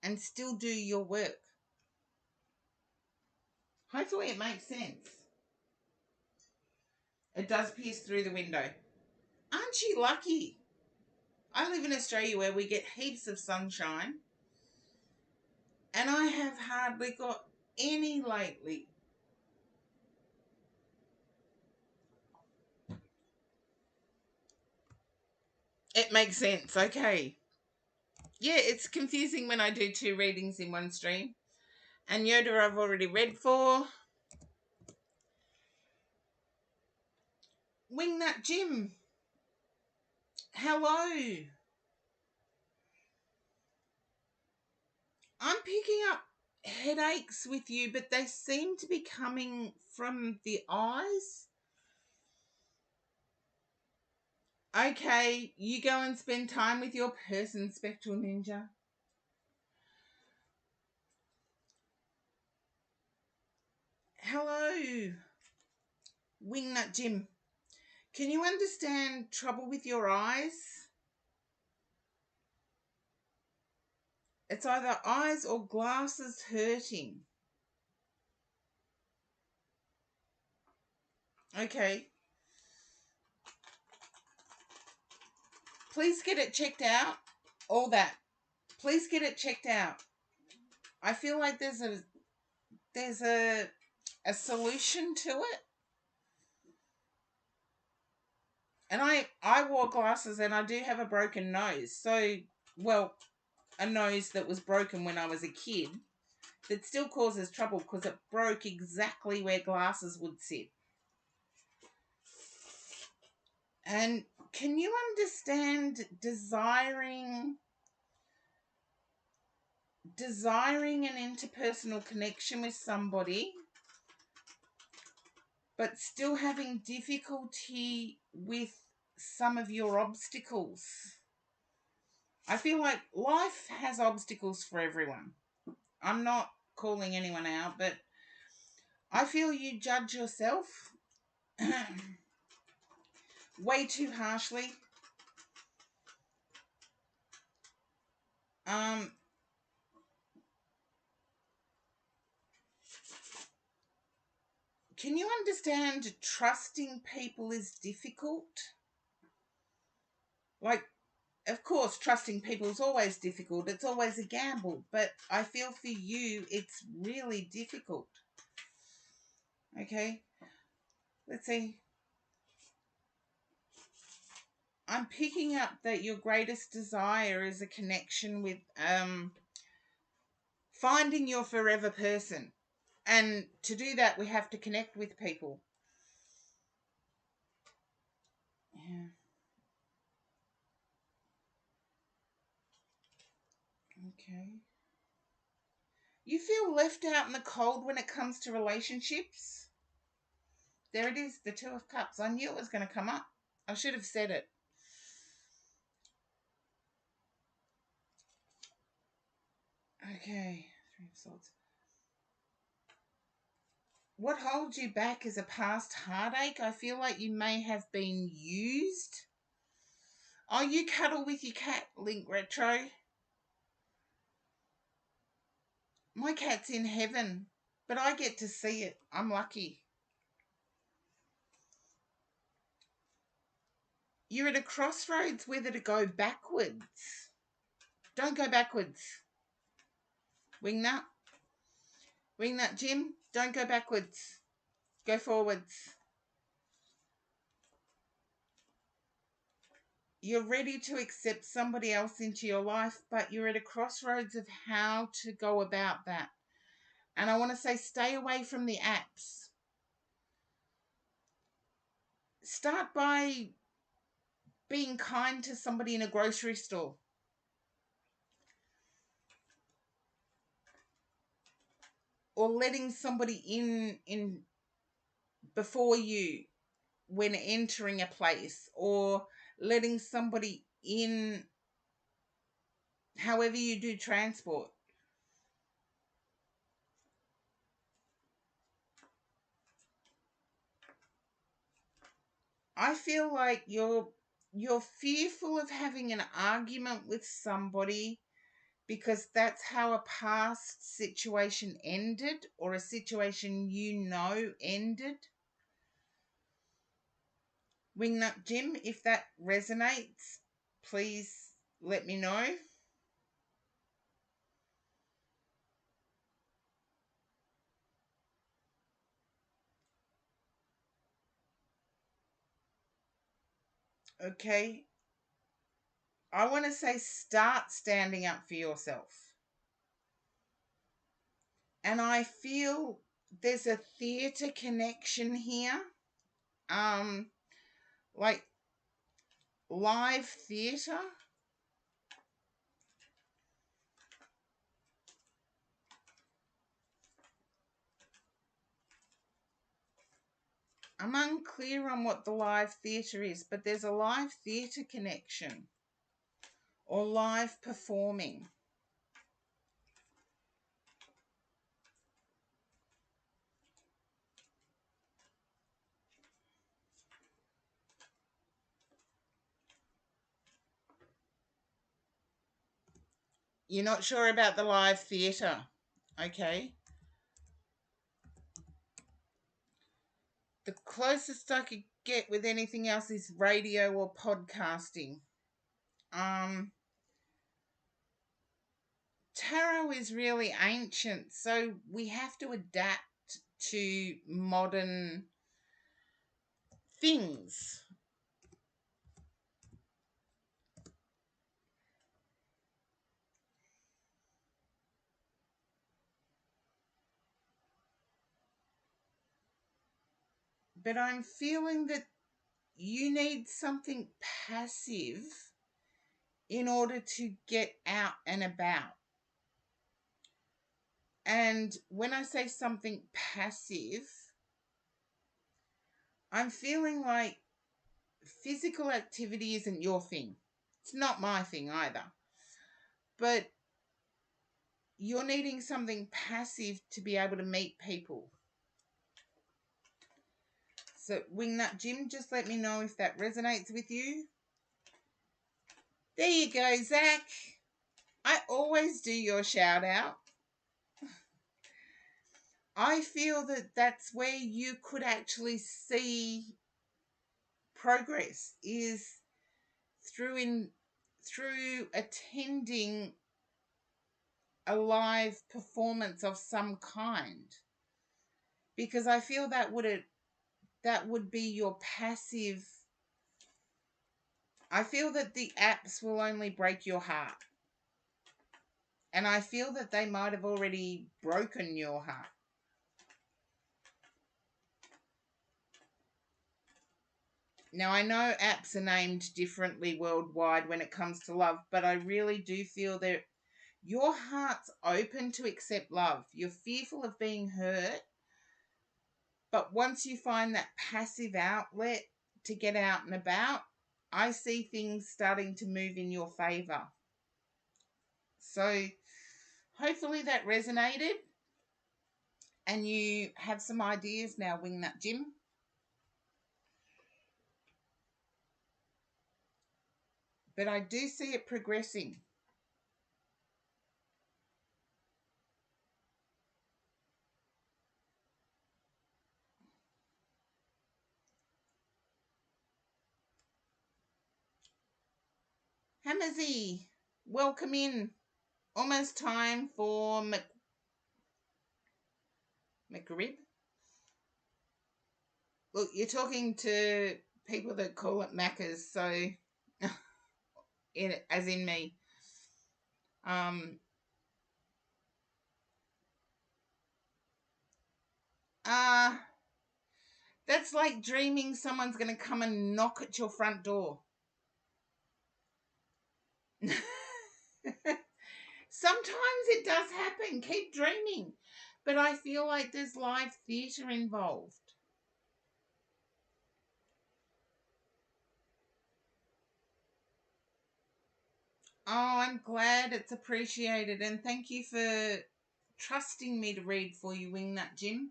and still do your work. Hopefully it makes sense. It does pierce through the window. Aren't you lucky? I live in Australia where we get heaps of sunshine. And I have hardly got any lately. It makes sense. Okay. Yeah, it's confusing when I do 2 readings in one stream. And Yoda I've already read for. Wingnut Jim. Hello. I'm picking up headaches with you, but they seem to be coming from the eyes. Okay, you go and spend time with your person, Spectral Ninja. Hello, Wingnut Jim. Can you understand trouble with your eyes? It's either eyes or glasses hurting. Okay. Please get it checked out. All that. Please get it checked out. I feel like there's a solution to it. And I wore glasses and I do have a broken nose. So, well, a nose that was broken when I was a kid that still causes trouble because it broke exactly where glasses would sit. And can you understand desiring an interpersonal connection with somebody, but still having difficulty with some of your obstacles? I feel like life has obstacles for everyone. I'm not calling anyone out, but I feel you judge yourself way too harshly. Can you understand trusting people is difficult? Like, of course, trusting people is always difficult. It's always a gamble. But I feel for you, it's really difficult. Okay? Let's see. I'm picking up that your greatest desire is a connection with finding your forever person. And to do that, we have to connect with people. Yeah. Okay. You feel left out in the cold when it comes to relationships? There it is, the 2 of Cups. I knew it was going to come up. I should have said it. Okay, 3 of Swords. What holds you back is a past heartache. I feel like you may have been used. Oh, you cuddle with your cat, Link Retro. My cat's in heaven, but I get to see it. I'm lucky. You're at a crossroads whether to go backwards. Don't go backwards. Wingnut. Wingnut Jim, don't go backwards. Go forwards. You're ready to accept somebody else into your life, but you're at a crossroads of how to go about that. And I want to say stay away from the apps. Start by being kind to somebody in a grocery store. Or letting somebody in before you when entering a place. Or letting somebody in however you do transport. I feel like you're fearful of having an argument with somebody because that's how a past situation ended or a situation ended. Wingnut Jim, if that resonates, please let me know. Okay. I want to say start standing up for yourself. And I feel there's a theatre connection here. Um, like live theatre. I'm unclear on what the live theatre is, but there's a live theatre connection or live performing. You're not sure about the live theatre, okay? The closest I could get with anything else is radio or podcasting. Tarot is really ancient, so we have to adapt to modern things. But I'm feeling that you need something passive in order to get out and about. And when I say something passive, I'm feeling like physical activity isn't your thing. It's not my thing either. But you're needing something passive to be able to meet people. So, Wingnut Jim, just let me know if that resonates with you. There you go, Zach. I always do your shout out. I feel that that's where you could actually see progress is through attending a live performance of some kind, because I feel that would be your passive. I feel that the apps will only break your heart, and I feel that they might have already broken your heart. Now, I know apps are named differently worldwide when it comes to love, but I really do feel that your heart's open to accept love. You're fearful of being hurt, but once you find that passive outlet to get out and about, I see things starting to move in your favor. So hopefully that resonated and you have some ideas now, Wingnut Jim. But I do see it progressing. Hamazi, welcome in. Almost time for McRib. Look, you're talking to people that call it Macca's, so as in me. Uh that's like dreaming someone's gonna come and knock at your front door. Sometimes it does happen. Keep dreaming. But I feel like there's live theatre involved. Oh, I'm glad it's appreciated. And thank you for trusting me to read for you, Wingnut Jim.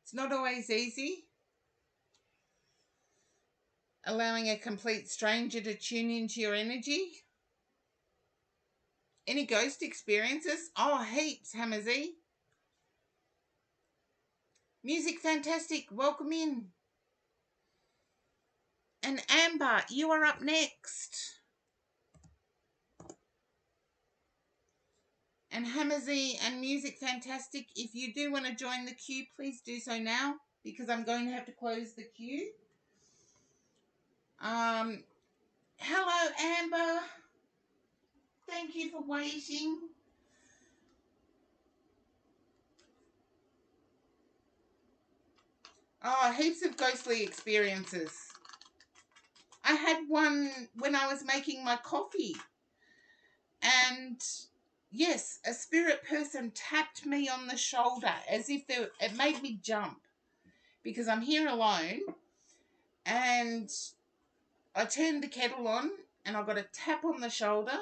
It's not always easy. Allowing a complete stranger to tune into your energy. Any ghost experiences? Oh, heaps, Hamazi. Music fantastic. Welcome in. And Amber, you are up next. And Hamazi and Music Fantastic, if you do want to join the queue, please do so now, because I'm going to have to close the queue. Hello, Amber. Thank you for waiting. Oh, heaps of ghostly experiences. I had one when I was making my coffee. And yes, a spirit person tapped me on the shoulder as if it made me jump because I'm here alone. And I turned the kettle on and I got a tap on the shoulder.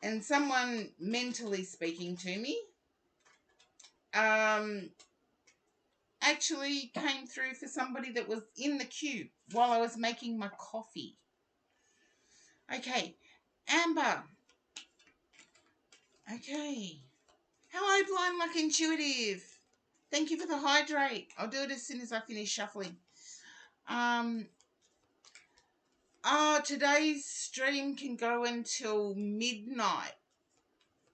And someone mentally speaking to me actually came through for somebody that was in the queue while I was making my coffee. Okay, Amber. Okay. Hello, Blind Luck Intuitive. Thank you for the hydrate. I'll do it as soon as I finish shuffling. Today's stream can go until midnight.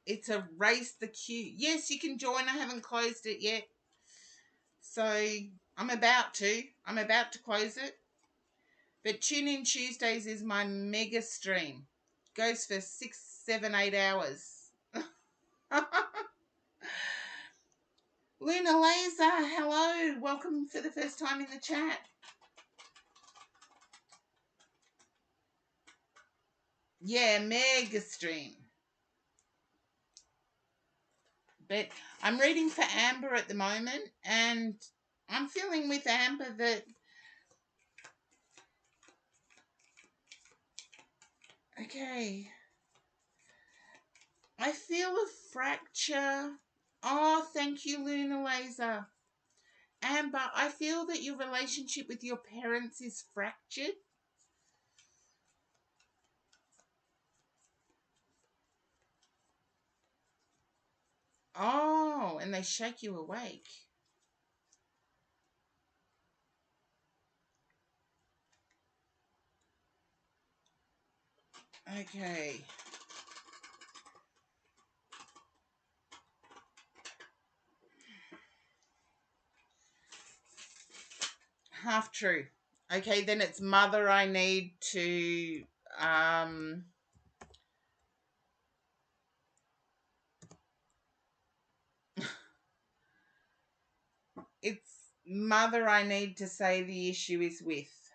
It's a race the queue. Yes, you can join. I haven't closed it yet. So I'm about to close it. But Tune In Tuesdays is my mega stream. Goes for 6, 7, 8 hours. Luna Laser, hello. Welcome for the first time in the chat. Yeah, mega stream. But I'm reading for Amber at the moment, and I'm feeling with Amber that okay. I feel a fracture. Oh, thank you, Luna Laser. Amber, I feel that your relationship with your parents is fractured. Oh, and they shake you awake. Okay. Half true. Okay, then it's mother I need to it's mother I need to say the issue is with.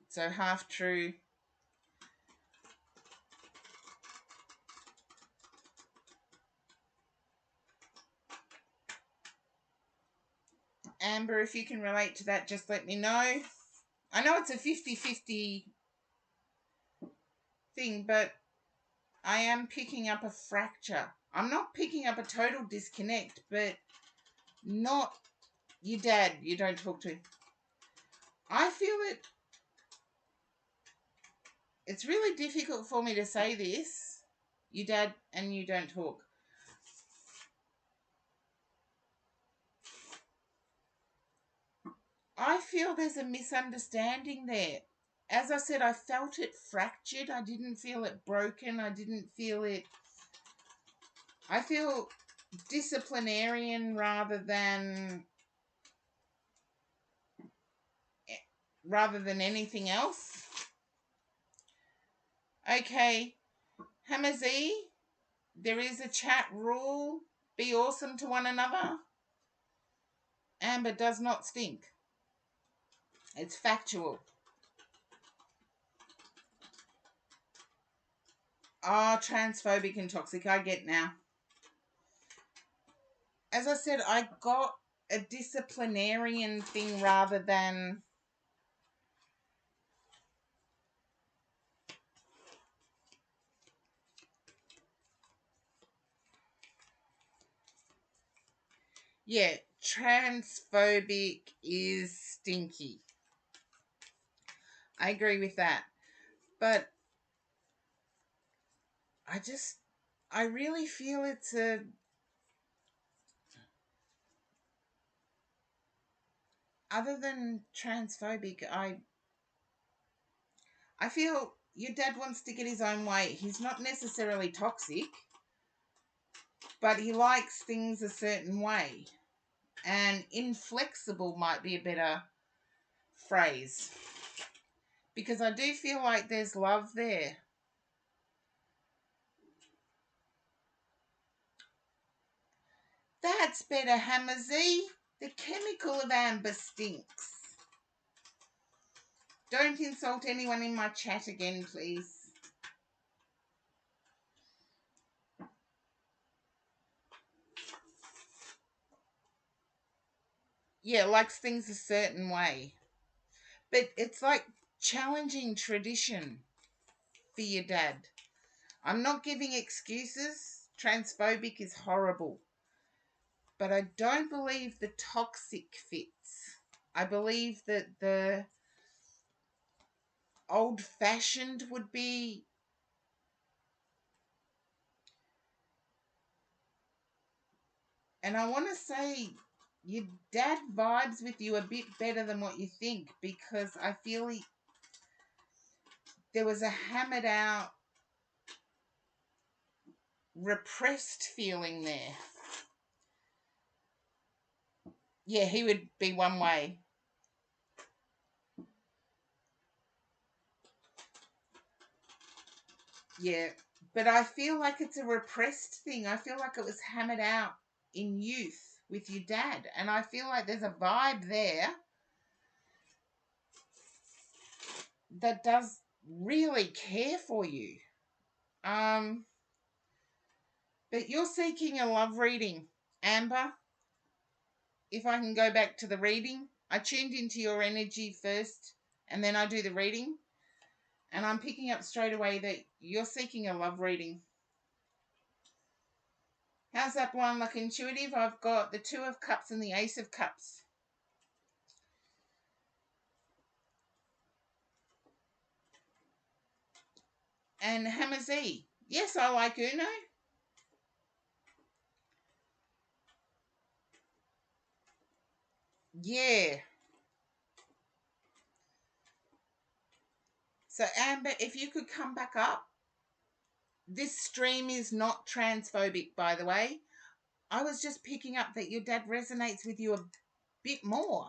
So half true. Amber, if you can relate to that, just let me know. I know it's a 50-50 thing, but I am picking up a fracture. I'm not picking up a total disconnect, but not your dad you don't talk to. I feel it. It's really difficult for me to say this. Your dad and you don't talk. I feel there's a misunderstanding there. As I said, I felt it fractured. I didn't feel it broken. I didn't feel it. I feel disciplinarian rather than anything else. Okay, Hammer Z, there is a chat rule. Be awesome to one another. Amber does not stink. It's factual. Oh, transphobic and toxic. I get now. As I said, I got a disciplinarian thing rather than... Yeah, transphobic is stinky. I agree with that. But I really feel it's a... Other than transphobic, I feel your dad wants to get his own way. He's not necessarily toxic, but he likes things a certain way. And inflexible might be a better phrase, because I do feel like there's love there. That's better, Hammer Z. The chemical of amber stinks. Don't insult anyone in my chat again, please. Yeah, likes things a certain way. But it's like challenging tradition for your dad. I'm not giving excuses. Transphobic is horrible. But I don't believe the toxic fits. I believe that the old-fashioned would be, and I want to say your dad vibes with you a bit better than what you think, because I feel there was a hammered out, repressed feeling there. Yeah, he would be one way. Yeah, but I feel like it's a repressed thing. I feel like it was hammered out in youth with your dad, and I feel like there's a vibe there that does really care for you. But you're seeking a love reading, Amber. If I can go back to the reading, I tuned into your energy first, and then I do the reading, and I'm picking up straight away that you're seeking a love reading. How's that one look intuitive? I've got the Two of Cups and the Ace of Cups. And Hammer Z. Yes, I like Uno. Yeah. So, Amber, if you could come back up. This stream is not transphobic, by the way. I was just picking up that your dad resonates with you a bit more.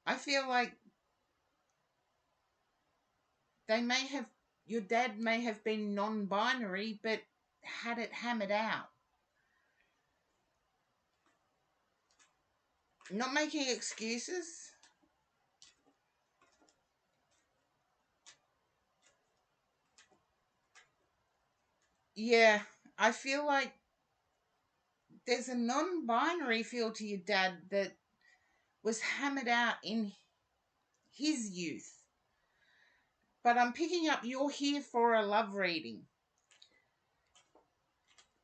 I feel like your dad may have been non-binary, but had it hammered out. Not making excuses. Yeah, I feel like there's a non-binary feel to your dad that was hammered out in his youth. But I'm picking up you're here for a love reading.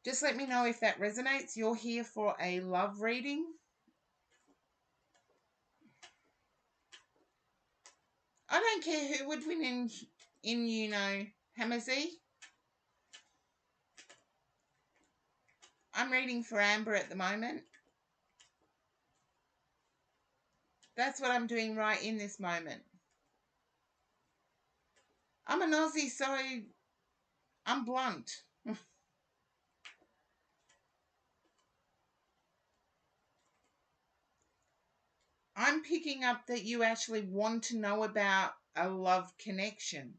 Just let me know if that resonates. You're here for a love reading. I don't care who would win in Hammer Z. I'm reading for Amber at the moment. That's what I'm doing right in this moment. I'm an Aussie, so I'm blunt. I'm picking up that you actually want to know about a love connection.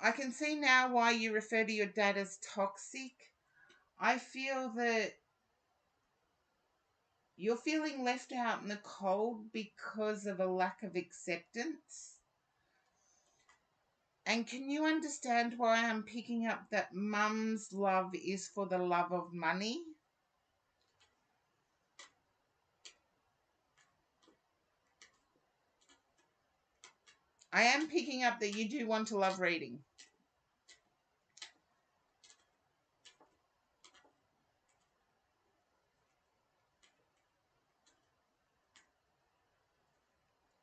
I can see now why you refer to your dad as toxic. I feel that you're feeling left out in the cold because of a lack of acceptance. And can you understand why I'm picking up that mum's love is for the love of money? I am picking up that you do want a love reading.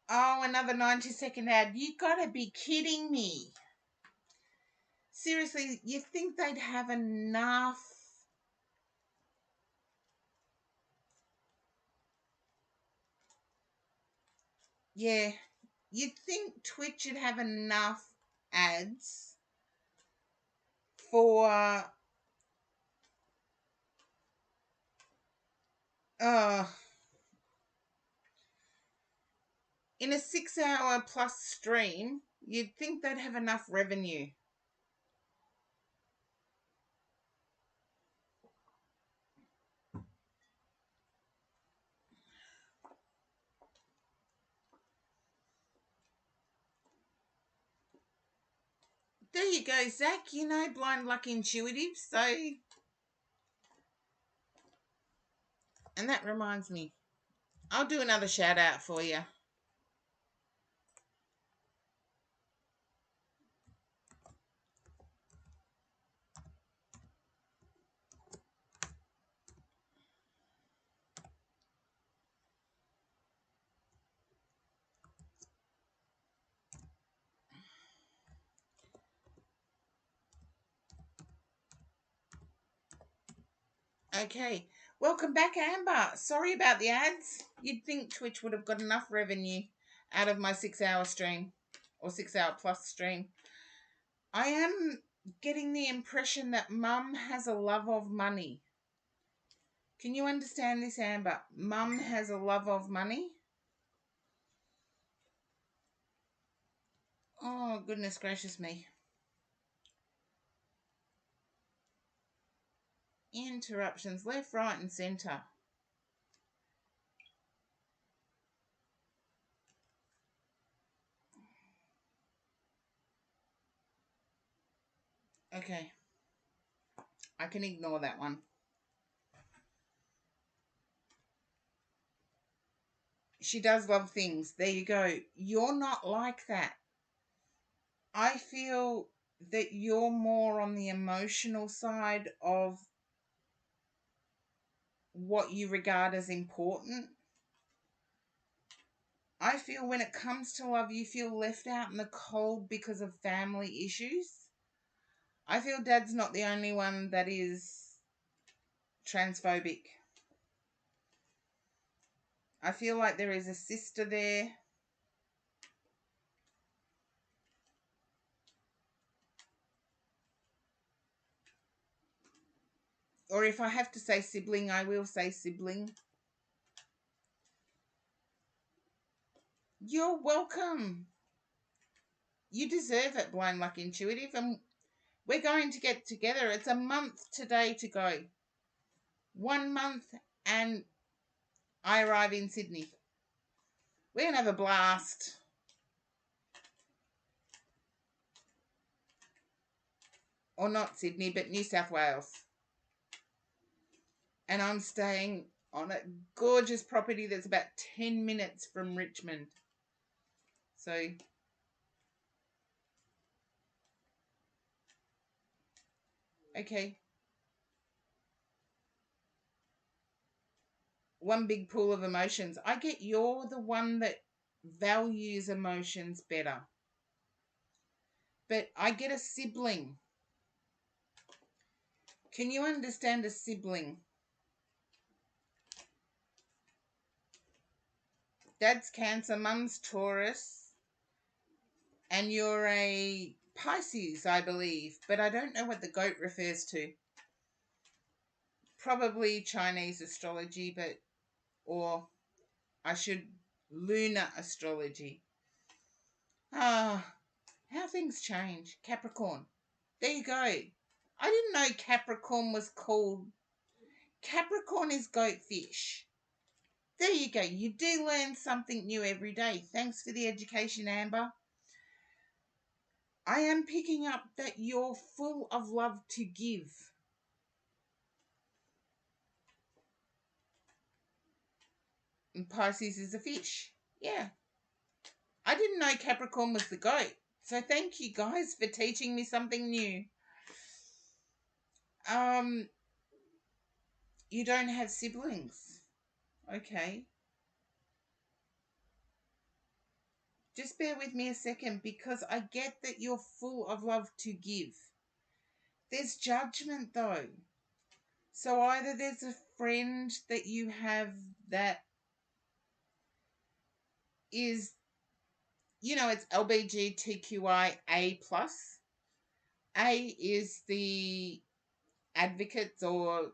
Oh, another 90-second ad. You gotta be kidding me. Seriously, you think they'd have enough? Yeah, you'd think Twitch would have enough ads for Uh, in a 6 hour plus stream, you'd think they'd have enough revenue. There you go, Zach. You know Blind Luck Intuitive. So, and that reminds me, I'll do another shout out for you. Okay. Welcome back, Amber. Sorry about the ads. You'd think Twitch would have got enough revenue out of my 6 hour stream or 6 hour plus stream. I am getting the impression that Mum has a love of money. Can you understand this, Amber? Mum has a love of money. Oh, goodness gracious me. Interruptions left, right, and centre. Okay. I can ignore that one. She does love things. There you go. You're not like that. I feel that you're more on the emotional side of what you regard as important. I feel when it comes to love, you feel left out in the cold because of family issues. I feel Dad's not the only one that is transphobic. I feel like there is a sister there. Or if I have to say sibling, I will say sibling. You're welcome. You deserve it, Blind Luck Intuitive. And we're going to get together. It's a month today to go. 1 month and I arrive in Sydney. We're going to have a blast. Or not Sydney, but New South Wales. And I'm staying on a gorgeous property that's about 10 minutes from Richmond. So, okay. One big pool of emotions. I get you're the one that values emotions better. But I get a sibling. Can you understand a sibling? Dad's Cancer, Mum's Taurus, and you're a Pisces, I believe, but I don't know what the goat refers to. Probably Chinese astrology, but, or I should, lunar astrology. Ah, how things change. Capricorn. There you go. I didn't know Capricorn was called. Capricorn is goatfish. There you go. You do learn something new every day. Thanks for the education, Amber. I am picking up that you're full of love to give. And Pisces is a fish. Yeah. I didn't know Capricorn was the goat. So thank you guys for teaching me something new. You don't have siblings. Okay. Just bear with me a second because I get that you're full of love to give. There's judgment though. So either there's a friend that you have that is, it's LBGTQIA+. A is the advocates or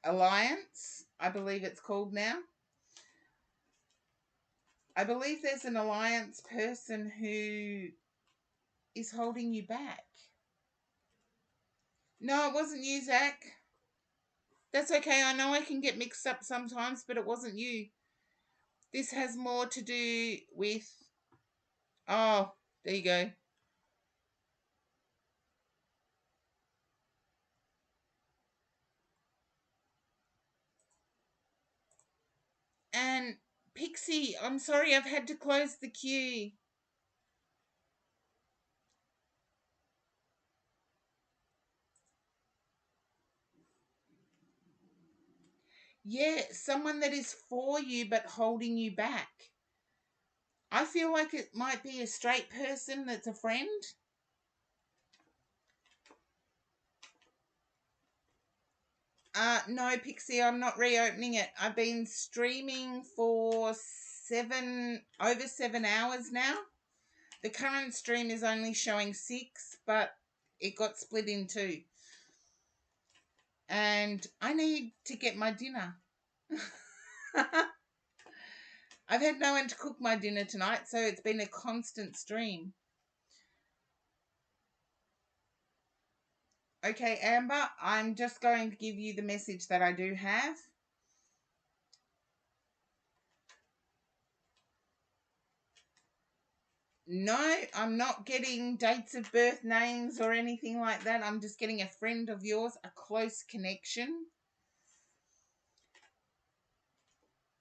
alliance, I believe it's called now. I believe there's an alliance person who is holding you back. No, it wasn't you, Zach. That's okay. I know I can get mixed up sometimes, but it wasn't you. This has more to do with... Oh, there you go. And Pixie, I'm sorry I've had to close the queue. Yeah, someone that is for you but holding you back. I feel like it might be a straight person that's a friend. No, Pixie, I'm not reopening it. I've been streaming for over 7 hours now. The current stream is only showing 6, but it got split in 2. And I need to get my dinner. I've had no one to cook my dinner tonight, so it's been a constant stream. Okay, Amber, I'm just going to give you the message that I do have. No, I'm not getting dates of birth, names, or anything like that. I'm just getting a friend of yours, a close connection.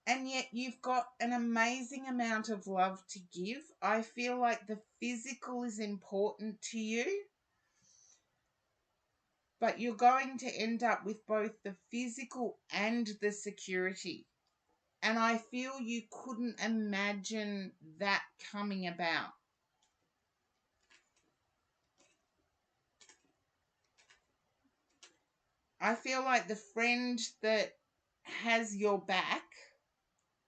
And yet you've got an amazing amount of love to give. I feel like the physical is important to you, but you're going to end up with both the physical and the security. And I feel you couldn't imagine that coming about. I feel like the friend that has your back,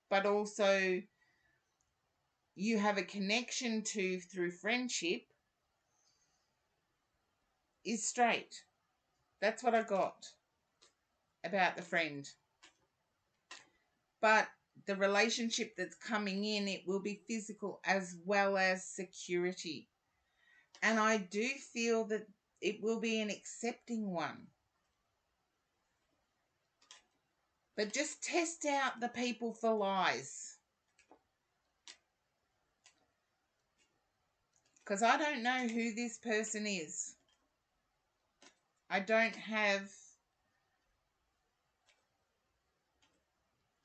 but also you have a connection to through friendship, is straight. That's what I got about the friend. But the relationship that's coming in, it will be physical as well as security. And I do feel that it will be an accepting one. But just test out the people for lies. Because I don't know who this person is. I don't have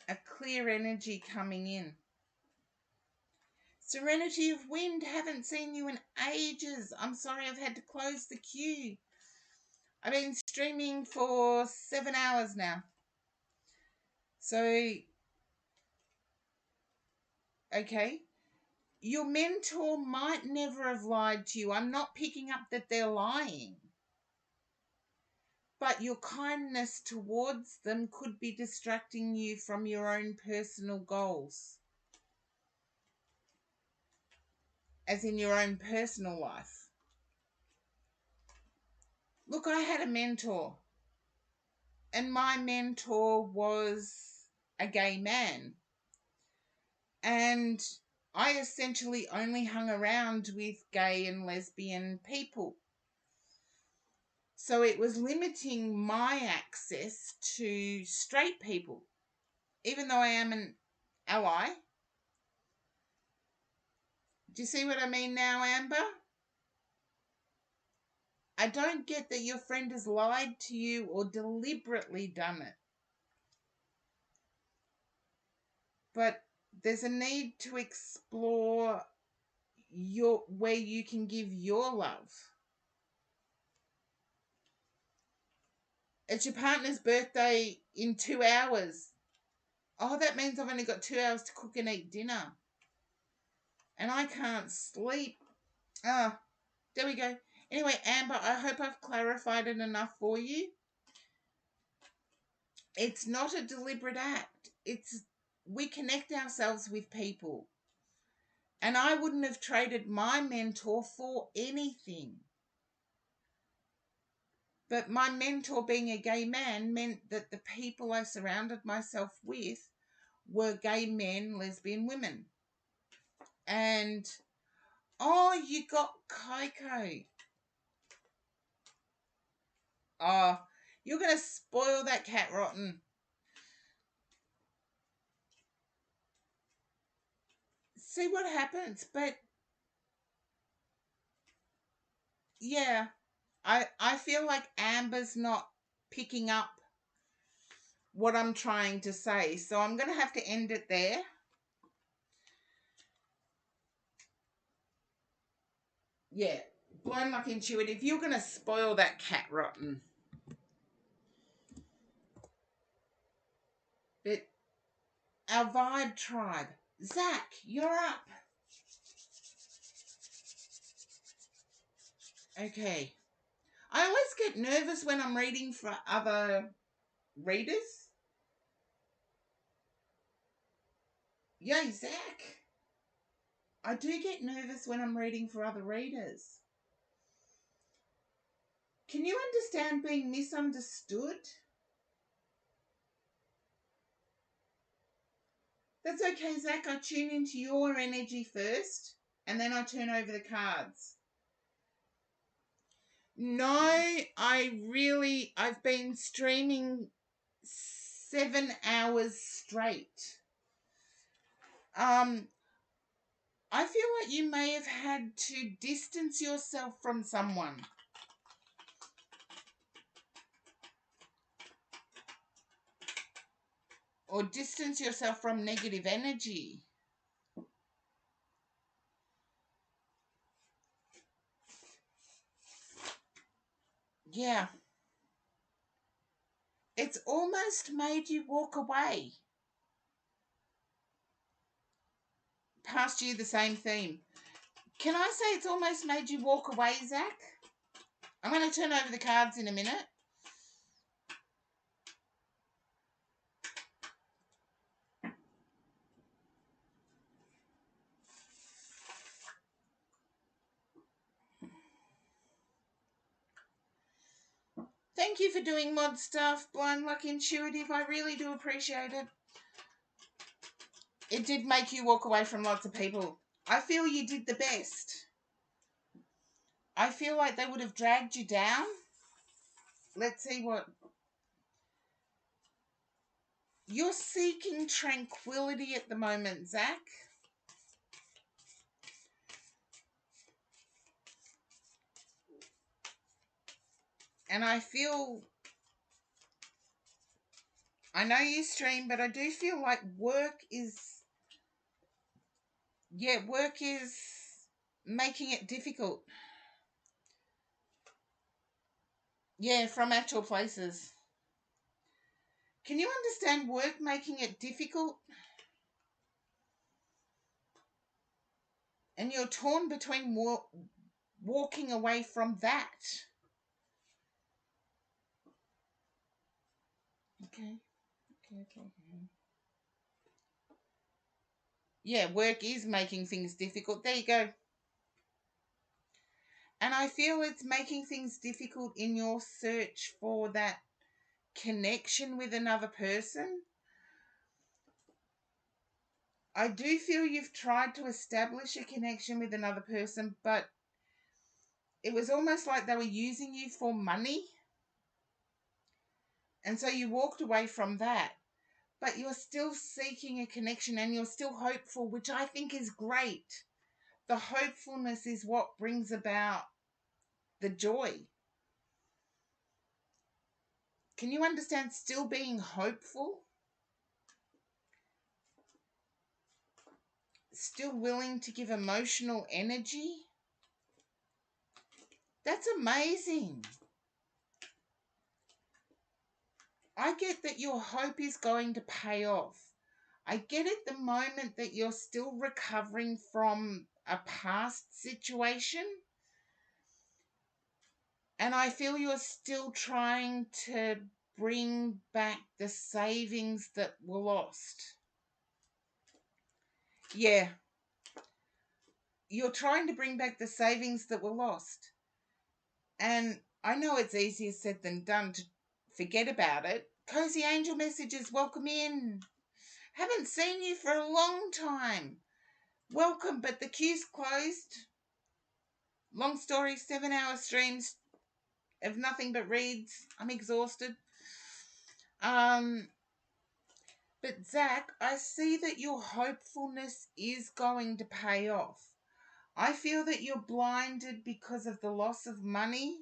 a clear energy coming in. Serenity of Wind, haven't seen you in ages. I'm sorry I've had to close the queue. I've been streaming for 7 hours now. So, okay. Your mentor might never have lied to you. I'm not picking up that they're lying. But your kindness towards them could be distracting you from your own personal goals. As in your own personal life. Look, I had a mentor. And my mentor was a gay man. And I essentially only hung around with gay and lesbian people. So it was limiting my access to straight people. Even though I am an ally. Do you see what I mean now, Amber? I don't get that your friend has lied to you or deliberately done it. But there's a need to explore where you can give your love. It's your partner's birthday in 2 hours. Oh, that means I've only got 2 hours to cook and eat dinner. And I can't sleep. Ah, there we go. Anyway, Amber, I hope I've clarified it enough for you. It's not a deliberate act. We connect ourselves with people. And I wouldn't have traded my mentor for anything. But my mentor being a gay man meant that the people I surrounded myself with were gay men, lesbian women. And, oh, you got Coco. Oh, you're going to spoil that cat rotten. See what happens. But, yeah, I feel like Amber's not picking up what I'm trying to say. So I'm going to have to end it there. Yeah, Blind Luck Intuitive, you're going to spoil that cat rotten. But our vibe tribe. Zach, you're up. Okay. I always get nervous when I'm reading for other readers. Yay, Zach. I do get nervous when I'm reading for other readers. Can you understand being misunderstood? That's okay, Zach. I tune into your energy first, and then I turn over the cards. No, I've been streaming 7 hours straight. I feel like you may have had to distance yourself from someone. Or distance yourself from negative energy. Yeah. It's almost made you walk away. Past you, the same theme. Can I say it's almost made you walk away, Zach? I'm going to turn over the cards in a minute. Thank you for doing mod stuff, Blind Luck Intuitive. I really do appreciate it. It did make you walk away from lots of people. I feel you did the best. I feel like they would have dragged you down. Let's see what... You're seeking tranquility at the moment, Zach. And I feel... I know you stream, but I do feel like work is... Yeah, work is making it difficult. Yeah, from actual places. Can you understand work making it difficult? And you're torn between walking away from that. Okay. Yeah, work is making things difficult. There you go. And I feel it's making things difficult in your search for that connection with another person. I do feel you've tried to establish a connection with another person, but it was almost like they were using you for money. And so you walked away from that. But you're still seeking a connection and you're still hopeful, which I think is great. The hopefulness is what brings about the joy. Can you understand still being hopeful? Still willing to give emotional energy? That's amazing. I get that your hope is going to pay off. I get at the moment that you're still recovering from a past situation. And I feel you're still trying to bring back the savings that were lost. Yeah. You're trying to bring back the savings that were lost. And I know it's easier said than done to forget about it. Cozy Angel Messages, welcome in. Haven't seen you for a long time. Welcome, but the queue's closed. Long story, 7-hour streams of nothing but reads. I'm exhausted. But Zach, I see that your hopefulness is going to pay off. I feel that you're blinded because of the loss of money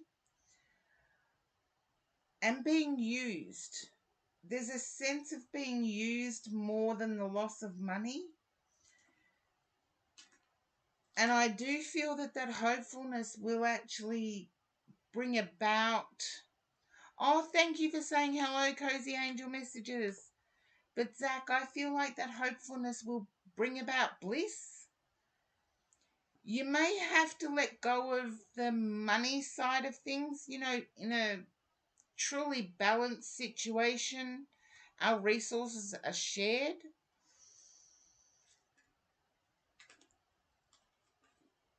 and being used. There's a sense of being used more than the loss of money. And I do feel that that hopefulness will actually bring about... Oh, thank you for saying hello, Cozy Angel Messages. But Zach, I feel like that hopefulness will bring about bliss. You may have to let go of the money side of things. You know, in a truly balanced situation, our resources are shared.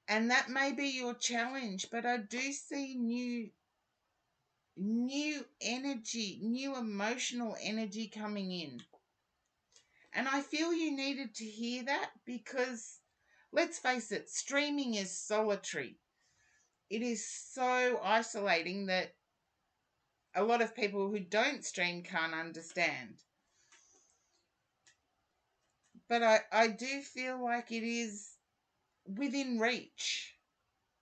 And that may be your challenge, but I do see new energy, new emotional energy coming in. And I feel you needed to hear that because, let's face it, streaming is solitary. It is so isolating that a lot of people who don't stream can't understand. But I do feel like it is within reach,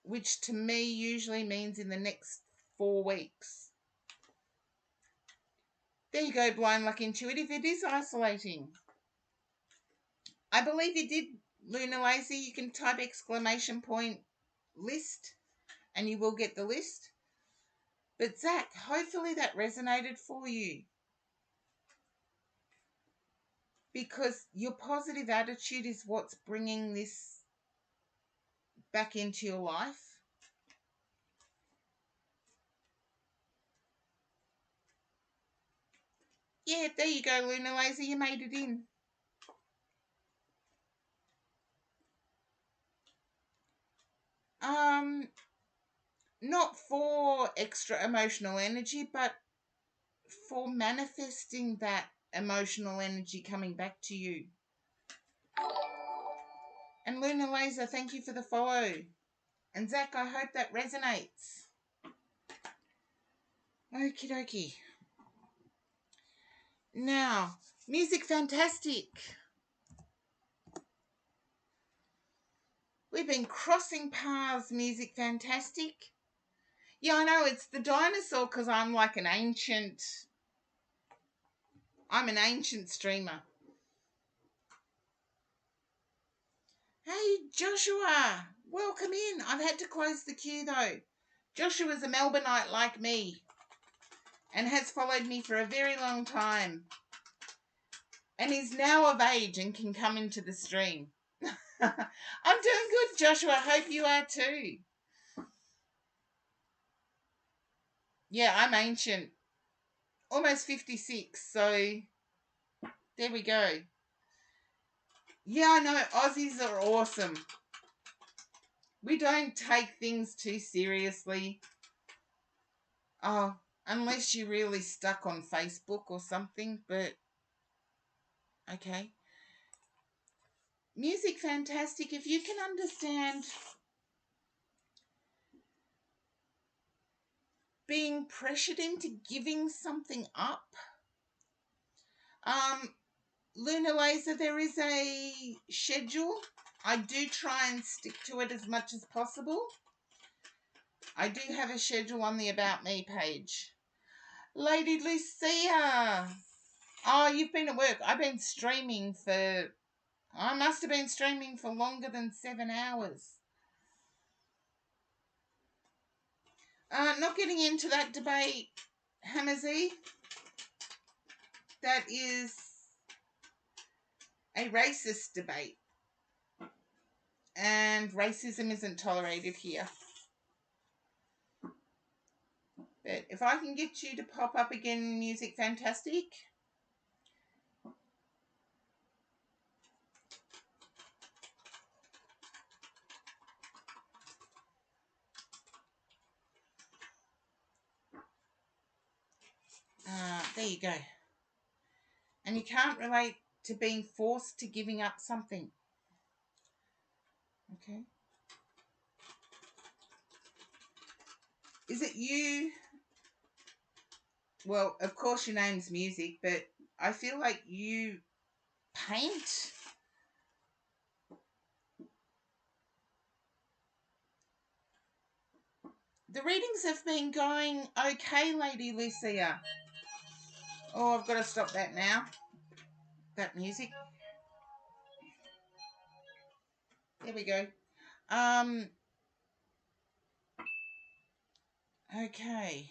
which to me usually means in the next 4 weeks. There you go, Blind Luck Intuitive. It is isolating. I believe you did, Luna Lazy. You can type !list and you will get the list. But Zach, hopefully that resonated for you. Because your positive attitude is what's bringing this back into your life. Yeah, there you go, Luna Lazy. You made it in. Not for extra emotional energy, but for manifesting that emotional energy coming back to you. And Luna Laser, thank you for the follow. And Zach, I hope that resonates. Okie dokie. Now, Music Fantastic. We've been crossing paths, Music Fantastic. Yeah, I know, it's the dinosaur because I'm like an ancient streamer. Hey, Joshua, welcome in. I've had to close the queue though. Joshua's a Melbourneite like me and has followed me for a very long time and is now of age and can come into the stream. I'm doing good, Joshua. Hope you are too. Yeah, I'm ancient. Almost 56, so there we go. Yeah, I know. Aussies are awesome. We don't take things too seriously. Oh, unless you're really stuck on Facebook or something, but okay. Music Fantastic. If you can understand being pressured into giving something up. Luna Laser, there is a schedule. I do try and stick to it as much as possible. I do have a schedule on the About Me page. Lady Lucia. Oh, you've been at work. I've been streaming for... I must have been streaming for longer than 7 hours. Not getting into that debate, Hamazi. That is a racist debate. And racism isn't tolerated here. But if I can get you to pop up again, Music Fantastic. you go. And you can't relate to being forced to giving up something. Okay. Is it you? Well, of course your name's Music, but I feel like you paint. The readings have been going okay, Lady Lucia. Oh, I've got to stop that now. That music. There we go. Okay.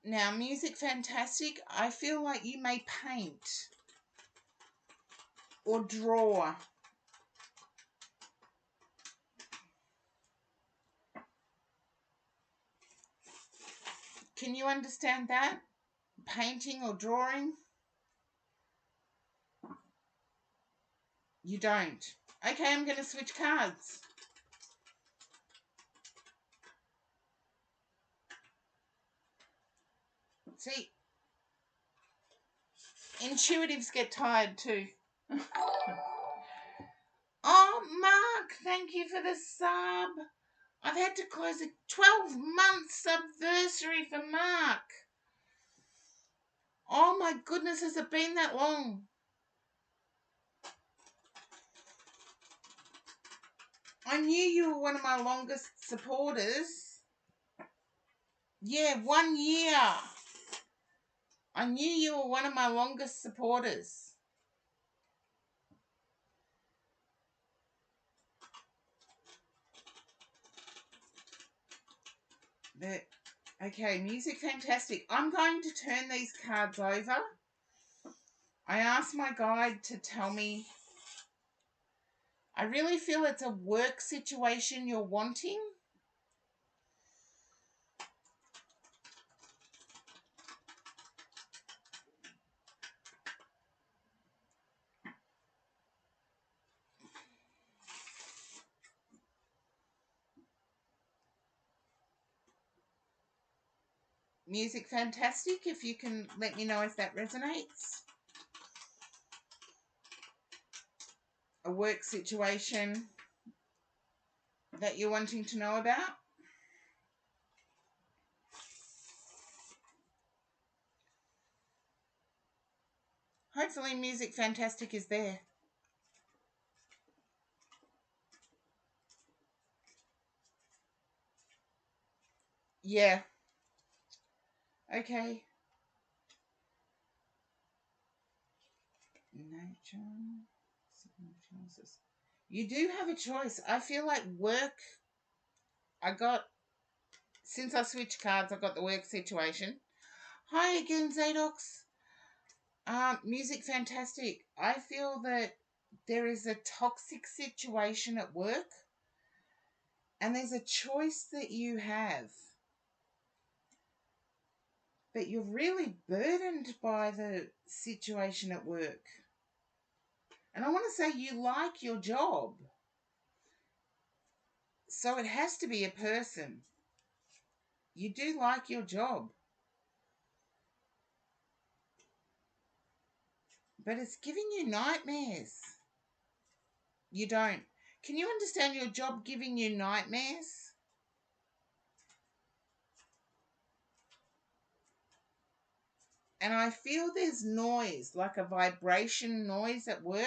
Now, Music Fantastic, I feel like you may paint or draw. Can you understand that? Painting or drawing? You don't. Okay, I'm going to switch cards. See, intuitives get tired too. Oh, Mark, thank you for the sub. I've had to close a 12-month subversary for Mark. Oh my goodness, has it been that long? I knew you were one of my longest supporters. Yeah, 1 year. I knew you were one of my longest supporters. But, okay, Music Fantastic. I'm going to turn these cards over. I asked my guide to tell me. I really feel it's a work situation you're wanting. Music Fantastic, if you can let me know if that resonates. A work situation that you're wanting to know about. Hopefully Music Fantastic is there. Yeah. Okay. Nature. You do have a choice. I feel like work, since I switched cards, I got the work situation. Hi again, Zadox. Music Fantastic. I feel that there is a toxic situation at work and there's a choice that you have. But you're really burdened by the situation at work. And I want to say you like your job. So it has to be a person. You do like your job. But it's giving you nightmares. You don't. Can you understand your job giving you nightmares? And I feel there's noise, like a vibration noise at work.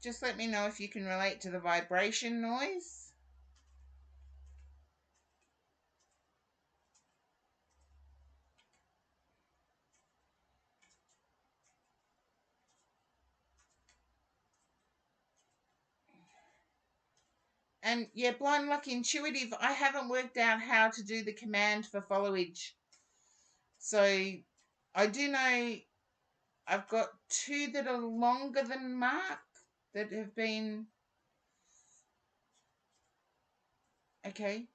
Just let me know if you can relate to the vibration noise. And yeah, Blind Lucky Intuitive, I haven't worked out how to do the command for followage. So I do know I've got 2 that are longer than Mark that have been... Okay.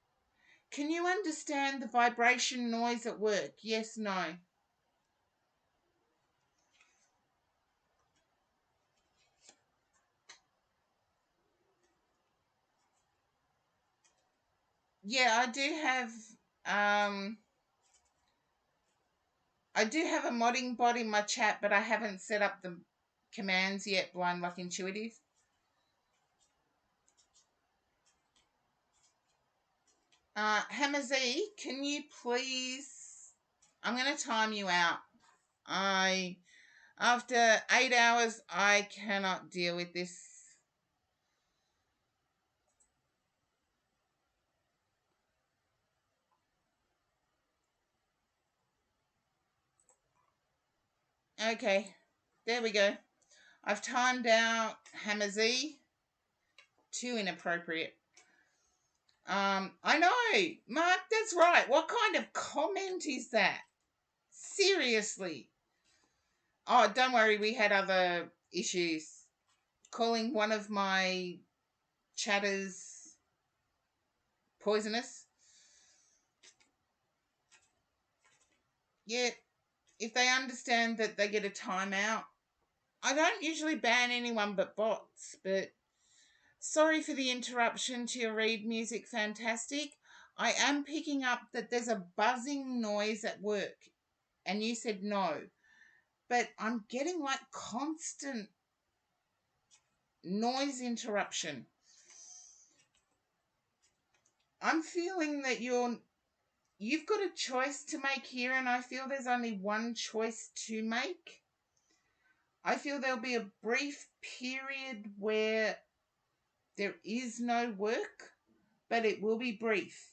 Can you understand the vibration noise at work? Yes, no. Yeah, I do have a modding bot in my chat, but I haven't set up the commands yet, Blind Luck Intuitive. Hammer Z, can you please... I'm going to time you out. After 8 hours, I cannot deal with this. Okay, there we go. I've timed out Hammer Z. Too inappropriate. I know, Mark, that's right. What kind of comment is that? Seriously. Oh, don't worry, we had other issues. Calling one of my chatters poisonous. Yeah, if they understand that they get a timeout. I don't usually ban anyone but bots, but sorry for the interruption to your read music, fantastic. I am picking up that there's a buzzing noise at work, and you said no, but I'm getting like constant noise interruption. I'm feeling that you've got a choice to make here, and I feel there's only one choice to make. I feel there'll be a brief period where there is no work, but it will be brief.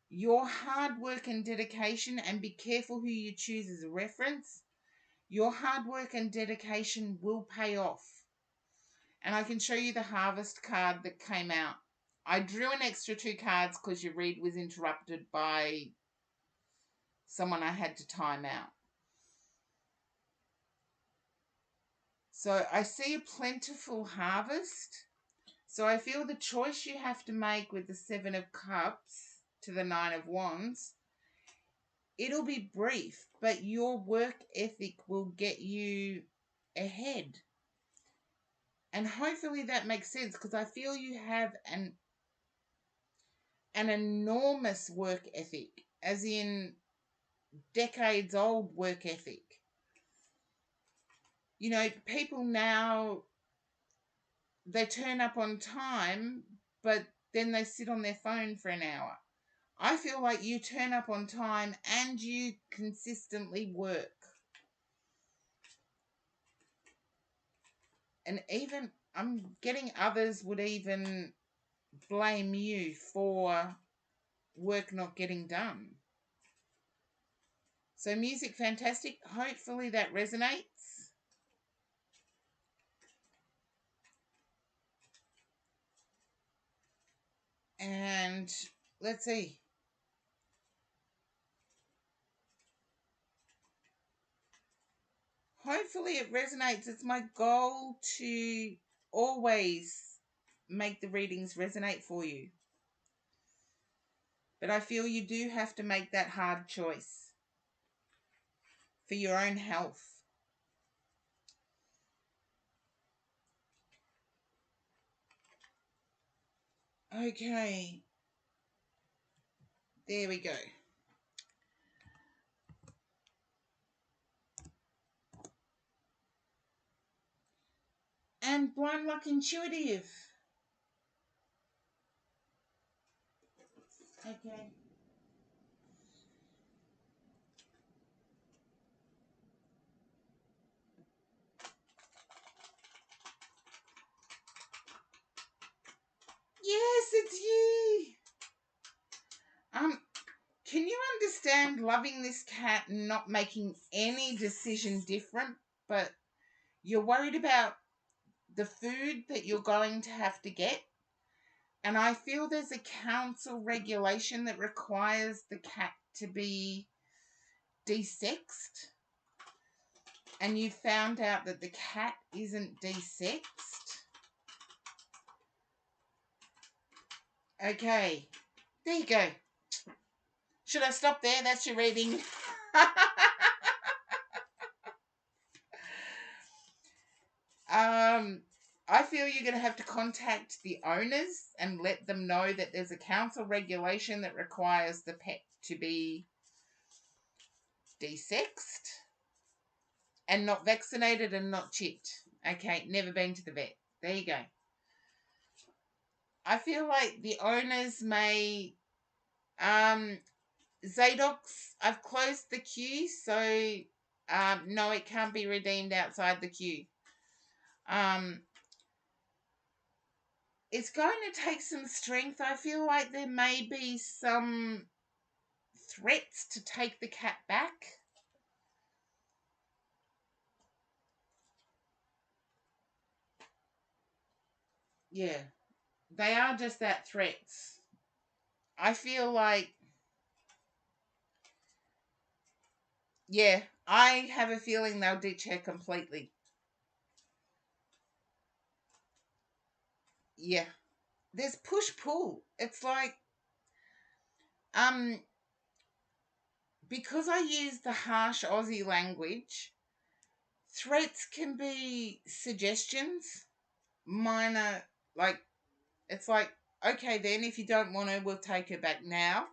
Your hard work and dedication, and be careful who you choose as a reference, your hard work and dedication will pay off. And I can show you the harvest card that came out. I drew an extra 2 cards because your read was interrupted by someone I had to time out. So I see a plentiful harvest. So I feel the choice you have to make with the 7 of Cups to the 9 of Wands, it'll be brief, but your work ethic will get you ahead. And hopefully that makes sense, because I feel you have an enormous work ethic, as in decades old work ethic. You know, people now, they turn up on time, but then they sit on their phone for an hour. I feel like you turn up on time and you consistently work. And even, I'm getting others would even blame you for work not getting done. So music, fantastic. Hopefully that resonates. And let's see. Hopefully it resonates. It's my goal to always make the readings resonate for you. But I feel you do have to make that hard choice for your own health. Okay. There we go. And Blind Luck Intuitive. Okay. Yes, it's you. Can you understand loving this cat and not making any decision different, but you're worried about the food that you're going to have to get? And I feel there's a council regulation that requires the cat to be desexed. And you found out that the cat isn't desexed. Okay. There you go. Should I stop there? That's your reading. I feel you're going to have to contact the owners and let them know that there's a council regulation that requires the pet to be desexed and not vaccinated and not chipped. Okay, never been to the vet. There you go. I feel like the owners may Zadox, I've closed the queue, so no, it can't be redeemed outside the queue. It's going to take some strength. I feel like there may be some threats to take the cat back. Yeah, they are just that, threats. I feel like, yeah, I have a feeling they'll ditch her completely. Yeah, there's push-pull. It's like, because I use the harsh Aussie language, threats can be suggestions, minor, like, it's like, okay, then if you don't want her, we'll take her back now,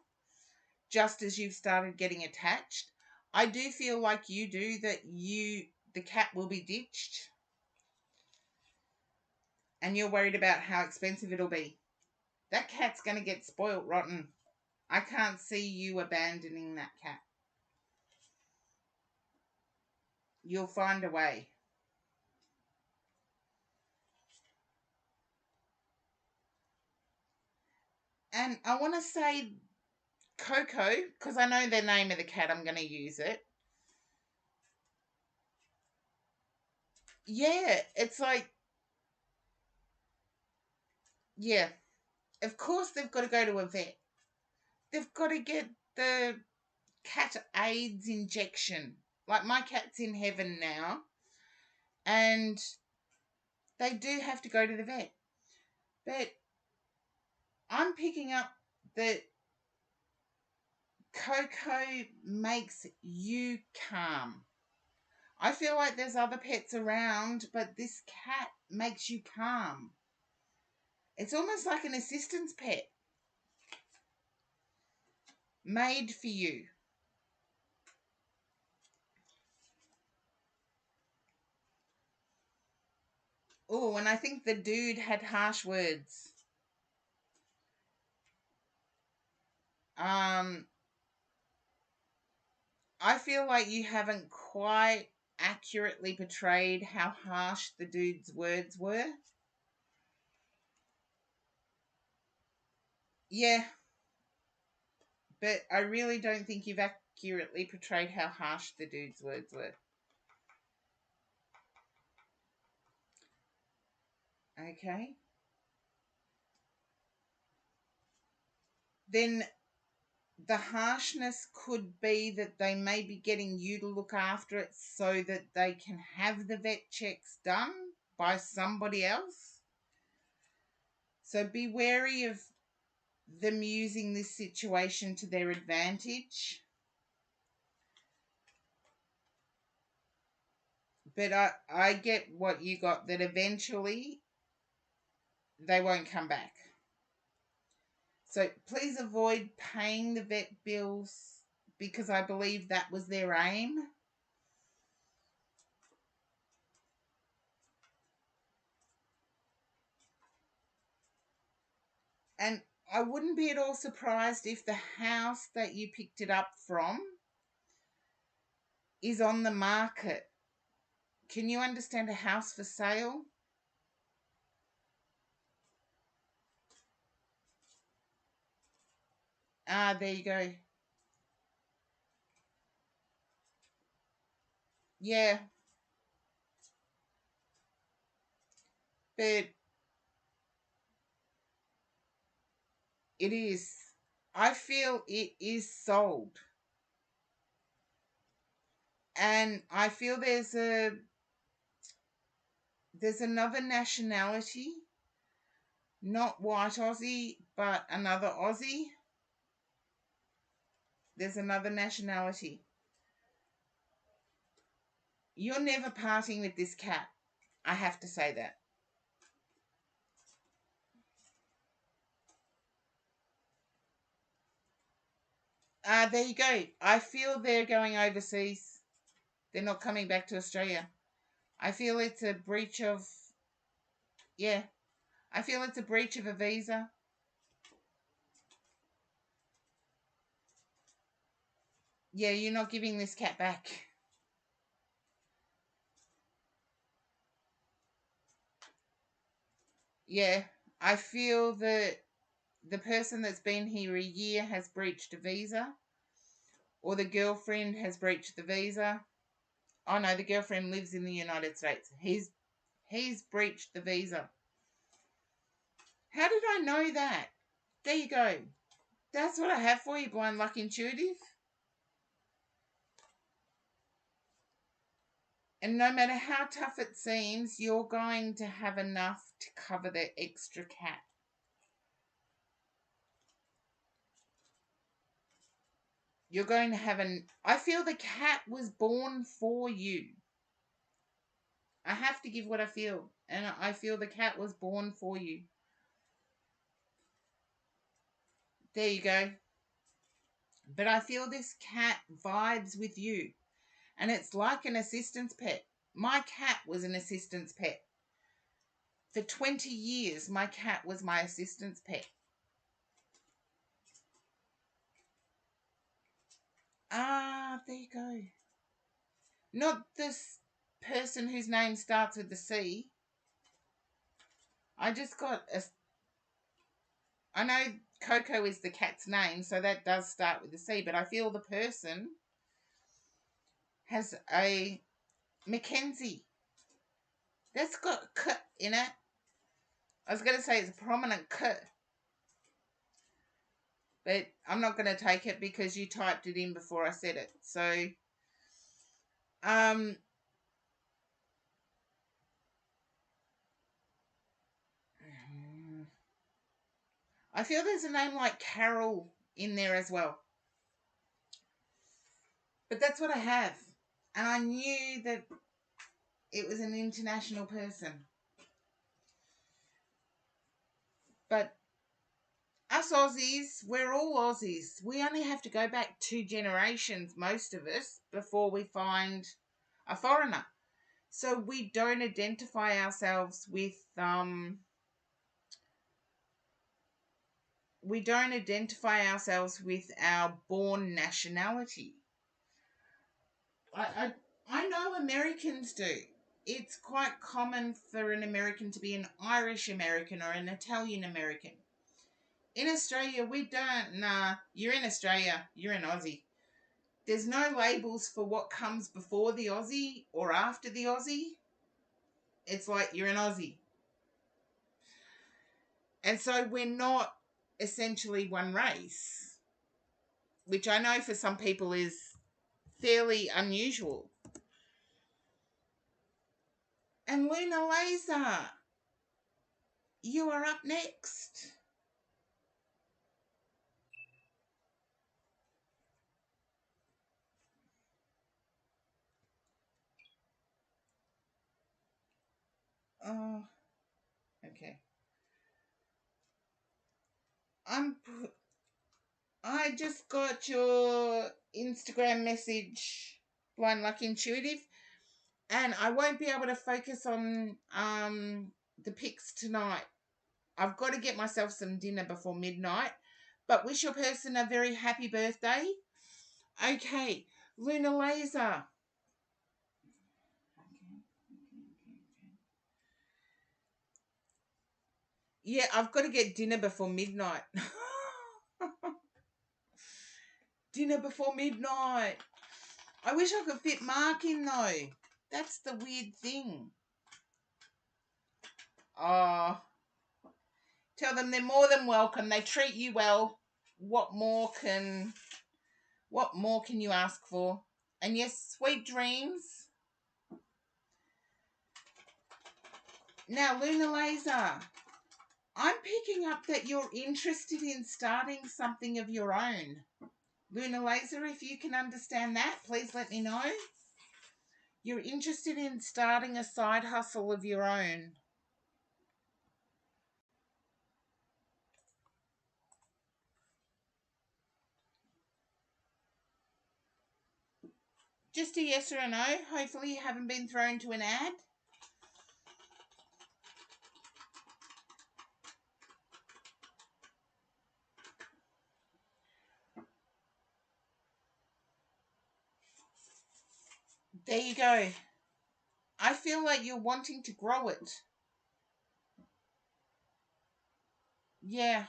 just as you've started getting attached. I do feel like you do that the cat will be ditched, and you're worried about how expensive it'll be. That cat's going to get spoilt rotten. I can't see you abandoning that cat. You'll find a way. And I want to say Coco, because I know the name of the cat, I'm going to use it. Yeah, it's like, yeah, of course they've got to go to a vet. They've got to get the cat AIDS injection. Like, my cat's in heaven now, and they do have to go to the vet. But I'm picking up that Coco makes you calm. I feel like there's other pets around, but this cat makes you calm. It's almost like an assistance pet made for you. Oh, and I think the dude had harsh words. I feel like you haven't quite accurately portrayed how harsh the dude's words were. Yeah, but I really don't think you've accurately portrayed how harsh the dude's words were. Okay. Then the harshness could be that they may be getting you to look after it so that they can have the vet checks done by somebody else. So be wary of them using this situation to their advantage. But I get what you got, that eventually they won't come back. So please avoid paying the vet bills, because I believe that was their aim. And I wouldn't be at all surprised if the house that you picked it up from is on the market. Can you understand a house for sale? Ah, there you go. Yeah, but it is. I feel it is sold. And I feel there's another nationality, not white Aussie, but another Aussie, There's another nationality. You're never parting with this cat. I have to say that. There you go. I feel they're going overseas. They're not coming back to Australia. I feel it's a breach of, yeah, I feel it's a breach of a visa. Yeah, you're not giving this cat back. Yeah, I feel that the person that's been here a year has breached a visa, or the girlfriend has breached the visa. Oh no, the girlfriend lives in the United States. He's breached the visa. How did I know that? There you go. That's what I have for you, Blind Luck Intuitive. And no matter how tough it seems, you're going to have enough to cover the extra cat. You're going to have I feel the cat was born for you. I have to give what I feel. And I feel the cat was born for you. There you go. But I feel this cat vibes with you. And it's like an assistance pet. My cat was an assistance pet. For 20 years, my cat was my assistance pet. There you go. Not this person whose name starts with the C. I just got a... I know Coco is the cat's name, so that does start with the C, but I feel the person has a Mackenzie. That's got K in it. I was going to say it's a prominent K, but I'm not going to take it because you typed it in before I said it. So, I feel there's a name like Carol in there as well. But that's what I have. And I knew that it was an international person. But us Aussies, we're all Aussies. We only have to go back 2 generations, most of us, before we find a foreigner. So we don't identify ourselves with our born nationality. I know Americans do. It's quite common for an American to be an Irish American or an Italian American. In Australia, we don't. Nah, you're in Australia, you're an Aussie. There's no labels for what comes before the Aussie or after the Aussie. It's like you're an Aussie. And so we're not essentially one race, which I know for some people is fairly unusual. And Luna Laser, you are up next. Oh, okay. I just got your Instagram message, Blind Luck Intuitive, and I won't be able to focus on the pics tonight. I've got to get myself some dinner before midnight, but wish your person a very happy birthday. Okay, Luna Laser. Yeah, I've got to get dinner before midnight. Dinner before midnight. I wish I could fit Mark in though. That's the weird thing. Oh, tell them they're more than welcome. They treat you well. What more can you ask for? And yes, sweet dreams. Now, Luna Laser, I'm picking up that you're interested in starting something of your own. Luna Laser, if you can understand that, please let me know. You're interested in starting a side hustle of your own. Just a yes or a no. Hopefully you haven't been thrown to an ad. There you go. I feel like you're wanting to grow it. Yeah.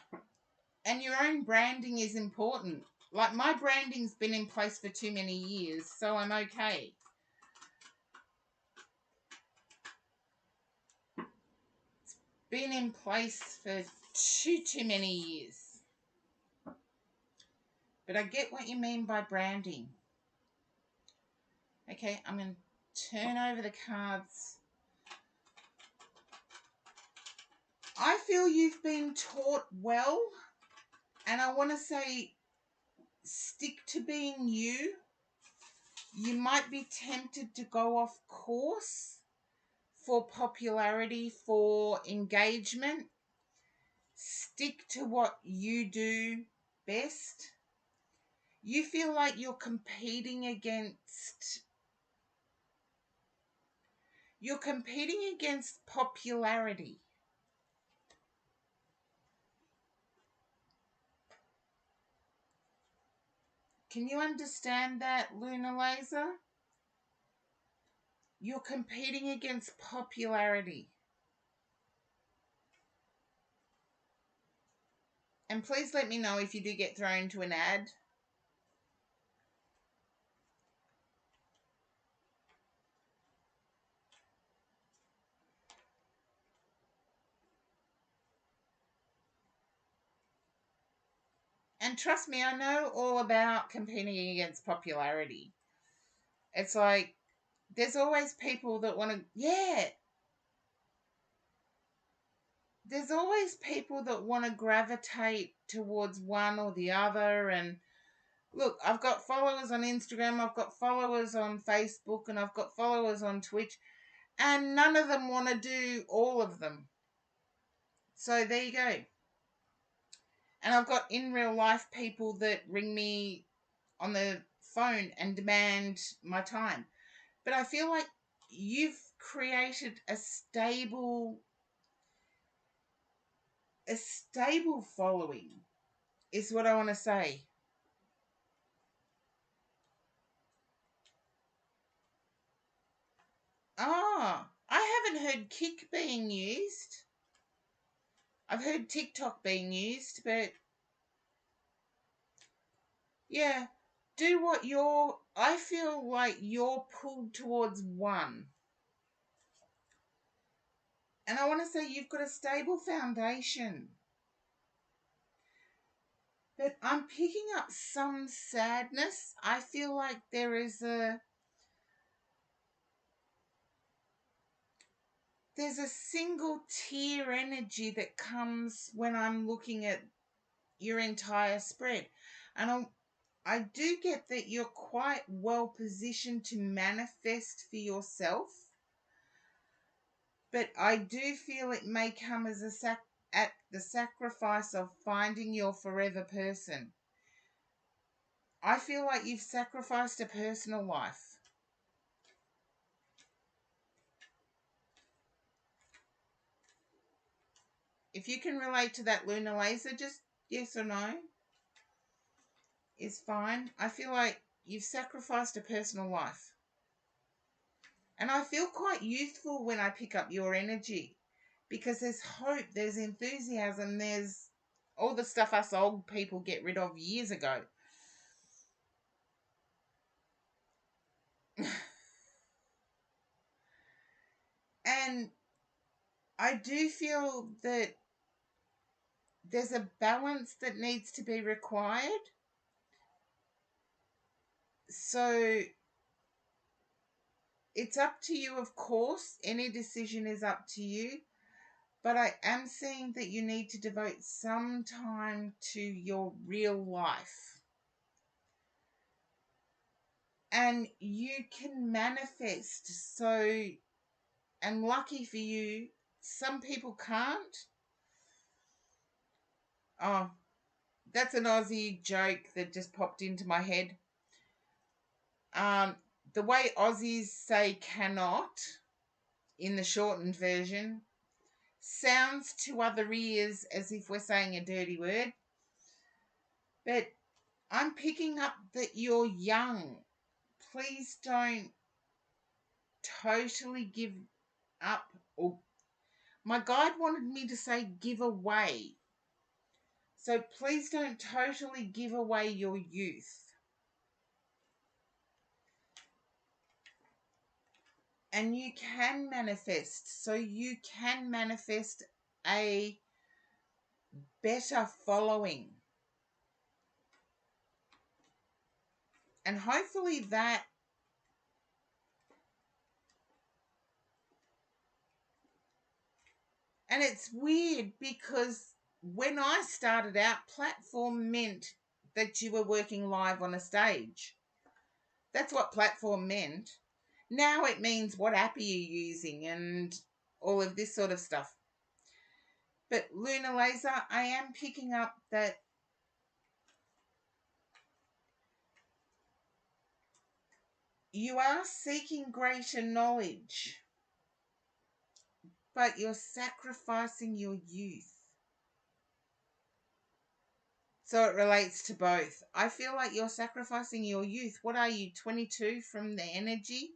And your own branding is important. Like, my branding's been in place for too many years, so I'm okay. It's been in place for too many years. But I get what you mean by branding. Okay, I'm going to turn over the cards. I feel you've been taught well, and I want to say stick to being you. You might be tempted to go off course for popularity, for engagement. Stick to what you do best. You feel like you're competing against popularity. Can you understand that, Luna Laser? You're competing against popularity. And please let me know if you do get thrown to an ad. And trust me, I know all about competing against popularity. It's like, there's always people that want to, there's always people that want to gravitate towards one or the other. And look, I've got followers on Instagram, I've got followers on Facebook, and I've got followers on Twitch, and none of them want to do all of them. So there you go. And I've got in real life people that ring me on the phone and demand my time. But I feel like you've created a stable following, is what I want to say. Ah, I haven't heard Kick being used. I've heard TikTok being used, but yeah, do what I feel like you're pulled towards one. And I want to say you've got a stable foundation. But I'm picking up some sadness. I feel like there's a single tear energy that comes when I'm looking at your entire spread. And I do get that you're quite well positioned to manifest for yourself. But I do feel it may come as at the sacrifice of finding your forever person. I feel like you've sacrificed a personal life. If you can relate to that, Luna Laser, just yes or no is fine. I feel like you've sacrificed a personal life. And I feel quite youthful when I pick up your energy, because there's hope, there's enthusiasm, there's all the stuff us old people get rid of years ago. And I do feel that there's a balance that needs to be required. So it's up to you, of course. Any decision is up to you. But I am seeing that you need to devote some time to your real life. and you can manifest. So, and lucky for you, some people can't. Oh, that's an Aussie joke that just popped into my head. The way Aussies say cannot in the shortened version sounds to other ears as if we're saying a dirty word. But I'm picking up that you're young. Please don't totally give up. Or my guide wanted me to say give away. So please don't totally give away your youth. And you can manifest. So you can manifest a better following. And hopefully that and it's weird because when I started out, platform meant that you were working live on a stage. That's what platform meant. Now it means what app are you using and all of this sort of stuff. But Lunar Laser, I am picking up that you are seeking greater knowledge, but you're sacrificing your youth. So it relates to both. I feel like you're sacrificing your youth. What are you, 22 from the energy?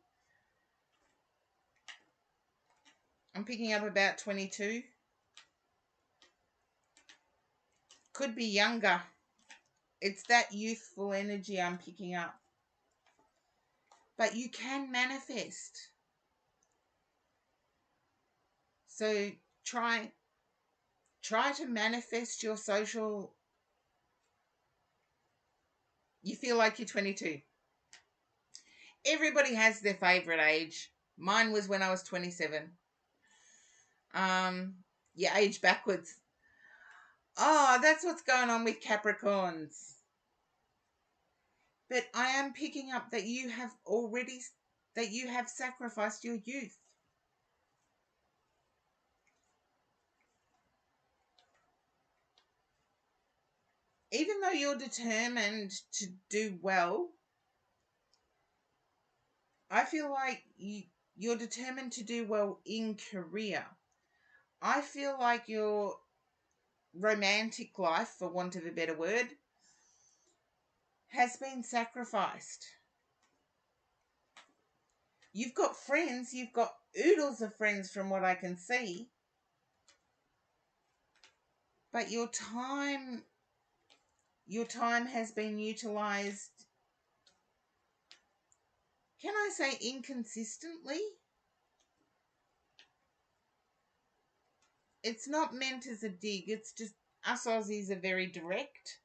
I'm picking up about 22. Could be younger. It's that youthful energy I'm picking up. But you can manifest. So try to manifest your social. You feel like you're 22. Everybody has their favorite age. Mine was when I was 27. You age backwards. Oh, that's what's going on with Capricorns. But I am picking up that you have sacrificed your youth. Even though you're determined to do well, I feel like you're determined to do well in career. I feel like your romantic life, for want of a better word, has been sacrificed. You've got friends, you've got oodles of friends from what I can see, but your time has been utilized, can I say inconsistently? It's not meant as a dig, it's just us Aussies are very direct.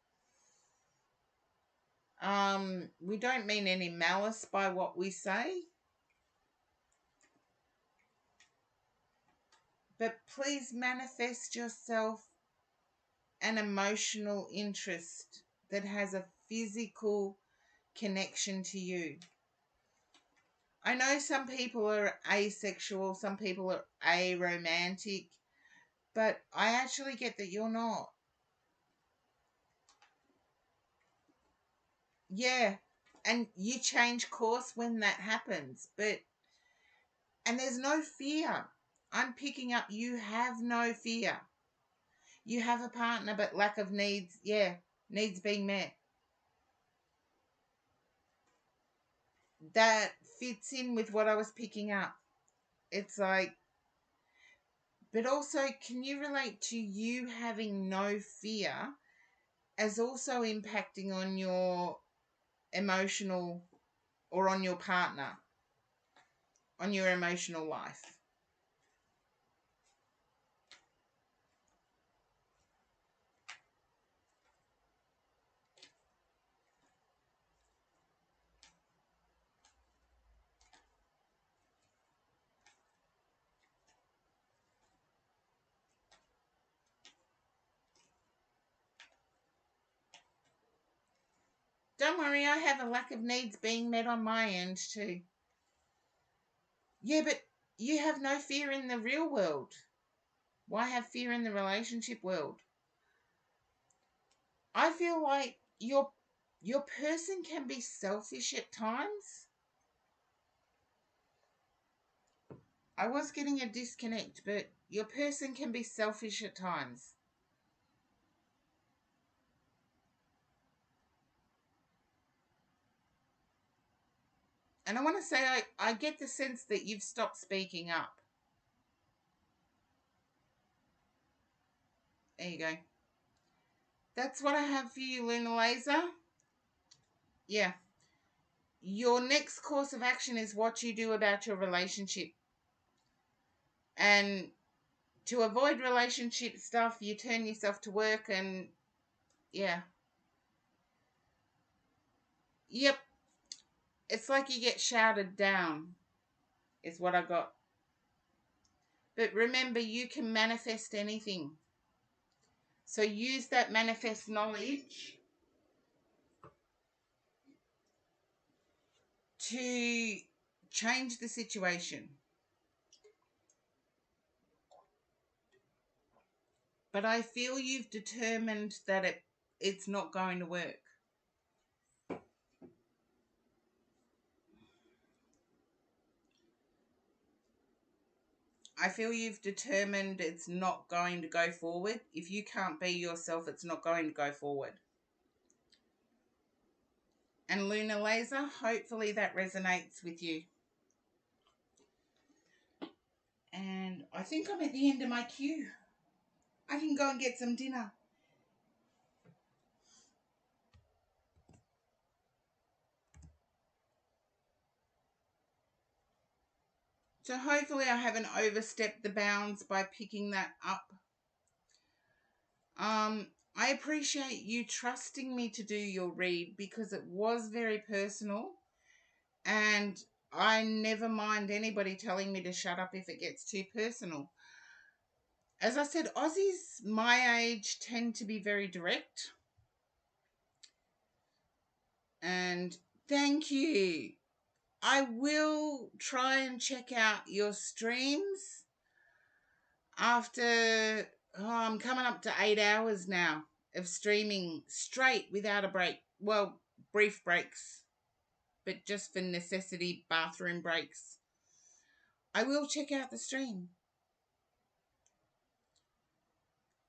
We don't mean any malice by what we say. But please manifest yourself an emotional interest that has a physical connection to you. I know some people are asexual, some people are aromantic, but I actually get that you're not. Yeah, and you change course when that happens, and there's no fear. I'm picking up you have no fear. You have a partner, but lack of needs, needs being met. That fits in with what I was picking up. It's like, but also, can you relate to you having no fear as also impacting on your emotional or on your partner, on your emotional life? Don't worry, I have a lack of needs being met on my end too. Yeah, but you have no fear in the real world. Why have fear in the relationship world? I feel like your person can be selfish at times. I was getting a disconnect, but your person can be selfish at times. And I want to say, I get the sense that you've stopped speaking up. There you go. That's what I have for you, Luna Laser. Yeah. Your next course of action is what you do about your relationship. And to avoid relationship stuff, you turn yourself to work and, yeah. Yep. It's like you get shouted down, is what I got. But remember, you can manifest anything. So use that manifest knowledge to change the situation. But I feel you've determined that it's not going to work. I feel you've determined it's not going to go forward. If you can't be yourself, it's not going to go forward. And Luna Laser, hopefully that resonates with you. And I think I'm at the end of my queue. I can go and get some dinner. So hopefully I haven't overstepped the bounds by picking that up. I appreciate you trusting me to do your read because it was very personal, and I never mind anybody telling me to shut up if it gets too personal. As I said, Aussies my age tend to be very direct. And thank you. I will try and check out your streams after, I'm coming up to 8 hours now of streaming straight without a break. Well, brief breaks, but just for necessity, bathroom breaks. I will check out the stream.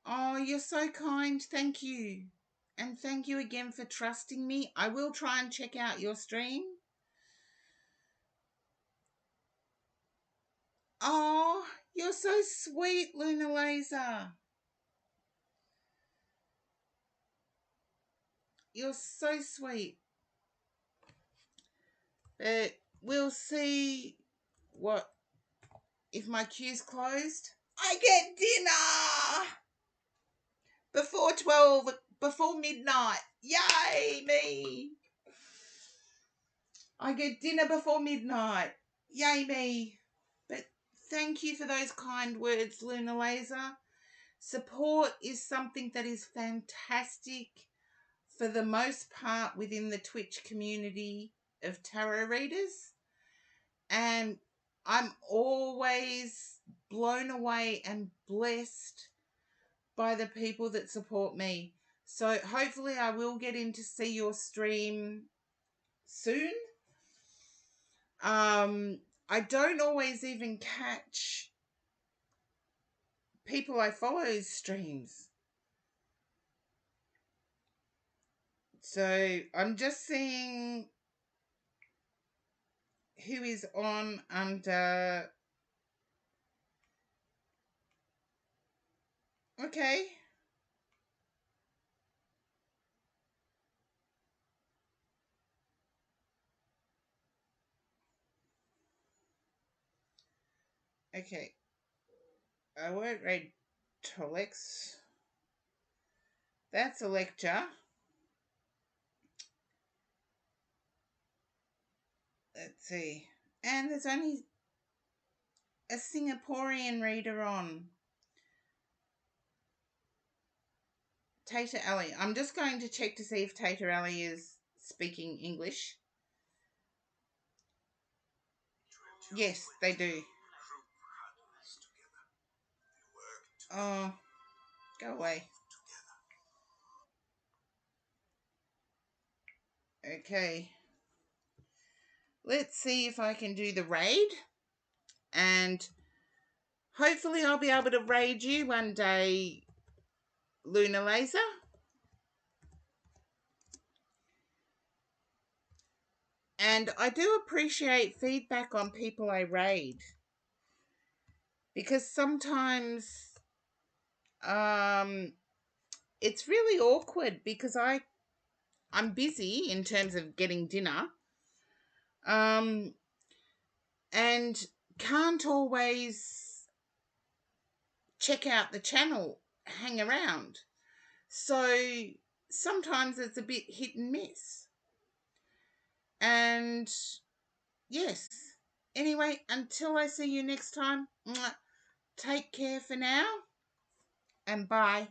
Oh, you're so kind. Thank you. And thank you again for trusting me. I will try and check out your stream. Oh, you're so sweet, Luna Laser. You're so sweet. But we'll see what if my queue's closed. I get dinner before 12, before midnight. Yay, me. I get dinner before midnight. Yay, me. But thank you for those kind words, Luna Laser. Support is something that is fantastic for the most part within the Twitch community of tarot readers. And I'm always blown away and blessed by the people that support me. So hopefully I will get in to see your stream soon. I don't always even catch people I follow's streams. So I'm just seeing who is on under. Okay. Okay. I won't read Tolex. That's a lecture. Let's see. And there's only a Singaporean reader on. Tater Alley. I'm just going to check to see if Tater Alley is speaking English. Yes, they do. Oh, go away. Okay. Let's see if I can do the raid. And hopefully I'll be able to raid you one day, Luna Laser. And I do appreciate feedback on people I raid. Because sometimes it's really awkward because I'm busy in terms of getting dinner. And can't always check out the channel, hang around. So sometimes it's a bit hit and miss. And yes. Anyway, until I see you next time, take care for now and bye.